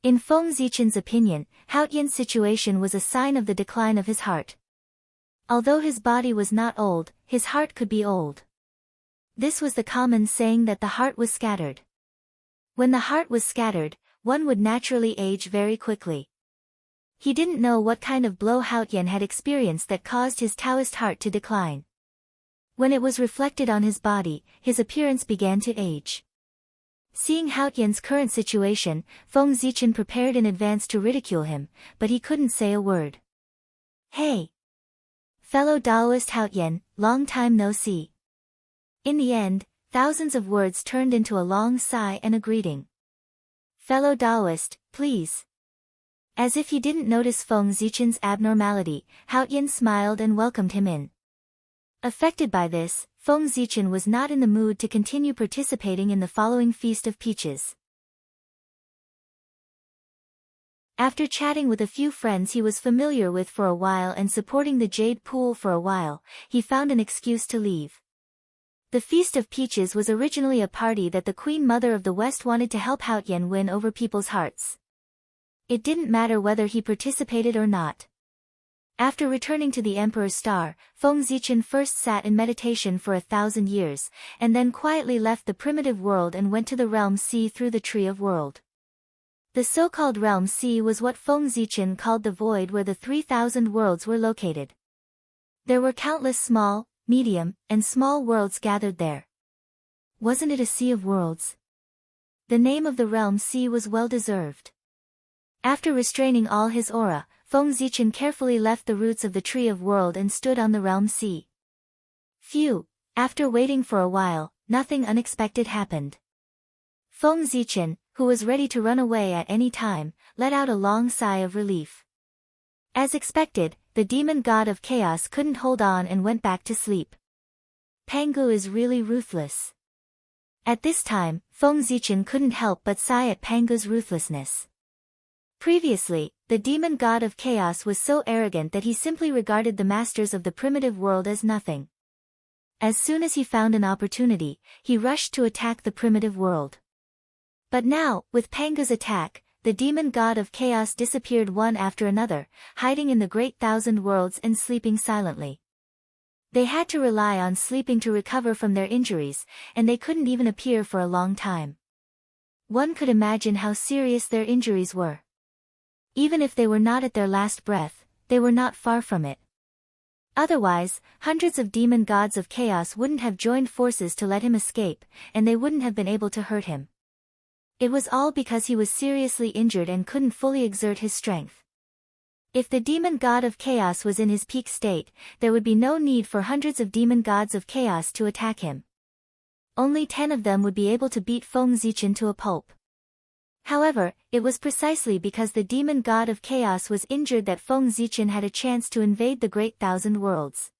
In Feng Zichen's opinion, Haotian's situation was a sign of the decline of his heart. Although his body was not old, his heart could be old. This was the common saying that the heart was scattered. When the heart was scattered, one would naturally age very quickly. He didn't know what kind of blow Haotian had experienced that caused his Taoist heart to decline. When it was reflected on his body, his appearance began to age. Seeing Haotian's current situation, Feng Zichen prepared in advance to ridicule him, but he couldn't say a word. Hey! Fellow Taoist Haotian, long time no see. In the end, thousands of words turned into a long sigh and a greeting. Fellow Taoist, please. As if he didn't notice Feng Zichen's abnormality, Haotian smiled and welcomed him in. Affected by this, Feng Zichen was not in the mood to continue participating in the following Feast of Peaches. After chatting with a few friends he was familiar with for a while and supporting the Jade Pool for a while, he found an excuse to leave. The Feast of Peaches was originally a party that the Queen Mother of the West wanted to help Haotian win over people's hearts. It didn't matter whether he participated or not. After returning to the Emperor's Star, Feng Zichen first sat in meditation for 1,000 years, and then quietly left the primitive world and went to the Realm Sea through the Tree of World. The so-called Realm Sea was what Feng Zichen called the void where the 3,000 worlds were located. There were countless small, medium, and small worlds gathered there. Wasn't it a sea of worlds? The name of the Realm Sea was well deserved. After restraining all his aura, Feng Zichen carefully left the roots of the Tree of World and stood on the Realm Sea. Phew! After waiting for a while, nothing unexpected happened. Feng Zichen, who was ready to run away at any time, let out a long sigh of relief. As expected, the demon god of chaos couldn't hold on and went back to sleep. Pangu is really ruthless. At this time, Feng Zichen couldn't help but sigh at Pangu's ruthlessness. Previously, the demon god of chaos was so arrogant that he simply regarded the masters of the primitive world as nothing. As soon as he found an opportunity, he rushed to attack the primitive world. But now, with Pangu's attack, the demon god of chaos disappeared one after another, hiding in the great thousand worlds and sleeping silently. They had to rely on sleeping to recover from their injuries, and they couldn't even appear for a long time. One could imagine how serious their injuries were. Even if they were not at their last breath, they were not far from it. Otherwise, hundreds of demon gods of chaos wouldn't have joined forces to let him escape, and they wouldn't have been able to hurt him. It was all because he was seriously injured and couldn't fully exert his strength. If the demon god of chaos was in his peak state, there would be no need for hundreds of demon gods of chaos to attack him. Only 10 of them would be able to beat Feng Zichen to a pulp. However, it was precisely because the demon god of chaos was injured that Feng Zichen had a chance to invade the great thousand worlds.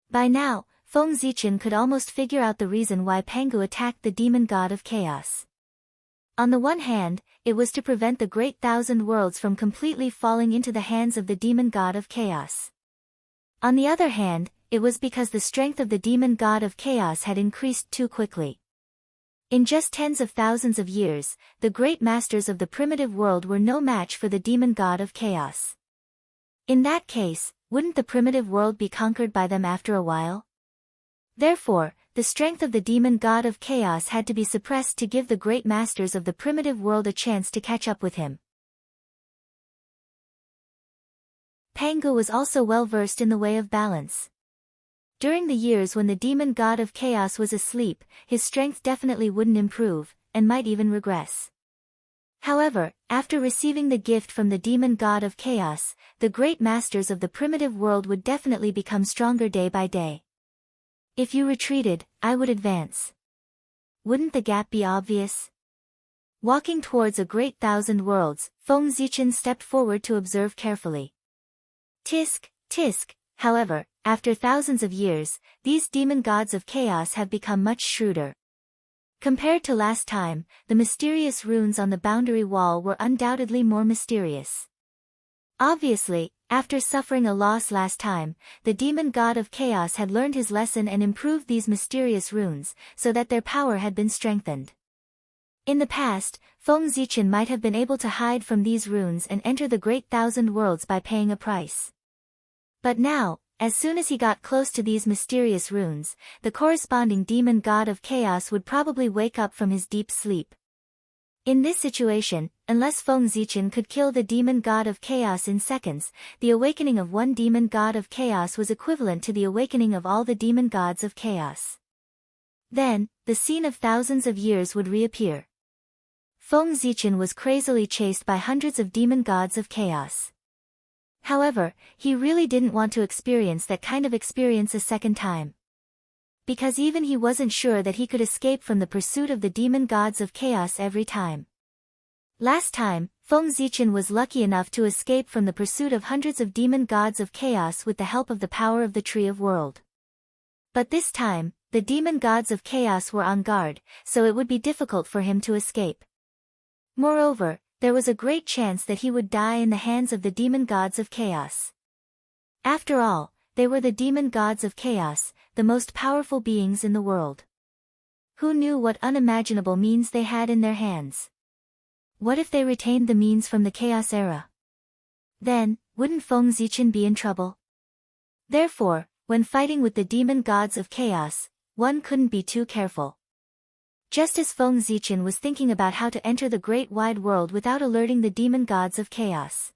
By now, Feng Zichen could almost figure out the reason why Pangu attacked the demon god of chaos. On the one hand, it was to prevent the great thousand worlds from completely falling into the hands of the demon god of chaos. On the other hand, it was because the strength of the demon god of chaos had increased too quickly. In just tens of thousands of years, the great masters of the primitive world were no match for the demon god of chaos. In that case, wouldn't the primitive world be conquered by them after a while? Therefore, the strength of the demon god of chaos had to be suppressed to give the great masters of the primitive world a chance to catch up with him. Pangu was also well versed in the way of balance. During the years when the demon god of chaos was asleep, his strength definitely wouldn't improve, and might even regress. However, after receiving the gift from the demon god of chaos, the great masters of the primitive world would definitely become stronger day by day. If you retreated, I would advance. Wouldn't the gap be obvious? Walking towards a great thousand worlds, Feng Zichen stepped forward to observe carefully. Tisk, tisk. However, after thousands of years, these demon gods of chaos have become much shrewder. Compared to last time, the mysterious runes on the boundary wall were undoubtedly more mysterious. Obviously, after suffering a loss last time, the demon god of chaos had learned his lesson and improved these mysterious runes, so that their power had been strengthened. In the past, Feng Zichen might have been able to hide from these runes and enter the great thousand worlds by paying a price. But now, as soon as he got close to these mysterious runes, the corresponding demon god of chaos would probably wake up from his deep sleep. In this situation, unless Feng Zichen could kill the demon god of chaos in seconds, the awakening of one demon god of chaos was equivalent to the awakening of all the demon gods of chaos. Then, the scene of thousands of years would reappear. Feng Zichen was crazily chased by hundreds of demon gods of chaos. However, he really didn't want to experience that kind of experience a second time. Because even he wasn't sure that he could escape from the pursuit of the demon gods of chaos every time. Last time, Feng Zichen was lucky enough to escape from the pursuit of hundreds of demon gods of chaos with the help of the power of the Tree of World. But this time, the demon gods of chaos were on guard, so it would be difficult for him to escape. Moreover, there was a great chance that he would die in the hands of the demon gods of chaos. After all, they were the demon gods of chaos, the most powerful beings in the world. Who knew what unimaginable means they had in their hands? What if they retained the means from the chaos era? Then, wouldn't Feng Zichen be in trouble? Therefore, when fighting with the demon gods of chaos, one couldn't be too careful. Just as Feng Zichen was thinking about how to enter the great wide world without alerting the demon gods of chaos,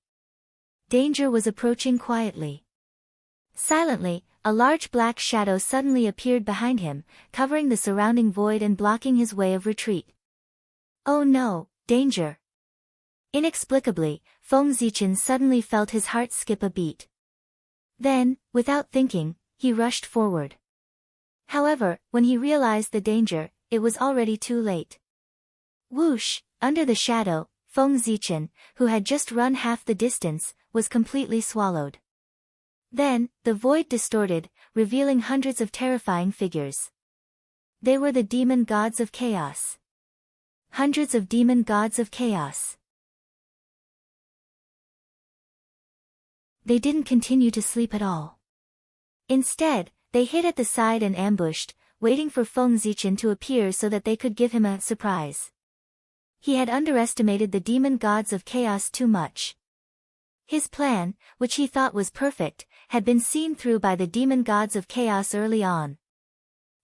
danger was approaching quietly. Silently, a large black shadow suddenly appeared behind him, covering the surrounding void and blocking his way of retreat. Oh no, danger! Inexplicably, Feng Zichen suddenly felt his heart skip a beat. Then, without thinking, he rushed forward. However, when he realized the danger, it was already too late. Whoosh! Under the shadow, Feng Zichen, who had just run half the distance, was completely swallowed. Then, the void distorted, revealing hundreds of terrifying figures. They were the demon gods of chaos. Hundreds of demon gods of chaos. They didn't continue to sleep at all. Instead, they hid at the side and ambushed, waiting for Feng Zichen to appear so that they could give him a surprise. He had underestimated the demon gods of chaos too much. His plan, which he thought was perfect, had been seen through by the demon gods of chaos early on.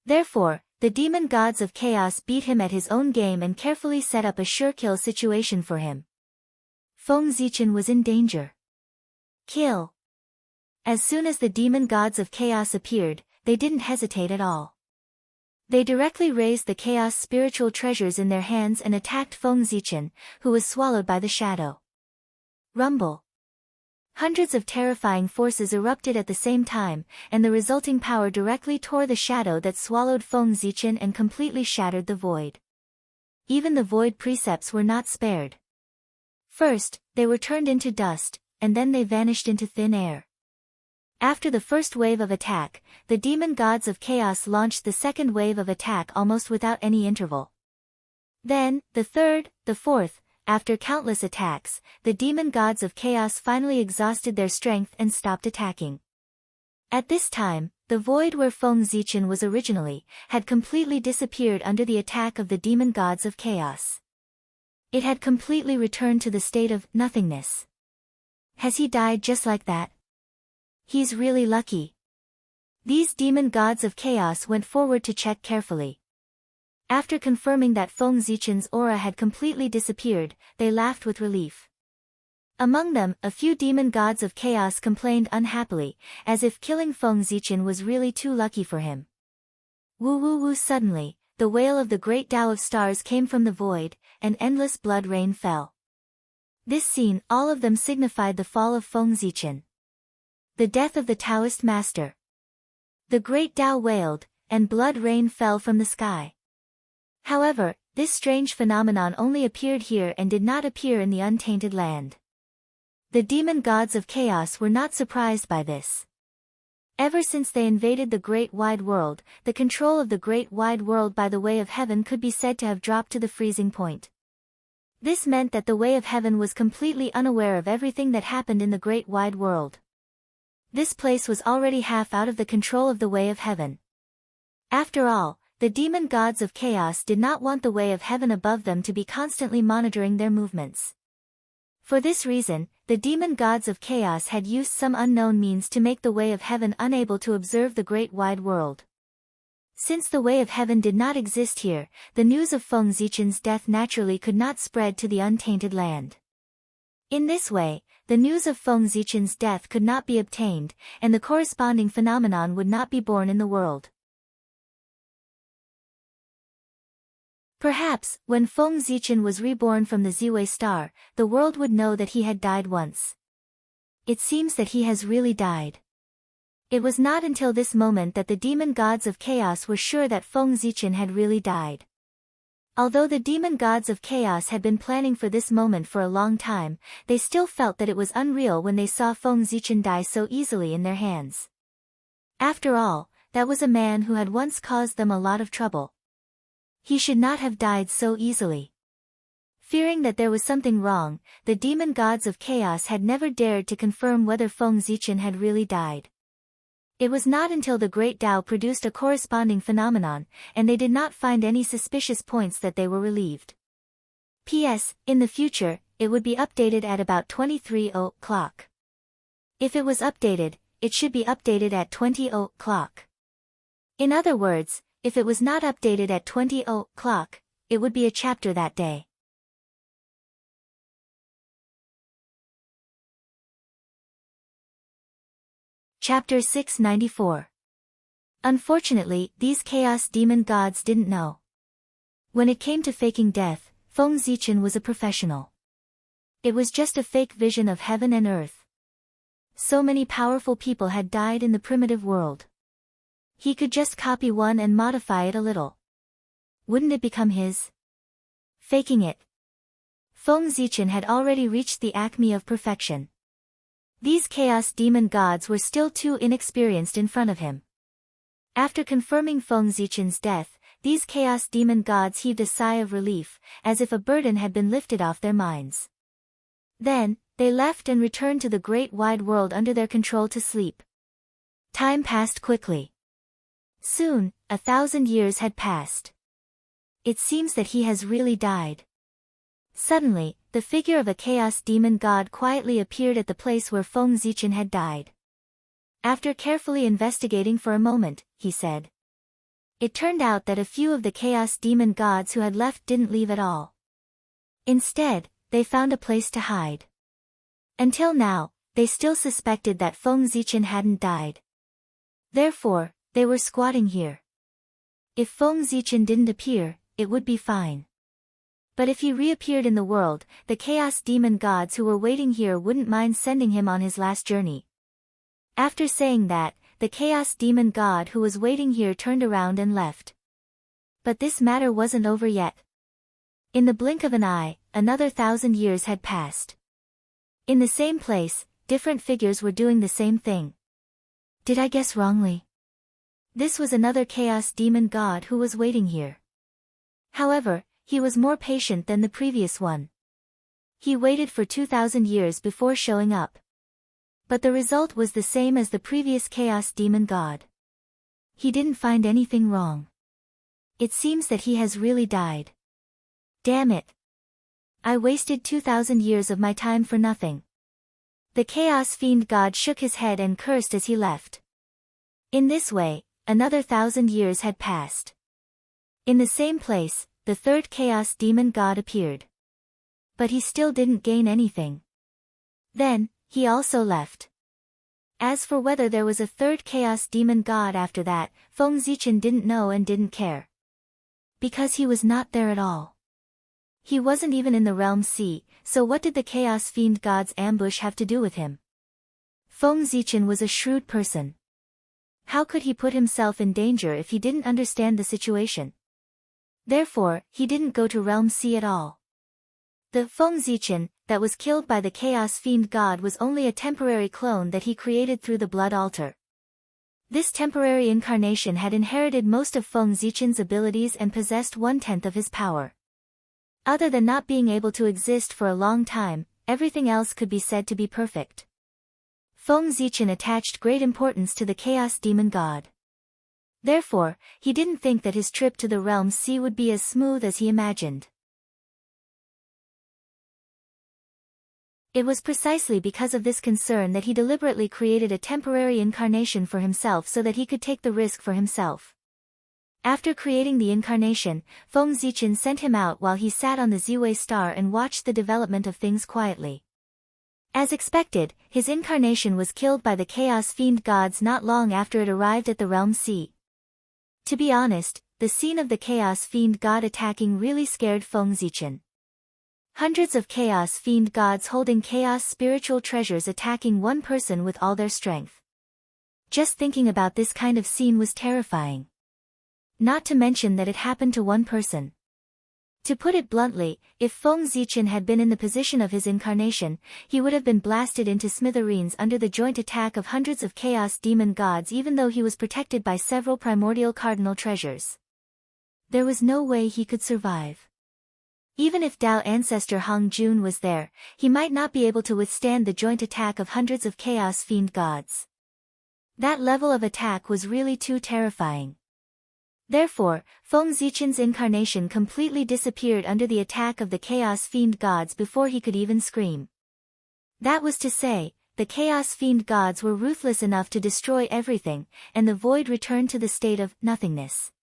Therefore, the demon gods of chaos beat him at his own game and carefully set up a sure-kill situation for him. Feng Zichen was in danger. Kill! As soon as the demon gods of chaos appeared, they didn't hesitate at all. They directly raised the chaos spiritual treasures in their hands and attacked Feng Zichen, who was swallowed by the shadow. Rumble! Hundreds of terrifying forces erupted at the same time, and the resulting power directly tore the shadow that swallowed Feng Zichen and completely shattered the void. Even the void precepts were not spared. First, they were turned into dust, and then they vanished into thin air. After the first wave of attack, the demon gods of chaos launched the second wave of attack almost without any interval. Then, the third, the fourth. After countless attacks, the demon gods of chaos finally exhausted their strength and stopped attacking. At this time, the void where Feng Zichen was originally, had completely disappeared under the attack of the demon gods of chaos. It had completely returned to the state of nothingness. Has he died just like that? He's really lucky. These demon gods of chaos went forward to check carefully. After confirming that Feng Zichen's aura had completely disappeared, they laughed with relief. Among them, a few demon gods of chaos complained unhappily, as if killing Feng Zichen was really too lucky for him. Woo woo woo! Suddenly, the wail of the great Tao of stars came from the void, and endless blood rain fell. This scene, all of them signified the fall of Feng Zichen. The death of the Taoist master. The great Tao wailed, and blood rain fell from the sky. However, this strange phenomenon only appeared here and did not appear in the untainted land. The demon gods of chaos were not surprised by this. Ever since they invaded the great wide world, the control of the great wide world by the way of heaven could be said to have dropped to the freezing point. This meant that the way of heaven was completely unaware of everything that happened in the great wide world. This place was already half out of the control of the way of heaven. After all, the demon gods of chaos did not want the way of heaven above them to be constantly monitoring their movements. For this reason, the demon gods of chaos had used some unknown means to make the way of heaven unable to observe the great wide world. Since the way of heaven did not exist here, the news of Feng Zichen's death naturally could not spread to the untainted land. In this way, the news of Feng Zichen's death could not be obtained, and the corresponding phenomenon would not be born in the world. Perhaps, when Feng Zichen was reborn from the Ziwei star, the world would know that he had died once. It seems that he has really died. It was not until this moment that the demon gods of chaos were sure that Feng Zichen had really died. Although the demon gods of chaos had been planning for this moment for a long time, they still felt that it was unreal when they saw Feng Zichen die so easily in their hands. After all, that was a man who had once caused them a lot of trouble. He should not have died so easily. Fearing that there was something wrong, the demon gods of chaos had never dared to confirm whether Feng Zichen had really died. It was not until the Great Tao produced a corresponding phenomenon, and they did not find any suspicious points that they were relieved. P.S. In the future, it would be updated at about 23 o'clock. If it was updated, it should be updated at 20 o'clock. In other words, if it was not updated at 20 o'clock, it would be a chapter that day. Chapter 694. Unfortunately, these chaos demon gods didn't know. When it came to faking death, Feng Zichen was a professional. It was just a fake vision of heaven and earth. So many powerful people had died in the primitive world. He could just copy one and modify it a little. Wouldn't it become his? Faking it. Feng Zichen had already reached the acme of perfection. These chaos demon gods were still too inexperienced in front of him. After confirming Feng Zichen's death, these chaos demon gods heaved a sigh of relief, as if a burden had been lifted off their minds. Then, they left and returned to the great wide world under their control to sleep. Time passed quickly. Soon, 1,000 years had passed. It seems that he has really died. Suddenly, the figure of a chaos demon god quietly appeared at the place where Feng Zichen had died. After carefully investigating for a moment, he said. It turned out that a few of the chaos demon gods who had left didn't leave at all. Instead, they found a place to hide. Until now, they still suspected that Feng Zichen hadn't died. Therefore, they were squatting here. If Feng Zichen didn't appear, it would be fine. But if he reappeared in the world, the chaos demon gods who were waiting here wouldn't mind sending him on his last journey. After saying that, the chaos demon god who was waiting here turned around and left. But this matter wasn't over yet. In the blink of an eye, another 1,000 years had passed. In the same place, different figures were doing the same thing. Did I guess wrongly? This was another chaos demon god who was waiting here. However, he was more patient than the previous one. He waited for 2,000 years before showing up. But the result was the same as the previous chaos demon god. He didn't find anything wrong. It seems that he has really died. Damn it. I wasted 2,000 years of my time for nothing. The chaos fiend god shook his head and cursed as he left. In this way, another 1,000 years had passed. In the same place, the third chaos demon god appeared. But he still didn't gain anything. Then, he also left. As for whether there was a third chaos demon god after that, Feng Zichen didn't know and didn't care. Because he was not there at all. He wasn't even in the realm sea, so what did the chaos fiend god's ambush have to do with him? Feng Zichen was a shrewd person. How could he put himself in danger if he didn't understand the situation? Therefore, he didn't go to Realm C at all. The Feng Zichen that was killed by the Chaos Fiend God was only a temporary clone that he created through the Blood Altar. This temporary incarnation had inherited most of Feng Zichen's abilities and possessed 1/10 of his power. Other than not being able to exist for a long time, everything else could be said to be perfect. Feng Zichen attached great importance to the Chaos Demon God. Therefore, he didn't think that his trip to the Realm C would be as smooth as he imagined. It was precisely because of this concern that he deliberately created a temporary incarnation for himself so that he could take the risk for himself. After creating the incarnation, Feng Zichen sent him out while he sat on the Ziwei star and watched the development of things quietly. As expected, his incarnation was killed by the Chaos Fiend gods not long after it arrived at the Realm C. To be honest, the scene of the Chaos Fiend god attacking really scared Feng Zichen. Hundreds of Chaos Fiend gods holding chaos spiritual treasures attacking one person with all their strength. Just thinking about this kind of scene was terrifying. Not to mention that it happened to one person. To put it bluntly, if Feng Zichen had been in the position of his incarnation, he would have been blasted into smithereens under the joint attack of hundreds of chaos demon gods even though he was protected by several primordial cardinal treasures. There was no way he could survive. Even if Tao ancestor Hong Jun was there, he might not be able to withstand the joint attack of hundreds of Chaos Fiend gods. That level of attack was really too terrifying. Therefore, Feng Zichen's incarnation completely disappeared under the attack of the Chaos Fiend gods before he could even scream. That was to say, the Chaos Fiend gods were ruthless enough to destroy everything, and the void returned to the state of nothingness.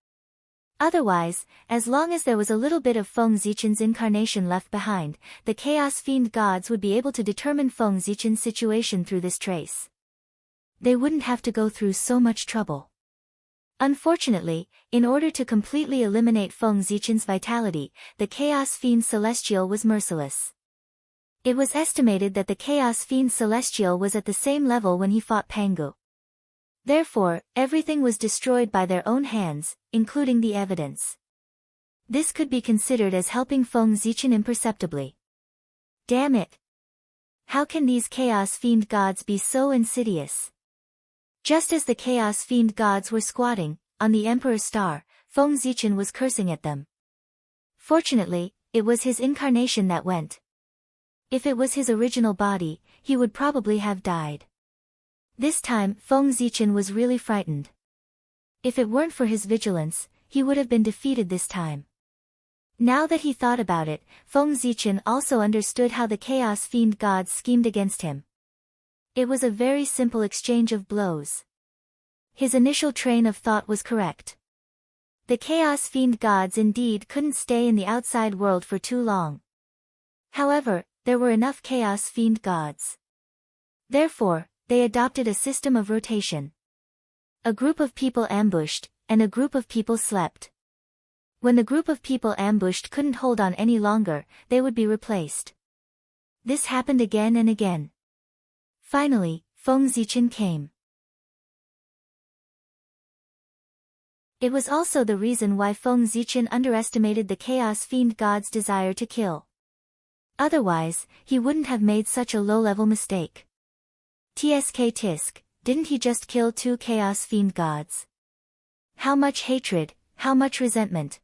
Otherwise, as long as there was a little bit of Feng Zichen's incarnation left behind, the Chaos Fiend gods would be able to determine Feng Zichen's situation through this trace. They wouldn't have to go through so much trouble. Unfortunately, in order to completely eliminate Feng Zichen's vitality, the Chaos Fiend Celestial was merciless. It was estimated that the Chaos Fiend Celestial was at the same level when he fought Pangu. Therefore, everything was destroyed by their own hands, including the evidence. This could be considered as helping Feng Zichen imperceptibly. Damn it! How can these Chaos Fiend gods be so insidious? Just as the Chaos Fiend gods were squatting on the Emperor's star, Feng Zichen was cursing at them. Fortunately, it was his incarnation that went. If it was his original body, he would probably have died. This time, Feng Zichen was really frightened. If it weren't for his vigilance, he would have been defeated this time. Now that he thought about it, Feng Zichen also understood how the Chaos Fiend gods schemed against him. It was a very simple exchange of blows. His initial train of thought was correct. The Chaos Fiend gods indeed couldn't stay in the outside world for too long. However, there were enough Chaos Fiend gods. Therefore, they adopted a system of rotation. A group of people ambushed, and a group of people slept. When the group of people ambushed couldn't hold on any longer, they would be replaced. This happened again and again. Finally, Feng Zichen came. It was also the reason why Feng Zichen underestimated the Chaos Fiend god's desire to kill. Otherwise, he wouldn't have made such a low-level mistake. Tsk tisk, didn't he just kill 2 Chaos Fiend gods? How much hatred, how much resentment?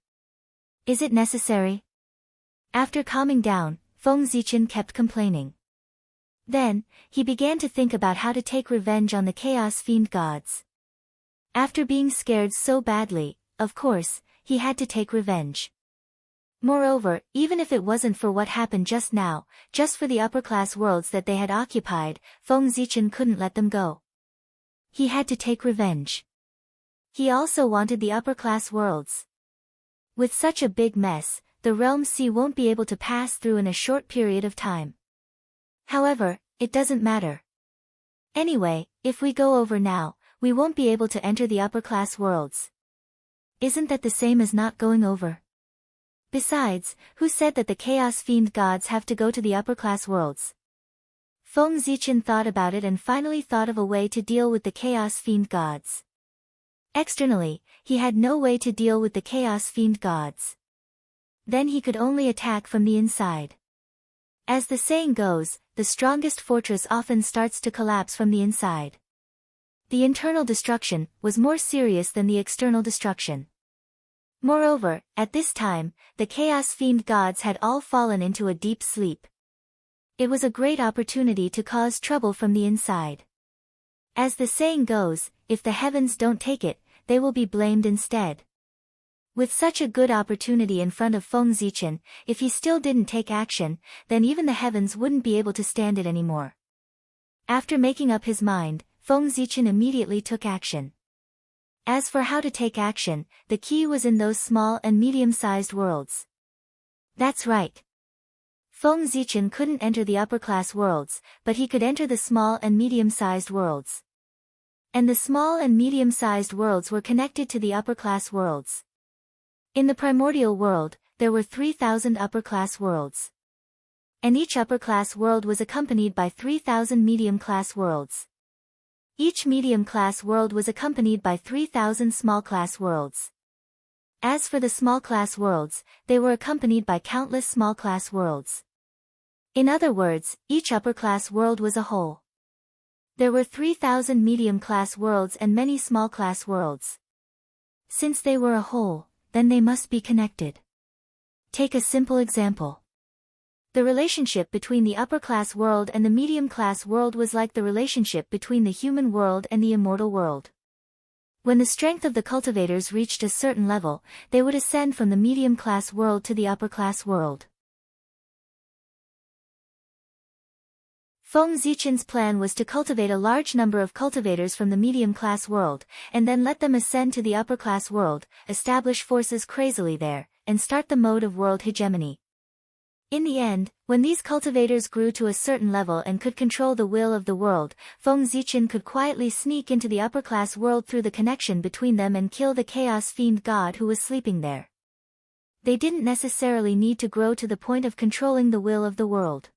Is it necessary? After calming down, Feng Zichen kept complaining. Then, he began to think about how to take revenge on the Chaos Fiend gods. After being scared so badly, of course, he had to take revenge. Moreover, even if it wasn't for what happened just now, just for the upper-class worlds that they had occupied, Feng Zichen couldn't let them go. He had to take revenge. He also wanted the upper-class worlds. With such a big mess, the Realm Sea won't be able to pass through in a short period of time. However, it doesn't matter. Anyway, if we go over now, we won't be able to enter the upper-class worlds. Isn't that the same as not going over? Besides, who said that the Chaos Fiend gods have to go to the upper-class worlds? Feng Zichen thought about it and finally thought of a way to deal with the Chaos Fiend gods. Externally, he had no way to deal with the Chaos Fiend gods. Then he could only attack from the inside. As the saying goes, the strongest fortress often starts to collapse from the inside. The internal destruction was more serious than the external destruction. Moreover, at this time, the Chaos Fiend gods had all fallen into a deep sleep. It was a great opportunity to cause trouble from the inside. As the saying goes, if the heavens don't take it, they will be blamed instead. With such a good opportunity in front of Feng Zichen, if he still didn't take action, then even the heavens wouldn't be able to stand it anymore. After making up his mind, Feng Zichen immediately took action. As for how to take action, the key was in those small and medium-sized worlds. That's right. Feng Zichen couldn't enter the upper-class worlds, but he could enter the small and medium-sized worlds. And the small and medium-sized worlds were connected to the upper-class worlds. In the primordial world, there were 3,000 upper-class worlds. And each upper-class world was accompanied by 3,000 medium-class worlds. Each medium-class world was accompanied by 3,000 small-class worlds. As for the small-class worlds, they were accompanied by countless small-class worlds. In other words, each upper-class world was a whole. There were 3,000 medium-class worlds and many small-class worlds. Since they were a whole, then they must be connected. Take a simple example. The relationship between the upper-class world and the medium-class world was like the relationship between the human world and the immortal world. When the strength of the cultivators reached a certain level, they would ascend from the medium-class world to the upper-class world. Feng Zichen's plan was to cultivate a large number of cultivators from the medium-class world, and then let them ascend to the upper-class world, establish forces crazily there, and start the mode of world hegemony. In the end, when these cultivators grew to a certain level and could control the will of the world, Feng Zichen could quietly sneak into the upper-class world through the connection between them and kill the chaos fiend god who was sleeping there. They didn't necessarily need to grow to the point of controlling the will of the world.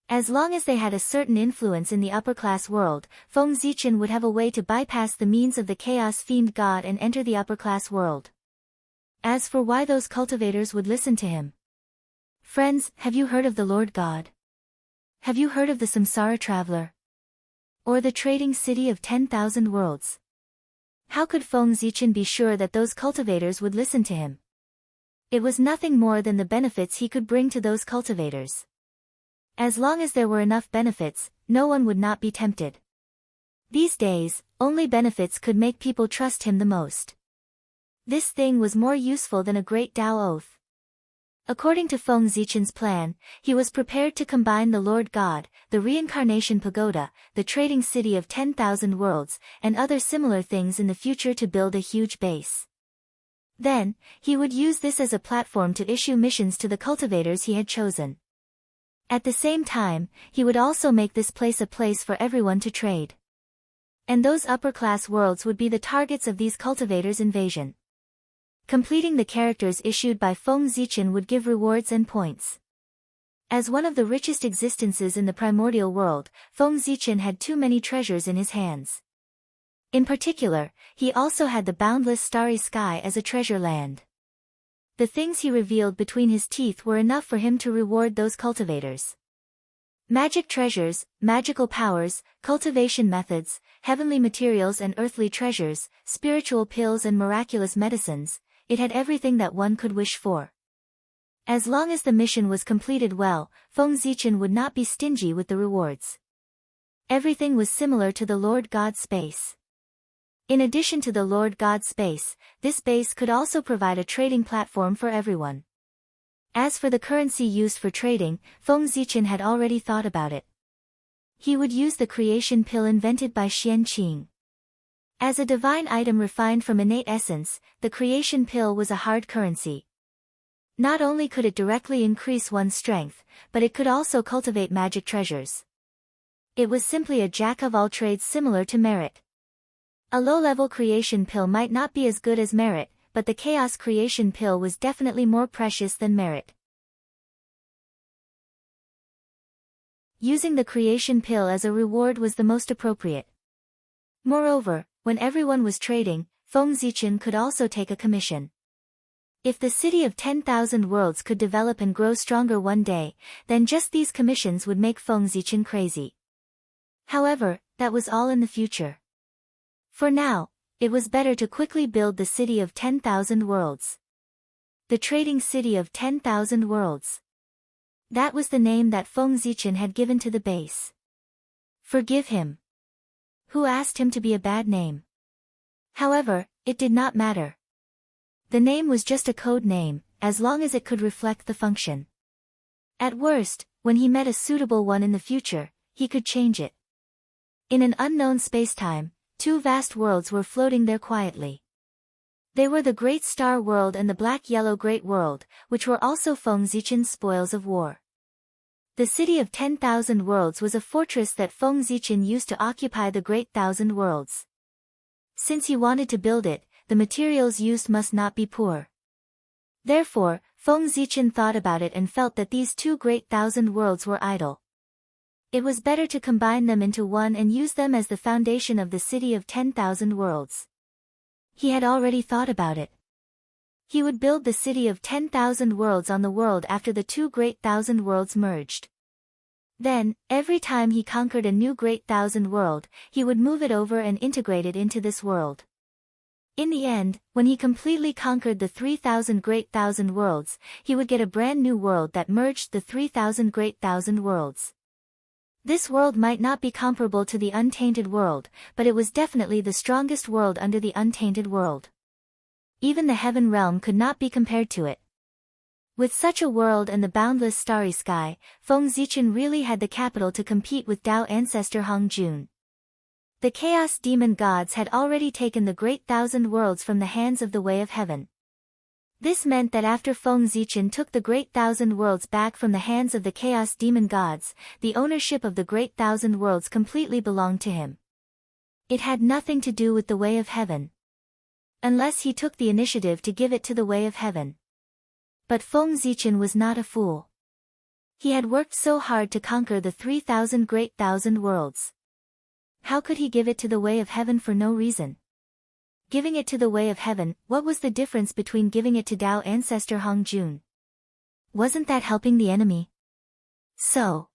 As long as they had a certain influence in the upper-class world, Feng Zichen would have a way to bypass the means of the chaos fiend god and enter the upper-class world. As for why those cultivators would listen to him. Friends, have you heard of the Lord God? Have you heard of the Samsara traveler? Or the trading city of 10,000 worlds? How could Feng Zichen be sure that those cultivators would listen to him? It was nothing more than the benefits he could bring to those cultivators. As long as there were enough benefits, no one would not be tempted. These days, only benefits could make people trust him the most. This thing was more useful than a great Tao oath. According to Feng Zichen's plan, he was prepared to combine the Lord God, the reincarnation pagoda, the trading city of 10,000 worlds, and other similar things in the future to build a huge base. Then, he would use this as a platform to issue missions to the cultivators he had chosen. At the same time, he would also make this place a place for everyone to trade. And those upper-class worlds would be the targets of these cultivators' invasion. Completing the characters issued by Feng Zichen would give rewards and points. As one of the richest existences in the primordial world, Feng Zichen had too many treasures in his hands. In particular, he also had the boundless starry sky as a treasure land. The things he revealed between his teeth were enough for him to reward those cultivators. Magic treasures, magical powers, cultivation methods, heavenly materials and earthly treasures, spiritual pills and miraculous medicines, it had everything that one could wish for. As long as the mission was completed well, Feng Zichen would not be stingy with the rewards. Everything was similar to the Lord God's space. In addition to the Lord God's space, this base could also provide a trading platform for everyone. As for the currency used for trading, Feng Zichen had already thought about it. He would use the creation pill invented by Xian Qing. As a divine item refined from innate essence, the creation pill was a hard currency. Not only could it directly increase one's strength, but it could also cultivate magic treasures. It was simply a jack-of-all-trades similar to merit. A low-level creation pill might not be as good as merit, but the chaos creation pill was definitely more precious than merit. Using the creation pill as a reward was the most appropriate. Moreover, when everyone was trading, Feng Zichen could also take a commission. If the city of 10,000 worlds could develop and grow stronger one day, then just these commissions would make Feng Zichen crazy. However, that was all in the future. For now, it was better to quickly build the city of 10,000 worlds. The trading city of 10,000 worlds. That was the name that Feng Zichen had given to the base. Forgive him. Who asked him to be a bad name? However, it did not matter. The name was just a code name, as long as it could reflect the function. At worst, when he met a suitable one in the future, he could change it. In an unknown spacetime, two vast worlds were floating there quietly. They were the Great Star World and the Black-Yellow Great World, which were also Feng Zichen's spoils of war. The city of 10,000 worlds was a fortress that Feng Zichen used to occupy the Great Thousand Worlds. Since he wanted to build it, the materials used must not be poor. Therefore, Feng Zichen thought about it and felt that these two Great Thousand Worlds were idle. It was better to combine them into one and use them as the foundation of the city of 10,000 worlds. He had already thought about it. He would build the city of 10,000 worlds on the world after the two Great Thousand Worlds merged. Then, every time he conquered a new Great Thousand World, he would move it over and integrate it into this world. In the end, when he completely conquered the 3,000 great thousand worlds, he would get a brand new world that merged the 3,000 great thousand worlds. This world might not be comparable to the untainted world, but it was definitely the strongest world under the untainted world. Even the heaven realm could not be compared to it. With such a world and the boundless starry sky, Feng Zichen really had the capital to compete with Tao ancestor Hong Jun. The chaos demon gods had already taken the great thousand worlds from the hands of the Way of Heaven. This meant that after Feng Zichen took the great thousand worlds back from the hands of the chaos demon gods, the ownership of the great thousand worlds completely belonged to him. It had nothing to do with the Way of Heaven. Unless he took the initiative to give it to the Way of Heaven. But Feng Zichen was not a fool. He had worked so hard to conquer the 3,000 great thousand worlds. How could he give it to the Way of Heaven for no reason? Giving it to the Way of Heaven, what was the difference between giving it to Tao ancestor Hong Jun? Wasn't that helping the enemy? So,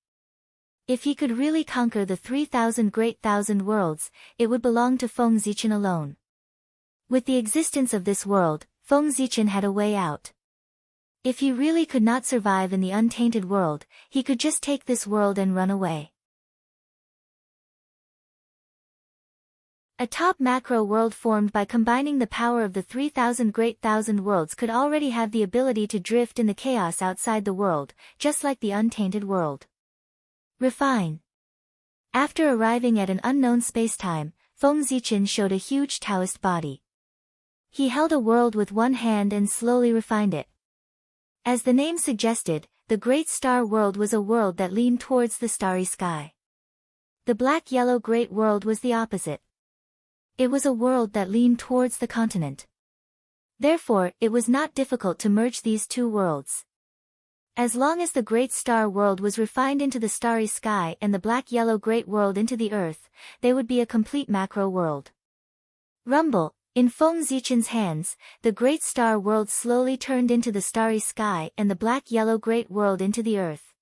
if he could really conquer the 3,000 great thousand worlds, it would belong to Feng Zichen alone. With the existence of this world, Feng Zichen had a way out. If he really could not survive in the untainted world, he could just take this world and run away. A top macro world formed by combining the power of the 3,000 great thousand worlds could already have the ability to drift in the chaos outside the world, just like the untainted world. Refine. After arriving at an unknown spacetime, Feng Zichen showed a huge Taoist body. He held a world with one hand and slowly refined it. As the name suggested, the Great Star World was a world that leaned towards the starry sky. The black-yellow Great World was the opposite. It was a world that leaned towards the continent. Therefore, it was not difficult to merge these two worlds. As long as the Great Star World was refined into the starry sky and the black-yellow Great World into the earth, they would be a complete macro world. Rumble. In Feng Zichen's hands, the Great Star World slowly turned into the starry sky and the black-yellow Great World into the earth.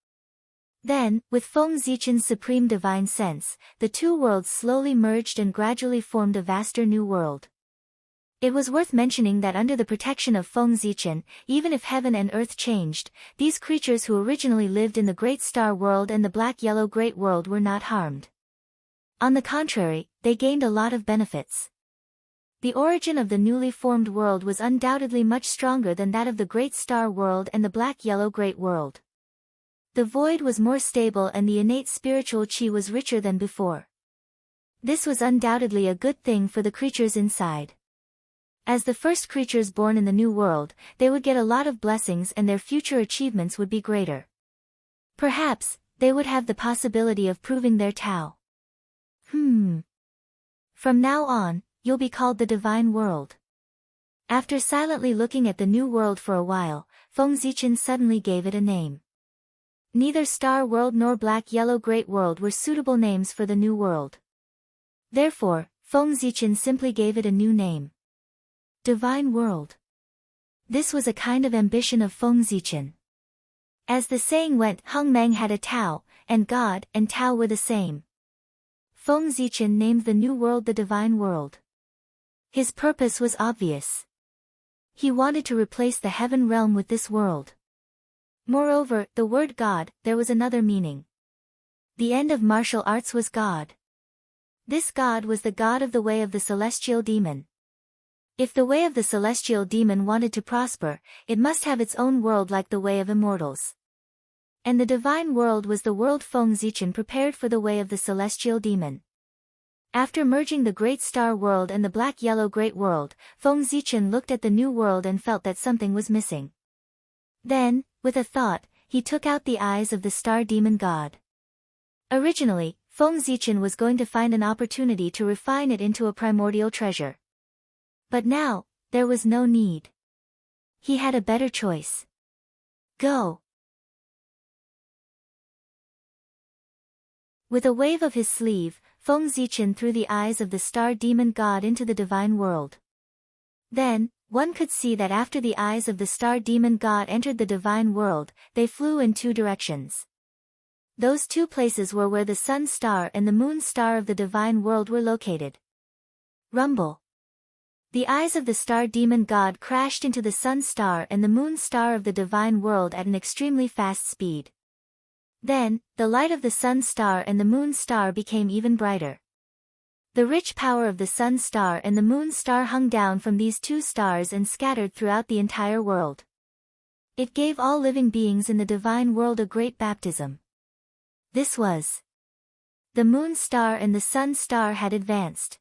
Then, with Feng Zichen's supreme divine sense, the two worlds slowly merged and gradually formed a vaster new world. It was worth mentioning that under the protection of Feng Zichen, even if heaven and earth changed, these creatures who originally lived in the Great Star World and the black-yellow Great World were not harmed. On the contrary, they gained a lot of benefits. The origin of the newly formed world was undoubtedly much stronger than that of the Great Star World and the black-yellow Great World. The void was more stable and the innate spiritual chi was richer than before. This was undoubtedly a good thing for the creatures inside. As the first creatures born in the new world, they would get a lot of blessings and their future achievements would be greater. Perhaps, they would have the possibility of proving their Tao. From now on, you'll be called the Divine World. After silently looking at the new world for a while, Feng Zichen suddenly gave it a name. Neither Star World nor Black-Yellow Great World were suitable names for the new world. Therefore, Feng Zichen simply gave it a new name. Divine World. This was a kind of ambition of Feng Zichen. As the saying went, Hung Meng had a Tao, and God and Tao were the same. Feng Zichen named the new world the Divine World. His purpose was obvious. He wanted to replace the heaven realm with this world. Moreover, the word God, there was another meaning. The end of martial arts was God. This God was the God of the way of the celestial demon. If the way of the celestial demon wanted to prosper, it must have its own world like the way of immortals. And the divine world was the world Feng Zichen prepared for the way of the celestial demon. After merging the Great Star World and the Black-Yellow Great World, Feng Zichen looked at the new world and felt that something was missing. Then, with a thought, he took out the eyes of the star demon god. Originally, Feng Zichen was going to find an opportunity to refine it into a primordial treasure. But now, there was no need. He had a better choice. Go! With a wave of his sleeve, Feng Zichen threw the eyes of the star demon god into the divine world. Then, one could see that after the eyes of the star demon god entered the divine world, they flew in two directions. Those two places were where the sun star and the moon star of the divine world were located. Rumble. The eyes of the star demon god crashed into the sun star and the moon star of the divine world at an extremely fast speed. Then, the light of the sun star and the moon star became even brighter. The rich power of the sun star and the moon star hung down from these two stars and scattered throughout the entire world. It gave all living beings in the divine world a great baptism. This was. The moon star and the sun star had advanced.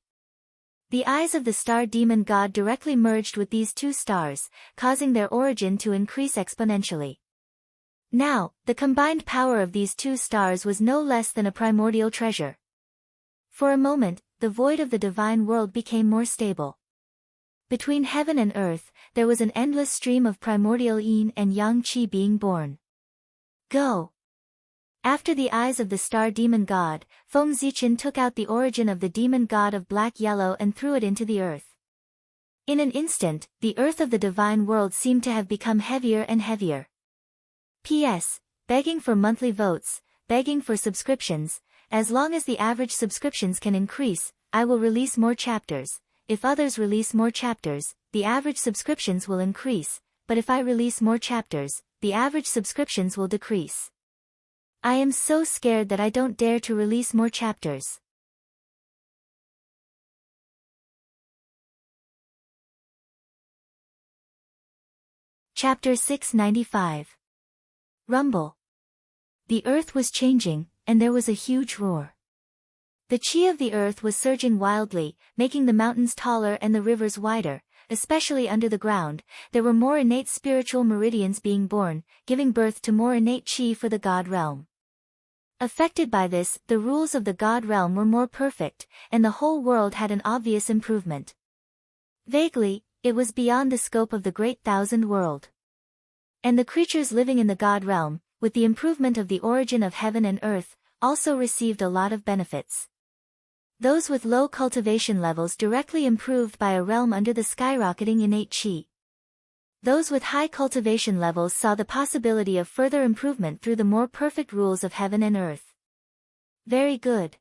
The eyes of the star demon god directly merged with these two stars, causing their origin to increase exponentially. Now, the combined power of these two stars was no less than a primordial treasure. For a moment, the void of the divine world became more stable. Between heaven and earth, there was an endless stream of primordial yin and yang qi being born. Go! After the eyes of the star demon god, Feng Zichen took out the origin of the demon god of black-yellow and threw it into the earth. In an instant, the earth of the divine world seemed to have become heavier and heavier. P.S. Begging for monthly votes, begging for subscriptions. As long as the average subscriptions can increase, I will release more chapters. If others release more chapters, the average subscriptions will increase, but if I release more chapters, the average subscriptions will decrease. I am so scared that I don't dare to release more chapters. Chapter 695. Rumble. The earth was changing, and there was a huge roar. The chi of the earth was surging wildly, making the mountains taller and the rivers wider, especially under the ground. There were more innate spiritual meridians being born, giving birth to more innate chi for the god realm. Affected by this, the rules of the god realm were more perfect, and the whole world had an obvious improvement. Vaguely, it was beyond the scope of the great thousand world. And the creatures living in the god realm, with the improvement of the origin of heaven and earth, also received a lot of benefits. Those with low cultivation levels directly improved by a realm under the skyrocketing innate chi. Those with high cultivation levels saw the possibility of further improvement through the more perfect rules of heaven and earth. Very good.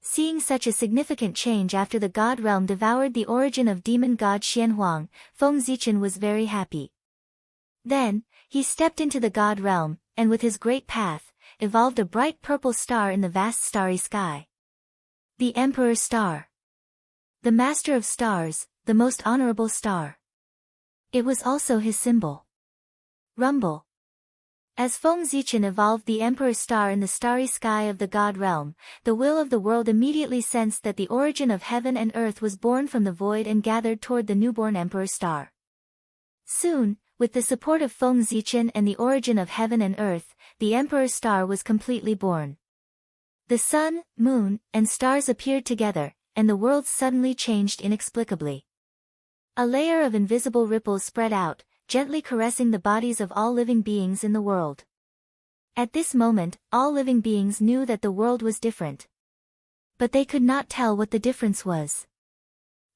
Seeing such a significant change after the god realm devoured the origin of demon god Xianhuang, Feng Zichen was very happy. Then, he stepped into the god realm, and with his great path, evolved a bright purple star in the vast starry sky. The Emperor Star. The Master of Stars, the most honorable star. It was also his symbol. Rumble. As Feng Zichen evolved the Emperor Star in the starry sky of the god realm, the will of the world immediately sensed that the origin of heaven and earth was born from the void and gathered toward the newborn Emperor Star. Soon, with the support of Feng Zichen and the origin of heaven and earth, the Emperor Star was completely born. The sun, moon, and stars appeared together, and the world suddenly changed inexplicably. A layer of invisible ripples spread out, gently caressing the bodies of all living beings in the world. At this moment, all living beings knew that the world was different. But they could not tell what the difference was.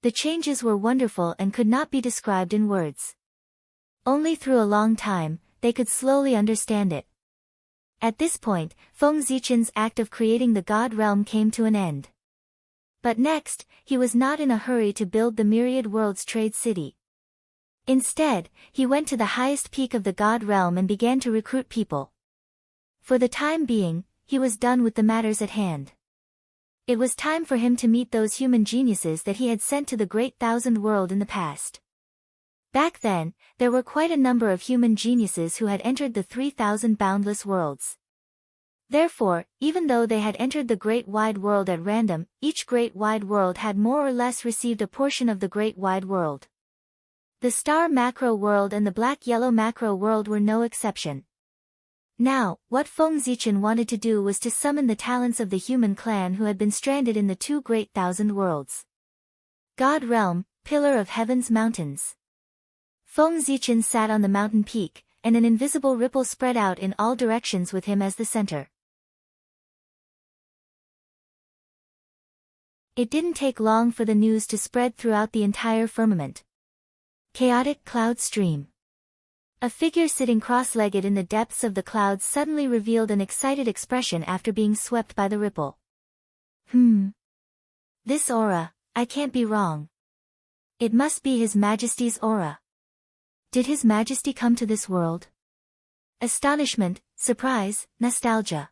The changes were wonderful and could not be described in words. Only through a long time, they could slowly understand it. At this point, Feng Zichen's act of creating the god realm came to an end. But next, he was not in a hurry to build the myriad worlds trade city. Instead, he went to the highest peak of the god realm and began to recruit people. For the time being, he was done with the matters at hand. It was time for him to meet those human geniuses that he had sent to the great thousand world in the past. Back then, there were quite a number of human geniuses who had entered the 3,000 boundless worlds. Therefore, even though they had entered the great wide world at random, each great wide world had more or less received a portion of the great wide world. The star macro world and the black-yellow macro world were no exception. Now, what Feng Zichen wanted to do was to summon the talents of the human clan who had been stranded in the two great thousand worlds. God Realm, Pillar of Heaven's Mountains. Feng Zichen sat on the mountain peak, and an invisible ripple spread out in all directions with him as the center. It didn't take long for the news to spread throughout the entire firmament. Chaotic cloud stream. A figure sitting cross-legged in the depths of the clouds suddenly revealed an excited expression after being swept by the ripple. This aura, I can't be wrong. It must be His Majesty's aura. Did His Majesty come to this world? Astonishment, surprise, nostalgia.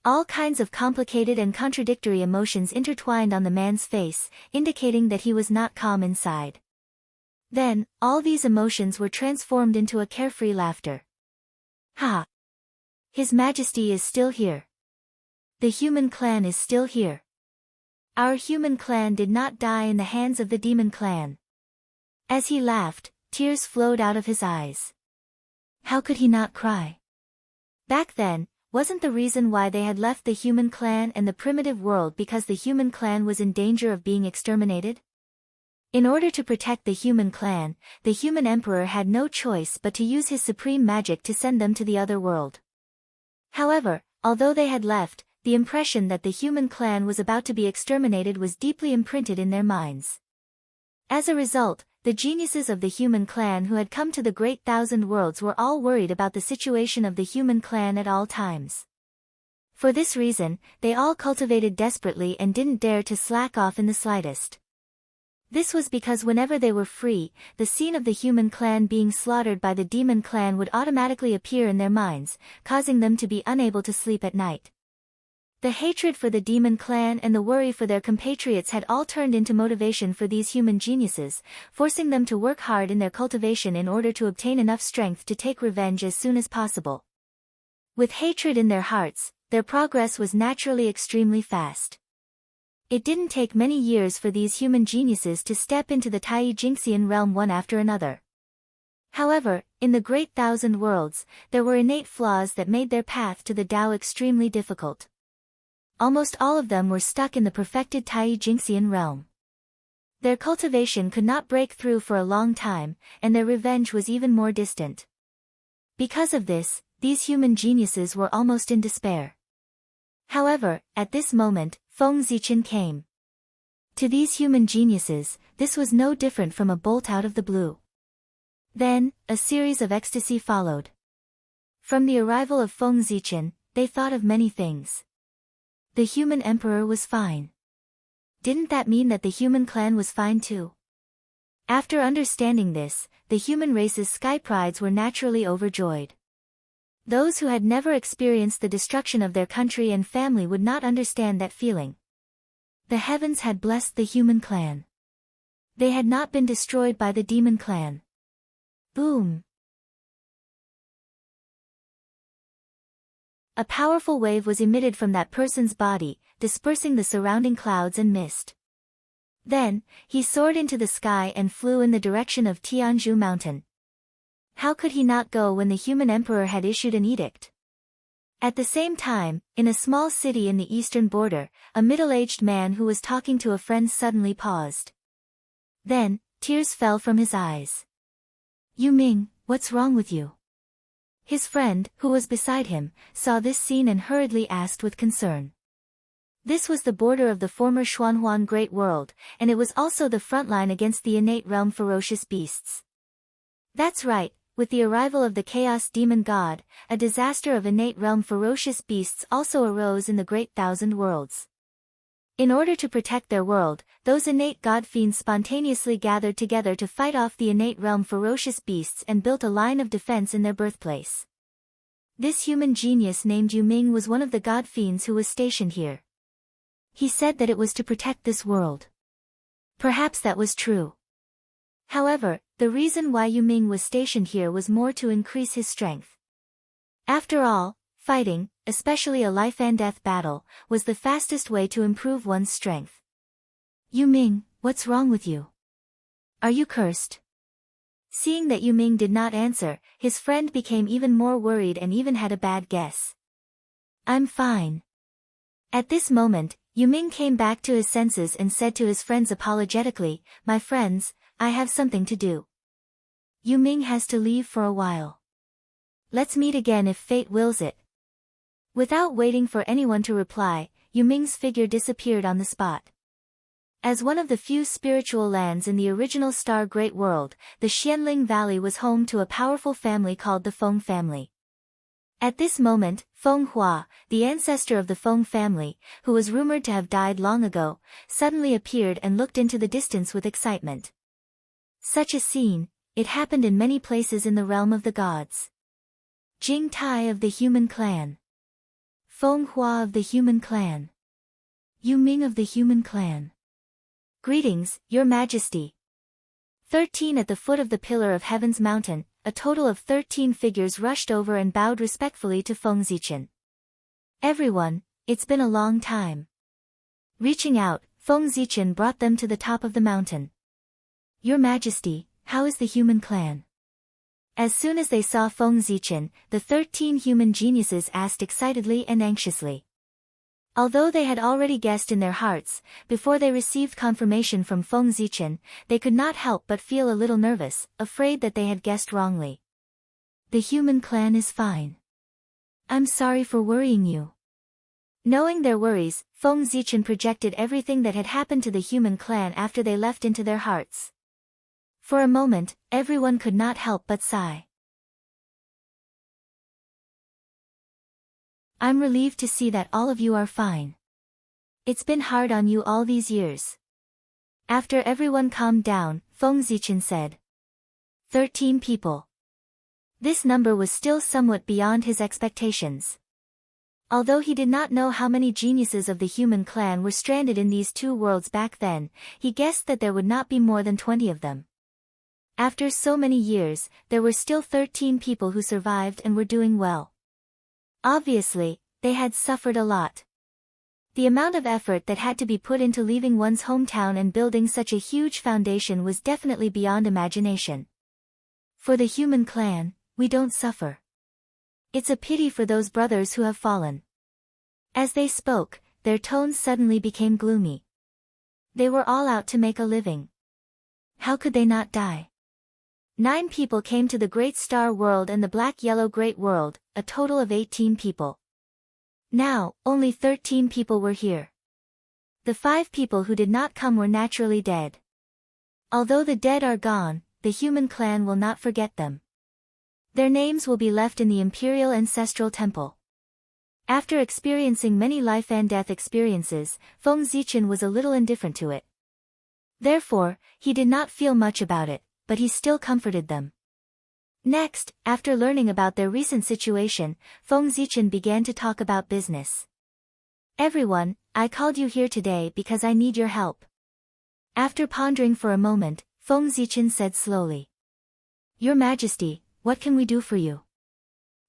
All kinds of complicated and contradictory emotions intertwined on the man's face, indicating that he was not calm inside. Then, all these emotions were transformed into a carefree laughter. Ha! His Majesty is still here. The human clan is still here. Our human clan did not die in the hands of the demon clan. As he laughed, tears flowed out of his eyes. How could he not cry? Back then, wasn't the reason why they had left the human clan and the primitive world because the human clan was in danger of being exterminated? In order to protect the human clan, the human emperor had no choice but to use his supreme magic to send them to the other world. However, although they had left, the impression that the human clan was about to be exterminated was deeply imprinted in their minds. As a result, the geniuses of the human clan who had come to the Great Thousand Worlds were all worried about the situation of the human clan at all times. For this reason, they all cultivated desperately and didn't dare to slack off in the slightest. This was because whenever they were free, the scene of the human clan being slaughtered by the demon clan would automatically appear in their minds, causing them to be unable to sleep at night. The hatred for the demon clan and the worry for their compatriots had all turned into motivation for these human geniuses, forcing them to work hard in their cultivation in order to obtain enough strength to take revenge as soon as possible. With hatred in their hearts, their progress was naturally extremely fast. It didn't take many years for these human geniuses to step into the Tai Jingxian realm one after another. However, in the Great Thousand Worlds, there were innate flaws that made their path to the Tao extremely difficult. Almost all of them were stuck in the perfected Tai Jingxian realm. Their cultivation could not break through for a long time, and their revenge was even more distant. Because of this, these human geniuses were almost in despair. However, at this moment, Feng Zichen came. To these human geniuses, this was no different from a bolt out of the blue. Then, a series of ecstasy followed. From the arrival of Feng Zichen, they thought of many things. The human emperor was fine. Didn't that mean that the human clan was fine too? After understanding this, the human race's sky prides were naturally overjoyed. Those who had never experienced the destruction of their country and family would not understand that feeling. The heavens had blessed the human clan. They had not been destroyed by the demon clan. Boom! A powerful wave was emitted from that person's body, dispersing the surrounding clouds and mist. Then, he soared into the sky and flew in the direction of Tianzhu Mountain. How could he not go when the human emperor had issued an edict? At the same time, in a small city in the eastern border, a middle-aged man who was talking to a friend suddenly paused. Then, tears fell from his eyes. "Yu Ming, what's wrong with you?" His friend, who was beside him, saw this scene and hurriedly asked with concern. This was the border of the former Xuanhuan Great World, and it was also the front line against the innate realm ferocious beasts. That's right. With the arrival of the Chaos Demon God, a disaster of innate realm ferocious beasts also arose in the Great Thousand Worlds. In order to protect their world, those innate god fiends spontaneously gathered together to fight off the innate realm ferocious beasts and built a line of defense in their birthplace. This human genius named Yu Ming was one of the god fiends who was stationed here. He said that it was to protect this world. Perhaps that was true. However, the reason why Yu Ming was stationed here was more to increase his strength. After all, fighting, especially a life-and-death battle, was the fastest way to improve one's strength. "Yu Ming, what's wrong with you? Are you cursed?" Seeing that Yu Ming did not answer, his friend became even more worried and even had a bad guess. "I'm fine." At this moment, Yu Ming came back to his senses and said to his friends apologetically, "My friends, I have something to do. Yu Ming has to leave for a while. Let's meet again if fate wills it." Without waiting for anyone to reply, Yu Ming's figure disappeared on the spot. As one of the few spiritual lands in the original Star Great World, the Xianling Valley was home to a powerful family called the Feng family. At this moment, Feng Hua, the ancestor of the Feng family, who was rumored to have died long ago, suddenly appeared and looked into the distance with excitement. Such a scene, it happened in many places in the realm of the gods. Jing Tai of the human clan. Feng Hua of the human clan. Yu Ming of the human clan. Greetings, Your Majesty. 13 At the foot of the pillar of heaven's mountain, a total of 13 figures rushed over and bowed respectfully to Feng Zichen. Everyone, it's been a long time. Reaching out, Feng Zichen brought them to the top of the mountain. Your Majesty, how is the human clan? As soon as they saw Feng Zichen, the 13 human geniuses asked excitedly and anxiously. Although they had already guessed in their hearts, before they received confirmation from Feng Zichen, they could not help but feel a little nervous, afraid that they had guessed wrongly. The human clan is fine. I'm sorry for worrying you. Knowing their worries, Feng Zichen projected everything that had happened to the human clan after they left into their hearts. For a moment, everyone could not help but sigh. I'm relieved to see that all of you are fine. It's been hard on you all these years. After everyone calmed down, Feng Zichen said. 13 people. This number was still somewhat beyond his expectations. Although he did not know how many geniuses of the human clan were stranded in these two worlds back then, he guessed that there would not be more than 20 of them. After so many years, there were still 13 people who survived and were doing well. Obviously, they had suffered a lot. The amount of effort that had to be put into leaving one's hometown and building such a huge foundation was definitely beyond imagination. For the human clan, we don't suffer. It's a pity for those brothers who have fallen. As they spoke, their tones suddenly became gloomy. They were all out to make a living. How could they not die? 9 people came to the Great Star World and the Black-Yellow Great World, a total of 18 people. Now, only 13 people were here. The 5 people who did not come were naturally dead. Although the dead are gone, the human clan will not forget them. Their names will be left in the Imperial Ancestral Temple. After experiencing many life and death experiences, Feng Zichen was a little indifferent to it. Therefore, he did not feel much about it, but he still comforted them. Next, after learning about their recent situation, Feng Zichen began to talk about business. Everyone, I called you here today because I need your help. After pondering for a moment, Feng Zichen said slowly. Your Majesty, what can we do for you?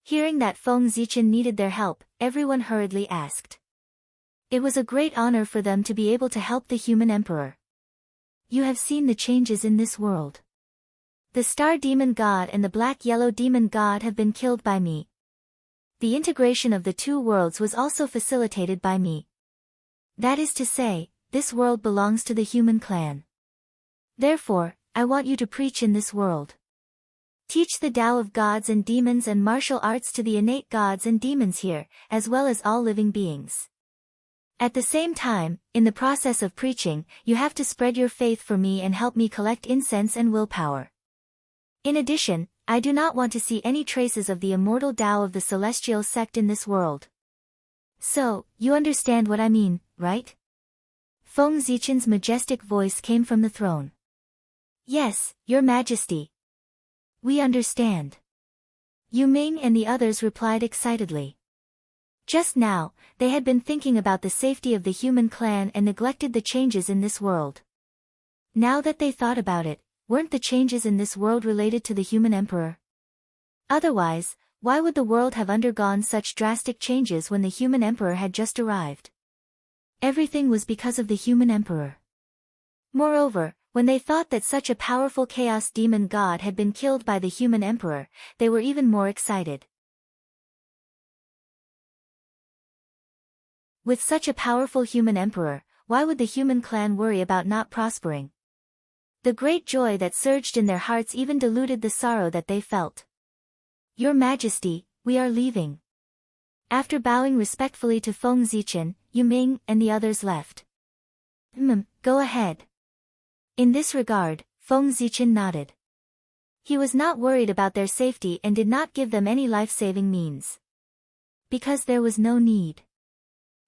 Hearing that Feng Zichen needed their help, everyone hurriedly asked. It was a great honor for them to be able to help the human emperor. You have seen the changes in this world. The Star Demon God and the Black-Yellow Demon God have been killed by me. The integration of the two worlds was also facilitated by me. That is to say, this world belongs to the human clan. Therefore, I want you to preach in this world. Teach the Tao of gods and demons and martial arts to the innate gods and demons here, as well as all living beings. At the same time, in the process of preaching, you have to spread your faith for me and help me collect incense and willpower. In addition, I do not want to see any traces of the immortal Tao of the celestial sect in this world. So, you understand what I mean, right? Feng Zichen's majestic voice came from the throne. Yes, Your Majesty. We understand. Yu Ming and the others replied excitedly. Just now, they had been thinking about the safety of the human clan and neglected the changes in this world. Now that they thought about it, weren't the changes in this world related to the human emperor? Otherwise, why would the world have undergone such drastic changes when the human emperor had just arrived? Everything was because of the human emperor. Moreover, when they thought that such a powerful chaos demon god had been killed by the human emperor, they were even more excited. With such a powerful human emperor, why would the human clan worry about not prospering? The great joy that surged in their hearts even diluted the sorrow that they felt. Your Majesty, we are leaving. After bowing respectfully to Feng Zichen, Yu Ming and the others left. Go ahead. In this regard, Feng Zichen nodded. He was not worried about their safety and did not give them any life-saving means. Because there was no need.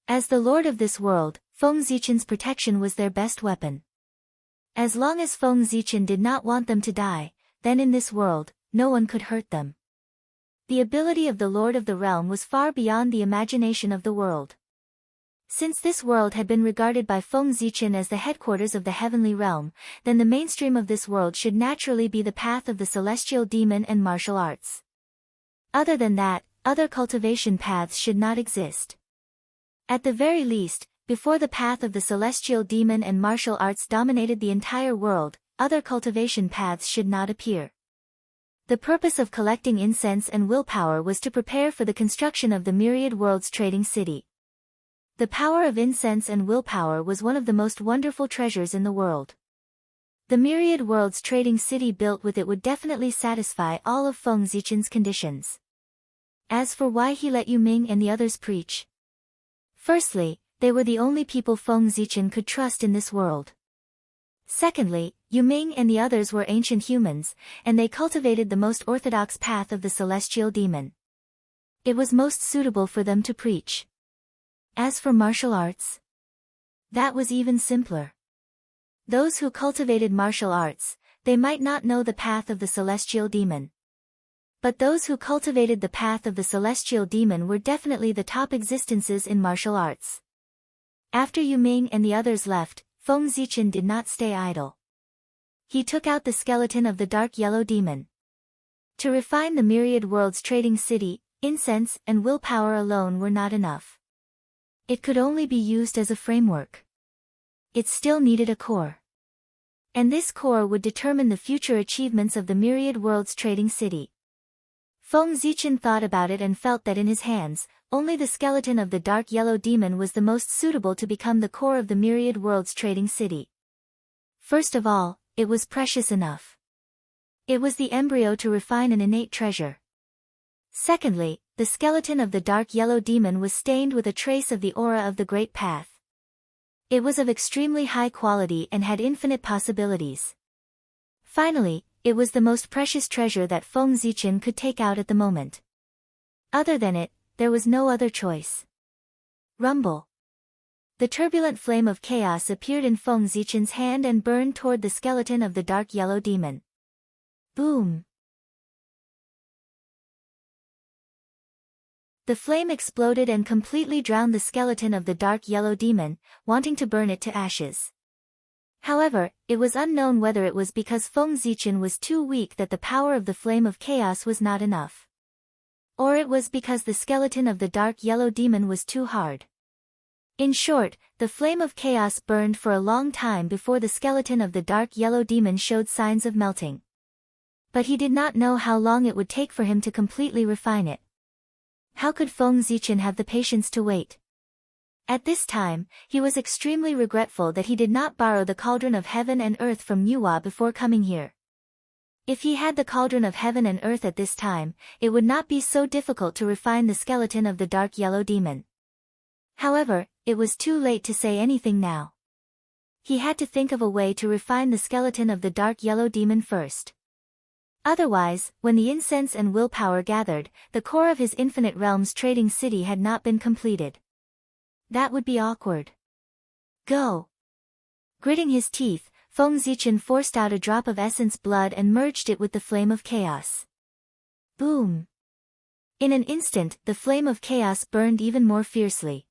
As the lord of this world, Feng Zichen's protection was their best weapon. As long as Feng Zichen did not want them to die, then in this world, no one could hurt them. The ability of the Lord of the Realm was far beyond the imagination of the world. Since this world had been regarded by Feng Zichen as the headquarters of the heavenly realm, then the mainstream of this world should naturally be the path of the celestial demon and martial arts. Other than that, other cultivation paths should not exist. At the very least, before the path of the celestial demon and martial arts dominated the entire world, other cultivation paths should not appear. The purpose of collecting incense and willpower was to prepare for the construction of the myriad worlds trading city. The power of incense and willpower was one of the most wonderful treasures in the world. The myriad worlds trading city built with it would definitely satisfy all of Feng Zichen's conditions. As for why he let Yu Ming and the others preach. Firstly, they were the only people Feng Zichen could trust in this world. Secondly, Yu Ming and the others were ancient humans, and they cultivated the most orthodox path of the celestial demon. It was most suitable for them to preach. As for martial arts, that was even simpler. Those who cultivated martial arts, they might not know the path of the celestial demon. But those who cultivated the path of the celestial demon were definitely the top existences in martial arts. After Yu Ming and the others left, Feng Zichen did not stay idle. He took out the skeleton of the dark yellow demon. To refine the myriad worlds trading city, incense and willpower alone were not enough. It could only be used as a framework. It still needed a core. And this core would determine the future achievements of the myriad worlds trading city. Feng Zichen thought about it and felt that in his hands, only the skeleton of the dark yellow demon was the most suitable to become the core of the myriad worlds trading city. First of all, it was precious enough. It was the embryo to refine an innate treasure. Secondly, the skeleton of the dark yellow demon was stained with a trace of the aura of the great path. It was of extremely high quality and had infinite possibilities. Finally, it was the most precious treasure that Feng Zichen could take out at the moment. Other than it, there was no other choice. Rumble. The turbulent flame of chaos appeared in Feng Zichen's hand and burned toward the skeleton of the dark yellow demon. Boom. The flame exploded and completely drowned the skeleton of the dark yellow demon, wanting to burn it to ashes. However, it was unknown whether it was because Feng Zichen was too weak that the power of the flame of chaos was not enough. Or it was because the skeleton of the dark yellow demon was too hard. In short, the flame of chaos burned for a long time before the skeleton of the dark yellow demon showed signs of melting. But he did not know how long it would take for him to completely refine it. How could Feng Zichen have the patience to wait? At this time, he was extremely regretful that he did not borrow the cauldron of heaven and earth from Yuhua before coming here. If he had the cauldron of heaven and earth at this time, it would not be so difficult to refine the skeleton of the dark yellow demon. However, it was too late to say anything now. He had to think of a way to refine the skeleton of the dark yellow demon first. Otherwise, when the incense and willpower gathered, the core of his infinite realms trading city had not been completed. That would be awkward. Go! Gritting his teeth, Feng Zichen forced out a drop of essence blood and merged it with the flame of chaos. Boom! In an instant, the flame of chaos burned even more fiercely.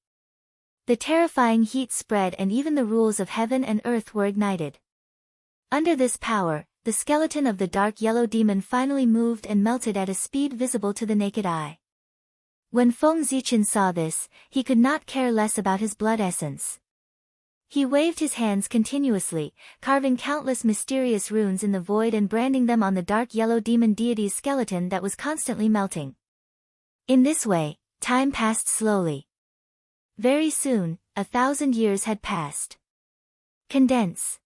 The terrifying heat spread and even the rules of heaven and earth were ignited. Under this power, the skeleton of the dark yellow demon finally moved and melted at a speed visible to the naked eye. When Feng Zichen saw this, he could not care less about his blood essence. He waved his hands continuously, carving countless mysterious runes in the void and branding them on the dark yellow demon deity's skeleton that was constantly melting. In this way, time passed slowly. Very soon, 1,000 years had passed. Condense.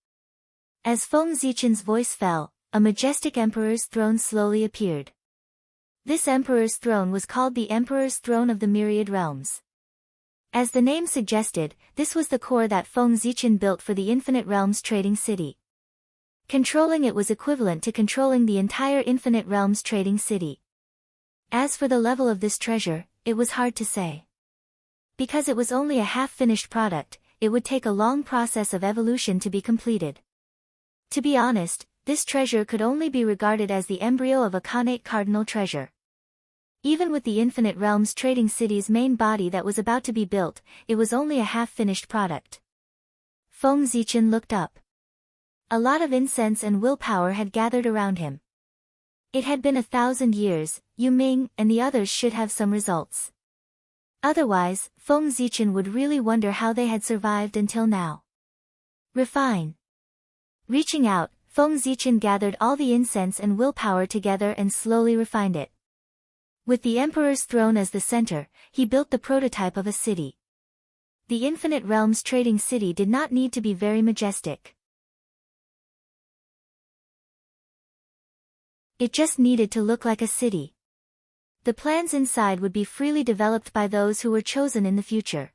As Feng Zichen's voice fell, a majestic emperor's throne slowly appeared. This emperor's throne was called the Emperor's Throne of the Myriad Realms. As the name suggested, this was the core that Feng Zichen built for the Infinite Realms trading city. Controlling it was equivalent to controlling the entire Infinite Realms trading city. As for the level of this treasure, it was hard to say. Because it was only a half-finished product, it would take a long process of evolution to be completed. To be honest, this treasure could only be regarded as the embryo of a connate cardinal treasure. Even with the Infinite Realms Trading City's main body that was about to be built, it was only a half-finished product. Feng Zichen looked up. A lot of incense and willpower had gathered around him. It had been 1,000 years, Yu Ming and the others should have some results. Otherwise, Feng Zichen would really wonder how they had survived until now. Refine. Reaching out, Feng Zichen gathered all the incense and willpower together and slowly refined it. With the Emperor's throne as the center, he built the prototype of a city. The Infinite Realms Trading City did not need to be very majestic. It just needed to look like a city. The plans inside would be freely developed by those who were chosen in the future.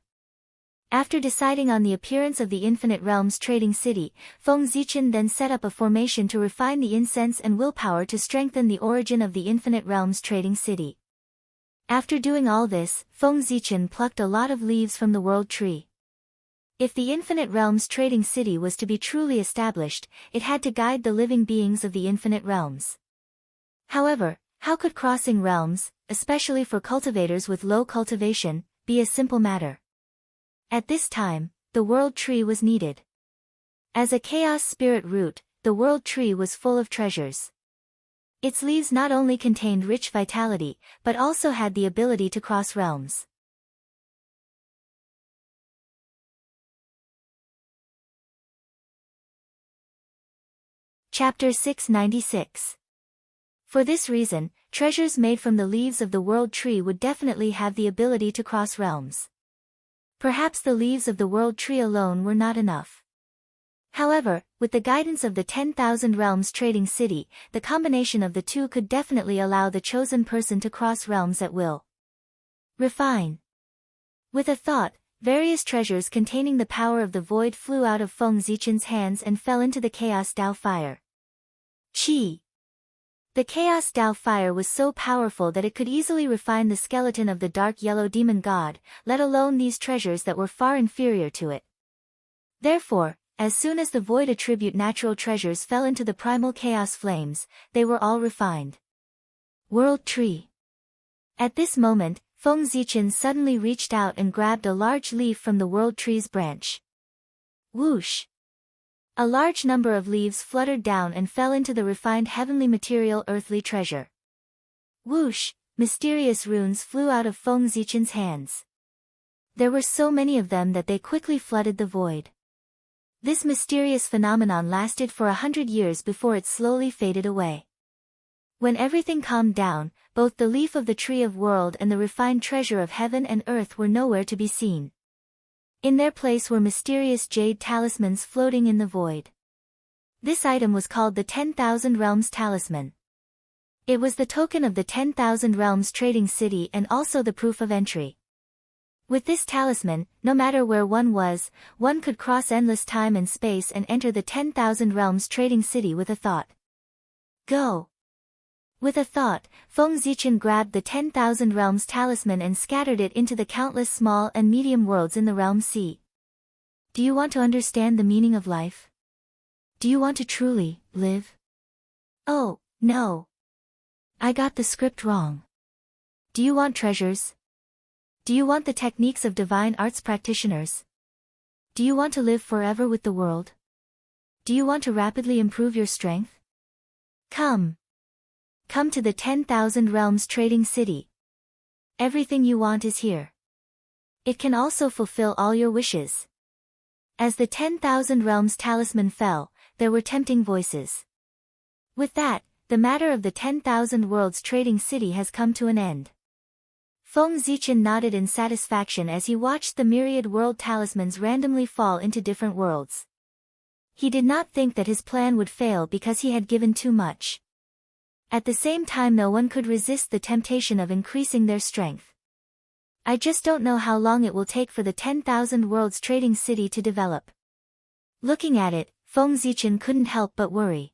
After deciding on the appearance of the Infinite Realms Trading City, Feng Zichen then set up a formation to refine the incense and willpower to strengthen the origin of the Infinite Realms Trading City. After doing all this, Feng Zichen plucked a lot of leaves from the World Tree. If the Infinite Realms Trading City was to be truly established, it had to guide the living beings of the Infinite Realms. However, how could crossing realms, especially for cultivators with low cultivation, be a simple matter? At this time, the World Tree was needed. As a chaos spirit root, the World Tree was full of treasures. Its leaves not only contained rich vitality, but also had the ability to cross realms. Chapter 696. For this reason, treasures made from the leaves of the World Tree would definitely have the ability to cross realms. Perhaps the leaves of the World Tree alone were not enough. However, with the guidance of the 10,000 Realms Trading City, the combination of the two could definitely allow the chosen person to cross realms at will. Refine. With a thought, various treasures containing the power of the void flew out of Feng Zichen's hands and fell into the Chaos Dao fire. Qi. The Chaos Dao fire was so powerful that it could easily refine the skeleton of the dark yellow demon god, let alone these treasures that were far inferior to it. Therefore, as soon as the void attribute natural treasures fell into the primal chaos flames, they were all refined. World Tree. At this moment, Feng Zichen suddenly reached out and grabbed a large leaf from the World Tree's branch. Whoosh! A large number of leaves fluttered down and fell into the refined heavenly material earthly treasure. Whoosh! Mysterious runes flew out of Feng Zichen's hands. There were so many of them that they quickly flooded the void. This mysterious phenomenon lasted for 100 years before it slowly faded away. When everything calmed down, both the leaf of the Tree of World and the refined treasure of heaven and earth were nowhere to be seen. In their place were mysterious jade talismans floating in the void. This item was called the 10,000 Realms Talisman. It was the token of the 10,000 Realms Trading City and also the proof of entry. With this talisman, no matter where one was, one could cross endless time and space and enter the 10,000 Realms Trading City with a thought. Go! With a thought, Feng Zichen grabbed the 10,000 Realms Talisman and scattered it into the countless small and medium worlds in the Realm Sea. Do you want to understand the meaning of life? Do you want to truly live? Oh, no. I got the script wrong. Do you want treasures? Do you want the techniques of divine arts practitioners? Do you want to live forever with the world? Do you want to rapidly improve your strength? Come. Come to the 10,000 Realms Trading City. Everything you want is here. It can also fulfill all your wishes. As the 10,000 Realms Talisman fell, there were tempting voices. With that, the matter of the 10,000 Worlds Trading City has come to an end. Feng Zichen nodded in satisfaction as he watched the myriad world talismans randomly fall into different worlds. He did not think that his plan would fail because he had given too much. At the same time, no one could resist the temptation of increasing their strength. I just don't know how long it will take for the 10,000 Worlds Trading City to develop. Looking at it, Feng Zichen couldn't help but worry.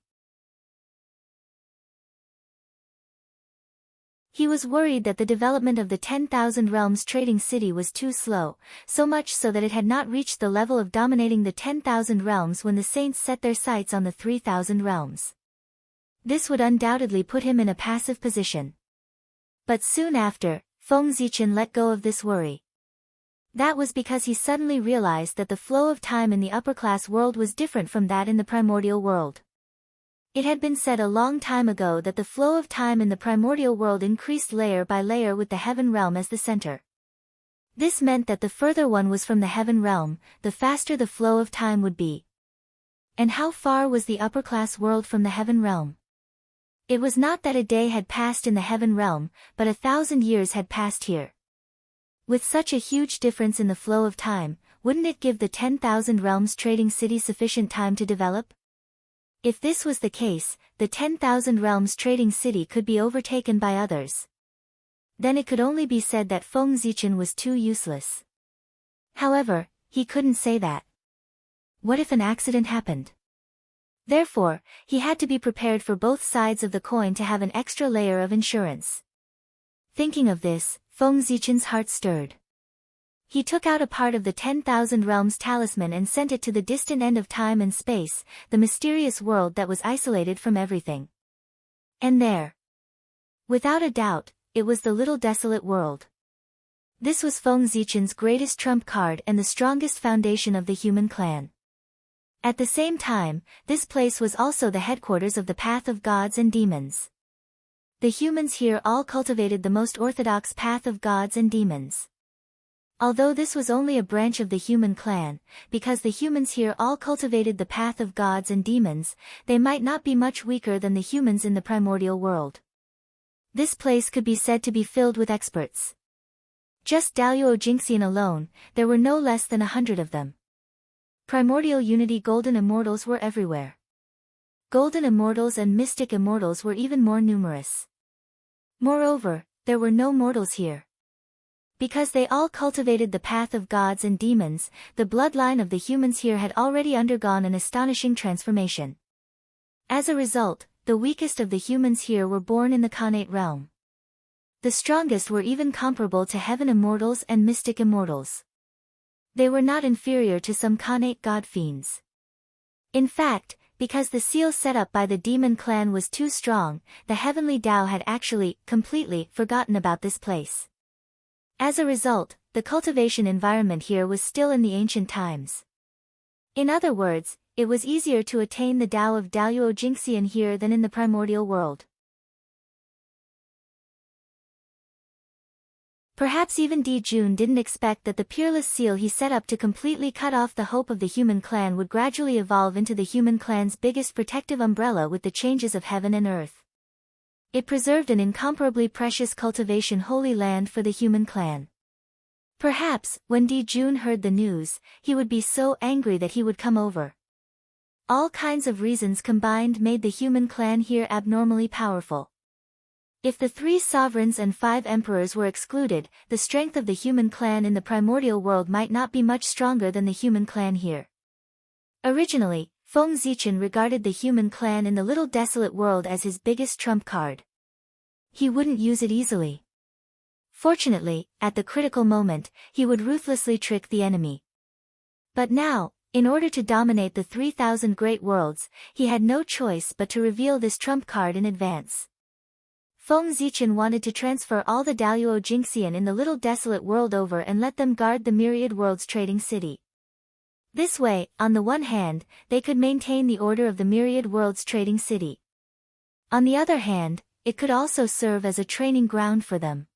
He was worried that the development of the 10,000 Realms trading city was too slow, so much so that it had not reached the level of dominating the 10,000 realms when the saints set their sights on the 3,000 realms. This would undoubtedly put him in a passive position. But soon after, Feng Zichen let go of this worry. That was because he suddenly realized that the flow of time in the upper-class world was different from that in the primordial world. It had been said a long time ago that the flow of time in the primordial world increased layer by layer with the heaven realm as the center. This meant that the further one was from the heaven realm, the faster the flow of time would be. And how far was the upper-class world from the heaven realm? It was not that a day had passed in the heaven realm, but 1,000 years had passed here. With such a huge difference in the flow of time, wouldn't it give the 10,000 realms trading city sufficient time to develop? If this was the case, the 10,000 realms trading city could be overtaken by others. Then it could only be said that Feng Zichen was too useless. However, he couldn't say that. What if an accident happened? Therefore, he had to be prepared for both sides of the coin to have an extra layer of insurance. Thinking of this, Feng Zichen's heart stirred. He took out a part of the 10,000 realms talisman and sent it to the distant end of time and space, the mysterious world that was isolated from everything. And there, without a doubt, it was the little desolate world. This was Feng Zichen's greatest trump card and the strongest foundation of the human clan. At the same time, this place was also the headquarters of the path of gods and demons. The humans here all cultivated the most orthodox path of gods and demons. Although this was only a branch of the human clan, because the humans here all cultivated the path of gods and demons, they might not be much weaker than the humans in the primordial world. This place could be said to be filled with experts. Just Daluo Jingxian alone, there were no less than 100 of them. Primordial Unity Golden Immortals were everywhere. Golden Immortals and Mystic Immortals were even more numerous. Moreover, there were no mortals here. Because they all cultivated the path of gods and demons, the bloodline of the humans here had already undergone an astonishing transformation. As a result, the weakest of the humans here were born in the Khanate realm. The strongest were even comparable to heaven immortals and mystic immortals. They were not inferior to some Khanate god fiends. In fact, because the seal set up by the demon clan was too strong, the heavenly Tao had actually, completely, forgotten about this place. As a result, the cultivation environment here was still in the ancient times. In other words, it was easier to attain the Tao of Daluo Jingxian here than in the primordial world. Perhaps even Di Jun didn't expect that the peerless seal he set up to completely cut off the hope of the human clan would gradually evolve into the human clan's biggest protective umbrella with the changes of heaven and earth. It preserved an incomparably precious cultivation holy land for the human clan. Perhaps, when Di Jun heard the news, he would be so angry that he would come over. All kinds of reasons combined made the human clan here abnormally powerful. If the 3 sovereigns and 5 emperors were excluded, the strength of the human clan in the primordial world might not be much stronger than the human clan here. Originally, Feng Zichen regarded the human clan in the little desolate world as his biggest trump card. He wouldn't use it easily. Fortunately, at the critical moment, he would ruthlessly trick the enemy. But now, in order to dominate the 3,000 great worlds, he had no choice but to reveal this trump card in advance. Feng Zichen wanted to transfer all the Daluo Jingxian in the little desolate world over and let them guard the myriad worlds trading city. This way, on the one hand, they could maintain the order of the myriad worlds trading city. On the other hand, it could also serve as a training ground for them.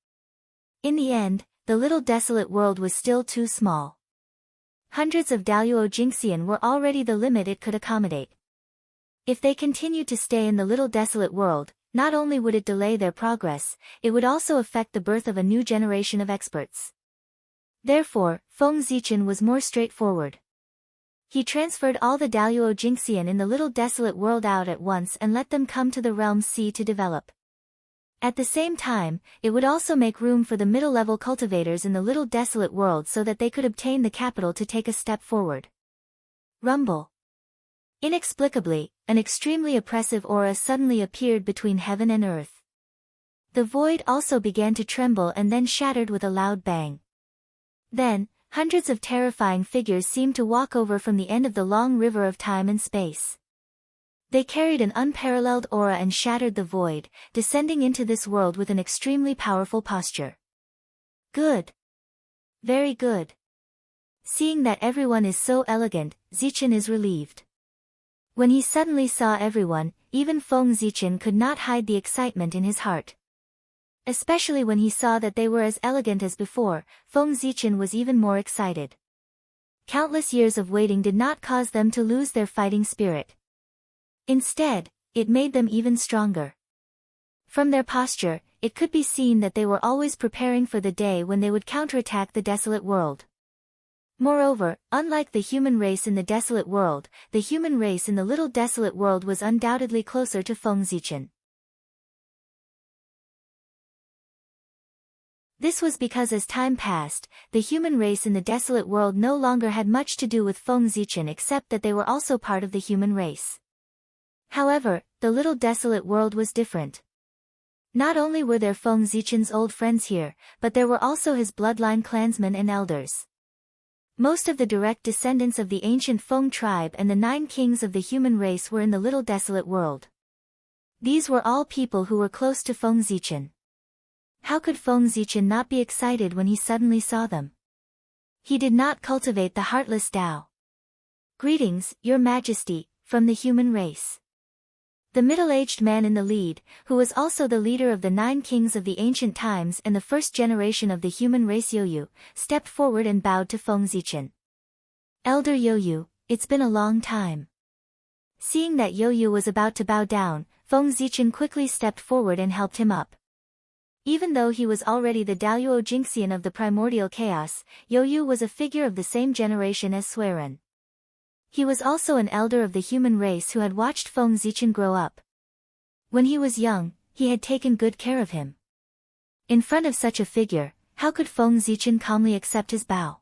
In the end, the little desolate world was still too small. Hundreds of Daluo Jingxian were already the limit it could accommodate. If they continued to stay in the little desolate world, not only would it delay their progress, it would also affect the birth of a new generation of experts. Therefore, Feng Zichen was more straightforward. He transferred all the Daluo Jingxian in the little desolate world out at once and let them come to the realm C to develop. At the same time, it would also make room for the middle-level cultivators in the little desolate world so that they could obtain the capital to take a step forward. Rumble. Inexplicably, an extremely oppressive aura suddenly appeared between heaven and earth. The void also began to tremble and then shattered with a loud bang. Then, hundreds of terrifying figures seemed to walk over from the end of the long river of time and space. They carried an unparalleled aura and shattered the void, descending into this world with an extremely powerful posture. Good. Very good. Seeing that everyone is so elegant, Zichen is relieved. When he suddenly saw everyone, even Feng Zichen could not hide the excitement in his heart. Especially when he saw that they were as elegant as before, Feng Zichen was even more excited. Countless years of waiting did not cause them to lose their fighting spirit. Instead, it made them even stronger. From their posture, it could be seen that they were always preparing for the day when they would counterattack the desolate world. Moreover, unlike the human race in the desolate world, the human race in the little desolate world was undoubtedly closer to Feng Zichen. This was because as time passed, the human race in the desolate world no longer had much to do with Feng Zichen except that they were also part of the human race. However, the little desolate world was different. Not only were there Feng Zichen's old friends here, but there were also his bloodline clansmen and elders. Most of the direct descendants of the ancient Feng tribe and the 9 kings of the human race were in the little desolate world. These were all people who were close to Feng Zichen. How could Feng Zichen not be excited when he suddenly saw them? He did not cultivate the heartless Tao. Greetings, Your Majesty, from the human race. The middle-aged man in the lead, who was also the leader of the 9 kings of the ancient times and the first generation of the human race Yoyu, stepped forward and bowed to Feng Zichen. Elder Yoyu, it's been a long time. Seeing that Yoyu was about to bow down, Feng Zichen quickly stepped forward and helped him up. Even though he was already the Daluo Jingxian of the primordial chaos, Yoyu was a figure of the same generation as Suiren. He was also an elder of the human race who had watched Feng Zichen grow up. When he was young, he had taken good care of him. In front of such a figure, how could Feng Zichen calmly accept his bow?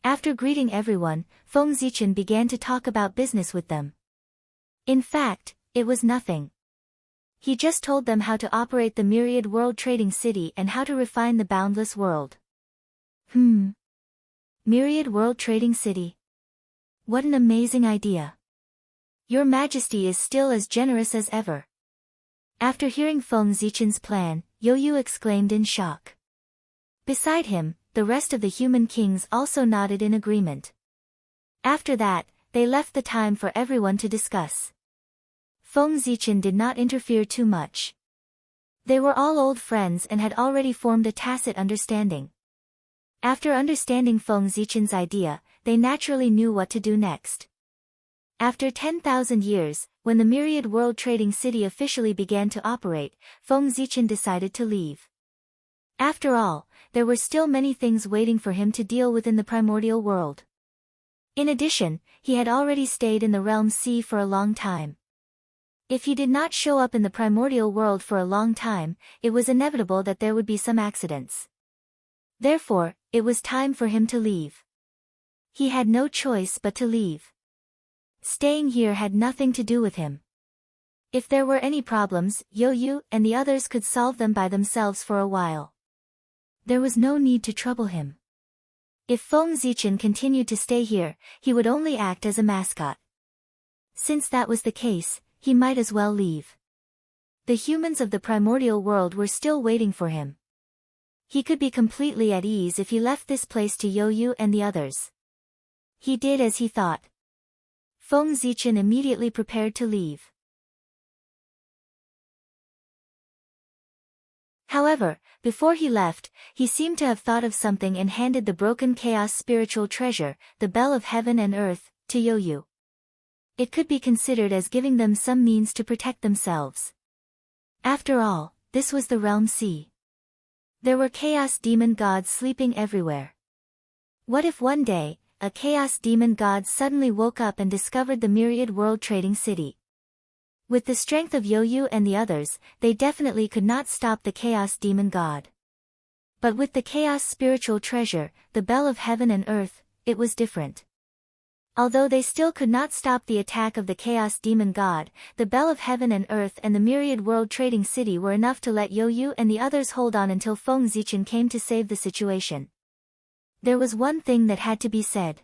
After greeting everyone, Feng Zichen began to talk about business with them. In fact, it was nothing. He just told them how to operate the myriad world trading city and how to refine the boundless world. Myriad world trading city. What an amazing idea. Your Majesty is still as generous as ever. After hearing Feng Zichen's plan, Yoyu exclaimed in shock. Beside him, the rest of the human kings also nodded in agreement. After that, they left the time for everyone to discuss. Feng Zichen did not interfere too much. They were all old friends and had already formed a tacit understanding. After understanding Feng Zichen's idea, they naturally knew what to do next. After 10,000 years, when the myriad world trading city officially began to operate, Feng Zichen decided to leave. After all, there were still many things waiting for him to deal with in the primordial world. In addition, he had already stayed in the realm C for a long time. If he did not show up in the primordial world for a long time, it was inevitable that there would be some accidents. Therefore, it was time for him to leave. He had no choice but to leave. Staying here had nothing to do with him. If there were any problems, Yoyu and the others could solve them by themselves for a while. There was no need to trouble him. If Feng Zichen continued to stay here, he would only act as a mascot. Since that was the case, he might as well leave. The humans of the primordial world were still waiting for him. He could be completely at ease if he left this place to Yoyu and the others. He did as he thought. Feng Zichen immediately prepared to leave. However, before he left, he seemed to have thought of something and handed the broken chaos spiritual treasure, the Bell of Heaven and Earth, to Yoyu. It could be considered as giving them some means to protect themselves. After all, this was the Realm C. There were chaos demon gods sleeping everywhere. What if one day, a chaos demon god suddenly woke up and discovered the myriad world trading city? With the strength of Yoyu and the others, they definitely could not stop the chaos demon god. But with the chaos spiritual treasure, the Bell of Heaven and Earth, it was different. Although they still could not stop the attack of the Chaos Demon God, the Bell of Heaven and Earth and the Myriad World Trading City were enough to let Yoyu and the others hold on until Feng Zichen came to save the situation. There was one thing that had to be said.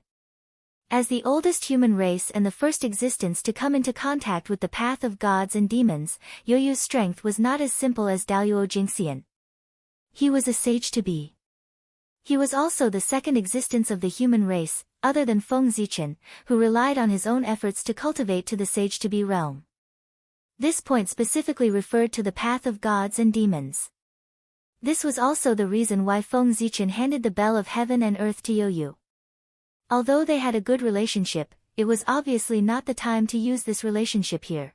As the oldest human race and the first existence to come into contact with the path of gods and demons, Yoyu's strength was not as simple as Daluo Jingxian. He was a sage-to-be. He was also the second existence of the human race, other than Feng Zichen, who relied on his own efforts to cultivate to the sage-to-be realm. This point specifically referred to the path of gods and demons. This was also the reason why Feng Zichen handed the Bell of Heaven and Earth to Yoyu. Although they had a good relationship, it was obviously not the time to use this relationship here.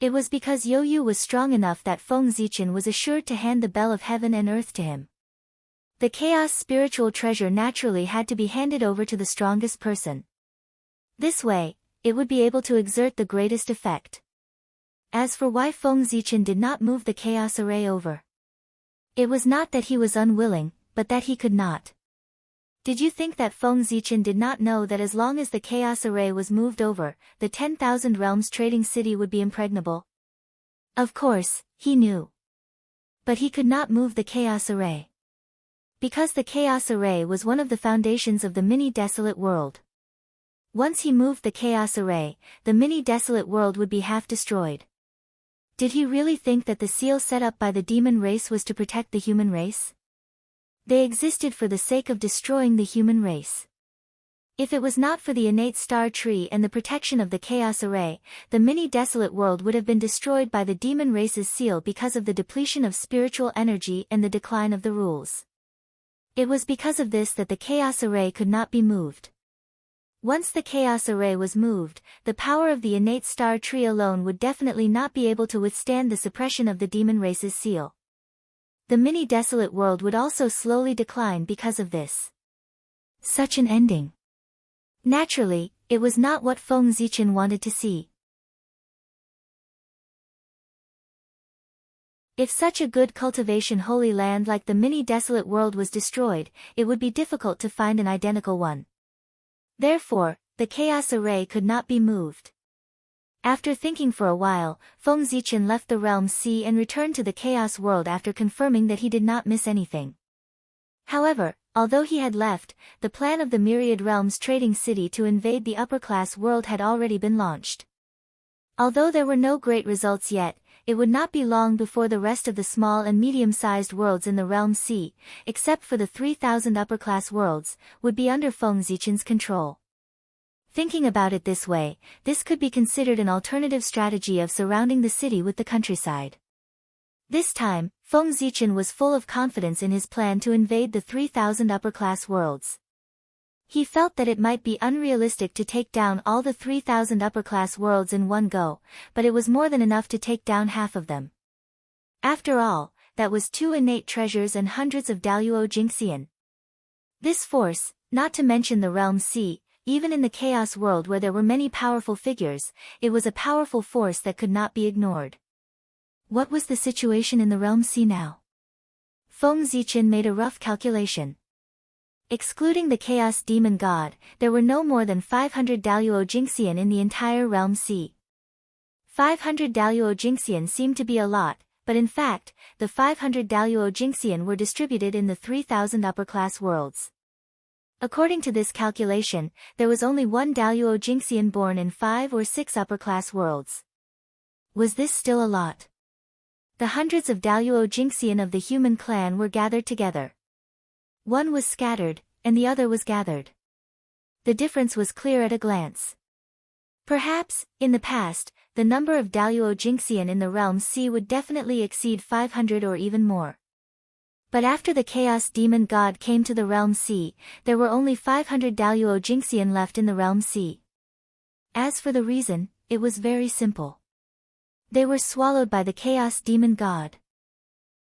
It was because Yoyu was strong enough that Feng Zichen was assured to hand the Bell of Heaven and Earth to him. The chaos spiritual treasure naturally had to be handed over to the strongest person. This way, it would be able to exert the greatest effect. As for why Feng Zichen did not move the chaos array over, it was not that he was unwilling, but that he could not. Did you think that Feng Zichen did not know that as long as the chaos array was moved over, the 10,000 Realms Trading City would be impregnable? Of course, he knew. But he could not move the chaos array. Because the chaos array was one of the foundations of the mini-desolate world. Once he moved the chaos array, the mini-desolate world would be half destroyed. Did he really think that the seal set up by the demon race was to protect the human race? They existed for the sake of destroying the human race. If it was not for the innate star tree and the protection of the chaos array, the mini-desolate world would have been destroyed by the demon race's seal because of the depletion of spiritual energy and the decline of the rules. It was because of this that the chaos array could not be moved. Once the chaos array was moved, the power of the innate star tree alone would definitely not be able to withstand the suppression of the demon race's seal. The mini-desolate world would also slowly decline because of this. Such an ending. Naturally, it was not what Feng Zichen wanted to see. If such a good cultivation holy land like the mini-desolate world was destroyed, it would be difficult to find an identical one. Therefore, the chaos array could not be moved. After thinking for a while, Feng Zichen left the Realm Sea and returned to the Chaos World after confirming that he did not miss anything. However, although he had left, the plan of the Myriad Realms Trading City to invade the upper-class world had already been launched. Although there were no great results yet, it would not be long before the rest of the small and medium-sized worlds in the Realm Sea, except for the 3,000 upper-class worlds, would be under Feng Zichen's control. Thinking about it this way, this could be considered an alternative strategy of surrounding the city with the countryside. This time, Feng Zichen was full of confidence in his plan to invade the 3,000 upper-class worlds. He felt that it might be unrealistic to take down all the 3,000 upper-class worlds in one go, but it was more than enough to take down half of them. After all, that was 2 innate treasures and hundreds of Daluo Jingxian. This force, not to mention the Realm Sea, even in the Chaos World where there were many powerful figures, it was a powerful force that could not be ignored. What was the situation in the Realm Sea now? Feng Zichen made a rough calculation. Excluding the Chaos Demon God, there were no more than 500 Daluo Jingxian in the entire Realm Sea. 500 Daluo Jingxian seemed to be a lot, but in fact, the 500 Daluo Jingxian were distributed in the 3,000 upper-class worlds. According to this calculation, there was only one Daluo Jingxian born in 5 or 6 upper-class worlds. Was this still a lot? The hundreds of Daluo Jingxian of the human clan were gathered together. One was scattered, and the other was gathered. The difference was clear at a glance. Perhaps, in the past, the number of Daluo Jingxian in the Realm Sea would definitely exceed 500 or even more. But after the Chaos Demon God came to the Realm Sea, there were only 500 Daluo Jingxian left in the Realm Sea. As for the reason, it was very simple. They were swallowed by the Chaos Demon God.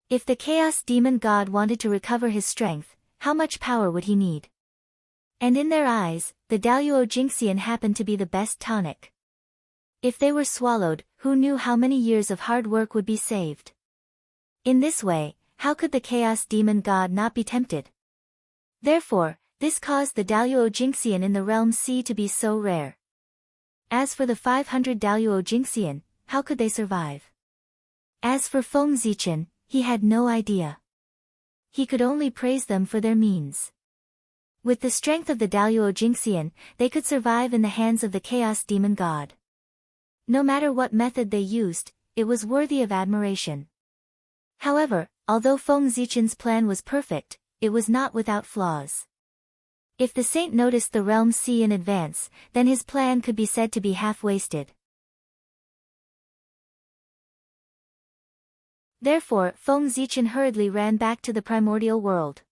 If the Chaos Demon God wanted to recover his strength, how much power would he need? And in their eyes, the Daluo Jingxian happened to be the best tonic. If they were swallowed, who knew how many years of hard work would be saved? In this way, how could the Chaos Demon God not be tempted? Therefore, This caused the Daluo Jingxian in the realm C to be so rare. As for the 500 Daluo Jingxian, how could they survive? As for Feng Zichen, he had no idea. He could only praise them for their means. With the strength of the Daluo Jingxian, they could survive in the hands of the Chaos Demon God. No matter what method they used, it was worthy of admiration. However, although Feng Zichen's plan was perfect, it was not without flaws. If the saint noticed the realm C in advance, then his plan could be said to be half-wasted. Therefore, Feng Zichen hurriedly ran back to the primordial world.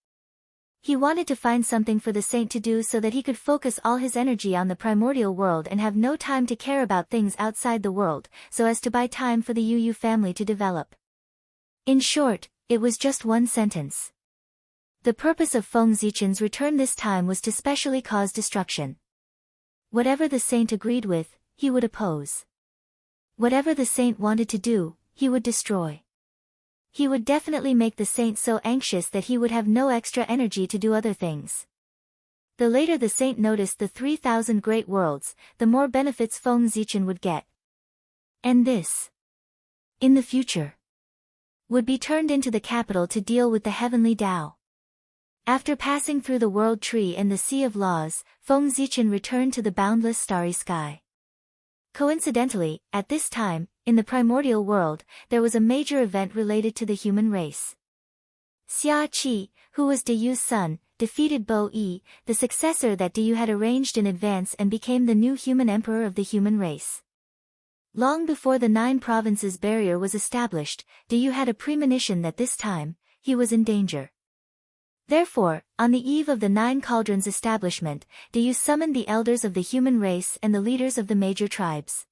He wanted to find something for the saint to do so that he could focus all his energy on the primordial world and have no time to care about things outside the world, so as to buy time for the Yu family to develop. In short, it was just one sentence. The purpose of Feng Zichen's return this time was to specially cause destruction. Whatever the saint agreed with, he would oppose. Whatever the saint wanted to do, he would destroy. He would definitely make the saint so anxious that he would have no extra energy to do other things. The later the saint noticed the 3,000 great worlds, the more benefits Feng Zichen would get. And this, in the future, would be turned into the capital to deal with the heavenly Tao. After passing through the world tree and the sea of laws, Feng Zichen returned to the boundless starry sky. Coincidentally, at this time, in the primordial world, there was a major event related to the human race. Xia Qi, who was Deyu's son, defeated Bo Yi, the successor that Deyu had arranged in advance, and became the new human emperor of the human race. Long before the 9 provinces barrier was established, Deyu had a premonition that this time, he was in danger. Therefore, on the eve of the 9 cauldrons establishment, Deyu summoned the elders of the human race and the leaders of the major tribes.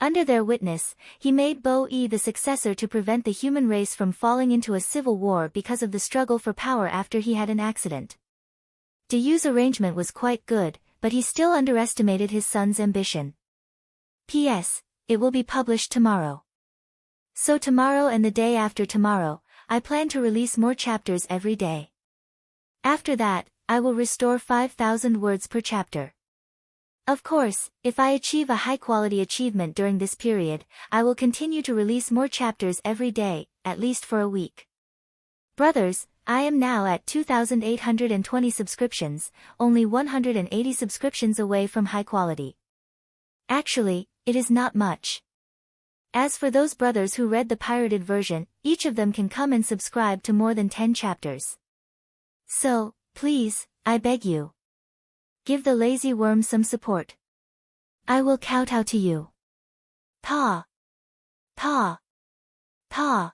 Under their witness, he made Bo Yi the successor to prevent the human race from falling into a civil war because of the struggle for power after he had an accident. Deyu's arrangement was quite good, but he still underestimated his son's ambition. P.S. It will be published tomorrow. So tomorrow and the day after tomorrow, I plan to release more chapters every day. After that, I will restore 5,000 words per chapter. Of course, if I achieve a high-quality achievement during this period, I will continue to release more chapters every day, at least for a week. Brothers, I am now at 2,820 subscriptions, only 180 subscriptions away from high quality. Actually, it is not much. As for those brothers who read the pirated version, each of them can come and subscribe to more than 10 chapters. So, please, I beg you, give the lazy worm some support. I will kowtow to you. Ta. Ta. Ta.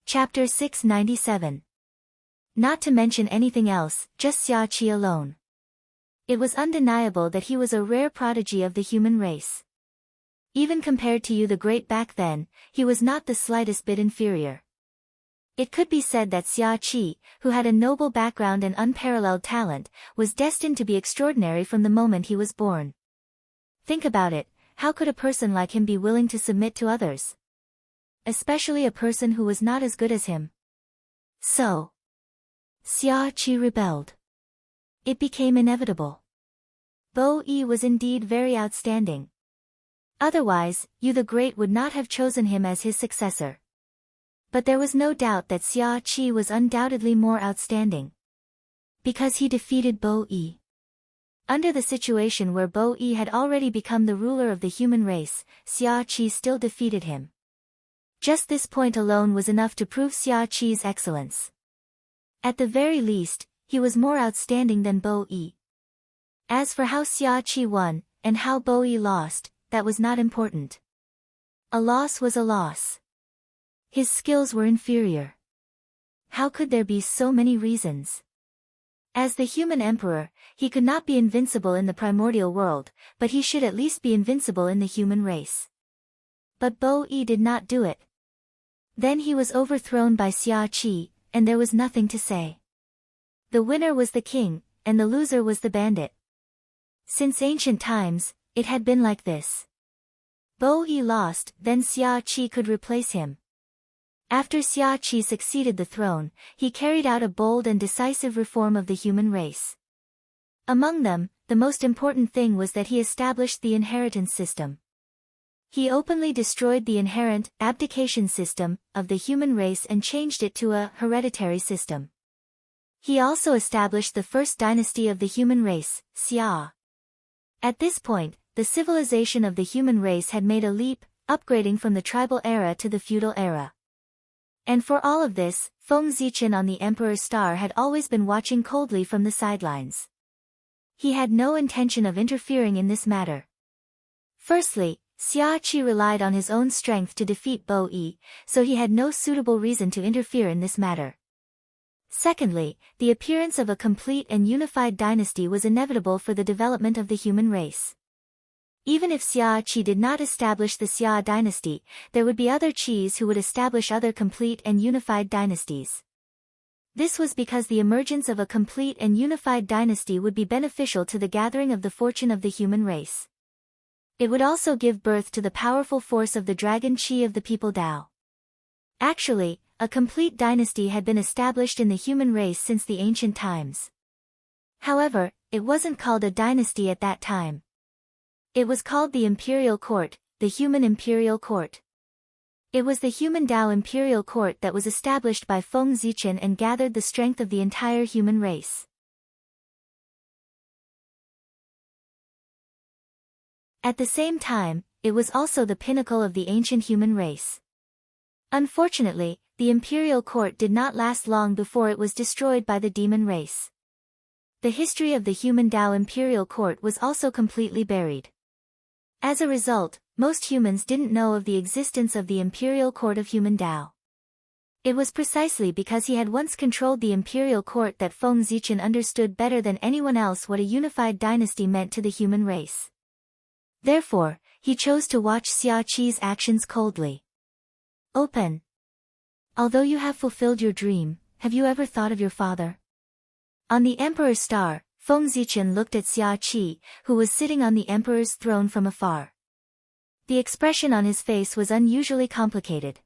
Chapter 697. Not to mention anything else, just Xia Qi alone. It was undeniable that he was a rare prodigy of the human race. Even compared to you the Great back then, he was not the slightest bit inferior. It could be said that Xia Qi, who had a noble background and unparalleled talent, was destined to be extraordinary from the moment he was born. Think about it, how could a person like him be willing to submit to others? Especially a person who was not as good as him. So, Xia Qi rebelled. It became inevitable. Bo Yi was indeed very outstanding. Otherwise, Yu the Great would not have chosen him as his successor. But there was no doubt that Xia Qi was undoubtedly more outstanding. Because he defeated Bo Yi. Under the situation where Bo Yi had already become the ruler of the human race, Xia Qi still defeated him. Just this point alone was enough to prove Xia Qi's excellence. At the very least, he was more outstanding than Bo Yi. As for how Xia Qi won, and how Bo Yi lost, that was not important. A loss was a loss. His skills were inferior. How could there be so many reasons? As the human emperor, he could not be invincible in the primordial world, but he should at least be invincible in the human race. But Bo Yi did not do it. Then he was overthrown by Xia Qi, and there was nothing to say. The winner was the king, and the loser was the bandit. Since ancient times, it had been like this. Bo Yi lost, then Xia Qi could replace him. After Xia Qi succeeded the throne, he carried out a bold and decisive reform of the human race. Among them, the most important thing was that he established the inheritance system. He openly destroyed the inherent abdication system of the human race and changed it to a hereditary system. He also established the first dynasty of the human race, Xia. At this point, the civilization of the human race had made a leap, upgrading from the tribal era to the feudal era. And for all of this, Feng Zichen on the Emperor's star had always been watching coldly from the sidelines. He had no intention of interfering in this matter. Firstly, Xia Qi relied on his own strength to defeat Bo Yi, so he had no suitable reason to interfere in this matter. Secondly, the appearance of a complete and unified dynasty was inevitable for the development of the human race. Even if Xia Qi did not establish the Xia dynasty, there would be other Qis who would establish other complete and unified dynasties. This was because the emergence of a complete and unified dynasty would be beneficial to the gathering of the fortune of the human race. It would also give birth to the powerful force of the dragon Qi of the people Dao. Actually, a complete dynasty had been established in the human race since the ancient times. However, it wasn't called a dynasty at that time. It was called the imperial court, the human imperial court. It was the human Dao imperial court that was established by Feng Zichen and gathered the strength of the entire human race. At the same time, it was also the pinnacle of the ancient human race. Unfortunately, the imperial court did not last long before it was destroyed by the demon race. The history of the human Dao imperial court was also completely buried. As a result, most humans didn't know of the existence of the imperial court of human Dao. It was precisely because he had once controlled the imperial court that Feng Zichen understood better than anyone else what a unified dynasty meant to the human race. Therefore, he chose to watch Xia Qi's actions coldly. Open. Although you have fulfilled your dream, have you ever thought of your father? On the Emperor's star, Feng Zichen looked at Xia Qi, who was sitting on the Emperor's throne from afar. The expression on his face was unusually complicated.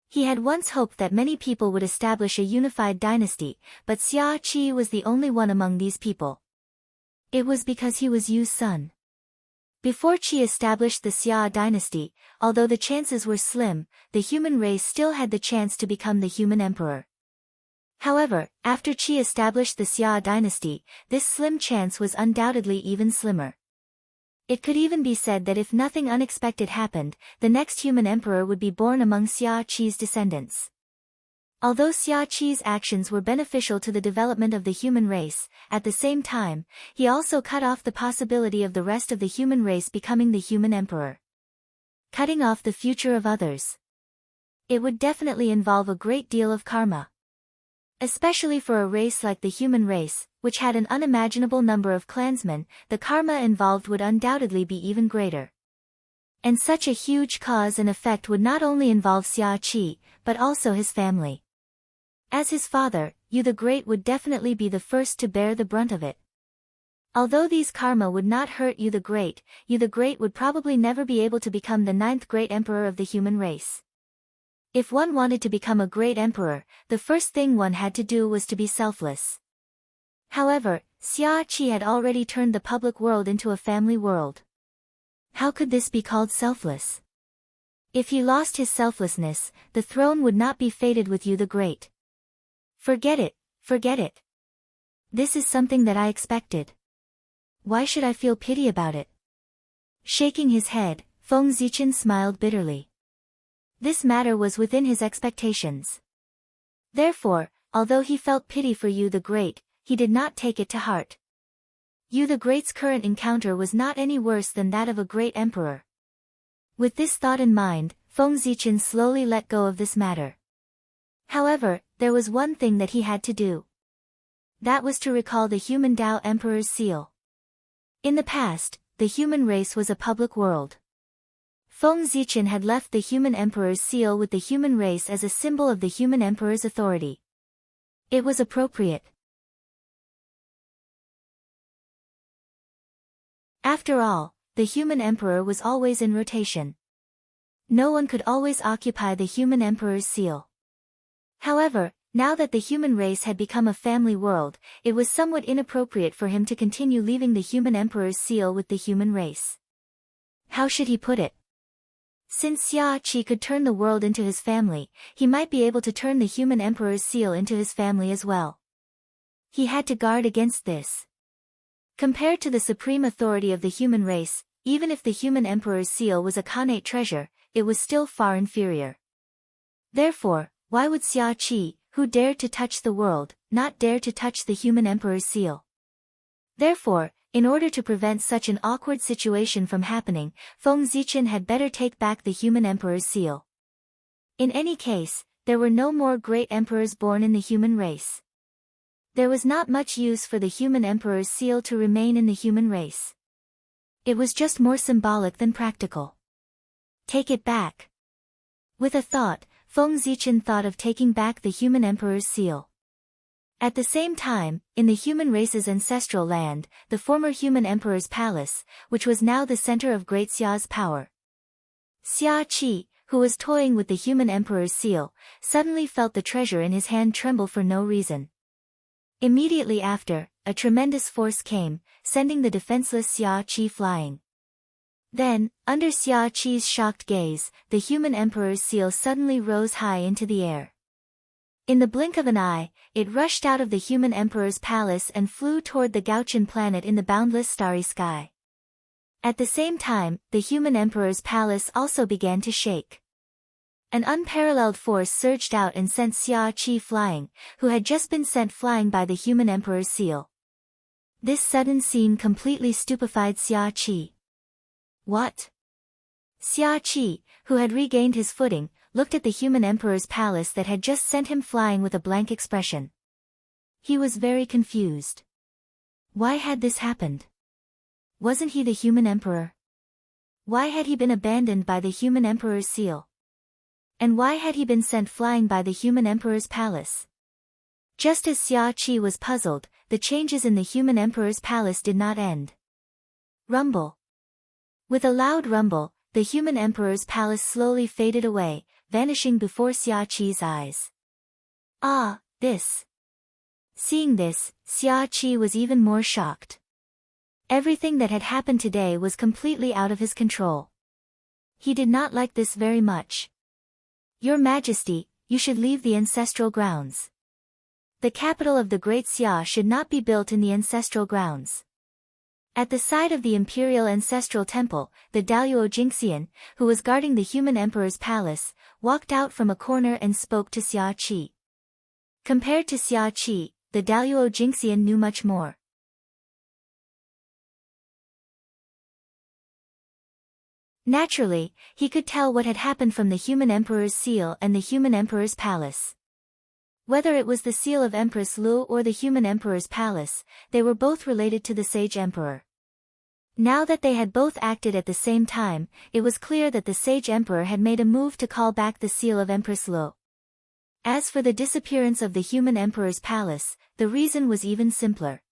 He had once hoped that many people would establish a unified dynasty, but Xia Qi was the only one among these people. It was because he was Yu's son. Before Qi established the Xia dynasty, although the chances were slim, the human race still had the chance to become the human emperor. However, after Qi established the Xia dynasty, this slim chance was undoubtedly even slimmer. It could even be said that if nothing unexpected happened, the next human emperor would be born among Xia Qi's descendants. Although Xia Qi's actions were beneficial to the development of the human race, at the same time, he also cut off the possibility of the rest of the human race becoming the human emperor. Cutting off the future of others. It would definitely involve a great deal of karma. Especially for a race like the human race, which had an unimaginable number of clansmen, the karma involved would undoubtedly be even greater. And such a huge cause and effect would not only involve Xia Qi, but also his family. As his father, Yu the Great would definitely be the first to bear the brunt of it. Although these karma would not hurt Yu the Great would probably never be able to become the 9th great emperor of the human race. If one wanted to become a great emperor, the first thing one had to do was to be selfless. However, Xia Qi had already turned the public world into a family world. How could this be called selfless? If he lost his selflessness, the throne would not be fated with Yu the Great. Forget it, forget it. This is something that I expected. Why should I feel pity about it? Shaking his head, Feng Zichen smiled bitterly. This matter was within his expectations. Therefore, although he felt pity for Yu the Great, he did not take it to heart. Yu the Great's current encounter was not any worse than that of a great emperor. With this thought in mind, Feng Zichen slowly let go of this matter. However, there was one thing that he had to do. That was to recall the human Dao Emperor's seal. In the past, the human race was a public world. Feng Zichen had left the human emperor's seal with the human race as a symbol of the human emperor's authority. It was appropriate. After all, the human emperor was always in rotation. No one could always occupy the human emperor's seal. However, now that the human race had become a family world, it was somewhat inappropriate for him to continue leaving the human emperor's seal with the human race. How should he put it? Since Xia Qi could turn the world into his family, he might be able to turn the human emperor's seal into his family as well. He had to guard against this. Compared to the supreme authority of the human race, even if the human emperor's seal was a Khanate treasure, it was still far inferior. Therefore, why would Xia Qi, who dared to touch the world, not dare to touch the human emperor's seal? Therefore, in order to prevent such an awkward situation from happening, Feng Zichen had better take back the human emperor's seal. In any case, there were no more great emperors born in the human race. There was not much use for the human emperor's seal to remain in the human race. It was just more symbolic than practical. Take it back. With a thought, Feng Zichen thought of taking back the human emperor's seal. At the same time, in the human race's ancestral land, the former human emperor's palace, which was now the center of Great Xia's power. Xia Qi, who was toying with the human emperor's seal, suddenly felt the treasure in his hand tremble for no reason. Immediately after, a tremendous force came, sending the defenseless Xia Qi flying. Then, under Xia Qi's shocked gaze, the human emperor's seal suddenly rose high into the air. In the blink of an eye, it rushed out of the human emperor's palace and flew toward the Gauchan planet in the boundless starry sky. At the same time, the human emperor's palace also began to shake. An unparalleled force surged out and sent Xia Qi flying, who had just been sent flying by the human emperor's seal. This sudden scene completely stupefied Xia Qi. What? Xia Qi, who had regained his footing, looked at the human emperor's palace that had just sent him flying with a blank expression. He was very confused. Why had this happened? Wasn't he the human emperor? Why had he been abandoned by the human emperor's seal? And why had he been sent flying by the human emperor's palace? Just as Xia Qi was puzzled, the changes in the human emperor's palace did not end. Rumble. With a loud rumble, the human emperor's palace slowly faded away, vanishing before Xia Qi's eyes. Ah, this. Seeing this, Xia Qi was even more shocked. Everything that had happened today was completely out of his control. He did not like this very much. Your Majesty, you should leave the ancestral grounds. The capital of the Great Xia should not be built in the ancestral grounds. At the side of the imperial ancestral temple, the Daluo Jingxian, who was guarding the human emperor's palace, walked out from a corner and spoke to Xia Qi. Compared to Xia Qi, the Daluo Jingxian knew much more. Naturally, he could tell what had happened from the human emperor's seal and the human emperor's palace. Whether it was the seal of Empress Lu or the human emperor's palace, they were both related to the sage emperor. Now that they had both acted at the same time, it was clear that the sage emperor had made a move to call back the seal of Empress Lu. As for the disappearance of the human emperor's palace, the reason was even simpler.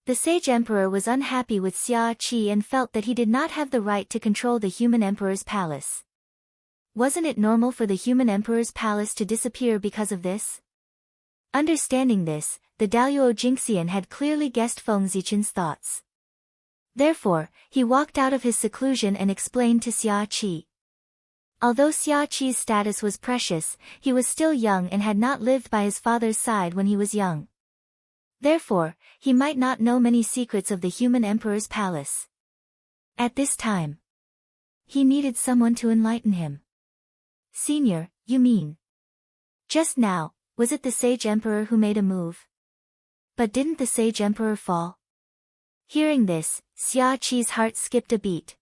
The sage emperor was unhappy with Xia Qi and felt that he did not have the right to control the human emperor's palace. Wasn't it normal for the human emperor's palace to disappear because of this? Understanding this, the Daluo Jingxian had clearly guessed Feng Zichen's thoughts. Therefore, he walked out of his seclusion and explained to Xia Qi. Although Xia Qi's status was precious, he was still young and had not lived by his father's side when he was young. Therefore, he might not know many secrets of the human emperor's palace. At this time, he needed someone to enlighten him. Senior, you mean? Just now, was it the sage emperor who made a move? But didn't the sage emperor fall? Hearing this, Xia Qi's heart skipped a beat.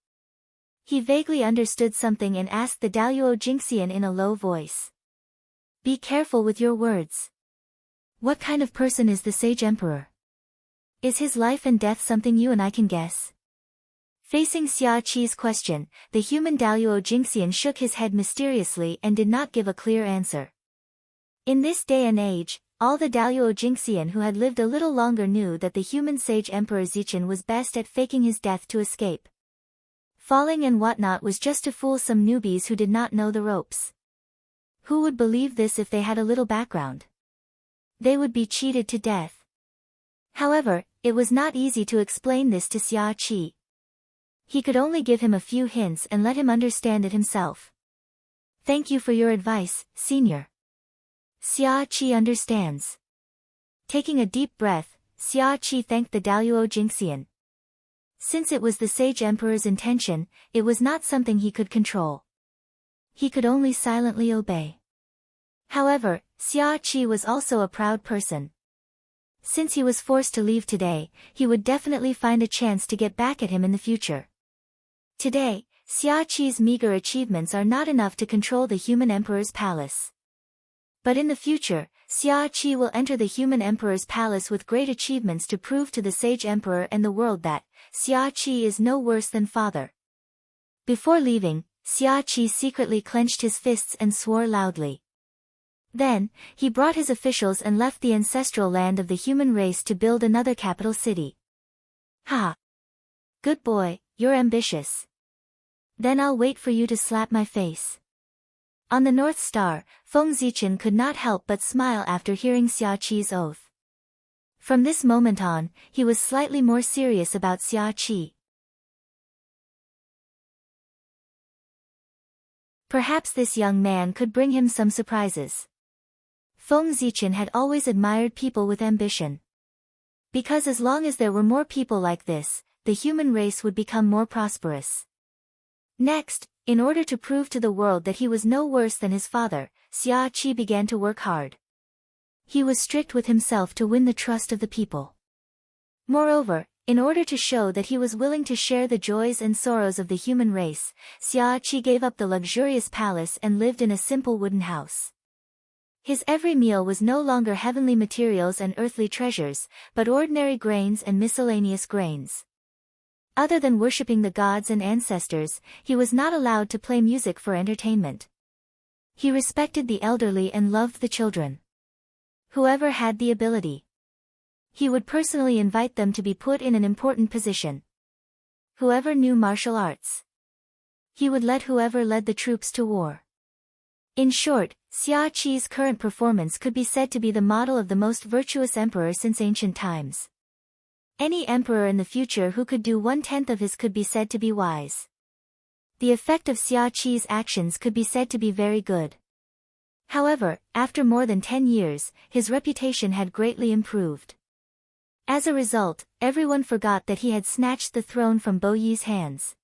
He vaguely understood something and asked the Daluo Jingxian in a low voice. Be careful with your words. What kind of person is the sage emperor? Is his life and death something you and I can guess? Facing Xia Qi's question, the human Daluo Jingxian shook his head mysteriously and did not give a clear answer. In this day and age, all the Daluo Jingxian who had lived a little longer knew that the human sage Emperor Zichen was best at faking his death to escape. falling and whatnot was just to fool some newbies who did not know the ropes. Who would believe this if they had a little background? They would be cheated to death. However, it was not easy to explain this to Xia Qi. He could only give him a few hints and let him understand it himself. Thank you for your advice, senior. Xia Qi understands. Taking a deep breath, Xia Qi thanked the Daluo Jingxian. Since it was the sage emperor's intention, it was not something he could control. He could only silently obey. However, Xia Qi was also a proud person. Since he was forced to leave today, he would definitely find a chance to get back at him in the future. Today, Xia Qi's meager achievements are not enough to control the human emperor's palace. But in the future, Xia Qi will enter the human emperor's palace with great achievements to prove to the sage emperor and the world that Xia Qi is no worse than father. Before leaving, Xia Qi secretly clenched his fists and swore loudly. Then, he brought his officials and left the ancestral land of the human race to build another capital city. Ha! Good boy, you're ambitious. Then I'll wait for you to slap my face. On the North Star, Feng Zichen could not help but smile after hearing Xia Qi's oath. From this moment on, he was slightly more serious about Xia Qi. Perhaps this young man could bring him some surprises. Feng Zichen had always admired people with ambition. Because as long as there were more people like this, the human race would become more prosperous. Next, in order to prove to the world that he was no worse than his father, Xia Qi began to work hard. He was strict with himself to win the trust of the people. Moreover, in order to show that he was willing to share the joys and sorrows of the human race, Xia Qi gave up the luxurious palace and lived in a simple wooden house. His every meal was no longer heavenly materials and earthly treasures, but ordinary grains and miscellaneous grains. Other than worshipping the gods and ancestors, he was not allowed to play music for entertainment. He respected the elderly and loved the children. Whoever had the ability, he would personally invite them to be put in an important position. Whoever knew martial arts, he would let whoever led the troops to war. In short, Xia Qi's current performance could be said to be the model of the most virtuous emperor since ancient times. Any emperor in the future who could do 1/10 of his could be said to be wise. The effect of Xia Qi's actions could be said to be very good. However, after more than 10 years, his reputation had greatly improved. As a result, everyone forgot that he had snatched the throne from Bo Yi's hands.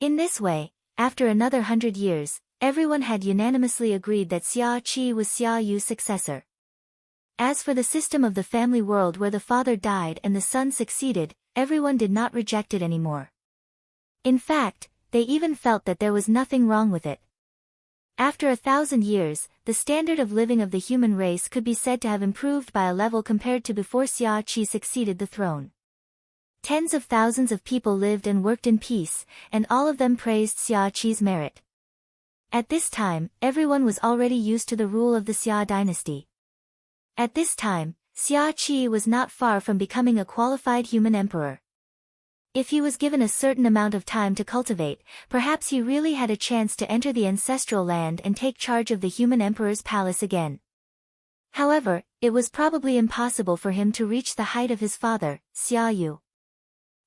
In this way, after another 100 years, everyone had unanimously agreed that Xia Qi was Xia Yu's successor. As for the system of the family world where the father died and the son succeeded, everyone did not reject it anymore. In fact, they even felt that there was nothing wrong with it. After 1,000 years, the standard of living of the human race could be said to have improved by a level compared to before Xia Qi succeeded the throne. Tens of thousands of people lived and worked in peace, and all of them praised Xia Qi's merit. At this time, everyone was already used to the rule of the Xia dynasty. At this time, Xia Qi was not far from becoming a qualified human emperor. If he was given a certain amount of time to cultivate, perhaps he really had a chance to enter the ancestral land and take charge of the human emperor's palace again. However, it was probably impossible for him to reach the height of his father, Xia Yu.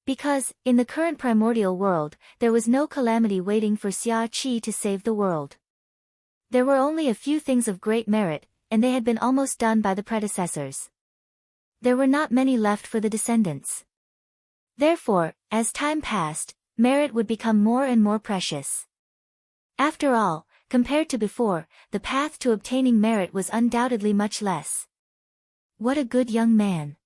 Because, in the current primordial world, there was no calamity waiting for Xia Qi to save the world. There were only a few things of great merit, and they had been almost done by the predecessors. There were not many left for the descendants. Therefore, as time passed, merit would become more and more precious. After all, compared to before, the path to obtaining merit was undoubtedly much less. What a good young man.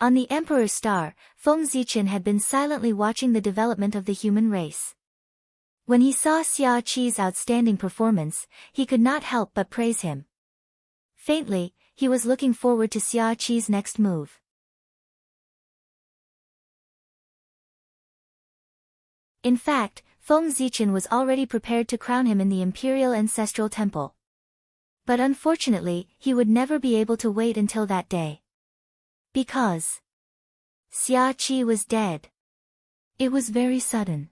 On the Emperor's Star, Feng Zichen had been silently watching the development of the human race. When he saw Xia Qi's outstanding performance, he could not help but praise him. Faintly, he was looking forward to Xia Qi's next move. In fact, Feng Zichen was already prepared to crown him in the Imperial Ancestral Temple. But unfortunately, he would never be able to wait until that day. Because Xia Qi was dead. It was very sudden.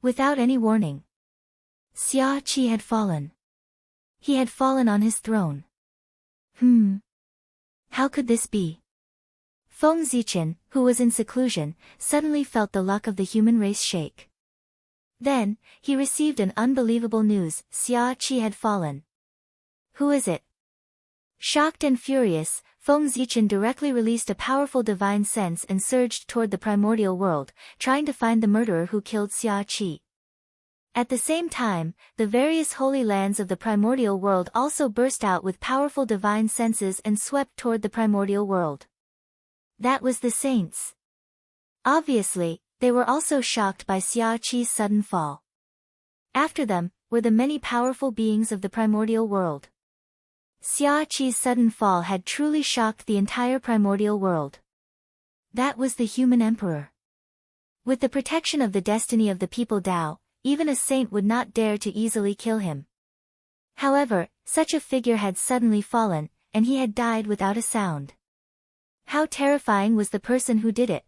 Without any warning, Xia Qi had fallen. He had fallen on his throne. How could this be? Feng Zichen, who was in seclusion, suddenly felt the luck of the human race shake. Then, he received an unbelievable news: Xia Qi had fallen. Who is it? Shocked and furious, Feng Zichen directly released a powerful divine sense and surged toward the primordial world, trying to find the murderer who killed Xia Qi. At the same time, the various holy lands of the primordial world also burst out with powerful divine senses and swept toward the primordial world. That was the saints. Obviously, they were also shocked by Xia Qi's sudden fall. After them were the many powerful beings of the primordial world. Xia Qi's sudden fall had truly shocked the entire primordial world. That was the human emperor. With the protection of the destiny of the people Dao, even a saint would not dare to easily kill him. However, such a figure had suddenly fallen, and he had died without a sound. How terrifying was the person who did it!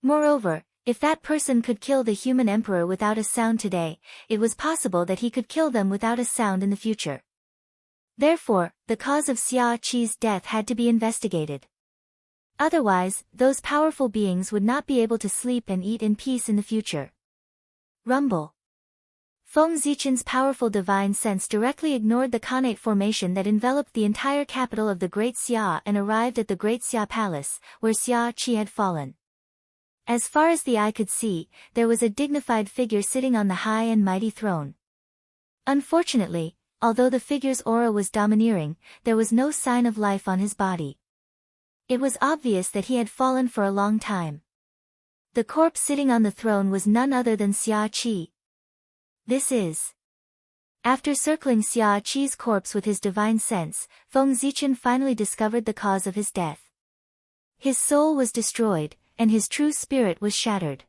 Moreover, if that person could kill the human emperor without a sound today, it was possible that he could kill them without a sound in the future. Therefore, the cause of Xia Qi's death had to be investigated. Otherwise, those powerful beings would not be able to sleep and eat in peace in the future. Rumble. Feng Zichen's powerful divine sense directly ignored the Khanate formation that enveloped the entire capital of the Great Xia and arrived at the Great Xia Palace, where Xia Qi had fallen. As far as the eye could see, there was a dignified figure sitting on the high and mighty throne. Unfortunately, although the figure's aura was domineering, there was no sign of life on his body. It was obvious that he had fallen for a long time. The corpse sitting on the throne was none other than Xia Qi. This is. After circling Xia Qi's corpse with his divine sense, Feng Zichen finally discovered the cause of his death. His soul was destroyed, and his true spirit was shattered.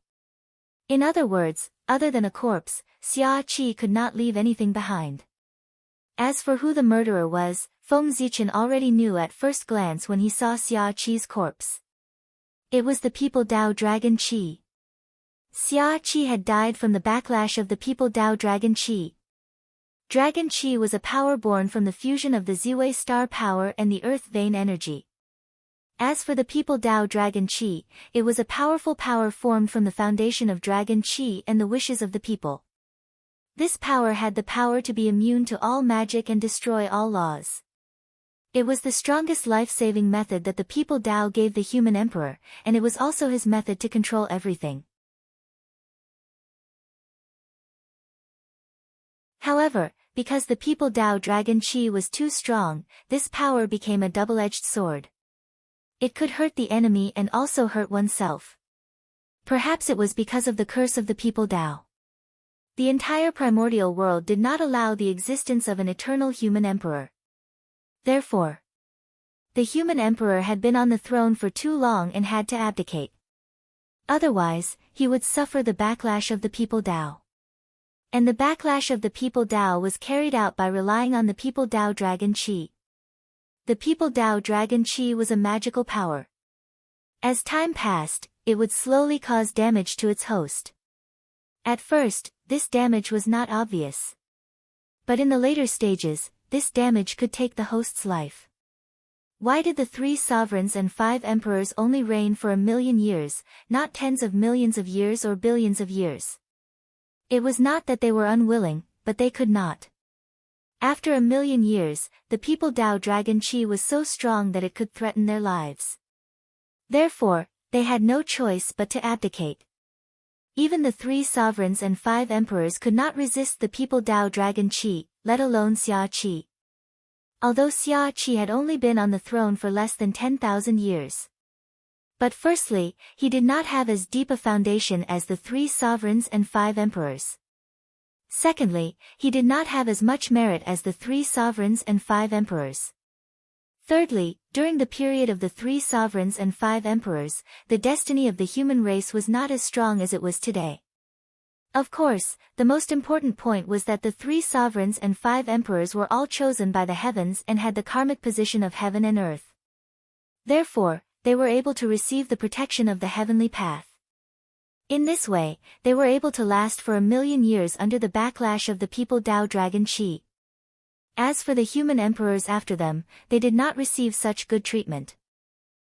In other words, other than a corpse, Xia Qi could not leave anything behind. As for who the murderer was, Feng Zichen already knew at first glance when he saw Xia Qi's corpse. It was the People Dao Dragon Qi. Xia Qi had died from the backlash of the People Dao Dragon Qi. Dragon Qi was a power born from the fusion of the Ziwei star power and the earth vein energy. As for the People Dao Dragon Qi, it was a powerful power formed from the foundation of Dragon Qi and the wishes of the people. This power had the power to be immune to all magic and destroy all laws. It was the strongest life-saving method that the People Dao gave the human emperor, and it was also his method to control everything. However, because the People Dao Dragon Qi was too strong, this power became a double-edged sword. It could hurt the enemy and also hurt oneself. Perhaps it was because of the curse of the People Dao. The entire primordial world did not allow the existence of an eternal human emperor. Therefore, the human emperor had been on the throne for too long and had to abdicate. Otherwise, he would suffer the backlash of the People Dao. And the backlash of the People Dao was carried out by relying on the People Dao Dragon Qi. The People Dao Dragon Qi was a magical power. As time passed, it would slowly cause damage to its host. At first, this damage was not obvious. But in the later stages, this damage could take the host's life. Why did the 3 sovereigns and 5 emperors only reign for 1,000,000 years, not tens of millions of years or billions of years? It was not that they were unwilling, but they could not. After 1,000,000 years, the People Dao Dragon Qi was so strong that it could threaten their lives. Therefore, they had no choice but to abdicate. Even the 3 sovereigns and 5 emperors could not resist the People Dao Dragon Qi, let alone Xia Qi. Although Xia Qi had only been on the throne for less than 10,000 years. But firstly, he did not have as deep a foundation as the 3 sovereigns and 5 emperors. Secondly, he did not have as much merit as the 3 sovereigns and 5 emperors. Thirdly, during the period of the 3 sovereigns and 5 emperors, the destiny of the human race was not as strong as it was today. Of course, the most important point was that the 3 sovereigns and 5 emperors were all chosen by the heavens and had the karmic position of heaven and earth. Therefore, they were able to receive the protection of the heavenly path. In this way, they were able to last for 1,000,000 years under the backlash of the people Tao Dragon Qi. As for the human emperors after them, they did not receive such good treatment.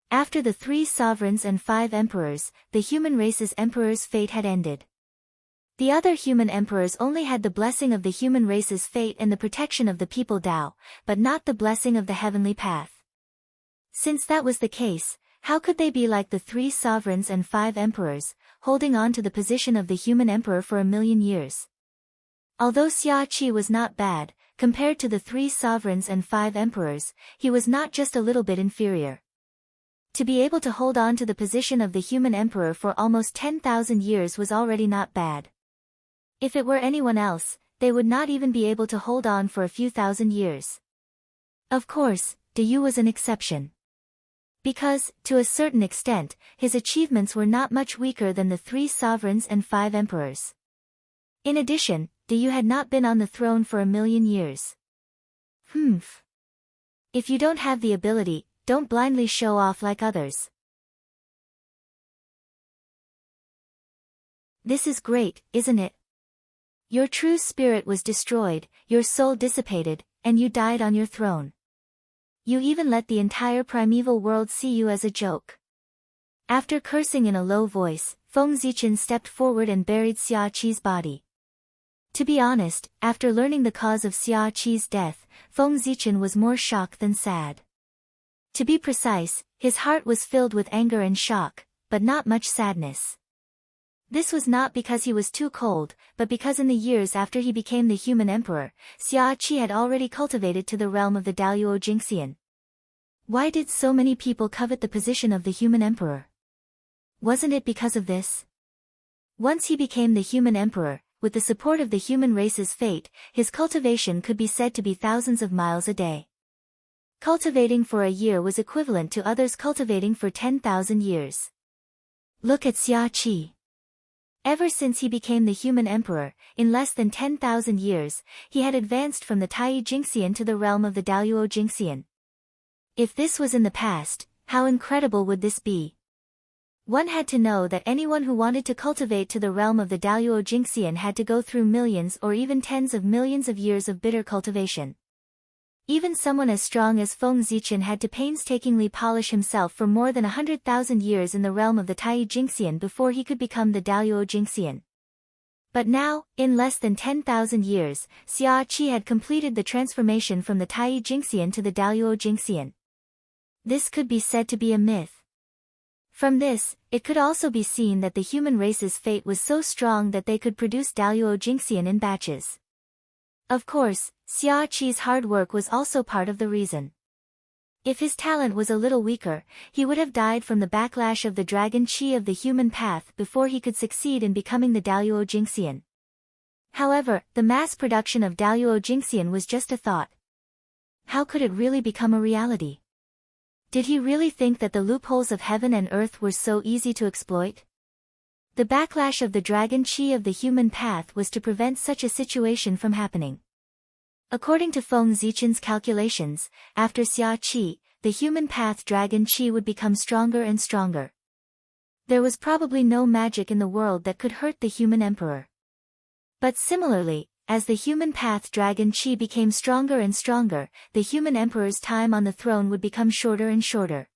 After the 3 sovereigns and 5 emperors, the human race's emperor's fate had ended. The other human emperors only had the blessing of the human race's fate and the protection of the people Tao, but not the blessing of the heavenly path. Since that was the case, how could they be like the 3 sovereigns and 5 emperors, holding on to the position of the human emperor for 1,000,000 years? Although Xia Qi was not bad, compared to the 3 sovereigns and 5 emperors, he was not just a little bit inferior. To be able to hold on to the position of the human emperor for almost 10,000 years was already not bad. If it were anyone else, they would not even be able to hold on for a few thousand years. Of course, De Yu was an exception. Because, to a certain extent, his achievements were not much weaker than the 3 sovereigns and 5 emperors. In addition, De Yu had not been on the throne for 1,000,000 years. If you don't have the ability, don't blindly show off like others. This is great, isn't it? Your true spirit was destroyed, your soul dissipated, and you died on your throne. You even let the entire primeval world see you as a joke. After cursing in a low voice, Feng Zichen stepped forward and buried Xia Qi's body. To be honest, after learning the cause of Xia Qi's death, Feng Zichen was more shocked than sad. To be precise, his heart was filled with anger and shock, but not much sadness. This was not because he was too cold, but because in the years after he became the human emperor, Xia Qi had already cultivated to the realm of the Daluo Jingxian. Why did so many people covet the position of the human emperor? Wasn't it because of this? Once he became the human emperor, with the support of the human race's fate, his cultivation could be said to be thousands of miles a day. Cultivating for a year was equivalent to others cultivating for 10,000 years. Look at Xia Qi. Ever since he became the human emperor, in less than 10,000 years, he had advanced from the Tai Jingxian to the realm of the Daluo Jingxian. If this was in the past, how incredible would this be? One had to know that anyone who wanted to cultivate to the realm of the Daluo Jingxian had to go through millions or even tens of millions of years of bitter cultivation. Even someone as strong as Feng Zichen had to painstakingly polish himself for more than 100,000 years in the realm of the Tai Jingxian before he could become the Daluo Jingxian. But now, in less than 10,000 years, Xia Qi had completed the transformation from the Tai Jingxian to the Daluo Jingxian. This could be said to be a myth. From this, it could also be seen that the human race's fate was so strong that they could produce Daluo Jingxian in batches. Of course, Xia Qi's hard work was also part of the reason. If his talent was a little weaker, he would have died from the backlash of the dragon Qi of the human path before he could succeed in becoming the Daluo Jingxian. However, the mass production of Daluo Jingxian was just a thought. How could it really become a reality? Did he really think that the loopholes of heaven and earth were so easy to exploit? The backlash of the dragon Qi of the human path was to prevent such a situation from happening. According to Feng Zichen's calculations, after Xia Qi, the human path dragon Qi would become stronger and stronger. There was probably no magic in the world that could hurt the human emperor. But similarly, as the human path dragon Qi became stronger and stronger, the human emperor's time on the throne would become shorter and shorter.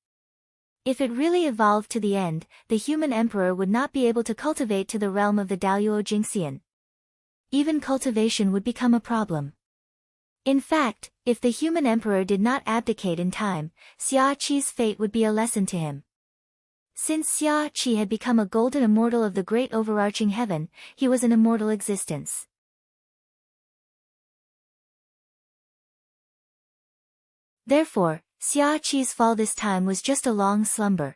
If it really evolved to the end, the human emperor would not be able to cultivate to the realm of the Daluo Jingxian. Even cultivation would become a problem. In fact, if the human emperor did not abdicate in time, Xia Qi's fate would be a lesson to him. Since Xia Qi had become a golden immortal of the great overarching heaven, he was an immortal existence. Therefore, Xia Qi's fall this time was just a long slumber.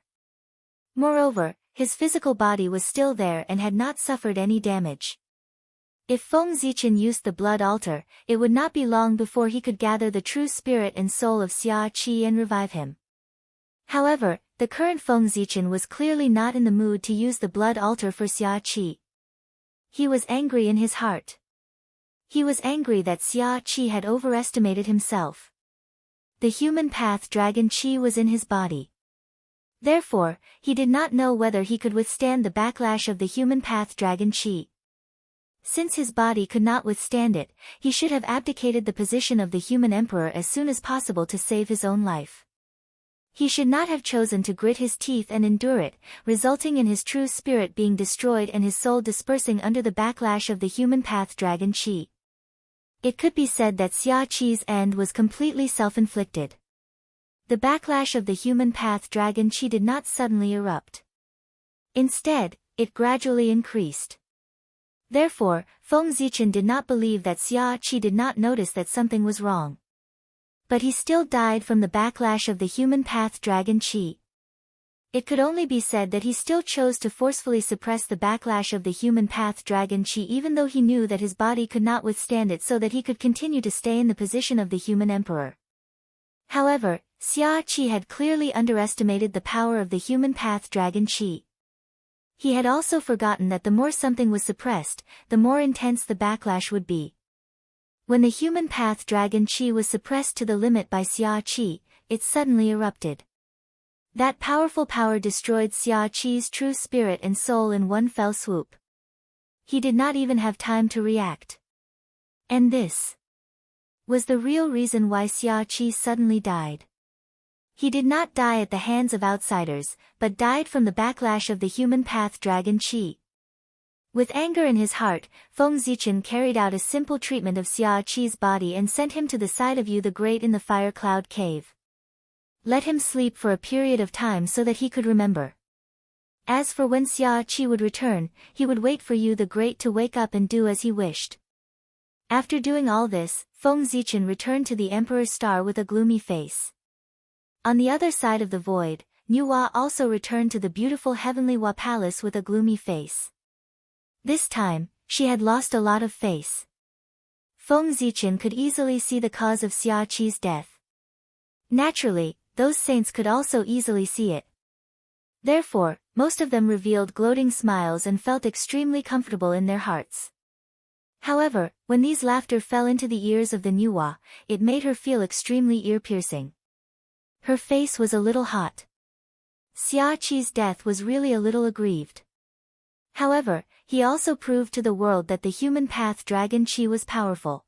Moreover, his physical body was still there and had not suffered any damage. If Feng Zichen used the blood altar, it would not be long before he could gather the true spirit and soul of Xia Qi and revive him. However, the current Feng Zichen was clearly not in the mood to use the blood altar for Xia Qi. He was angry in his heart. He was angry that Xia Qi had overestimated himself. The human path dragon Qi was in his body. Therefore, he did not know whether he could withstand the backlash of the human path dragon Qi. Since his body could not withstand it, he should have abdicated the position of the human emperor as soon as possible to save his own life. He should not have chosen to grit his teeth and endure it, resulting in his true spirit being destroyed and his soul dispersing under the backlash of the human path dragon Qi. It could be said that Xia Qi's end was completely self-inflicted. The backlash of the human path dragon Qi did not suddenly erupt. Instead, it gradually increased. Therefore, Feng Zichen did not believe that Xia Qi did not notice that something was wrong. But he still died from the backlash of the human path dragon Qi. It could only be said that he still chose to forcefully suppress the backlash of the human path dragon Qi even though he knew that his body could not withstand it so that he could continue to stay in the position of the human emperor. However, Xia Qi had clearly underestimated the power of the human path dragon Qi. He had also forgotten that the more something was suppressed, the more intense the backlash would be. When the human path dragon Qi was suppressed to the limit by Xia Qi, it suddenly erupted. That powerful power destroyed Xia Qi's true spirit and soul in one fell swoop. He did not even have time to react. And this was the real reason why Xia Qi suddenly died. He did not die at the hands of outsiders, but died from the backlash of the human path dragon Qi. With anger in his heart, Feng Zichen carried out a simple treatment of Xia Qi's body and sent him to the side of Yu the Great in the Fire Cloud Cave. Let him sleep for a period of time so that he could remember. As for when Xia Qi would return, he would wait for Yu the Great to wake up and do as he wished. After doing all this, Feng Zichen returned to the Emperor's star with a gloomy face. On the other side of the void, Nuwa also returned to the beautiful heavenly Wa Palace with a gloomy face. This time, she had lost a lot of face. Feng Zichen could easily see the cause of Xia Qi's death. Naturally, those saints could also easily see it. Therefore, most of them revealed gloating smiles and felt extremely comfortable in their hearts. However, when these laughter fell into the ears of the Nuwa, it made her feel extremely ear-piercing. Her face was a little hot. Xia Qi's death was really a little aggrieved. However, he also proved to the world that the human path dragon Qi was powerful.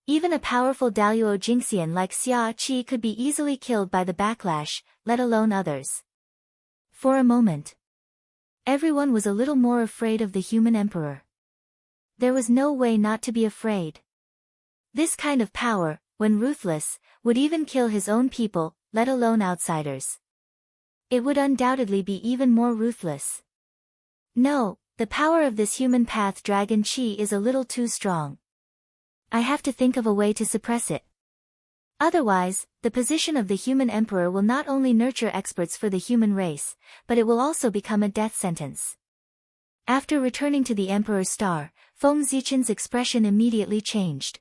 Even a powerful Daluo Jingxian like Xia Qi could be easily killed by the backlash, let alone others. For a moment, everyone was a little more afraid of the human emperor. There was no way not to be afraid. This kind of power, when ruthless, would even kill his own people, let alone outsiders. It would undoubtedly be even more ruthless. No, the power of this human path dragon Qi is a little too strong. I have to think of a way to suppress it. Otherwise, the position of the human emperor will not only nurture experts for the human race, but it will also become a death sentence. After returning to the emperor's star, Feng Zichen's expression immediately changed.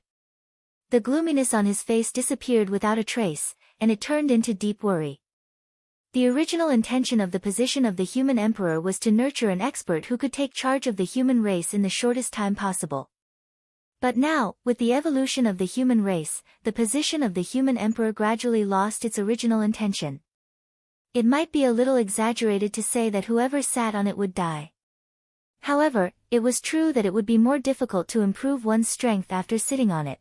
The gloominess on his face disappeared without a trace, and it turned into deep worry. The original intention of the position of the human emperor was to nurture an expert who could take charge of the human race in the shortest time possible. But now, with the evolution of the human race, the position of the human emperor gradually lost its original intention. It might be a little exaggerated to say that whoever sat on it would die. However, it was true that it would be more difficult to improve one's strength after sitting on it.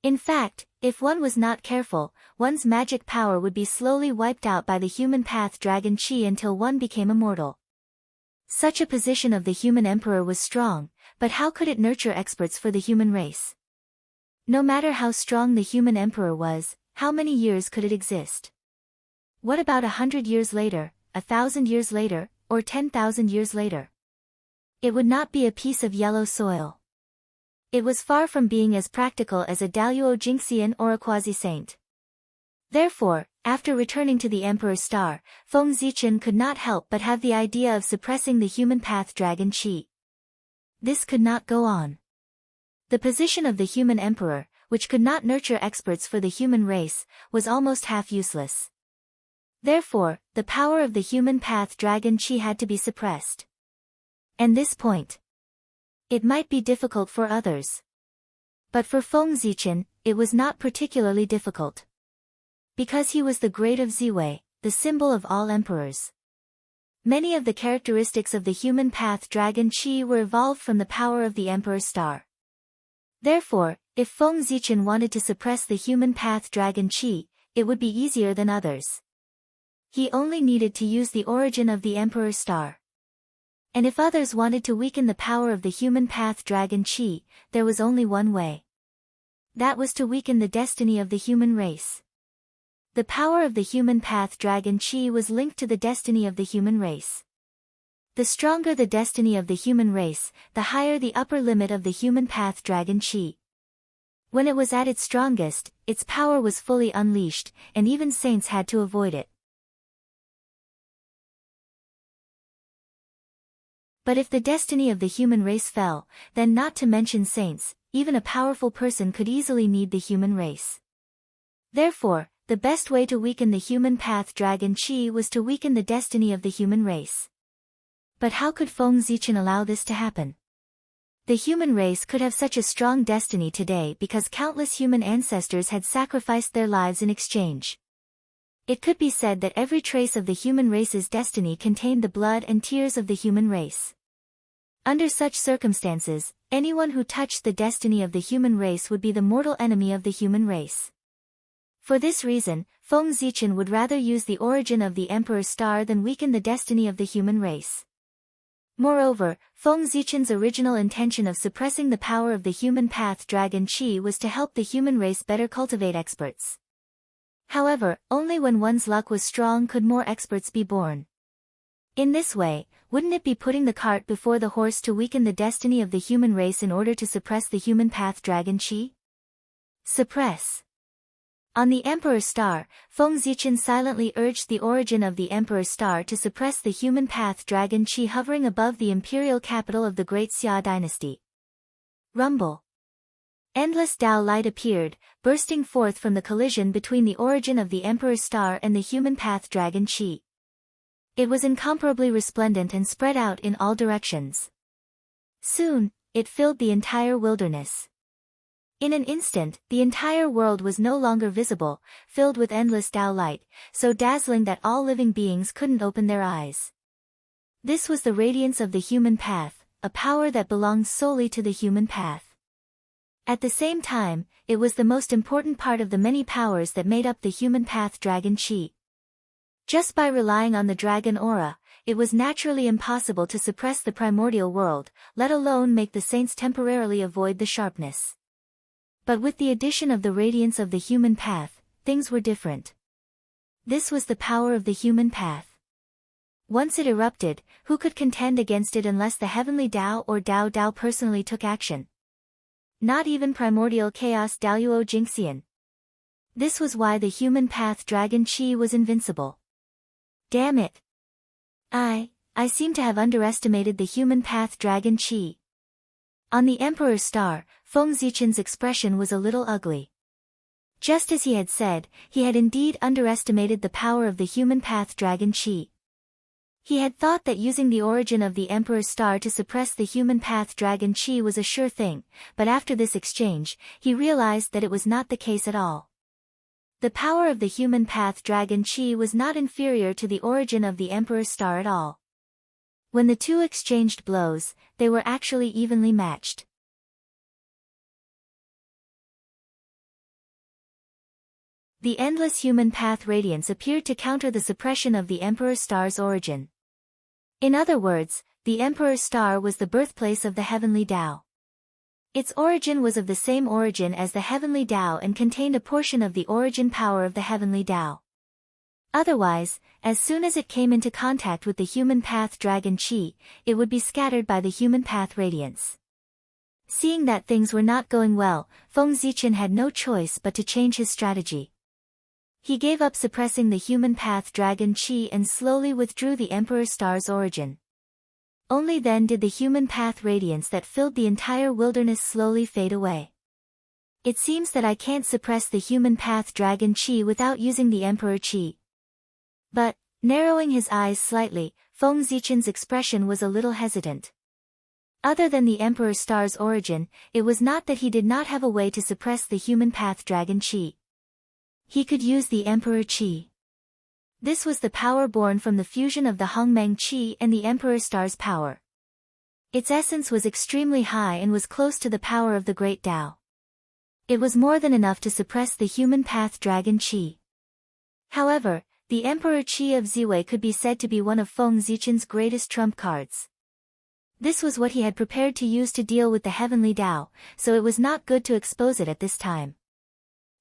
In fact, if one was not careful, one's magic power would be slowly wiped out by the human path dragon Qi until one became immortal. Such a position of the human emperor was strong, but how could it nurture experts for the human race? No matter how strong the human emperor was, how many years could it exist? What about 100 years later, 1,000 years later, or 10,000 years later? It would not be a piece of yellow soil. It was far from being as practical as a Daluo Jingxian or a quasi-saint. Therefore, after returning to the Emperor's star, Feng Zichen could not help but have the idea of suppressing the human path dragon Qi. This could not go on. The position of the human emperor, which could not nurture experts for the human race, was almost half useless. Therefore, the power of the human path dragon Qi had to be suppressed. And this point, it might be difficult for others. But for Feng Zichen, it was not particularly difficult. Because he was the great of Ziwei, the symbol of all emperors. Many of the characteristics of the human path dragon Qi were evolved from the power of the Emperor Star. Therefore, if Feng Zichen wanted to suppress the human path dragon Qi, it would be easier than others. He only needed to use the origin of the Emperor Star. And if others wanted to weaken the power of the human path dragon Qi, there was only one way. That was to weaken the destiny of the human race. The power of the human path dragon Qi was linked to the destiny of the human race. The stronger the destiny of the human race, the higher the upper limit of the human path dragon Qi. When it was at its strongest, its power was fully unleashed, and even saints had to avoid it. But if the destiny of the human race fell, then not to mention saints, even a powerful person could easily need the human race. Therefore, the best way to weaken the human path dragon Qi was to weaken the destiny of the human race. But how could Feng Zichen allow this to happen? The human race could have such a strong destiny today because countless human ancestors had sacrificed their lives in exchange. It could be said that every trace of the human race's destiny contained the blood and tears of the human race. Under such circumstances, anyone who touched the destiny of the human race would be the mortal enemy of the human race. For this reason, Feng Zichen would rather use the origin of the Emperor Star than weaken the destiny of the human race. Moreover, Feng Zichen's original intention of suppressing the power of the human path dragon Qi was to help the human race better cultivate experts. However, only when one's luck was strong could more experts be born. In this way, wouldn't it be putting the cart before the horse to weaken the destiny of the human race in order to suppress the human path dragon Qi? Suppress. On the Emperor Star, Feng Zichen silently urged the origin of the Emperor Star to suppress the human path dragon Qi hovering above the imperial capital of the Great Xia dynasty. Rumble. Endless Tao light appeared, bursting forth from the collision between the origin of the Emperor Star and the human path dragon Qi. It was incomparably resplendent and spread out in all directions. Soon, it filled the entire wilderness. In an instant, the entire world was no longer visible, filled with endless Tao light, so dazzling that all living beings couldn't open their eyes. This was the radiance of the human path, a power that belongs solely to the human path. At the same time, it was the most important part of the many powers that made up the human path dragon Qi. Just by relying on the dragon aura, it was naturally impossible to suppress the primordial world, let alone make the saints temporarily avoid the sharpness. But with the addition of the radiance of the human path, things were different. This was the power of the human path. Once it erupted, who could contend against it unless the heavenly Tao or Dao personally took action? Not even primordial chaos Daoyuo Jingxian. This was why the human path dragon Qi was invincible. Damn it! I seem to have underestimated the human path dragon Qi. On the Emperor Star, Feng Zichen's expression was a little ugly. Just as he had said, he had indeed underestimated the power of the human path dragon Qi. He had thought that using the origin of the Emperor Star to suppress the human path dragon Qi was a sure thing, but after this exchange, he realized that it was not the case at all. The power of the human path dragon Qi was not inferior to the origin of the Emperor Star at all. When the two exchanged blows, they were actually evenly matched. The endless human path radiance appeared to counter the suppression of the Emperor Star's origin. In other words, the Emperor Star was the birthplace of the heavenly Tao. Its origin was of the same origin as the heavenly Tao and contained a portion of the origin power of the heavenly Tao. Otherwise, as soon as it came into contact with the human path dragon Qi, it would be scattered by the human path radiance. Seeing that things were not going well, Feng Zichen had no choice but to change his strategy. He gave up suppressing the human path dragon Qi and slowly withdrew the Emperor Star's origin. Only then did the human path radiance that filled the entire wilderness slowly fade away. It seems that I can't suppress the human path dragon Qi without using the Emperor Qi. But, narrowing his eyes slightly, Feng Zichen's expression was a little hesitant. Other than the Emperor Star's origin, it was not that he did not have a way to suppress the human path dragon Qi. He could use the Emperor Qi. This was the power born from the fusion of the Hongmeng Qi and the Emperor Star's power. Its essence was extremely high and was close to the power of the Great Tao. It was more than enough to suppress the human path dragon Qi. However, the Emperor Qi of Ziwei could be said to be one of Feng Zichen's greatest trump cards. This was what he had prepared to use to deal with the heavenly Tao, so it was not good to expose it at this time.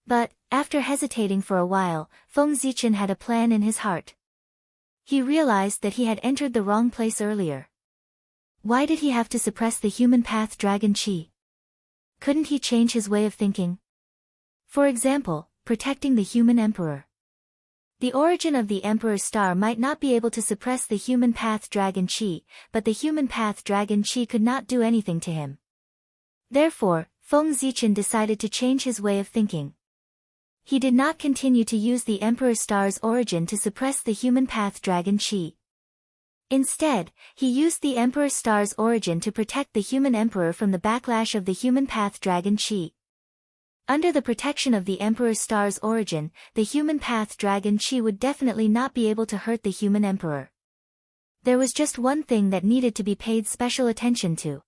But, after hesitating for a while, Feng Zichen had a plan in his heart. He realized that he had entered the wrong place earlier. Why did he have to suppress the human path dragon Qi? Couldn't he change his way of thinking? For example, protecting the human emperor. The origin of the Emperor's Star might not be able to suppress the human path dragon Qi, but the human path dragon Qi could not do anything to him. Therefore, Feng Zichen decided to change his way of thinking. He did not continue to use the Emperor Star's origin to suppress the human path dragon Qi. Instead, he used the Emperor Star's origin to protect the human emperor from the backlash of the human path dragon Qi. Under the protection of the Emperor Star's origin, the human path dragon Qi would definitely not be able to hurt the human emperor. There was just one thing that needed to be paid special attention to.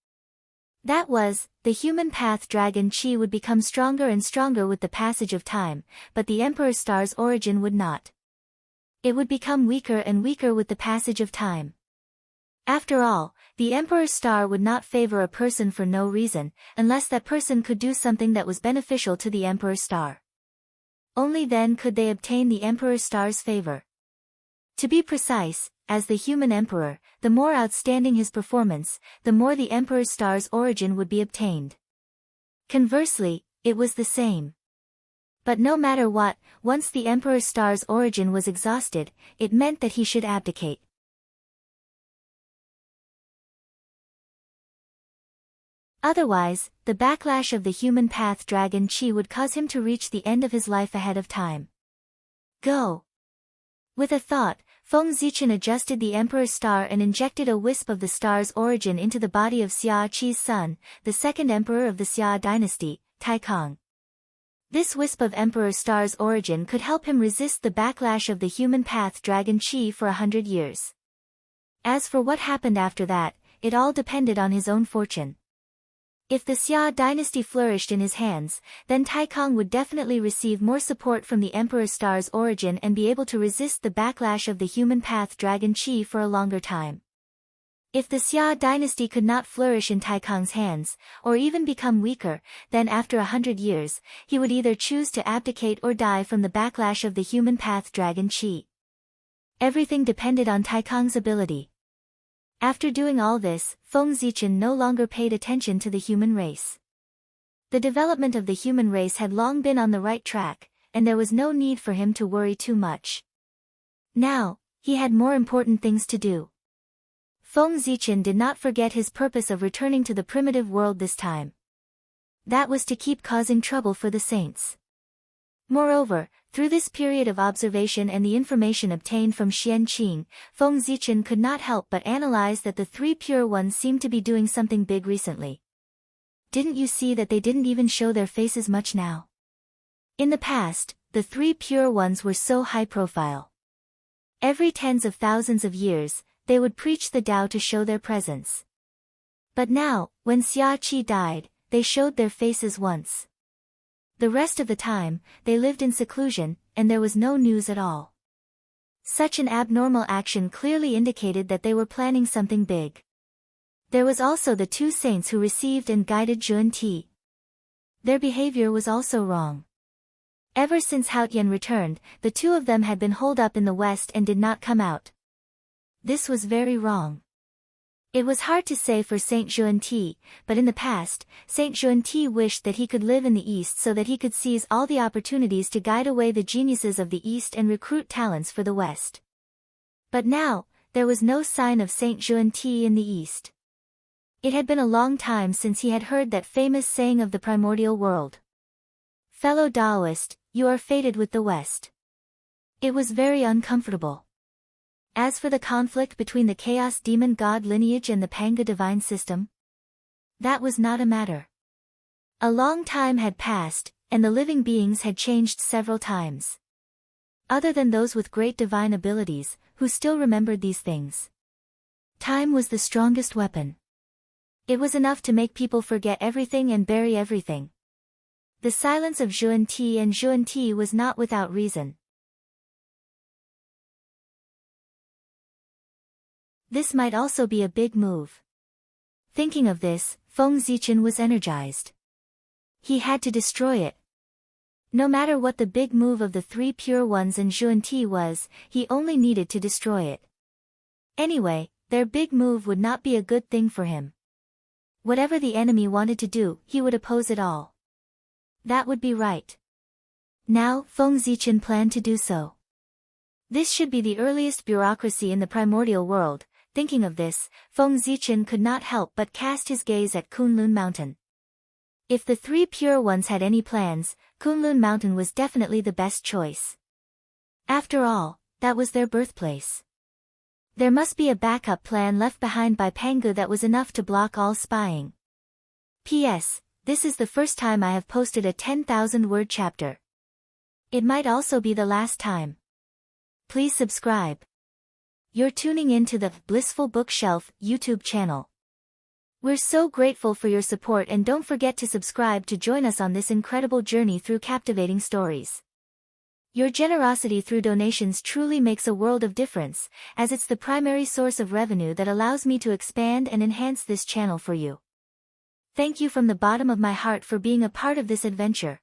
That was, the human path dragon Qi would become stronger and stronger with the passage of time, but the Emperor Star's origin would not. It would become weaker and weaker with the passage of time. After all, the Emperor Star would not favor a person for no reason, unless that person could do something that was beneficial to the Emperor Star. Only then could they obtain the Emperor Star's favor. To be precise, as the human emperor, the more outstanding his performance, the more the Emperor Star's origin would be obtained. Conversely, it was the same. But no matter what, once the Emperor Star's origin was exhausted, it meant that he should abdicate. Otherwise, the backlash of the human path dragon Qi would cause him to reach the end of his life ahead of time. Go! With a thought, Feng Zichen adjusted the Emperor Star and injected a wisp of the star's origin into the body of Xia Qi's son, the second emperor of the Xia dynasty, Taikang. This wisp of Emperor Star's origin could help him resist the backlash of the human path dragon Qi for 100 years. As for what happened after that, it all depended on his own fortune. If the Xia dynasty flourished in his hands, then Taikang would definitely receive more support from the Emperor Star's origin and be able to resist the backlash of the human path dragon Qi for a longer time. If the Xia dynasty could not flourish in Taikang's hands, or even become weaker, then after 100 years, he would either choose to abdicate or die from the backlash of the human path dragon Qi. Everything depended on Taikang's ability. After doing all this, Feng Zichen no longer paid attention to the human race. The development of the human race had long been on the right track, and there was no need for him to worry too much. Now, he had more important things to do. Feng Zichen did not forget his purpose of returning to the primitive world this time. That was to keep causing trouble for the saints. Moreover, through this period of observation and the information obtained from Xianqing, Feng Zichen could not help but analyze that the three pure ones seemed to be doing something big recently. Didn't you see that they didn't even show their faces much now? In the past, the three pure ones were so high profile. Every tens of thousands of years, they would preach the Tao to show their presence. But now, when Xia Qi died, they showed their faces once. The rest of the time, they lived in seclusion, and there was no news at all. Such an abnormal action clearly indicated that they were planning something big. There was also the two saints who received and guided Zhun Ti. Their behavior was also wrong. Ever since Haotian returned, the two of them had been holed up in the west and did not come out. This was very wrong. It was hard to say for Saint Zhun Ti, but in the past, Saint Zhun Ti wished that he could live in the East so that he could seize all the opportunities to guide away the geniuses of the East and recruit talents for the West. But now, there was no sign of Saint Zhun Ti in the East. It had been a long time since he had heard that famous saying of the primordial world. Fellow Taoist, you are fated with the West. It was very uncomfortable. As for the conflict between the Chaos Demon God lineage and the Panga divine system, that was not a matter. A long time had passed, and the living beings had changed several times. Other than those with great divine abilities, who still remembered these things. Time was the strongest weapon. It was enough to make people forget everything and bury everything. The silence of Xuan-Ti and Xuan-Ti was not without reason. This might also be a big move. Thinking of this, Feng Zichen was energized. He had to destroy it. No matter what the big move of the three pure ones and Xuan-Ti was, he only needed to destroy it. Anyway, their big move would not be a good thing for him. Whatever the enemy wanted to do, he would oppose it all. That would be right. Now, Feng Zichen planned to do so. This should be the earliest bureaucracy in the primordial world. Thinking of this, Feng Zichen could not help but cast his gaze at Kunlun Mountain. If the three pure ones had any plans, Kunlun Mountain was definitely the best choice. After all, that was their birthplace. There must be a backup plan left behind by Pangu that was enough to block all spying. P.S. This is the first time I have posted a 10,000-word chapter. It might also be the last time. Please subscribe. You're tuning in to the Blissful Bookshelf YouTube channel. We're so grateful for your support, and don't forget to subscribe to join us on this incredible journey through captivating stories. Your generosity through donations truly makes a world of difference, as it's the primary source of revenue that allows me to expand and enhance this channel for you. Thank you from the bottom of my heart for being a part of this adventure.